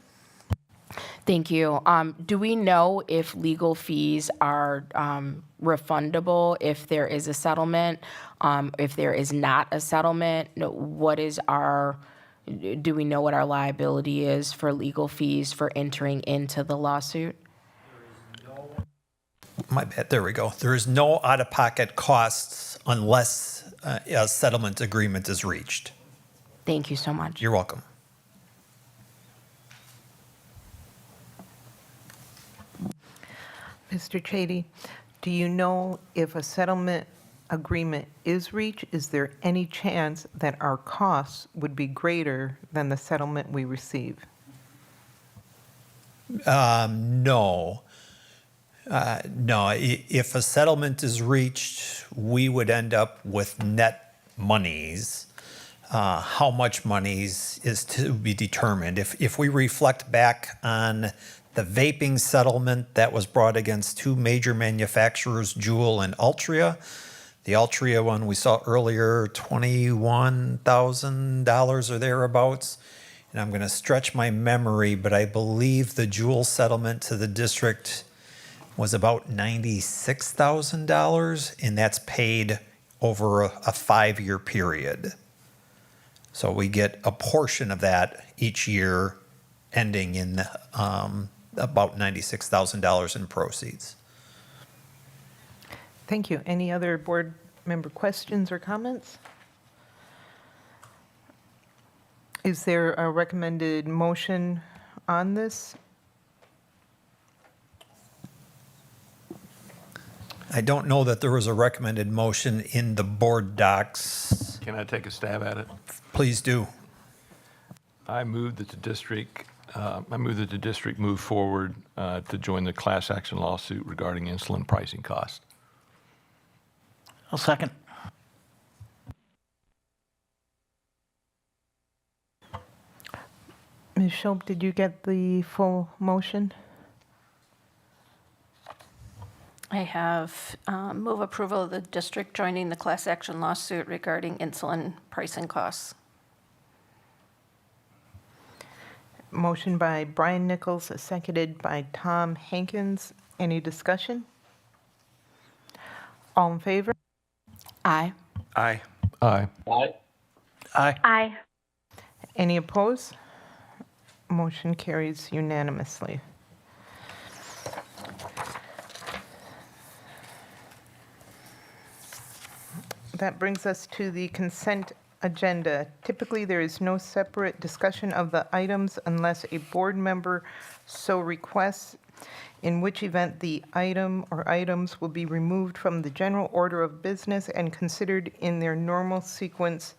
Thank you. Do we know if legal fees are refundable if there is a settlement? If there is not a settlement, do we know what our liability is for legal fees for entering into the lawsuit? My bad, there we go. There is no out-of-pocket costs unless a settlement agreement is reached. Thank you so much. You're welcome. Mr. Chady, do you know if a settlement agreement is reached, is there any chance that our costs would be greater than the settlement we receive? No. No, if a settlement is reached, we would end up with net monies. How much monies is to be determined. If we reflect back on the vaping settlement that was brought against 2 major manufacturers, Juul and Altria, the Altria one we saw earlier, $21,000 or thereabouts. And I'm going to stretch my memory, but I believe the Juul settlement to the district was about $96,000, and that's paid over a 5-year period. So we get a portion of that each year, ending in about $96,000 in proceeds. Thank you. Any other board member questions or comments? Is there a recommended motion on this? I don't know that there was a recommended motion in the board docs. Can I take a stab at it? Please do. I move that the district move forward to join the class action lawsuit regarding insulin pricing costs. I'll second. Ms. Shope, did you get the full motion? I have move approval of the district joining the class action lawsuit regarding insulin pricing costs. Motion by Brian Nichols, seconded by Tom Hankins. Any discussion? All in favor? Aye. Aye. Aye. Aye. Aye. Aye. Any opposed? Motion carries unanimously. That brings us to the consent agenda. Typically, there is no separate discussion of the items unless a board member so requests, in which event the item or items will be removed from the general order of business and considered in their normal sequence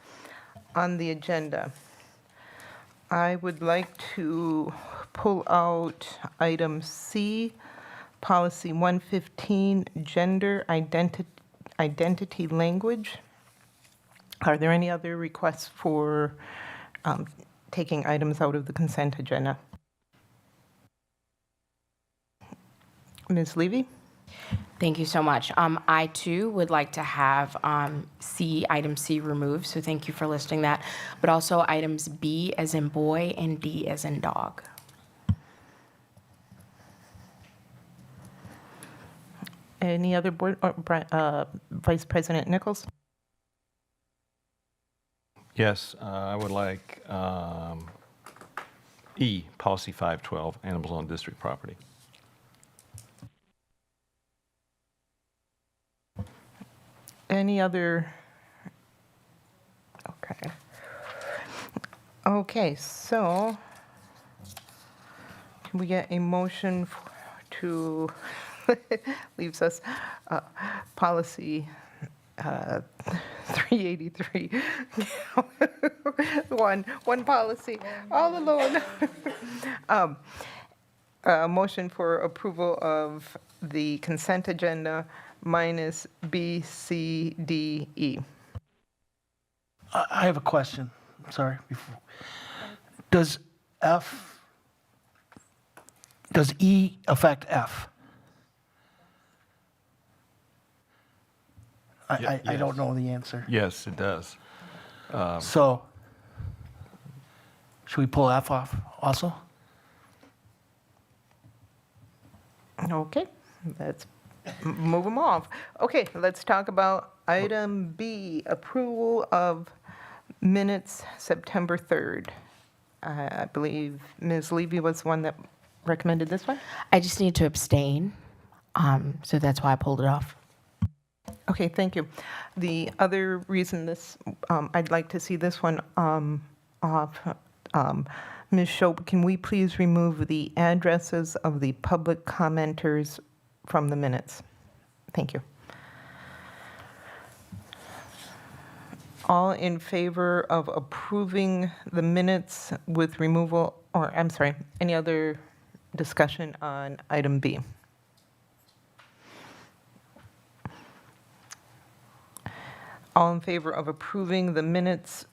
on the agenda. I would like to pull out item C, policy 115, gender identity language. Are there any other requests for taking items out of the consent agenda? Ms. Levy? Thank you so much. I too would like to have item C removed, so thank you for listing that. But also items B as in boy and D as in dog. Any other board, Vice President Nichols? Yes, I would like E, policy 512, animals on district property. Any other? Okay. Okay, so can we get a motion to, leaves us policy 383. One policy, all alone. Motion for approval of the consent agenda minus B, C, D, E. I have a question. Sorry. Does E affect F? I don't know the answer. Yes, it does. So, should we pull F off also? Okay, let's move them off. Okay, let's talk about item B, approval of minutes September 3rd. I believe Ms. Levy was the one that recommended this one? I just need to abstain, so that's why I pulled it off. Okay, thank you. The other reason this, I'd like to see this one off, Ms. Shope, can we please remove the addresses of the public commenters from the minutes? Thank you. All in favor of approving the minutes with removal, or I'm sorry, any other discussion on item B? All in favor of approving the minutes,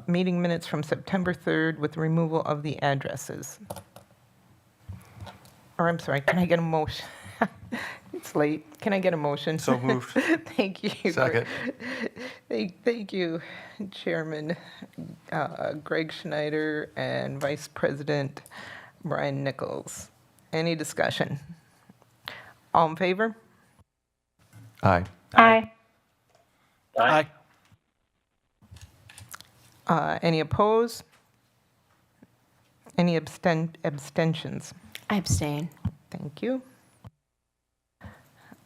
meeting minutes from September 3rd with removal of the addresses? Or I'm sorry, can I get a motion? It's late. Can I get a motion? So moved. Thank you. Second. Thank you, Chairman Greg Schneider and Vice President Brian Nichols. Any discussion? All in favor? Aye. Aye. Aye. Any opposed? Any abstentions? I abstain. Thank you.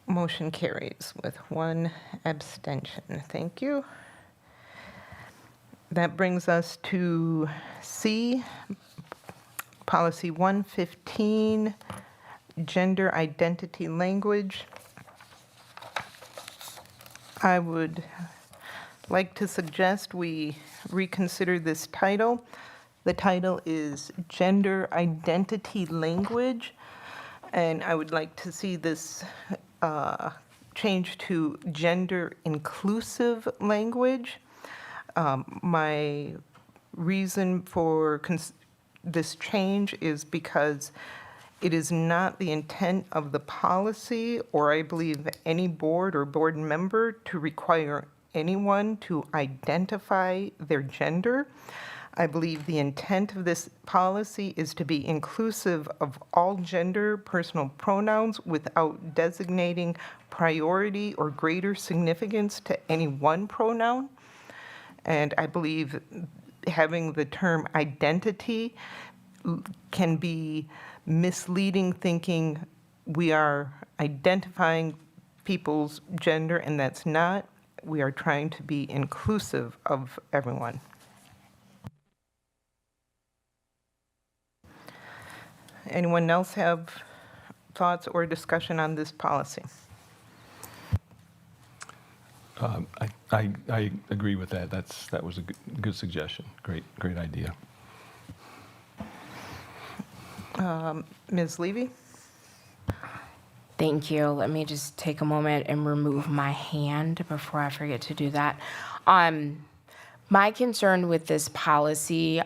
Motion carries with one abstention. Thank you. That brings us to C, policy 115, gender identity language. I would like to suggest we reconsider this title. The title is Gender Identity Language, and I would like to see this change to Gender Inclusive Language. My reason for this change is because it is not the intent of the policy, or I believe any board or board member, to require anyone to identify their gender. I believe the intent of this policy is to be inclusive of all gender personal pronouns without designating priority or greater significance to any one pronoun. And I believe having the term identity can be misleading, thinking we are identifying people's gender, and that's not. We are trying to be inclusive of everyone. Anyone else have thoughts or discussion on this policy? I agree with that. That was a good suggestion. Great idea. Ms. Levy? Thank you. Let me just take a moment and remove my hand before I forget to do that. My concern with this policy,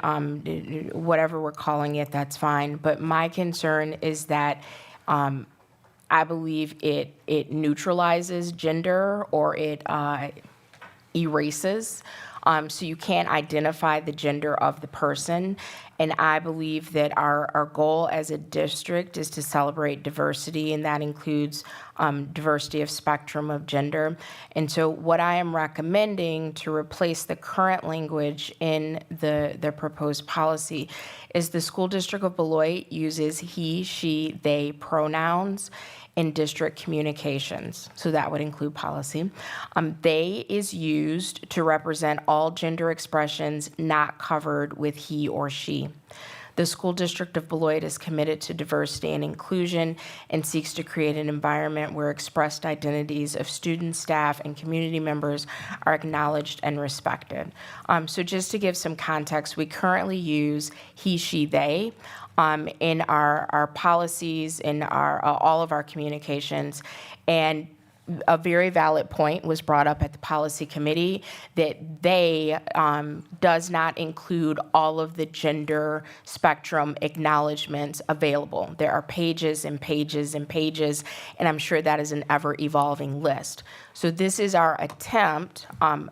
whatever we're calling it, that's fine, but my concern is that I believe it neutralizes gender, or it erases. So you can't identify the gender of the person. And I believe that our goal as a district is to celebrate diversity, and that includes diversity of spectrum of gender. And so what I am recommending to replace the current language in the proposed policy is the School District of Beloit uses he, she, they pronouns in district communications. So that would include policy. They is used to represent all gender expressions not covered with he or she. The School District of Beloit is committed to diversity and inclusion and seeks to create an environment where expressed identities of students, staff, and community members are acknowledged and respected. So just to give some context, we currently use he, she, they in our policies, in our all of our communications. And a very valid point was brought up at the policy committee that they does not include all of the gender spectrum acknowledgments available. There are pages and pages and pages, and I'm sure that is an ever-evolving list. So this is our attempt,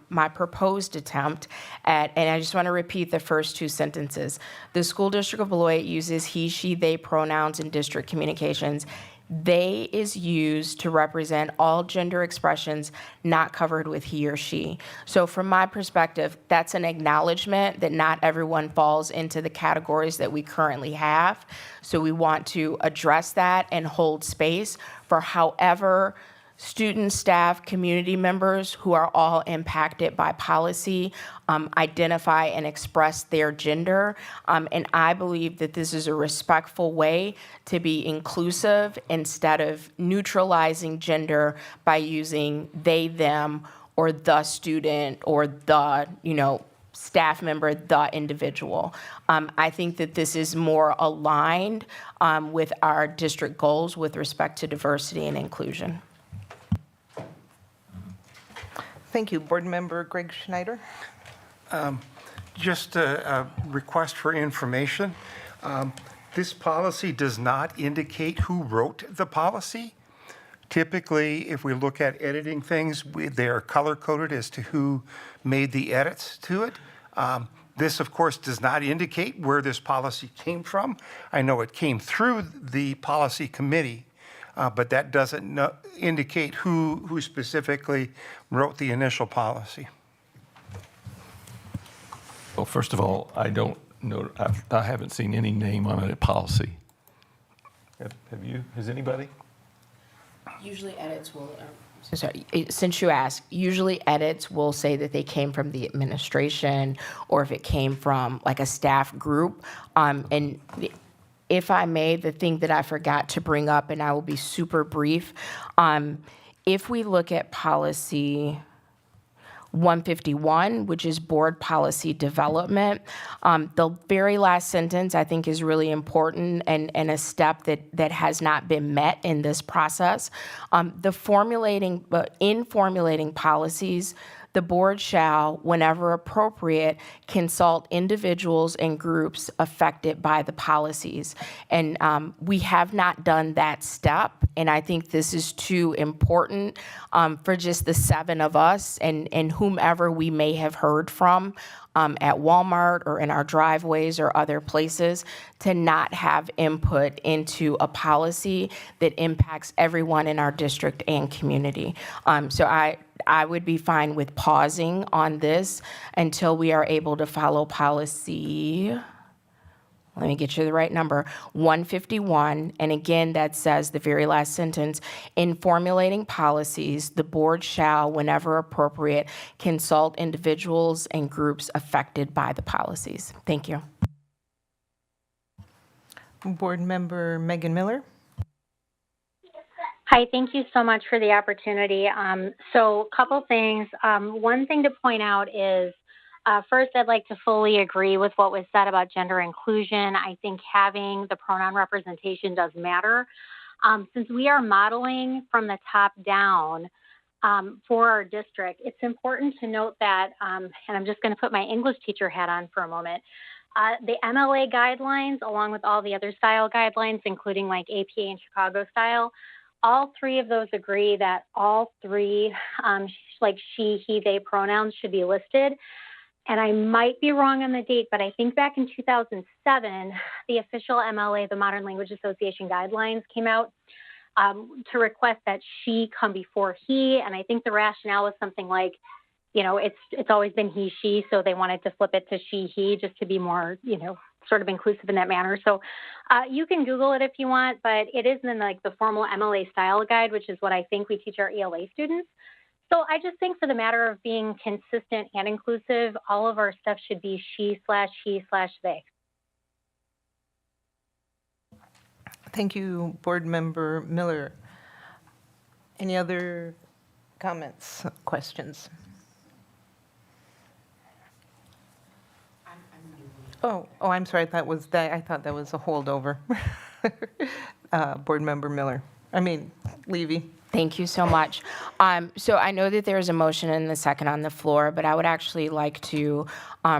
my proposed attempt at, and I just want to repeat the first two sentences. The School District of Beloit uses he, she, they pronouns in district communications. They is used to represent all gender expressions not covered with he or she. So from my perspective, that's an acknowledgement that not everyone falls into the categories that we currently have. So we want to address that and hold space for however students, staff, community members who are all impacted by policy identify and express their gender. And I believe that this is a respectful way to be inclusive instead of neutralizing gender by using they, them, or the student, or the, staff member, the individual. I think that this is more aligned with our district goals with respect to diversity and inclusion. Thank you. Board Member Greg Schneider. Just a request for information. This policy does not indicate who wrote the policy. Typically, if we look at editing things, they are color-coded as to who made the edits to it. This, of course, does not indicate where this policy came from. I know it came through the policy committee, but that doesn't indicate who specifically wrote the initial policy. Well, first of all, I don't know, I haven't seen any name on a policy. Have you? Has anybody? Usually edits will, sorry, since you asked, usually edits will say that they came from the administration, or if it came from like a staff group. And if I may, the thing that I forgot to bring up, and I will be super brief, if we look at policy 151, which is board policy development. The very last sentence I think is really important and a step that has not been met in this process. In formulating policies, the board shall, whenever appropriate, consult individuals and groups affected by the policies. And we have not done that step, and I think this is too important for just the 7 of us and whomever we may have heard from at Walmart or in our driveways or other places to not have input into a policy that impacts everyone in our district and community. So I would be fine with pausing on this until we are able to follow policy, let me get you the right number, 151. And again, that says the very last sentence, in formulating policies, the board shall, whenever appropriate, consult individuals and groups affected by the policies. Thank you. Board Member Megan Miller. Hi, thank you so much for the opportunity. So a couple things. One thing to point out is, first, I'd like to fully agree with what was said about gender inclusion. I think having the pronoun representation does matter. Since we are modeling from the top down for our district, it's important to note that, and I'm just going to put my English teacher hat on for a moment, the MLA guidelines, along with all the other style guidelines, including like APA and Chicago style, all three of those agree that all three, like she, he, they pronouns should be listed. And I might be wrong on the date, but I think back in 2007, the official MLA, the Modern Language Association guidelines, came out to request that she come before he. And I think the rationale was something like, you know, it's always been he, she, so they wanted to flip it to she, he, just to be more, you know, sort of inclusive in that manner. So you can Google it if you want, but it is in like the formal MLA style guide, which is what I think we teach our ELA students. So I just think for the matter of being consistent and inclusive, all of our stuff should be she/he/they. Thank you, Board Member Miller. Any other comments, questions? Oh, I'm sorry. I thought that was a holdover. Board Member Miller. Levy. Thank you so much. So I know that there's a motion and a second on the floor, but I would actually like to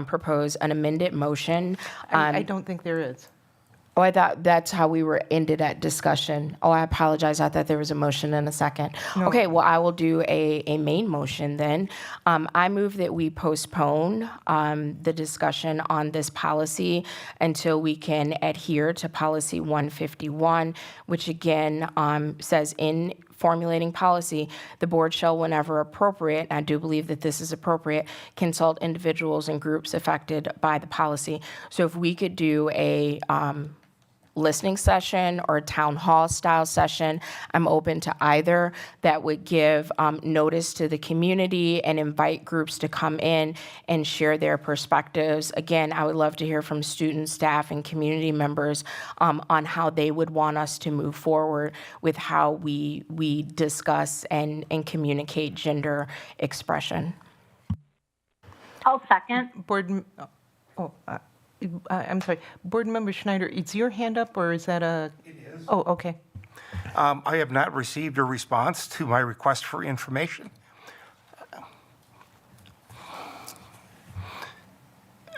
propose an amended motion. I don't think there is. Oh, I thought that's how we were ended at discussion. Oh, I apologize. I thought there was a motion and a second. No. Okay, well, I will do a main motion then. I move that we postpone the discussion on this policy until we can adhere to policy 151, which again says in formulating policy, the board shall, whenever appropriate, and I do believe that this is appropriate, consult individuals and groups affected by the policy. So if we could do a listening session or a town hall style session, I'm open to either. That would give notice to the community and invite groups to come in and share their perspectives. Again, I would love to hear from students, staff, and community members on how they would want us to move forward with how we discuss and communicate gender expression. I'll second. I'm sorry. Board Member Schneider, is your hand up or is that a? It is. Oh, okay. I have not received a response to my request for information.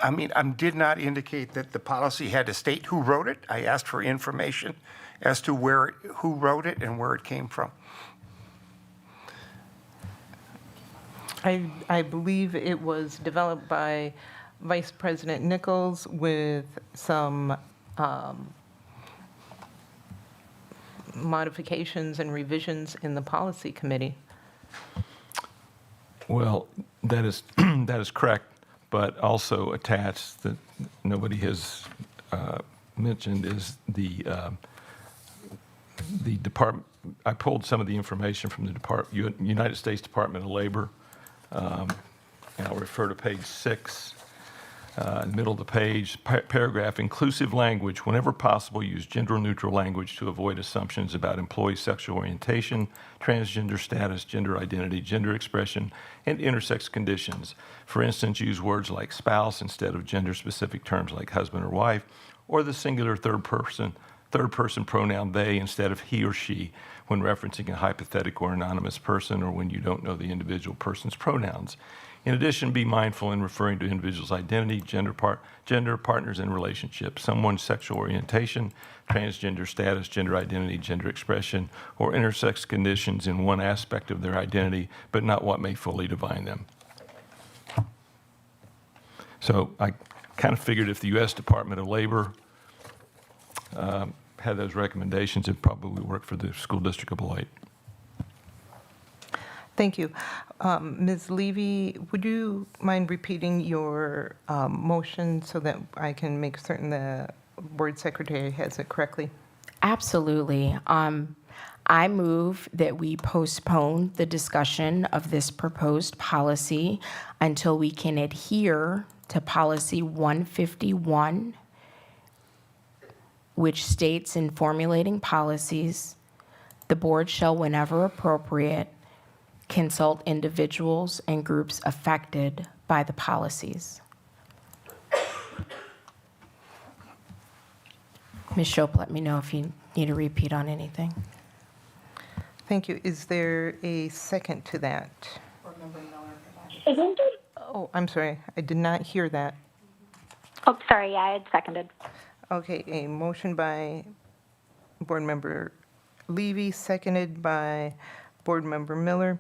I did not indicate that the policy had to state who wrote it. I asked for information as to who wrote it and where it came from. I believe it was developed by Vice President Nichols with some modifications and revisions in the policy committee. Well, that is correct, but also attached that nobody has mentioned is the department. I pulled some of the information from the United States Department of Labor, and I'll refer to page 6. In the middle of the page, paragraph, inclusive language, whenever possible, use gender-neutral language to avoid assumptions about employee sexual orientation, transgender status, gender identity, gender expression, and intersex conditions. For instance, use words like spouse instead of gender-specific terms like husband or wife, or the singular third person pronoun they instead of he or she when referencing a hypothetical or anonymous person or when you don't know the individual person's pronouns. In addition, be mindful in referring to individuals' identity, gender, partners, and relationships, someone's sexual orientation, transgender status, gender identity, gender expression, or intersex conditions in one aspect of their identity, but not what may fully define them. So I kind of figured if the U.S. Department of Labor had those recommendations, it probably worked for the School District of Beloit. Thank you. Ms. Levy, would you mind repeating your motion so that I can make certain the board secretary has it correctly? Absolutely. I move that we postpone the discussion of this proposed policy until we can adhere to policy 151, which states in formulating policies, the board shall, whenever appropriate, consult individuals and groups affected by the policies. Ms. Shope, let me know if you need a repeat on anything. Thank you. Is there a second to that? Oh, I'm sorry. I did not hear that. Oh, sorry, yeah, I had seconded. Okay, a motion by Board Member Levy, seconded by Board Member Miller.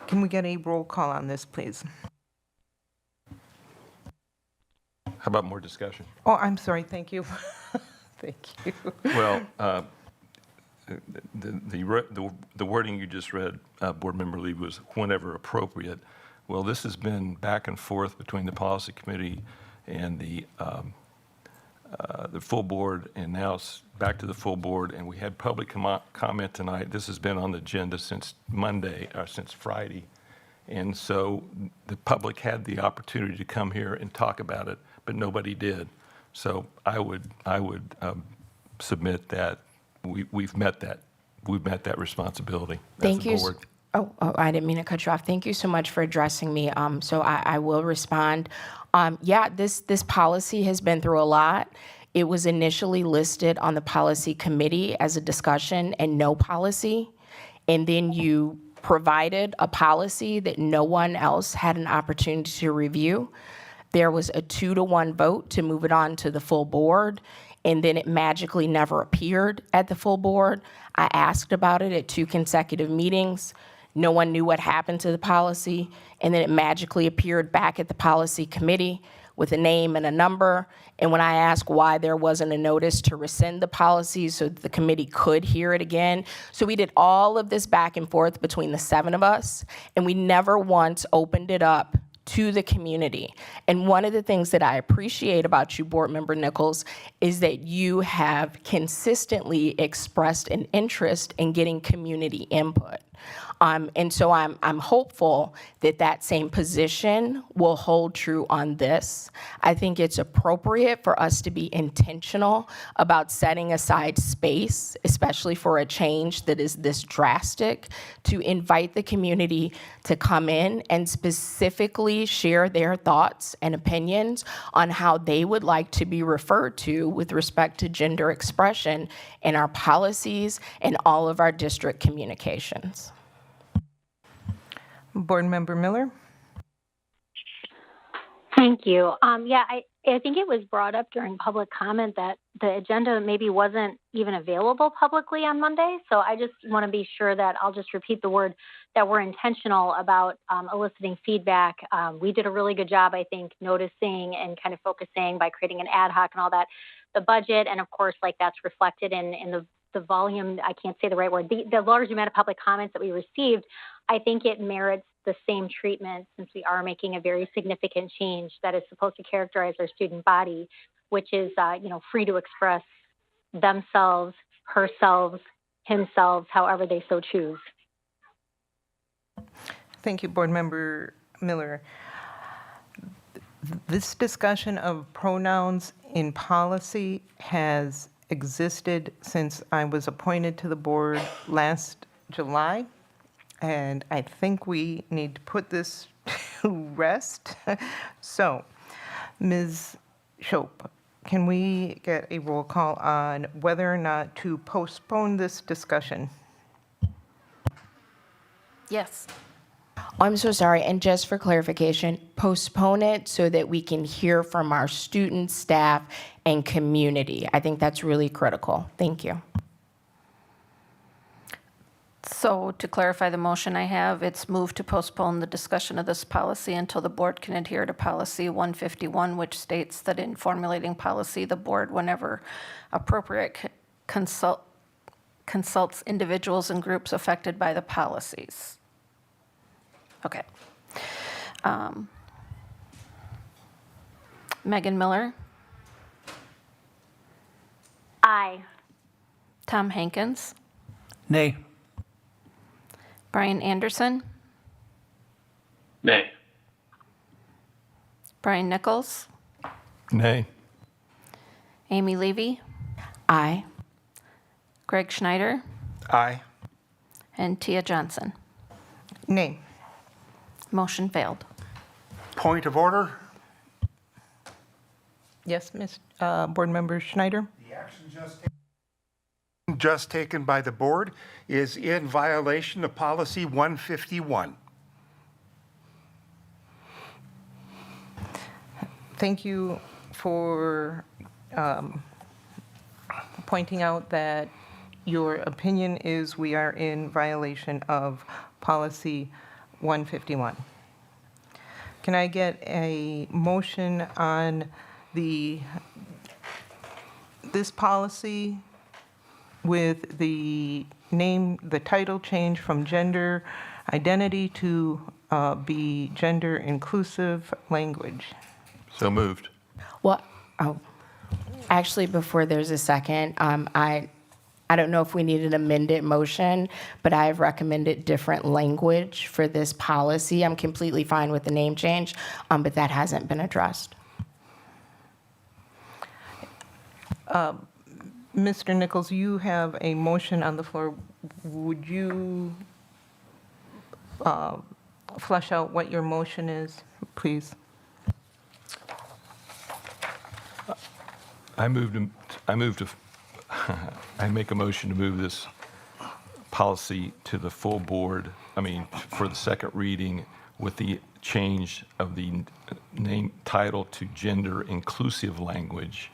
Can we get a roll call on this, please? How about more discussion? Oh, I'm sorry. Thank you. Thank you. Well, the wording you just read, Board Member Lee, was whenever appropriate. Well, this has been back and forth between the policy committee and the full board, and now it's back to the full board. And we had public comment tonight. This has been on the agenda since Monday, or since Friday, and so the public had the opportunity to come here and talk about it, but nobody did. So I would submit that we've met that responsibility Thank as a you. board. Oh, I didn't mean to cut you off. Thank you so much for addressing me. So I will respond. Yeah, this policy has been through a lot. It was initially listed on the policy committee as a discussion and no policy. And then you provided a policy that no one else had an opportunity to review. There was a 2-to-1 vote to move it on to the full board, and then it magically never appeared at the full board. I asked about it at 2 consecutive meetings. No one knew what happened to the policy, and then it magically appeared back at the policy committee with a name and a number. And when I asked why there wasn't a notice to rescind the policy so that the committee could hear it again. So we did all of this back and forth between the 7 of us, and we never once opened it up to the community. And one of the things that I appreciate about you, Board Member Nichols, is that you have consistently expressed an interest in getting community input. And so I'm hopeful that that same position will hold true on this. I think it's appropriate for us to be intentional about setting aside space, especially for a change that is this drastic, to invite the community to come in and specifically share their thoughts and opinions on how they would like to be referred to with respect to gender expression in our policies and all of our district communications. Board Member Miller? Thank you. Yeah, I think it was brought up during public comment that the agenda maybe wasn't even available publicly on Monday. So I just want to be sure that I'll just repeat the word that we're intentional about eliciting feedback. We did a really good job, I think, noticing and kind of focusing by creating an ad hoc and all that, the budget. And of course, like that's reflected in the volume, I can't say the right word, the large amount of public comments that we received. I think it merits the same treatment since we are making a very significant change that is supposed to characterize our student body, which is, free to express themselves, herself, himself, however they so choose. Thank you, Board Member Miller. This discussion of pronouns in policy has existed since I was appointed to the board last July. And I think we need to put this to rest. So, Ms. Shope, can we get a roll call on whether or not to postpone this discussion? Yes. I'm so sorry, and just for clarification, postpone it so that we can hear from our students, staff, and community. I think that's really critical. Thank you. So to clarify the motion I have, it's moved to postpone the discussion of this policy until the board can adhere to policy 151, which states that in formulating policy, the board, whenever appropriate, consults individuals and groups affected by the policies. Okay. Megan Miller, Aye. Tom Hankins, Nay. Brian Anderson, Nay. Brian Nichols, Nay. Amy Levy, Aye. Greg Schneider, Aye. and Tia Johnson. Nay. Motion failed. Point of order? Yes, Board Member Schneider? The action just taken by the board is in violation of policy 151. Thank you for pointing out that your opinion is we are in violation of policy 151. Can I get a motion on this policy with the name, the title change from gender identity to be gender inclusive language? So moved. Well, actually, before there's a second, I don't know if we need an amended motion, but I have recommended different language for this policy. I'm completely fine with the name change, but that hasn't been addressed. Mr. Nichols, you have a motion on the floor. Would you flesh out what your motion is, please? I make a motion to move this policy to the full board, for the second reading with the change of the name title to gender inclusive language.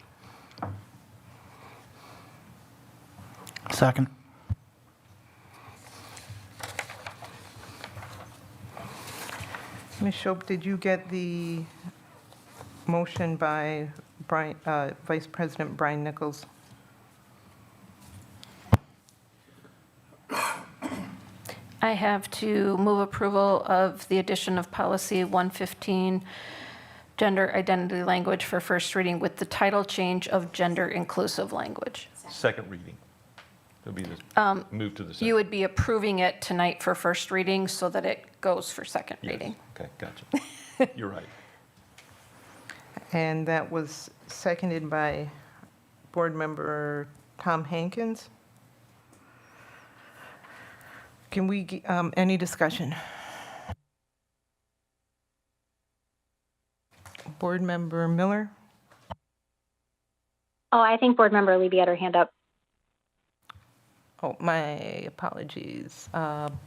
Second. Ms. Shope, did you get the motion by Vice President Brian Nichols? I have to move approval of the addition of policy 115, gender identity language for first reading with the title change of gender inclusive language. Second reading. It'll be move to the second. You would be approving it tonight for first reading so that it goes for second Yes. reading. Okay, gotcha. You're right. And that was seconded by Board Member Tom Hankins. Can we, any discussion? Board Member Miller? Oh, I think Board Member Levy had her hand up. Oh, my apologies.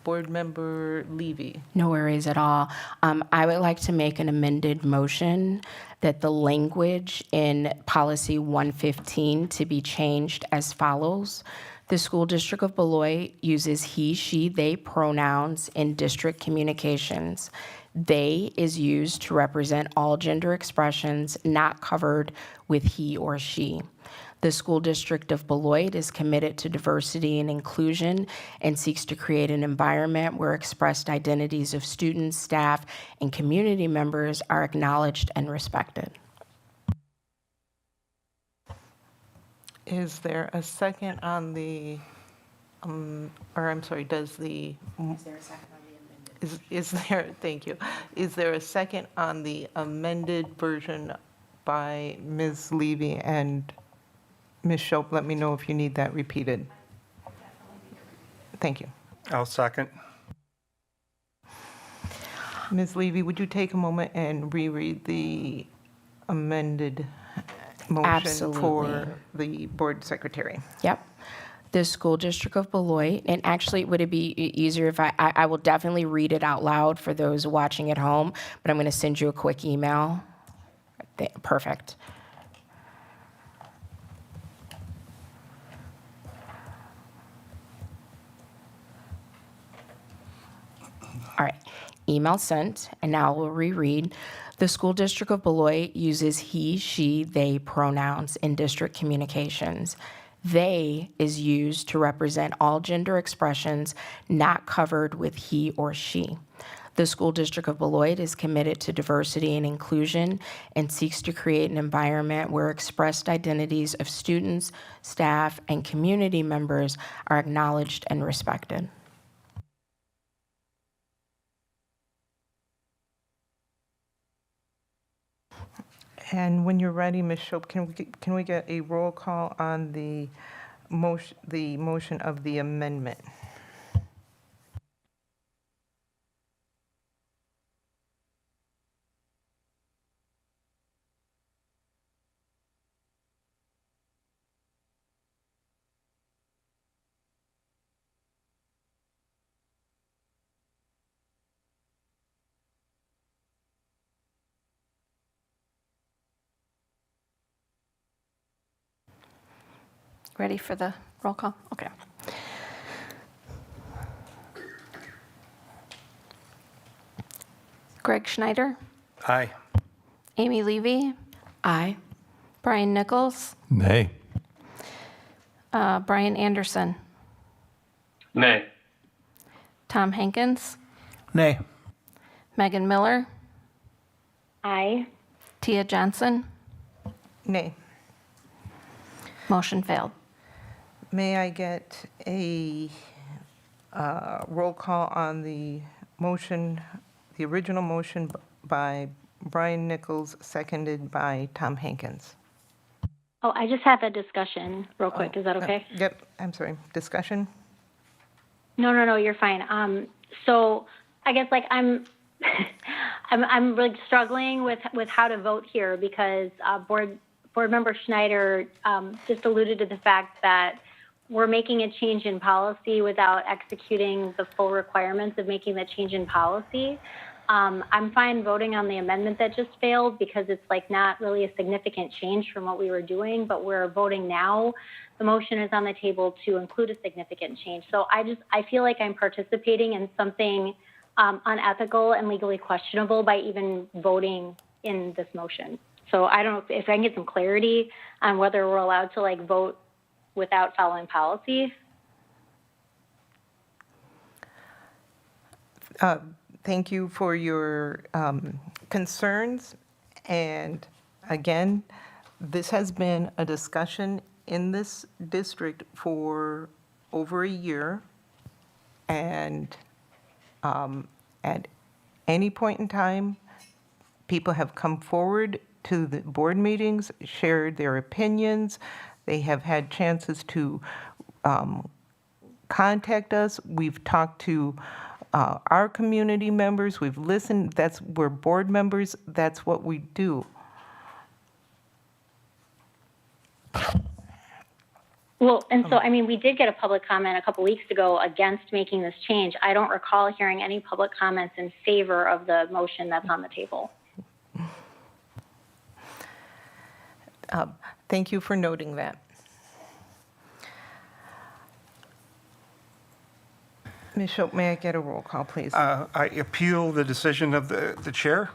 Board Member Levy. No worries at all. I would like to make an amended motion that the language in policy 115 to be changed as follows. The School District of Beloit uses he, she, they pronouns in district communications. They is used to represent all gender expressions not covered with he or she. The School District of Beloit is committed to diversity and inclusion and seeks to create an environment where expressed identities of students, staff, and community members are acknowledged and respected. Is there a second on the, or I'm sorry, does the? Is there a second on the amended? Is there, thank you. Is there a second on the amended version by Ms. Levy and Ms. Shope? Let me know if you need that repeated. Thank you. I'll second. Ms. Levy, would you take a moment and reread the amended motion Absolutely. for the board secretary? Yep. The School District of Beloit, and actually, would it be easier if I will definitely read it out loud for those watching at home, but I'm going to send you a quick email. Perfect. All right. Email sent, and now we'll reread. The School District of Beloit uses he, she, they pronouns in district communications. They is used to represent all gender expressions not covered with he or she. The School District of Beloit is committed to diversity and inclusion and seeks to create an environment where expressed identities of students, staff, and community members are acknowledged and respected. And when you're ready, Ms. Shope, can we get a roll call on the motion of the amendment? Ready for the roll call? Okay. Greg Schneider, Aye. Amy Levy, Aye. Brian Nichols, Nay. Brian Anderson, Nay. Tom Hankins, Nay. Megan Miller, Aye. Tia Johnson. Nay. Motion failed. May I get a roll call on the motion, the original motion by Brian Nichols, seconded by Tom Hankins? Oh, I just have a discussion real quick. Is that okay? Yep, I'm sorry. Discussion? No, you're fine. So I guess like I'm really struggling with how to vote here because board member Schneider just alluded to the fact that we're making a change in policy without executing the full requirements of making that change in policy. I'm fine voting on the amendment that just failed because it's like not really a significant change from what we were doing, but we're voting now. The motion is on the table to include a significant change. So I feel like I'm participating in something unethical and legally questionable by even voting in this motion. So I don't know if I can get some clarity on whether we're allowed to like vote without following policy. Thank you for your concerns. And again, this has been a discussion in this district for over a year. And at any point in time, people have come forward to the board meetings, shared their opinions. They have had chances to contact us. We've talked to our community members. We've listened. We're board members. That's what we do. Well, and so, I mean, we did get a public comment a couple weeks ago against making this change. I don't recall hearing any public comments in favor of the motion that's on the table. Thank you for noting that. Ms. Shope, may I get a roll call, please? I appeal the decision of the chair.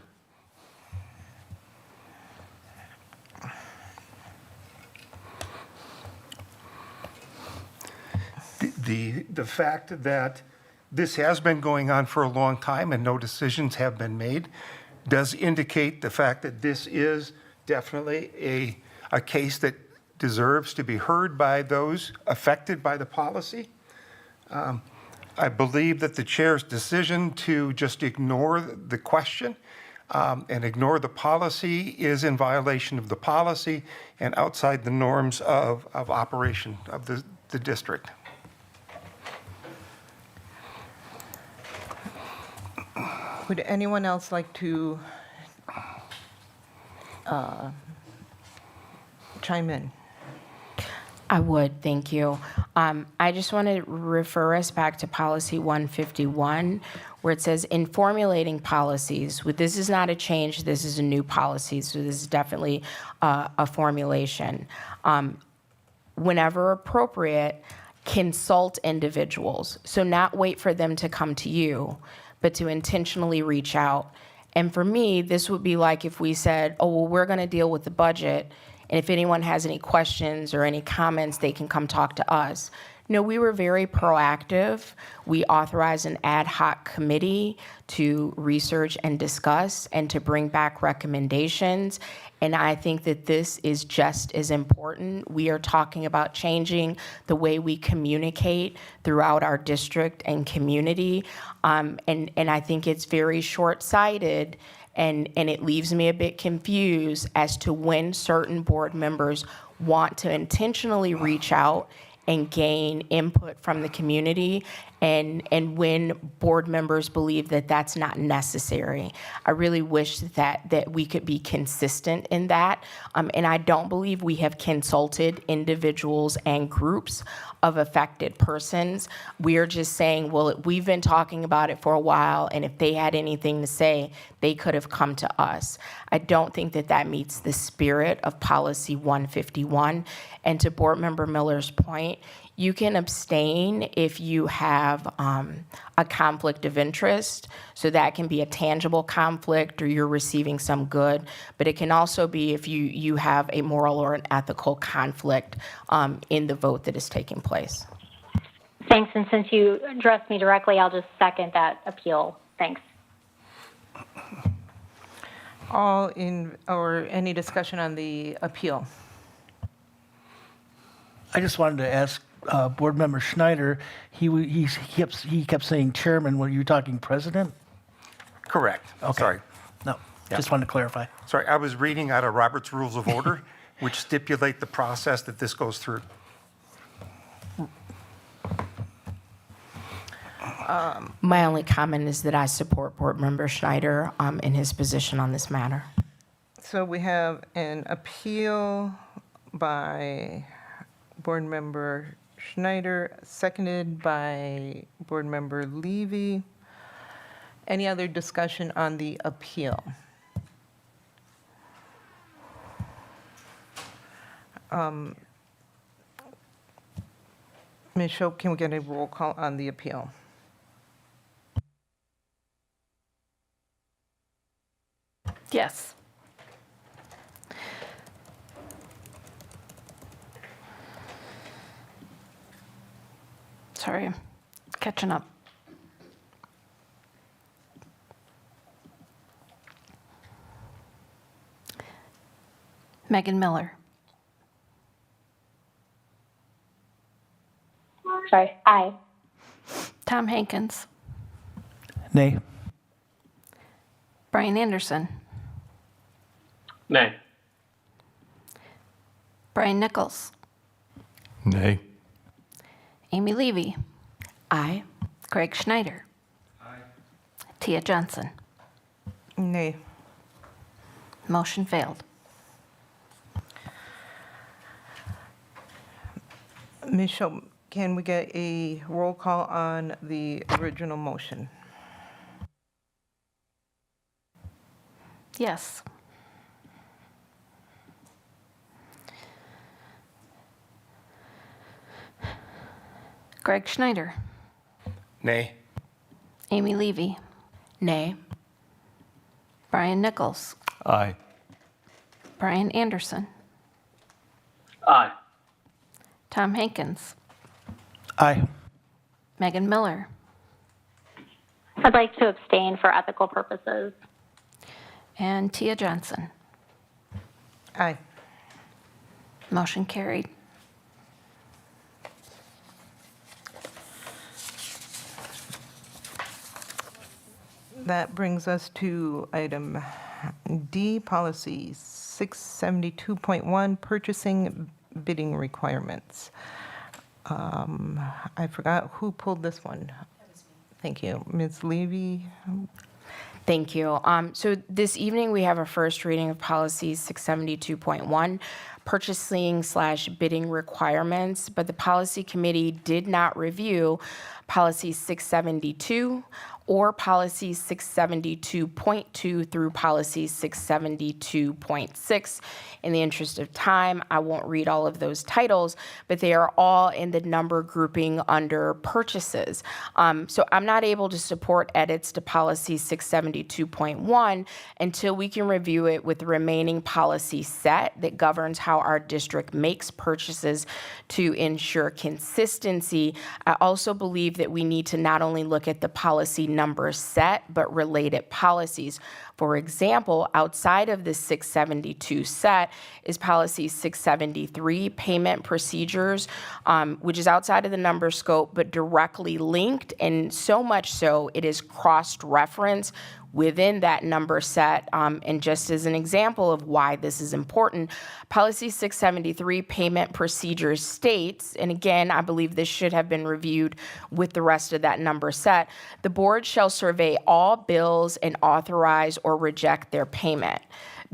The fact that this has been going on for a long time and no decisions have been made does indicate the fact that this is definitely a case that deserves to be heard by those affected by the policy. I believe that the chair's decision to just ignore the question and ignore the policy is in violation of the policy and outside the norms of operation of the district. Would anyone else like to chime in? I would, thank you. I just want to refer us back to policy 151, where it says, in formulating policies, this is not a change, this is a new policy, so this is definitely a formulation. Whenever appropriate, consult individuals. So not wait for them to come to you, but to intentionally reach out. And for me, this would be like if we said, oh, well, we're going to deal with the budget, and if anyone has any questions or any comments, they can come talk to us. No, we were very proactive. We authorized an ad hoc committee to research and discuss and to bring back recommendations. And I think that this is just as important. We are talking about changing the way we communicate throughout our district and community. And I think it's very short-sighted, and it leaves me a bit confused as to when certain board members want to intentionally reach out and gain input from the community, and when board members believe that that's not necessary. I really wish that we could be consistent in that, and I don't believe we have consulted individuals and groups of affected persons. We are just saying, well, we've been talking about it for a while, and if they had anything to say, they could have come to us. I don't think that that meets the spirit of Policy 151. And to Board Member Miller's point, you can abstain if you have a conflict of interest. So that can be a tangible conflict or you're receiving some good, but it can also be if you have a moral or an ethical conflict in the vote that is taking place. Thanks, and since you addressed me directly, I'll just second that appeal. Thanks. Any discussion on the appeal? I just wanted to ask Board Member Schneider, he kept saying chairman. Were you talking president? Correct. Okay. Sorry. No, Yeah. just wanted to clarify. Sorry, I was reading out of Robert's Rules of Order, which stipulate the process that this goes through. My only comment is that I support Board Member Schneider in his position on this matter. So we have an appeal by Board Member Schneider, seconded by Board Member Levy. Any other discussion on the appeal? Ms. Shope, can we get a roll call on the appeal? Yes. Sorry, catching up. Megan Miller. Sorry, aye. Tom Hankins. Nay. Brian Anderson. Nay. Brian Nichols. Nay. Amy Levy. Aye. Craig Schneider. Aye. Tia Johnson. Nay. Motion failed. Ms. Shope, can we get a roll call on the original motion? Yes. Greg Schneider. Nay. Amy Levy. Nay. Brian Nichols. Aye. Brian Anderson. Aye. Tom Hankins. Aye. Megan Miller. I'd like to abstain for ethical purposes. And Tia Johnson. Aye. Motion carried. That brings us to item D, policy 672.1, purchasing bidding requirements. I forgot who pulled this one. Thank you. Ms. Levy? Thank you. So this evening, we have a first reading of policy 672.1, purchasing/bidding requirements, but the policy committee did not review policy 672 or policies 672.2 through policy 672.6. In the interest of time, I won't read all of those titles, but they are all in the number grouping under purchases. So I'm not able to support edits to policy 672.1 until we can review it with the remaining policy set that governs how our district makes purchases to ensure consistency. I also believe that we need to not only look at the policy number set, but related policies. For example, outside of the 672 set is policy 673, payment procedures, which is outside of the number scope, but directly linked, and so much so it is cross-referenced within that number set. And just as an example of why this is important, policy 673 payment procedures states, and again, I believe this should have been reviewed with the rest of that number set, the board shall survey all bills and authorize or reject their payment.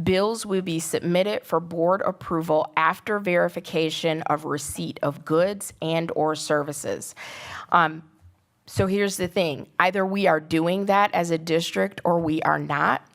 Bills will be submitted for board approval after verification of receipt of goods and or services. So here's the thing, either we are doing that as a district or we are not,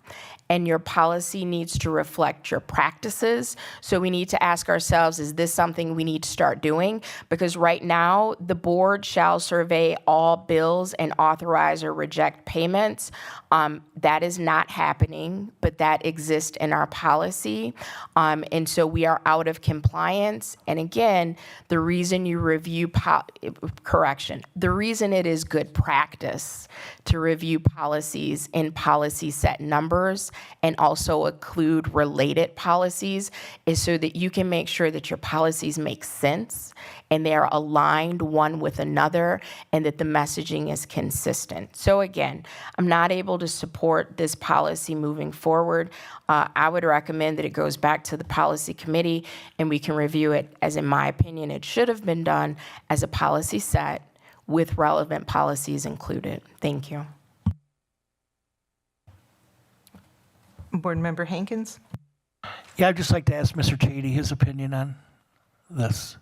and your policy needs to reflect your practices. So we need to ask ourselves, is this something we need to start doing? Because right now, the board shall survey all bills and authorize or reject payments. That is not happening, but that exists in our policy. And so we are out of compliance. And again, the reason you review, the reason it is good practice to review policies in policy set numbers and also include related policies is so that you can make sure that your policies make sense and they are aligned one with another and that the messaging is consistent. So again, I'm not able to support this policy moving forward. I would recommend that it goes back to the policy committee and we can review it as, in my opinion, it should have been done as a policy set with relevant policies included. Thank you. Board Member Hankins? Yeah, I'd just like to ask Mr. Chady his opinion on this,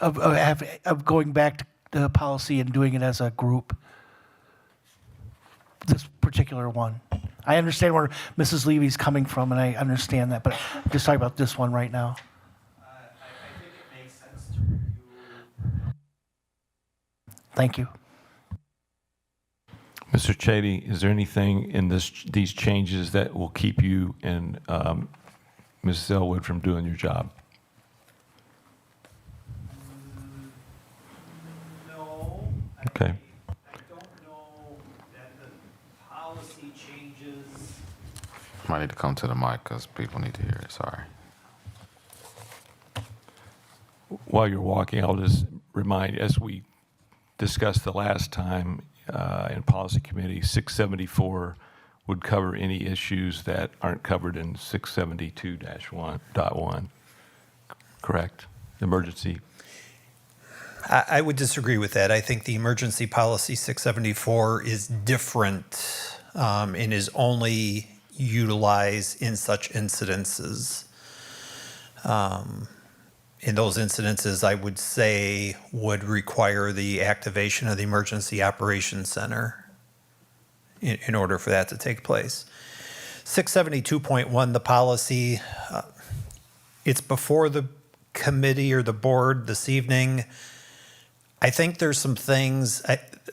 of going back to the policy and doing it as a group, this particular one. I understand where Mrs. Levy's coming from, and I understand that, but I'm just talking about this one right now. I think it makes sense to review. Thank you. Mr. Chady, is there anything in these changes that will keep you and Mrs. Elwood from doing your job? No. Okay. I don't know that the policy changes. Might need to come to the mic because people need to hear it. Sorry. While you're walking, I'll just remind, as we discussed the last time in policy committee, 674 would cover any issues that aren't covered in 672-1.1, correct? Emergency. I would disagree with that. I think the emergency policy 674 is different and is only utilized in such incidences. In those incidences, I would say would require the activation of the Emergency Operations Center in order for that to take place. 672.1, the policy, it's before the committee or the board this evening. I think there's some things,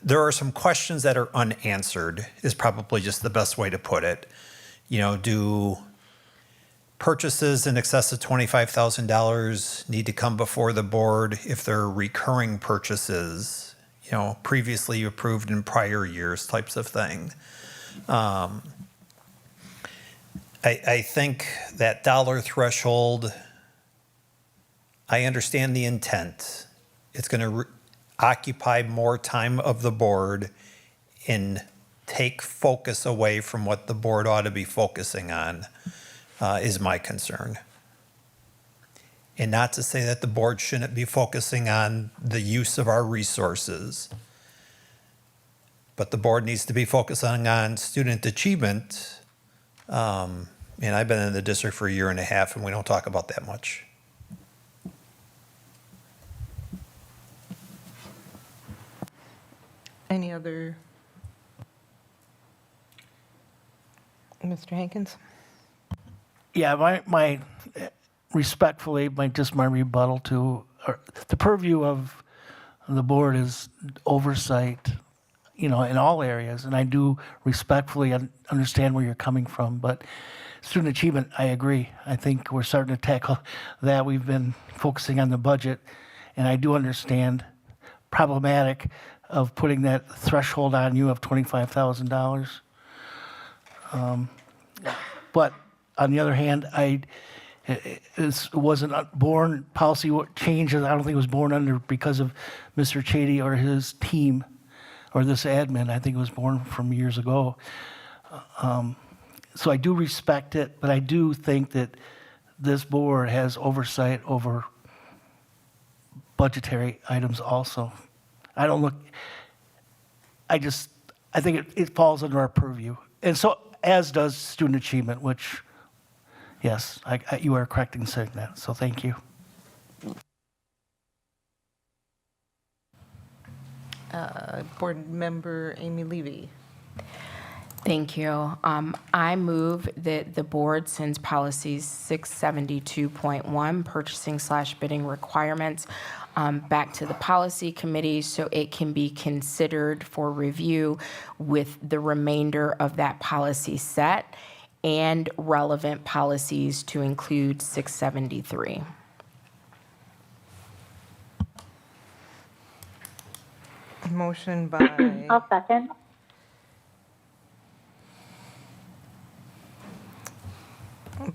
there are some questions that are unanswered is probably just the best way to put it. You know, do purchases in excess of $25,000 need to come before the board if they're recurring purchases, you know, previously approved in prior years types of thing. I think that dollar threshold, I understand the intent. It's going to occupy more time of the board and take focus away from what the board ought to be focusing on. Is my concern. And not to say that the board shouldn't be focusing on the use of our resources, but the board needs to be focusing on student achievement. And I've been in the district for 1.5 years, and we don't talk about that much. Any other Mr. Hankins? Yeah, my respectfully, my rebuttal to the purview of the board is oversight, in all areas, and I do respectfully understand where you're coming from. But student achievement, I agree. I think we're starting to tackle that. We've been focusing on the budget, and I do understand problematic of putting that threshold on you of $25,000. But on the other hand, it wasn't born, policy change, I don't think it was born because of Mr. Chady or his team or this admin. I think it was born from years ago. So I do respect it, but I do think that this board has oversight over budgetary items also. I think it falls under our purview. And so, as does student achievement, which, yes, you are correct in saying that, so thank you. Board Member Amy Levy. Thank you. I move that the board sends policies 672.1, purchasing/bidding requirements, back to the policy committee so it can be considered for review with the remainder of that policy set and relevant policies to include 673. Motion by... I'll second.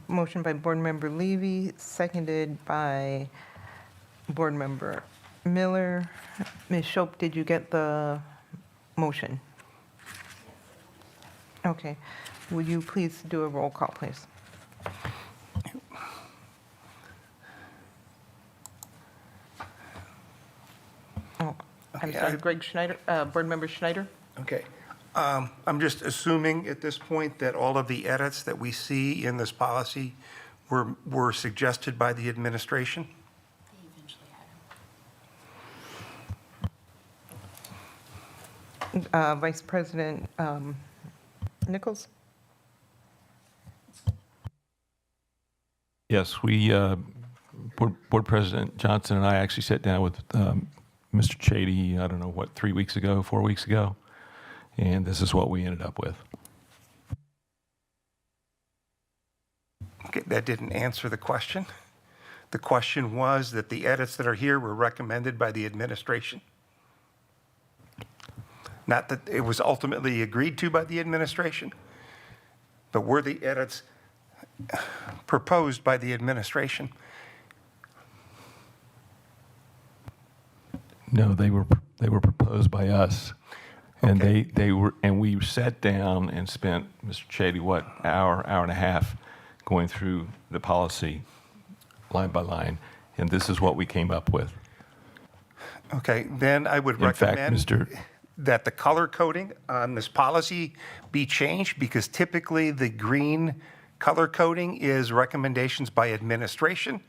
Motion by Board Member Levy, seconded by Board Member Miller. Ms. Shope, did you get the motion? Okay. Would you please do a roll call, please? Oh, I'm sorry, Greg Schneider, Board Member Schneider? Okay. I'm just assuming at this point that all of the edits that we see in this policy were suggested by the administration? Vice President Nichols? Yes, Board President Johnson and I actually sat down with Mr. Chady, I don't know, 4 weeks ago, and this is what we ended up with. Okay, that didn't answer the question. The question was that the edits that are here were recommended by the administration. Not that it was ultimately agreed to by the administration, but were the edits proposed by the administration? No, they were proposed by us, and and we sat down and spent, Mr. Chady, hour and a half going through the policy line by line, and this is what we came up with. Okay, then I would recommend that the color coding on this policy be changed, because typically the green color coding is recommendations by administration,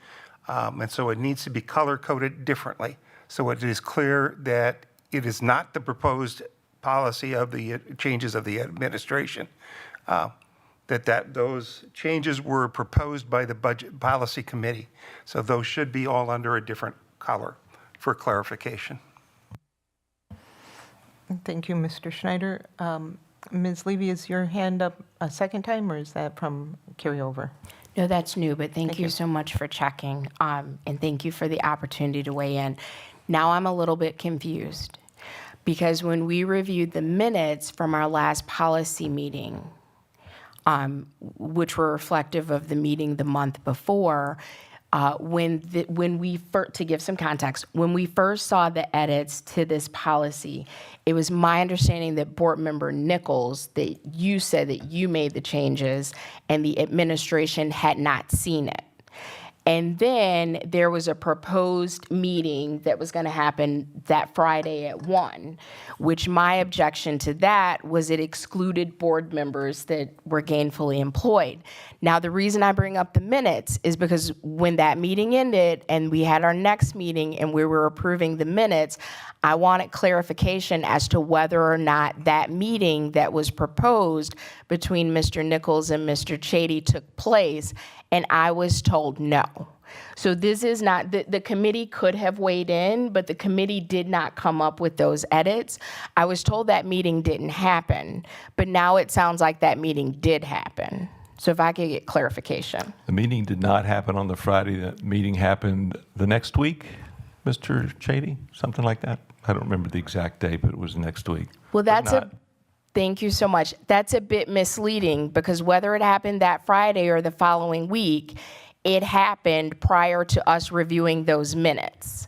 and so it needs to be color coded differently. So it is clear that it is not the proposed policy of the changes of the administration, that those changes were proposed by the Budget Policy Committee. So those should be all under a different color for clarification. Thank you, Mr. Schneider. Ms. Levy, is your hand up a second time, or is that from carryover? No, that's new, but thank you so much for checking, and thank you for the opportunity to weigh in. Now I'm a little bit confused, because when we reviewed the minutes from our last policy meeting, which were reflective of the meeting the month before, to give some context, when we first saw the edits to this policy, it was my understanding that Board Member Nichols, that you said that you made the changes and the administration had not seen it. And then there was a proposed meeting that was going to happen that Friday at 1, which my objection to that was it excluded board members that were gainfully employed. Now, the reason I bring up the minutes is because when that meeting ended and we had our next meeting and we were approving the minutes, I wanted clarification as to whether or not that meeting that was proposed between Mr. Nichols and Mr. Chady took place, and I was told no. So this is not, the committee could have weighed in, but the committee did not come up with those edits. I was told that meeting didn't happen, but now it sounds like that meeting did happen. So if I could get clarification. The meeting did not happen on the Friday. That meeting happened the next week, Mr. Chady, something like that. I don't remember the exact day, but it was next week. Well, thank you so much. That's a bit misleading because whether it happened that Friday or the following week, it happened prior to us reviewing those minutes.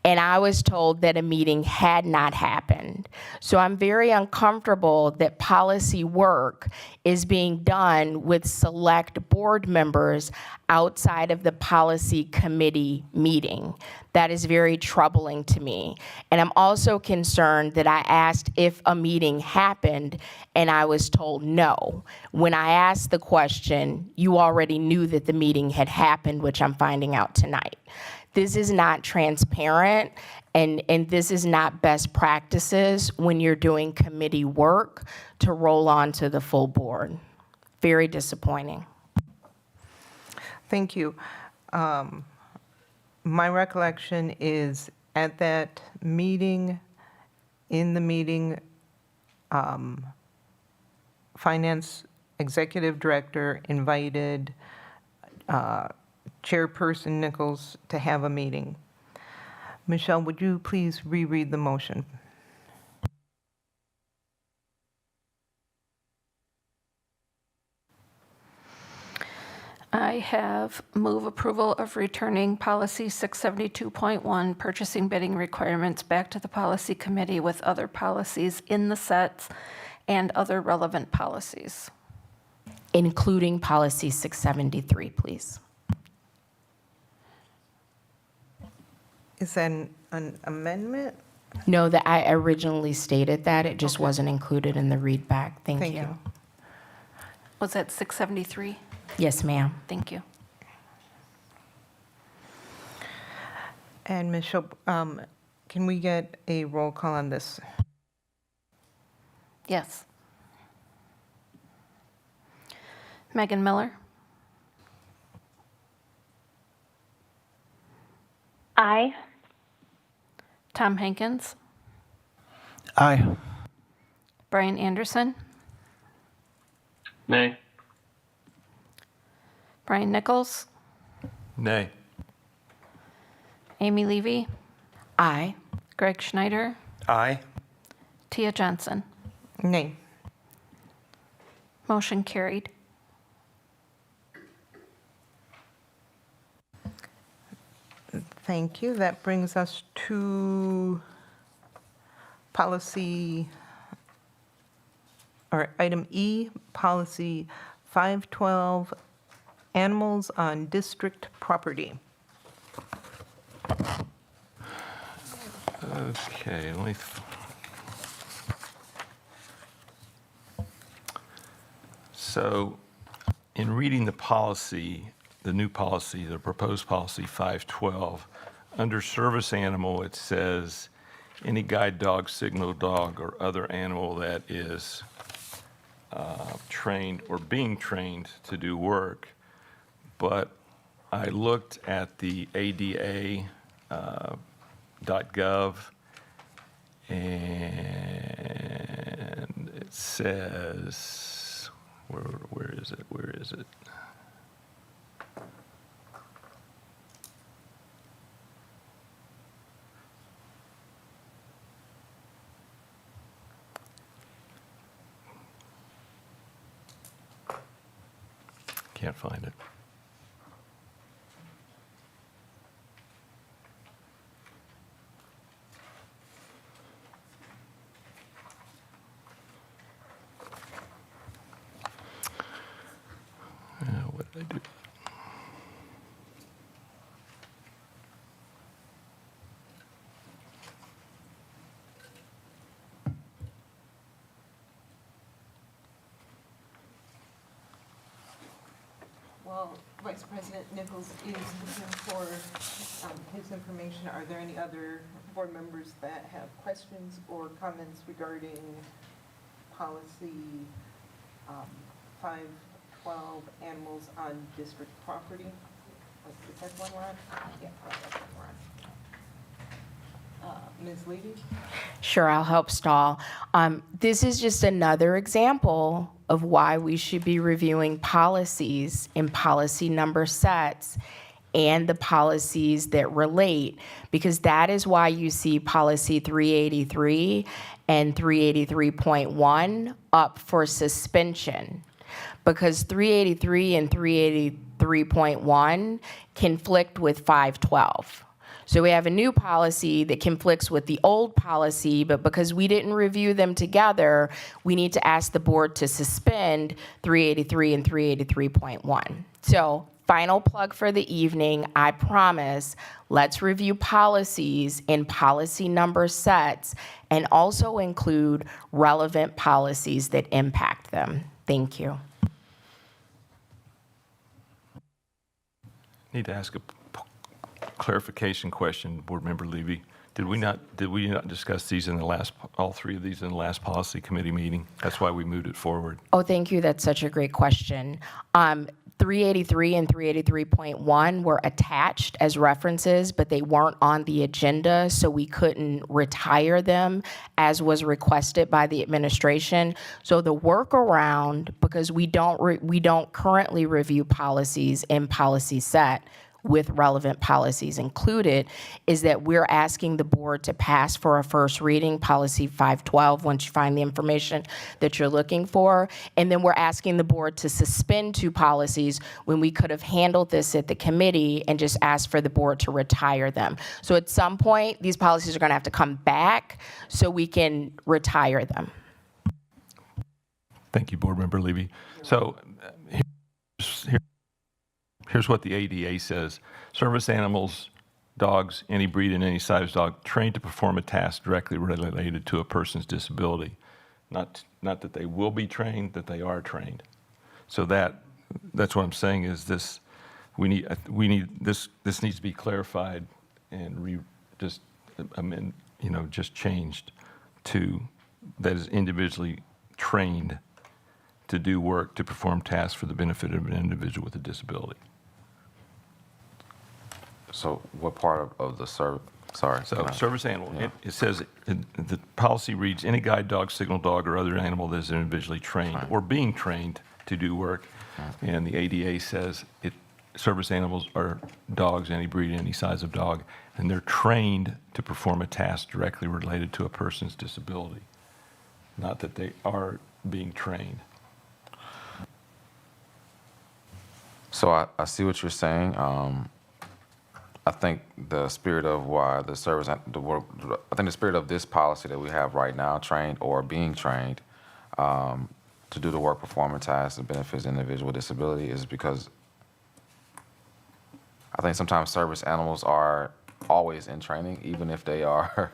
And I was told that a meeting had not happened. So I'm very uncomfortable that policy work is being done with select board members outside of the policy committee meeting. That is very troubling to me. And I'm also concerned that I asked if a meeting happened and I was told no. When I asked the question, you already knew that the meeting had happened, which I'm finding out tonight. This is not transparent, and this is not best practices when you're doing committee work to roll on to the full board. Very disappointing. Thank you. My recollection is at that meeting, in the meeting, Finance Executive Director invited Chairperson Nichols to have a meeting. Michelle, would you please reread the motion? I have move approval of returning policy 672.1, purchasing bidding requirements, back to the policy committee with other policies in the sets and other relevant policies. Including policy 673, please. Is that an amendment? No, that I originally stated that. It just wasn't included in the read back. Thank you. Was that 673? Yes, ma'am. Thank you. And Michelle, can we get a roll call on this? Yes. Megan Miller? Aye. Tom Hankins? Aye. Brian Anderson? Nay. Brian Nichols? Nay. Amy Levy? Aye. Greg Schneider? Aye. Tia Johnson? Nay. Motion carried. Thank you. That brings us to policy, or item E, policy 512, animals on district property. Okay, let me. So, in reading the policy, the new policy, the proposed policy 512, under service animal, it says any guide dog, signal dog, or other animal that is trained or being trained to do work. But I looked at the ADA .gov, and it says, where is it? Can't find it. What did I do? Vice President Nichols is looking for his information, are there any other board members that have questions or comments regarding policy 512, animals on district property? Is that one we're on? Yeah, that's one we're on. Ms. Levy? Sure, I'll help stall. This is just another example of why we should be reviewing policies and policy number sets and the policies that relate, because that is why you see policy 383 and 383.1 up for suspension, because 383 and 383.1 conflict with 512. So we have a new policy that conflicts with the old policy, but because we didn't review them together, we need to ask the board to suspend 383 and 383.1. So final plug for the evening, I promise, let's review policies in policy number sets and also include relevant policies that impact them. Thank you. Need to ask a clarification question, Board Member Levy. Did we not discuss these in the last, all three of these in the last policy committee meeting? That's why we moved it forward. Oh, thank you. That's such a great question. 383 and 383.1 were attached as references, but they weren't on the agenda, so we couldn't retire them as was requested by the administration. So the workaround, because we don't currently review policies in policy set with relevant policies included, is that we're asking the board to pass for a first reading policy 512 once you find the information that you're looking for. And then we're asking the board to suspend two policies when we could have handled this at the committee and just asked for the board to retire them. So at some point, these policies are going to have to come back so we can retire them. Thank you, Board Member Levy. So here's what the ADA says. Service animals, dogs, any breed and any size dog, trained to perform a task directly related to a person's disability. Not that they will be trained, that they are trained. So that's what I'm saying is this, we need this needs to be clarified and just changed to that is individually trained to do work, to perform tasks for the benefit of an individual with a disability. So what part of the service? Sorry. So service animal, it says, the policy reads, any guide dog, signal dog, or other animal that is individually trained or being trained to do work. And the ADA says service animals are dogs, any breed, any size of dog, and they're trained to perform a task directly related to a person's disability. Not that they are being trained. So I see what you're saying. I think the spirit of why the service, I think the spirit of this policy that we have right now, trained or being trained to do the work, performance tasks that benefits the individual with disability, is because I think sometimes service animals are always in training, even if they are.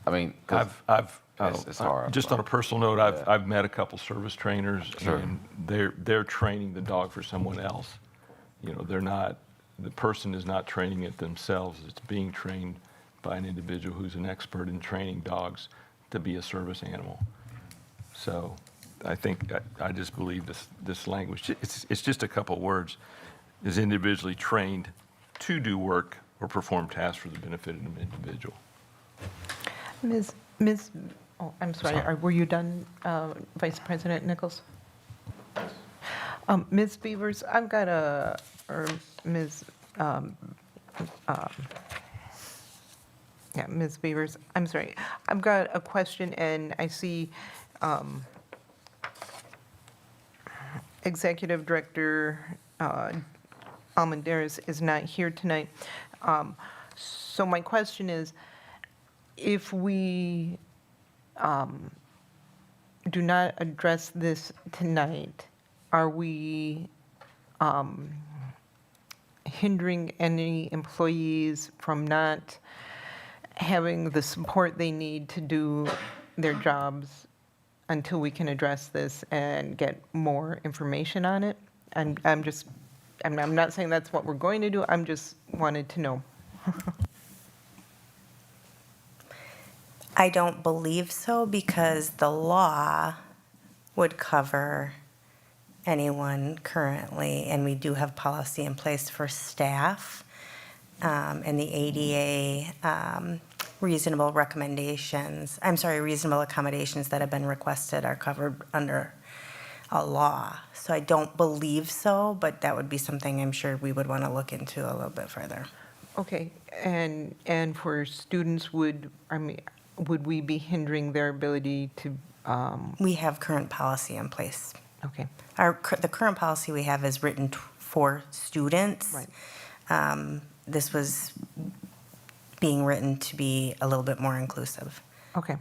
It's hard. Just on a personal note, I've met a couple service trainers, Sure. and they're training the dog for someone else. They're not. The person is not training it themselves. It's being trained by an individual who's an expert in training dogs to be a service animal. So I think I just believe this language, it's just a couple words, is individually trained to do work or perform tasks for the benefit of an individual. Oh, I'm sorry. Were you done, Vice President Nichols? Ms. Beavers, I've got Ms. Ms. Beavers, I'm sorry. I've got a question, and I see Executive Director Almendarez is not here tonight. So my question is, if we do not address this tonight, are we hindering any employees from not having the support they need to do their jobs until we can address this and get more information on it? I'm not saying that's what we're going to do, I'm just wanted to know. I don't believe so because the law would cover anyone currently, and we do have policy in place for staff. And the ADA reasonable accommodations that have been requested are covered under a law. So I don't believe so, but that would be something I'm sure we would want to look into a little bit further. Okay, and for students, would we be hindering their ability to? We have current policy in place. Okay. The current policy we have is written for students. Right. This was being written to be a little bit more inclusive. Okay.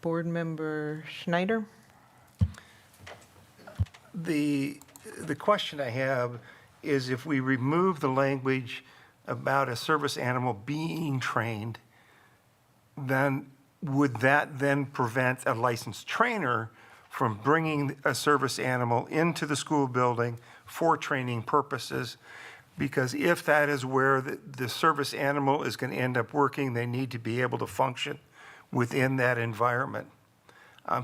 Board Member Schneider? The question I have is if we remove the language about a service animal being trained, then would that then prevent a licensed trainer from bringing a service animal into the school building for training purposes? Because if that is where the service animal is going to end up working, they need to be able to function within that environment.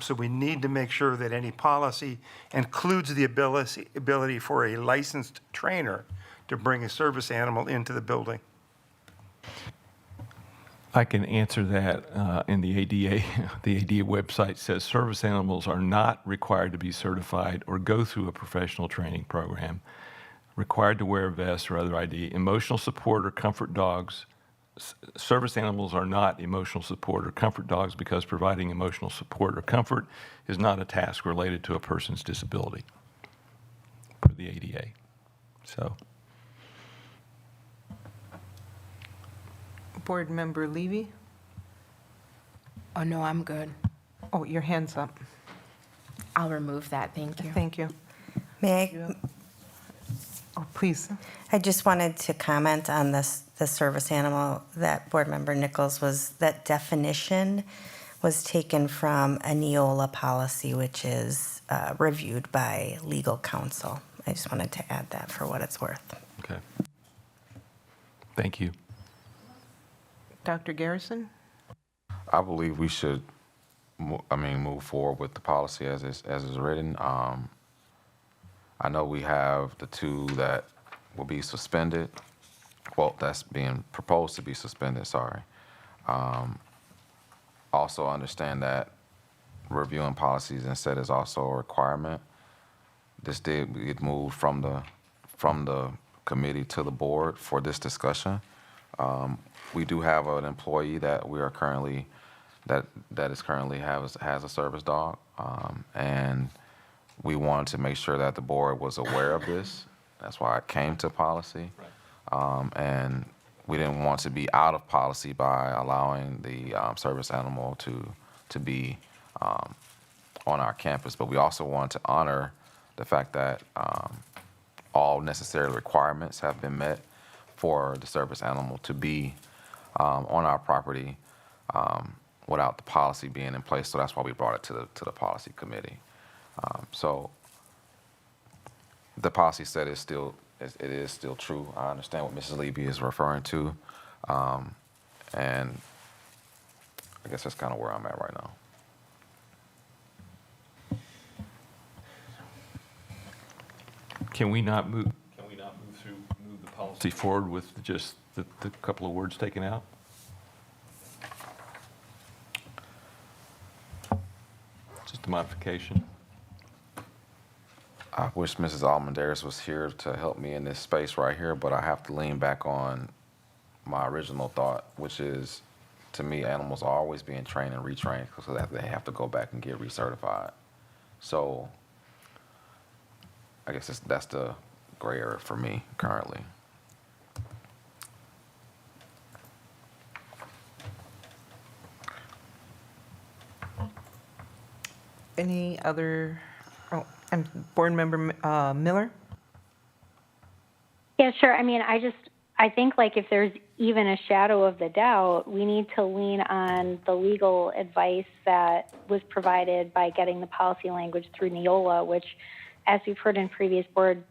So we need to make sure that any policy includes the ability for a licensed trainer to bring a service animal into the building. I can answer that in the ADA. The ADA website says service animals are not required to be certified or go through a professional training program, required to wear a vest or other ID. Emotional support or comfort dogs. Service animals are not emotional support or comfort dogs because providing emotional support or comfort is not a task related to a person's disability per the ADA. So. Board Member Levy? Oh, no, I'm good. Oh, your hand's up. I'll remove that, thank you. Thank you. May I? Oh, please. I just wanted to comment on the service animal that Board Member Nichols that definition was taken from a Neola policy, which is reviewed by legal counsel. I just wanted to add that for what it's worth. Okay. Thank you. Dr. Garrison? I believe we should, move forward with the policy as is written. I know we have the two that will be suspended. Well, that's being proposed to be suspended, sorry. Also understand that reviewing policies instead is also a requirement. This did get moved from the committee to the board for this discussion. We do have an employee that we are currently, that is currently has a service dog. And we wanted to make sure that the board was aware of this. That's why it came to policy. Right. And we didn't want to be out of policy by allowing the service animal to be on our campus. But we also want to honor the fact that all necessary requirements have been met for the service animal to be on our property without the policy being in place. So that's why we brought it to the policy committee. So the policy said it is still true. I understand what Mrs. Levy is referring to. And I guess that's kind of where I'm at right now. Can we not move the policy forward with just the couple of words taken out? Just a modification. I wish Mrs. Almendares was here to help me in this space right here, but I have to lean back on my original thought, which is, to me, animals are always being trained and retrained because they have to go back and get recertified. So I guess that's the gray area for me currently. Any other, and Board Member Miller? Yeah, sure. I mean, I think like if there's even a shadow of the doubt, we need to lean on the legal advice that was provided by getting the policy language through Neola, which, as we've heard in previous board,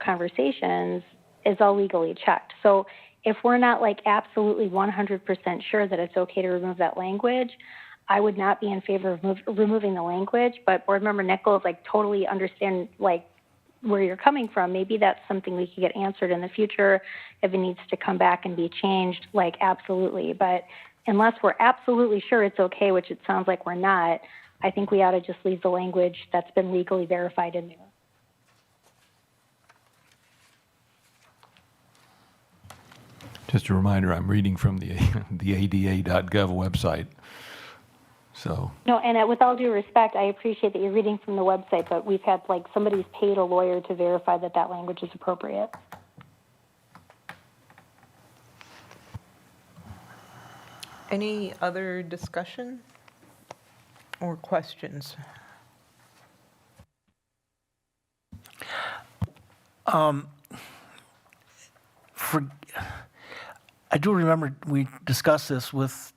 conversations, is all legally checked. So if we're not like absolutely 100% sure that it's okay to remove that language, I would not be in favor of removing the language. But Board Member Nichols, like totally understand like where you're coming from. Maybe that's something we could get answered in the future if it needs to come back and be changed, like absolutely. But unless we're absolutely sure it's okay, which it sounds like we're not, I think we ought to just leave the language that's been legally verified in there. Just a reminder, I'm reading from the ada.gov website. So, No, and with all due respect, I appreciate that you're reading from the website, but we've had like somebody's paid a lawyer to verify that that language is appropriate. Any other discussion or questions? I do remember we discussed this with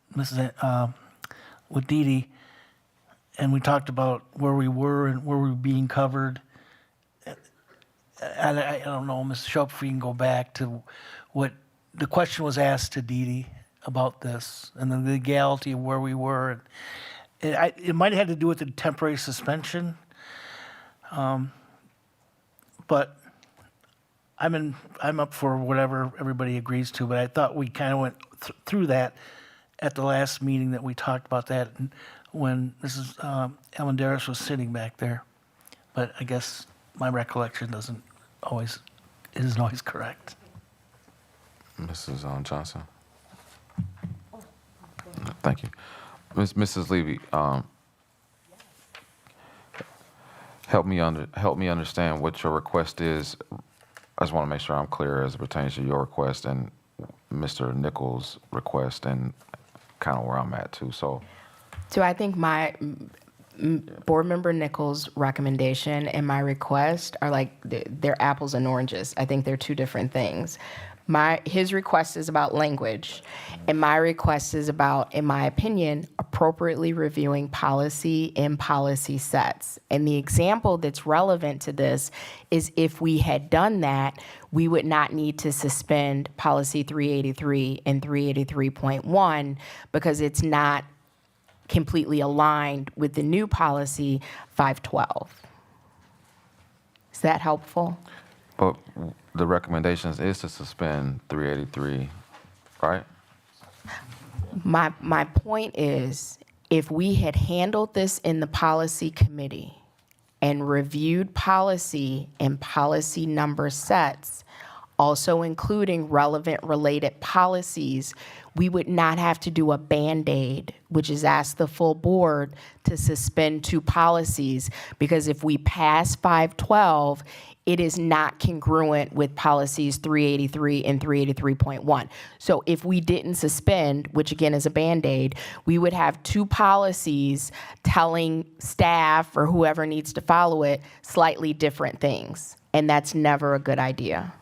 with Dee Dee, and we talked about where we were and where we were being covered. And I don't know, Ms. Shope, if we can go back to what the question was asked to Dee Dee about this and the legality of where we were. It might have had to do with the temporary suspension, but I'm up for whatever everybody agrees to. But I thought we kind of went through that at the last meeting that we talked about that when Mrs. Alandaris was sitting back there. But I guess my recollection isn't always correct. Mrs. Johnson. Thank you. Mrs. Levy, help me understand what your request is. I just want to make sure I'm clear as it pertains to your request and Mr. Nichols' request and kind of where I'm at too. So I think my Board Member Nichols' recommendation and my request are like, they're apples and oranges. I think they're two different things. His request is about language, and my request is about, in my opinion, appropriately reviewing policy in policy sets. And the example that's relevant to this is if we had done that, we would not need to suspend policy 383 and 383.1 because it's not completely aligned with the new policy 512. Is that helpful? but the recommendations is to suspend 383, right? My point is, if we had handled this in the policy committee and reviewed policy and policy number sets, also including relevant related policies, we would not have to do a Band-Aid, which is ask the full board to suspend two policies, because if we pass 512, it is not congruent with policies 383 and 383.1. So if we didn't suspend, which again is a Band-Aid, we would have two policies telling staff or whoever needs to follow it slightly different things. And that's never a good idea.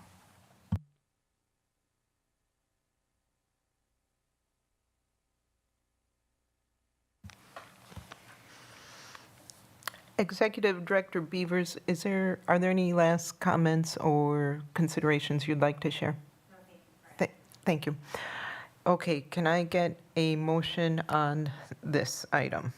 Executive Director Beavers, are there any last comments or considerations you'd like to share? Thank you. Okay, can I get a motion on this item?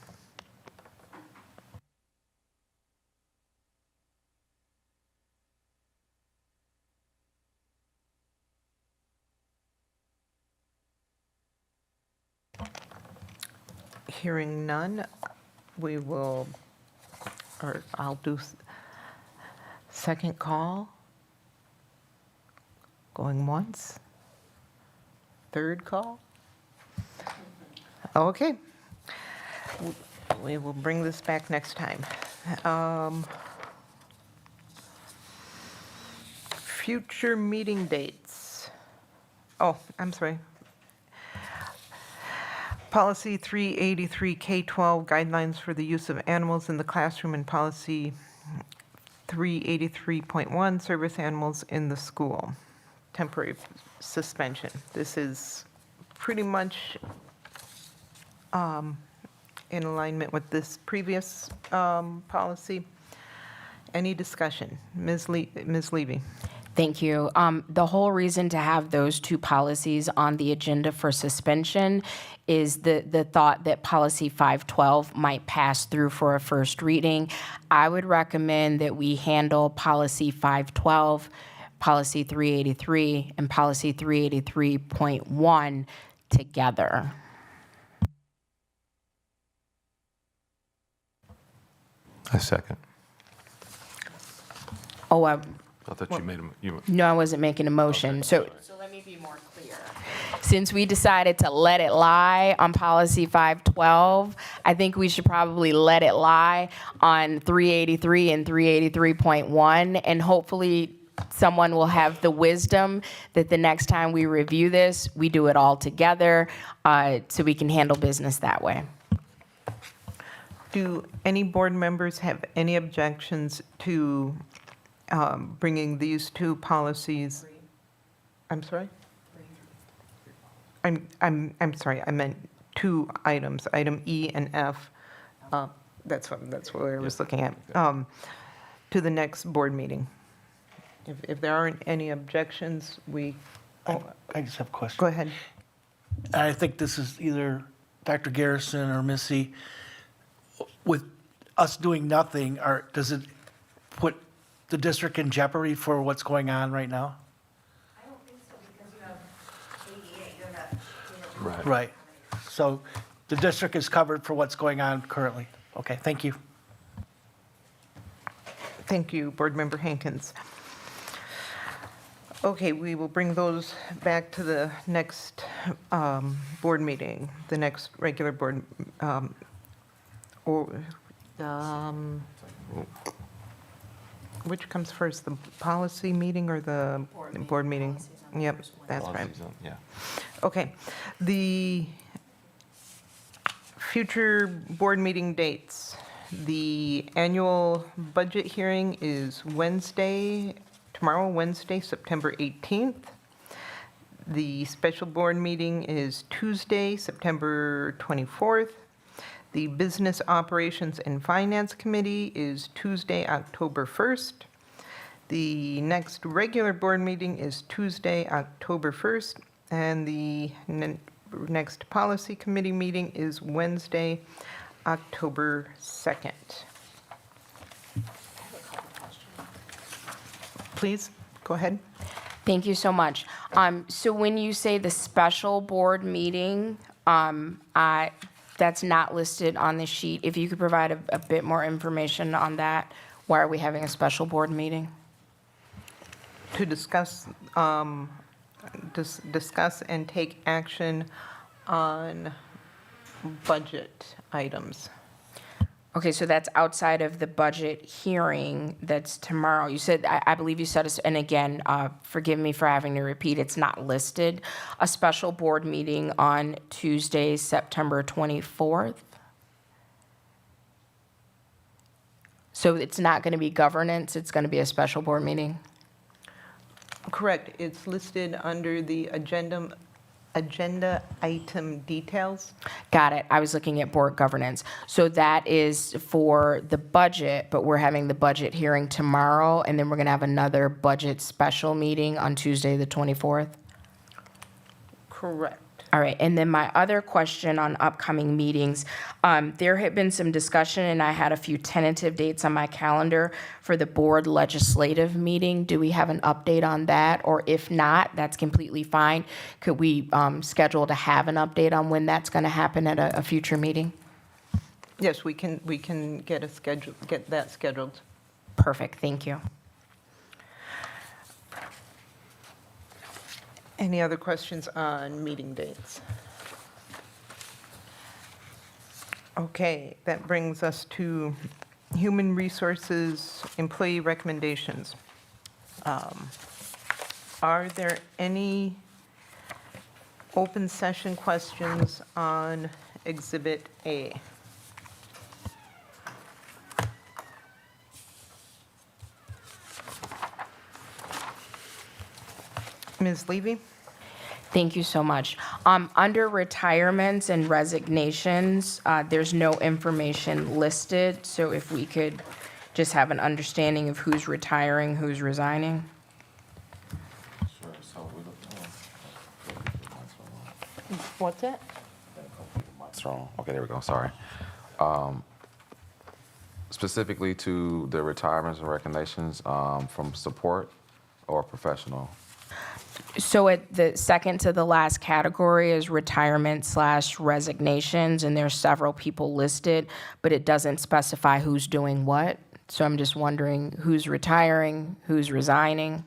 Hearing none, we will, or I'll do second call. Going once. Third call. Okay. We will bring this back next time. Future meeting dates. Oh, I'm sorry. Policy 383 K-12 guidelines for the use of animals in the classroom, and policy 383.1 service animals in the school. temporary suspension. This is pretty much in alignment with this previous policy. Any discussion? Ms. Levy? Thank you. The whole reason to have those two policies on the agenda for suspension is the thought that policy 512 might pass through for a first reading. I would recommend that we handle policy 512, policy 383, and policy 383.1 together. I second. Oh, I thought you made you. no, I wasn't making a motion. So let me be more clear. Since we decided to let it lie on policy 512, I think we should probably let it lie on 383 and 383.1, and hopefully someone will have the wisdom that the next time we review this, we do it all together so we can handle business that way. Do any board members have any objections to bringing these two policies? I'm sorry? I'm sorry, I meant two items, item E and F. That's what I was looking at. To the next board meeting. If there aren't any objections, we. I just have a question. Go ahead. I think this is either Dr. Garrison or Missy. With us doing nothing, does it put the district in jeopardy for what's going on right now? I don't think so, because you have ADA, you have. Right. So the district is covered for what's going on currently. Okay, thank you. Thank you, Board Member Hankins. Okay, we will bring those back to the next board meeting, the next regular board, which comes first, the policy meeting or the board meeting? Yep, that's right. Yeah. Okay, the future board meeting dates. The annual budget hearing is tomorrow, Wednesday, September 18th. The special board meeting is Tuesday, September 24th. The Business Operations and Finance Committee is Tuesday, October 1st. The next regular board meeting is Tuesday, October 1st. And the next Policy Committee meeting is Wednesday, October 2nd. Please, go ahead. Thank you so much. So when you say the special board meeting, that's not listed on the sheet. If you could provide a bit more information on that, why are we having a special board meeting? To discuss and take action on budget items. Okay, so that's outside of the budget hearing that's tomorrow. You said, I believe you said, and again, forgive me for having to repeat, it's not listed, a special board meeting on Tuesday, September 24th. So it's not going to be governance, it's going to be a special board meeting? Correct. It's listed under the agenda item details. Got it. I was looking at board governance. So that is for the budget, but we're having the budget hearing tomorrow, and then we're going to have another budget special meeting on Tuesday, the 24th? Correct. All right, and then my other question on upcoming meetings, there had been some discussion, and I had a few tentative dates on my calendar for the board legislative meeting. Do we have an update on that? Or if not, that's completely fine. Could we schedule to have an update on when that's going to happen at a future meeting? Yes, we can get that scheduled. Perfect, thank you. Any other questions on meeting dates? Okay, that brings us to Human Resources Employee Recommendations. Are there any open session questions on Exhibit A? Ms. Levy? Thank you so much. Under retirements and resignations, there's no information listed, so if we could just have an understanding of who's retiring, who's resigning. What's it? What's wrong? Okay, there we go. Sorry. Specifically to the retirements and resignations from support or professional. So at the second to the last category is retirement/resignations, and there's several people listed, but it doesn't specify who's doing what. So I'm just wondering who's retiring, who's resigning.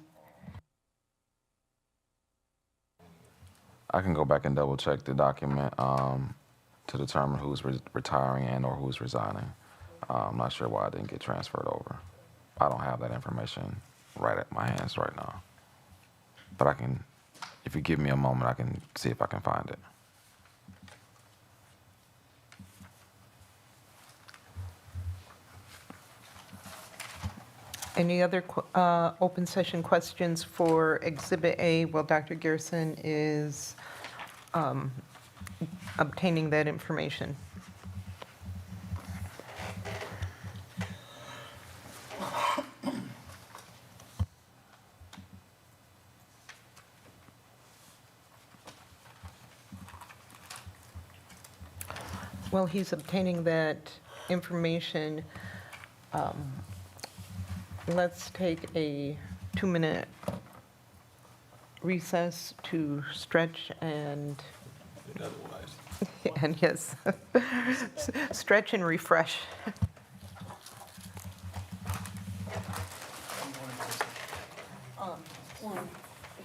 I can go back and double check the document to determine who's retiring and or who's resigning. I'm not sure why I didn't get transferred over. I don't have that information right at my hands right now. But I can, if you give me a moment, I can see if I can find it. Any other open session questions for Exhibit A while Dr. Gerson is obtaining that information? While he's obtaining that information, let's take a 2-minute recess to stretch and, and yes, stretch and refresh.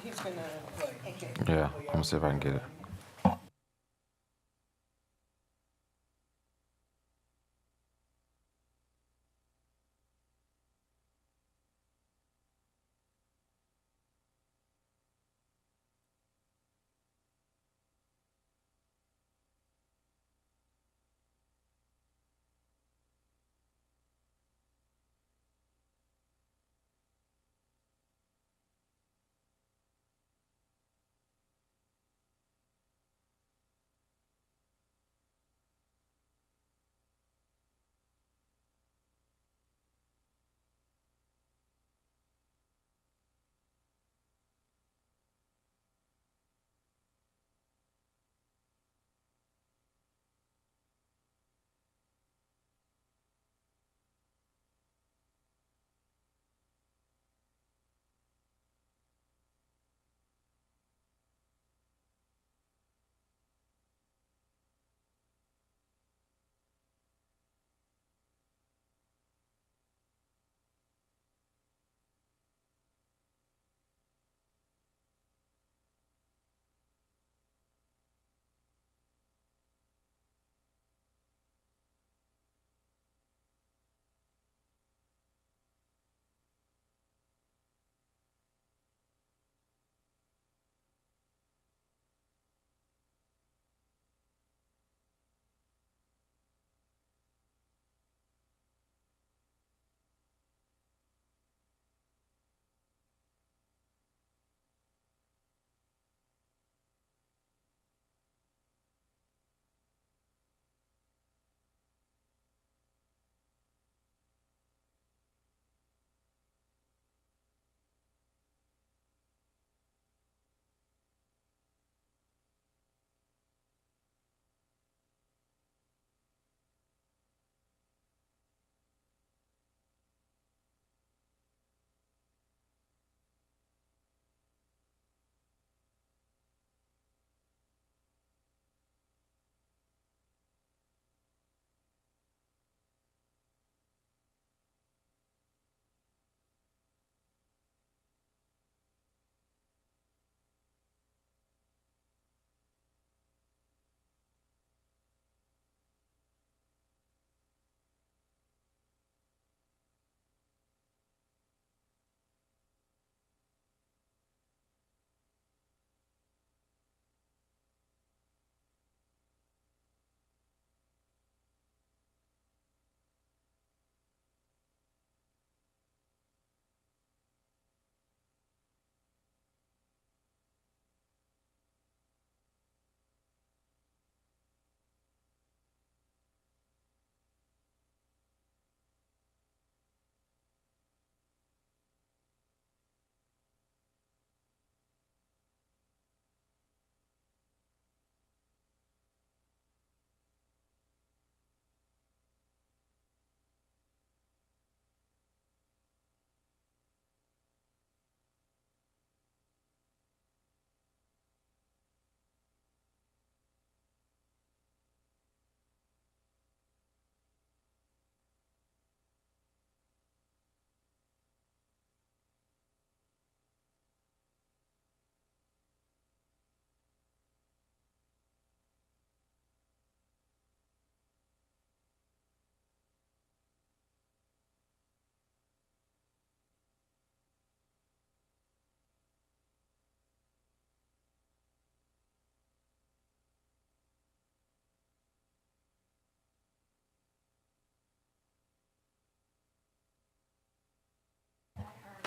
He's gonna, Yeah, let me see if I can get it.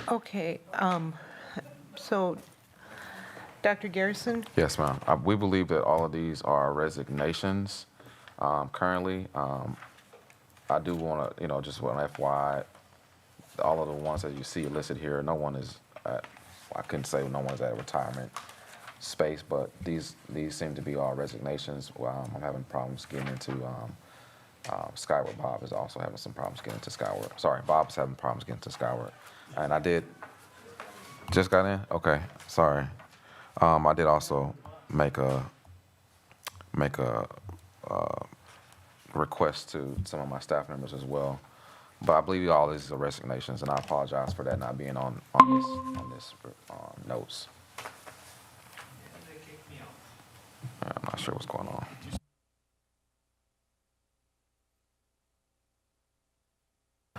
Okay, so, Dr. Garrison? Yes, ma'am. We believe that all of these are resignations currently. I do want to, just want to FYI, all of the ones that you see listed here, no one is at, I couldn't say no one's at retirement space, but these seem to be all resignations. I'm having problems getting into Skyward. Bob is also having some problems getting to Skyward. Sorry, Bob's having problems getting to Skyward. And I did, just got in? Okay, sorry. I did also make a request to some of my staff members as well. But I believe all these are resignations, and I apologize for that not being on this notes. I'm not sure what's going on.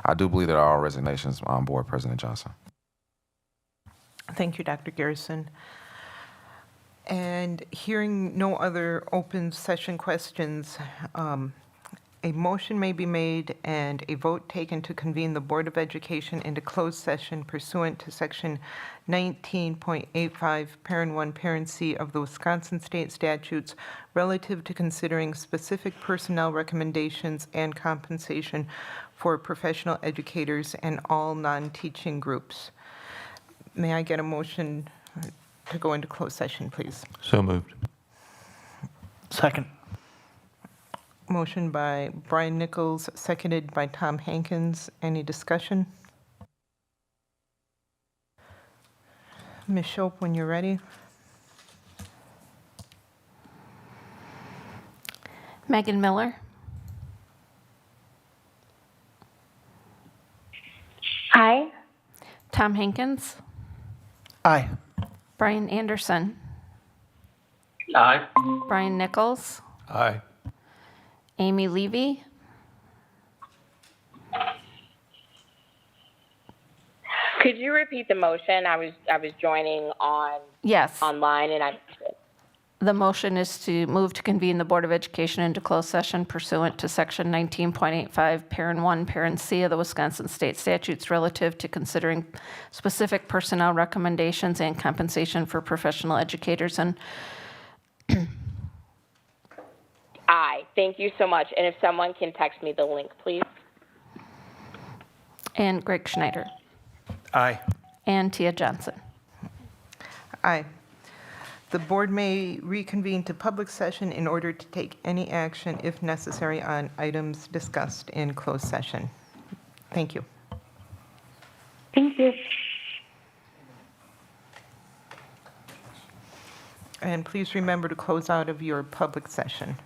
I do believe there are resignations on board, President Johnson. Thank you, Dr. Garrison. And hearing no other open session questions, a motion may be made and a vote taken to convene the Board of Education into closed session pursuant to Section 19.85, Parent 1, Parent C of the Wisconsin State Statutes relative to considering specific personnel recommendations and compensation for professional educators and all non-teaching groups. May I get a motion to go into closed session, please? So moved. Second. Motion by Brian Nichols, seconded by Tom Hankins. Any discussion? Ms. Shope, when you're ready. Megan Miller. Aye. Tom Hankins. Aye. Brian Anderson. Aye. Brian Nichols. Aye. Amy Levy. Could you repeat the motion? I was joining on Yes. online and I. The motion is to move to convene the Board of Education into closed session pursuant to Section 19.85, Parent 1, Parent C of the Wisconsin State Statutes relative to considering specific personnel recommendations and compensation for professional educators. And Aye. Thank you so much. And if someone can text me the link, please. and Greg Schneider. Aye. And Tia Johnson. Aye. The board may reconvene to public session in order to take any action, if necessary, on items discussed in closed session. Thank you. Thank you. And please remember to close out of your public session.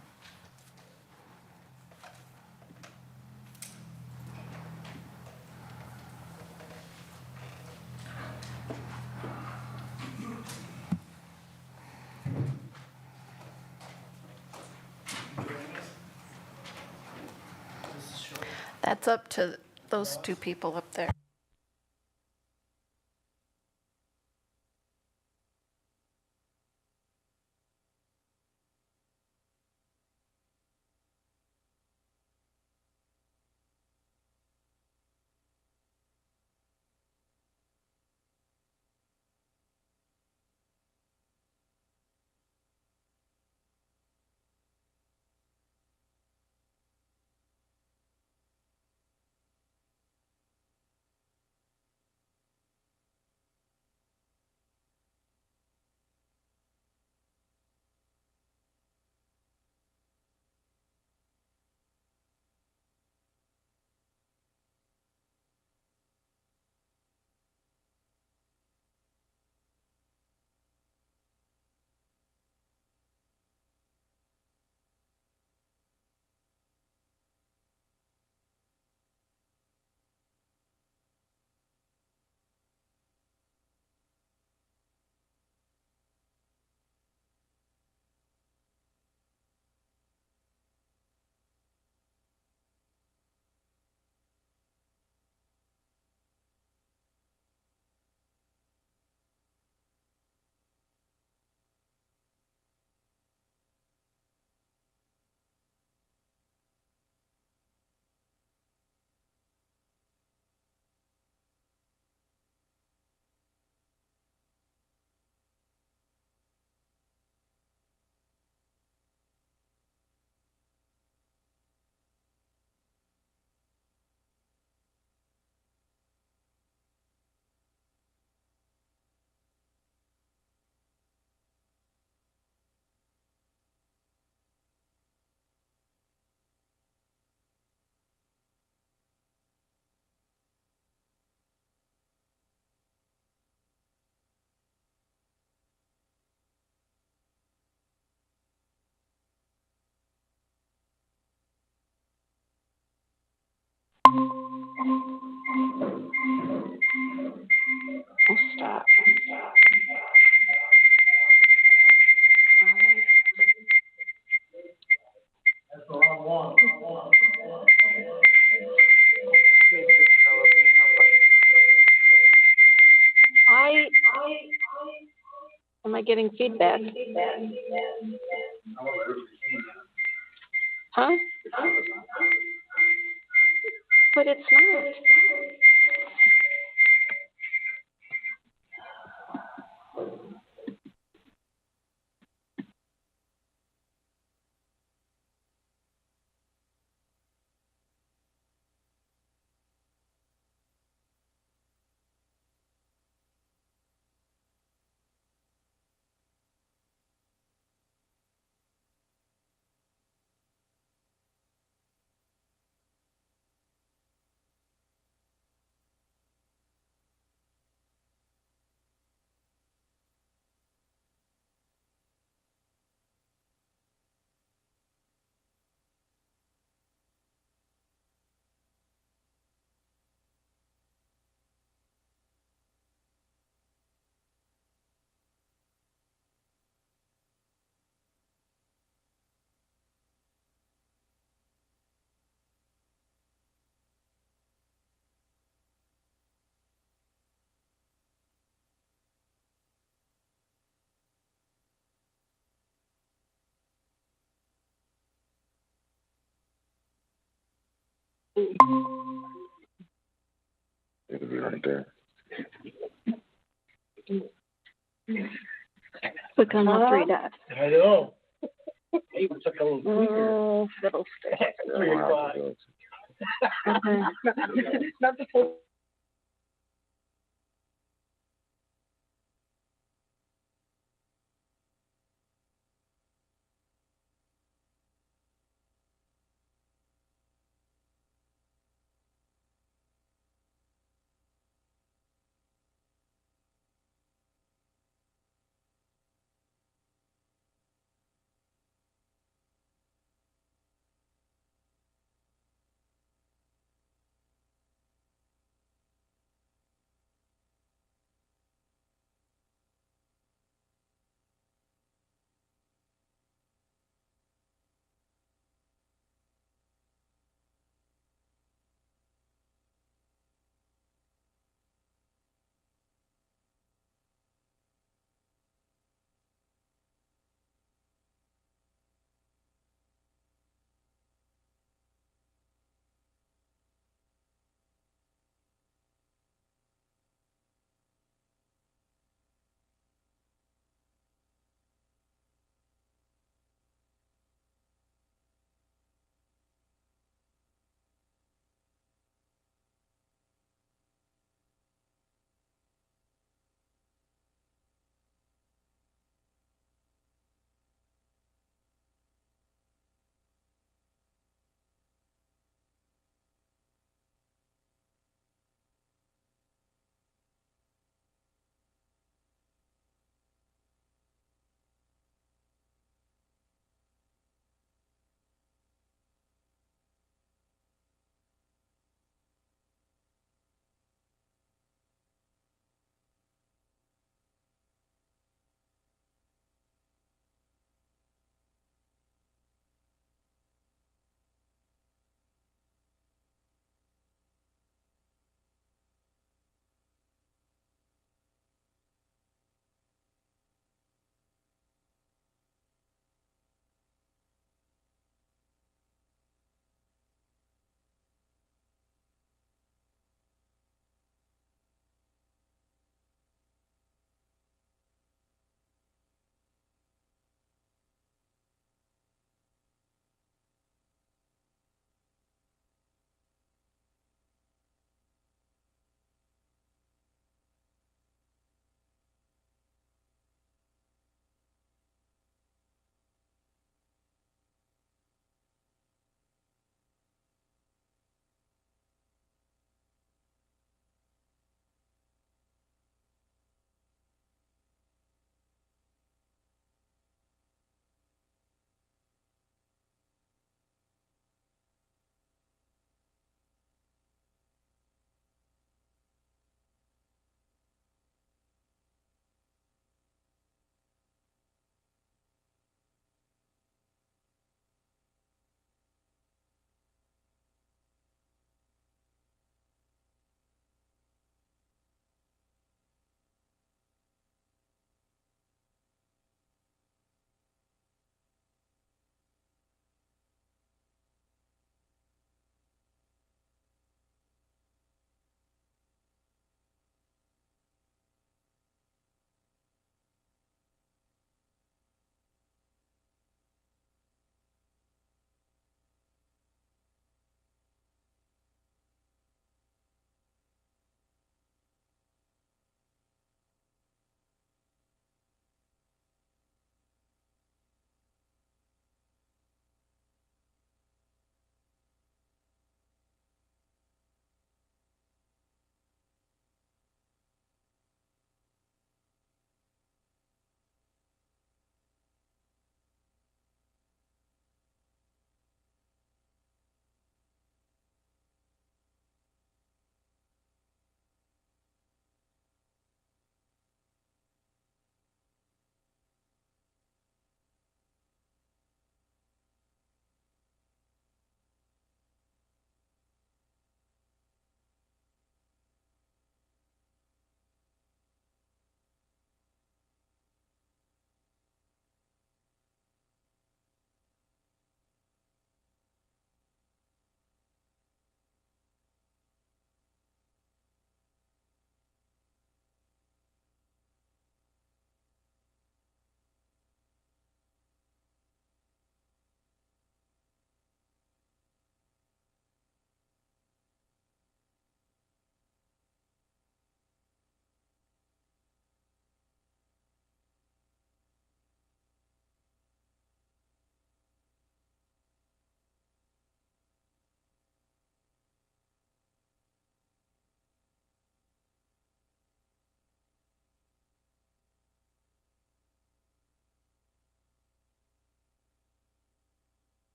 That's up to those two people up there. I getting feedback? Huh? But it's not. It'll be right there. Click on the three dots. I know. I even took a little Oh, fiddlesticks. 3 o'clock. Okay. Not the full.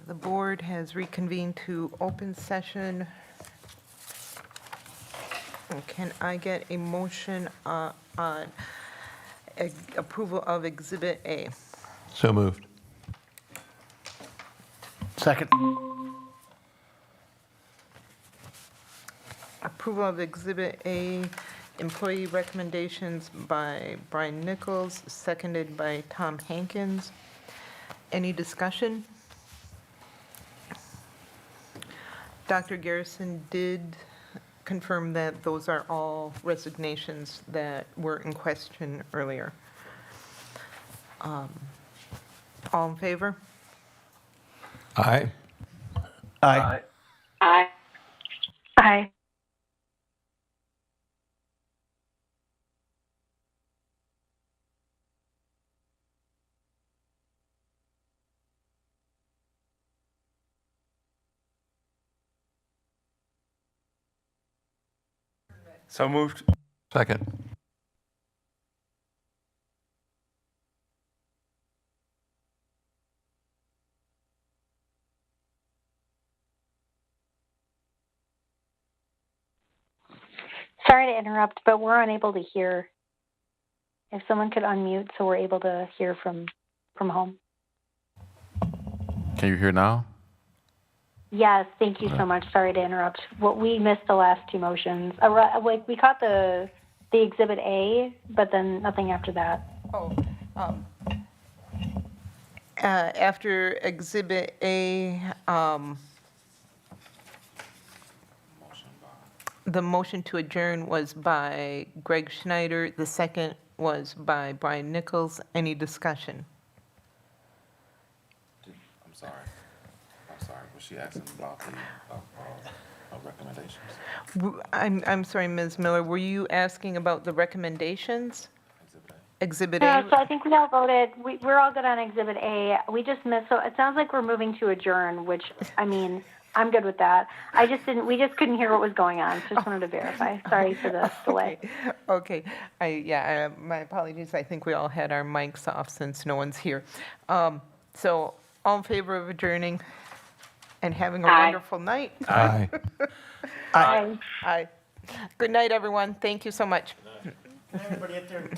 The board has reconvened to open session. Can I get a motion on approval of Exhibit A? So moved. Second. Approval of Exhibit A, employee recommendations by Brian Nichols, seconded by Tom Hankins. Any discussion? Dr. Garrison did confirm that those are all resignations that were in question earlier. All in favor? Aye. Aye. Aye. Aye. So moved. Second. Sorry to interrupt, but we're unable to hear. If someone could unmute so we're able to hear from home. Can you hear now? Yes, thank you so much. Sorry to interrupt. We missed the last two motions. Like we caught the Exhibit A, but then nothing after that. After Exhibit A, the motion to adjourn was by Greg Schneider. The second was by Brian Nichols. Any discussion? I'm sorry. Was she asking about the recommendations? I'm sorry, Ms. Miller, were you asking about the recommendations? Exhibit A? No, so I think we all voted. We're all good on Exhibit A. We just missed. So it sounds like we're moving to adjourn, which I mean, I'm good with that. We just couldn't hear what was going on. So just wanted to verify. Sorry for the delay. Okay. My apologies. I think we all had our mics off since no one's here. So all in favor of adjourning and having a wonderful night? Aye. Aye. Aye. Good night, everyone. Thank you so much. Everybody at their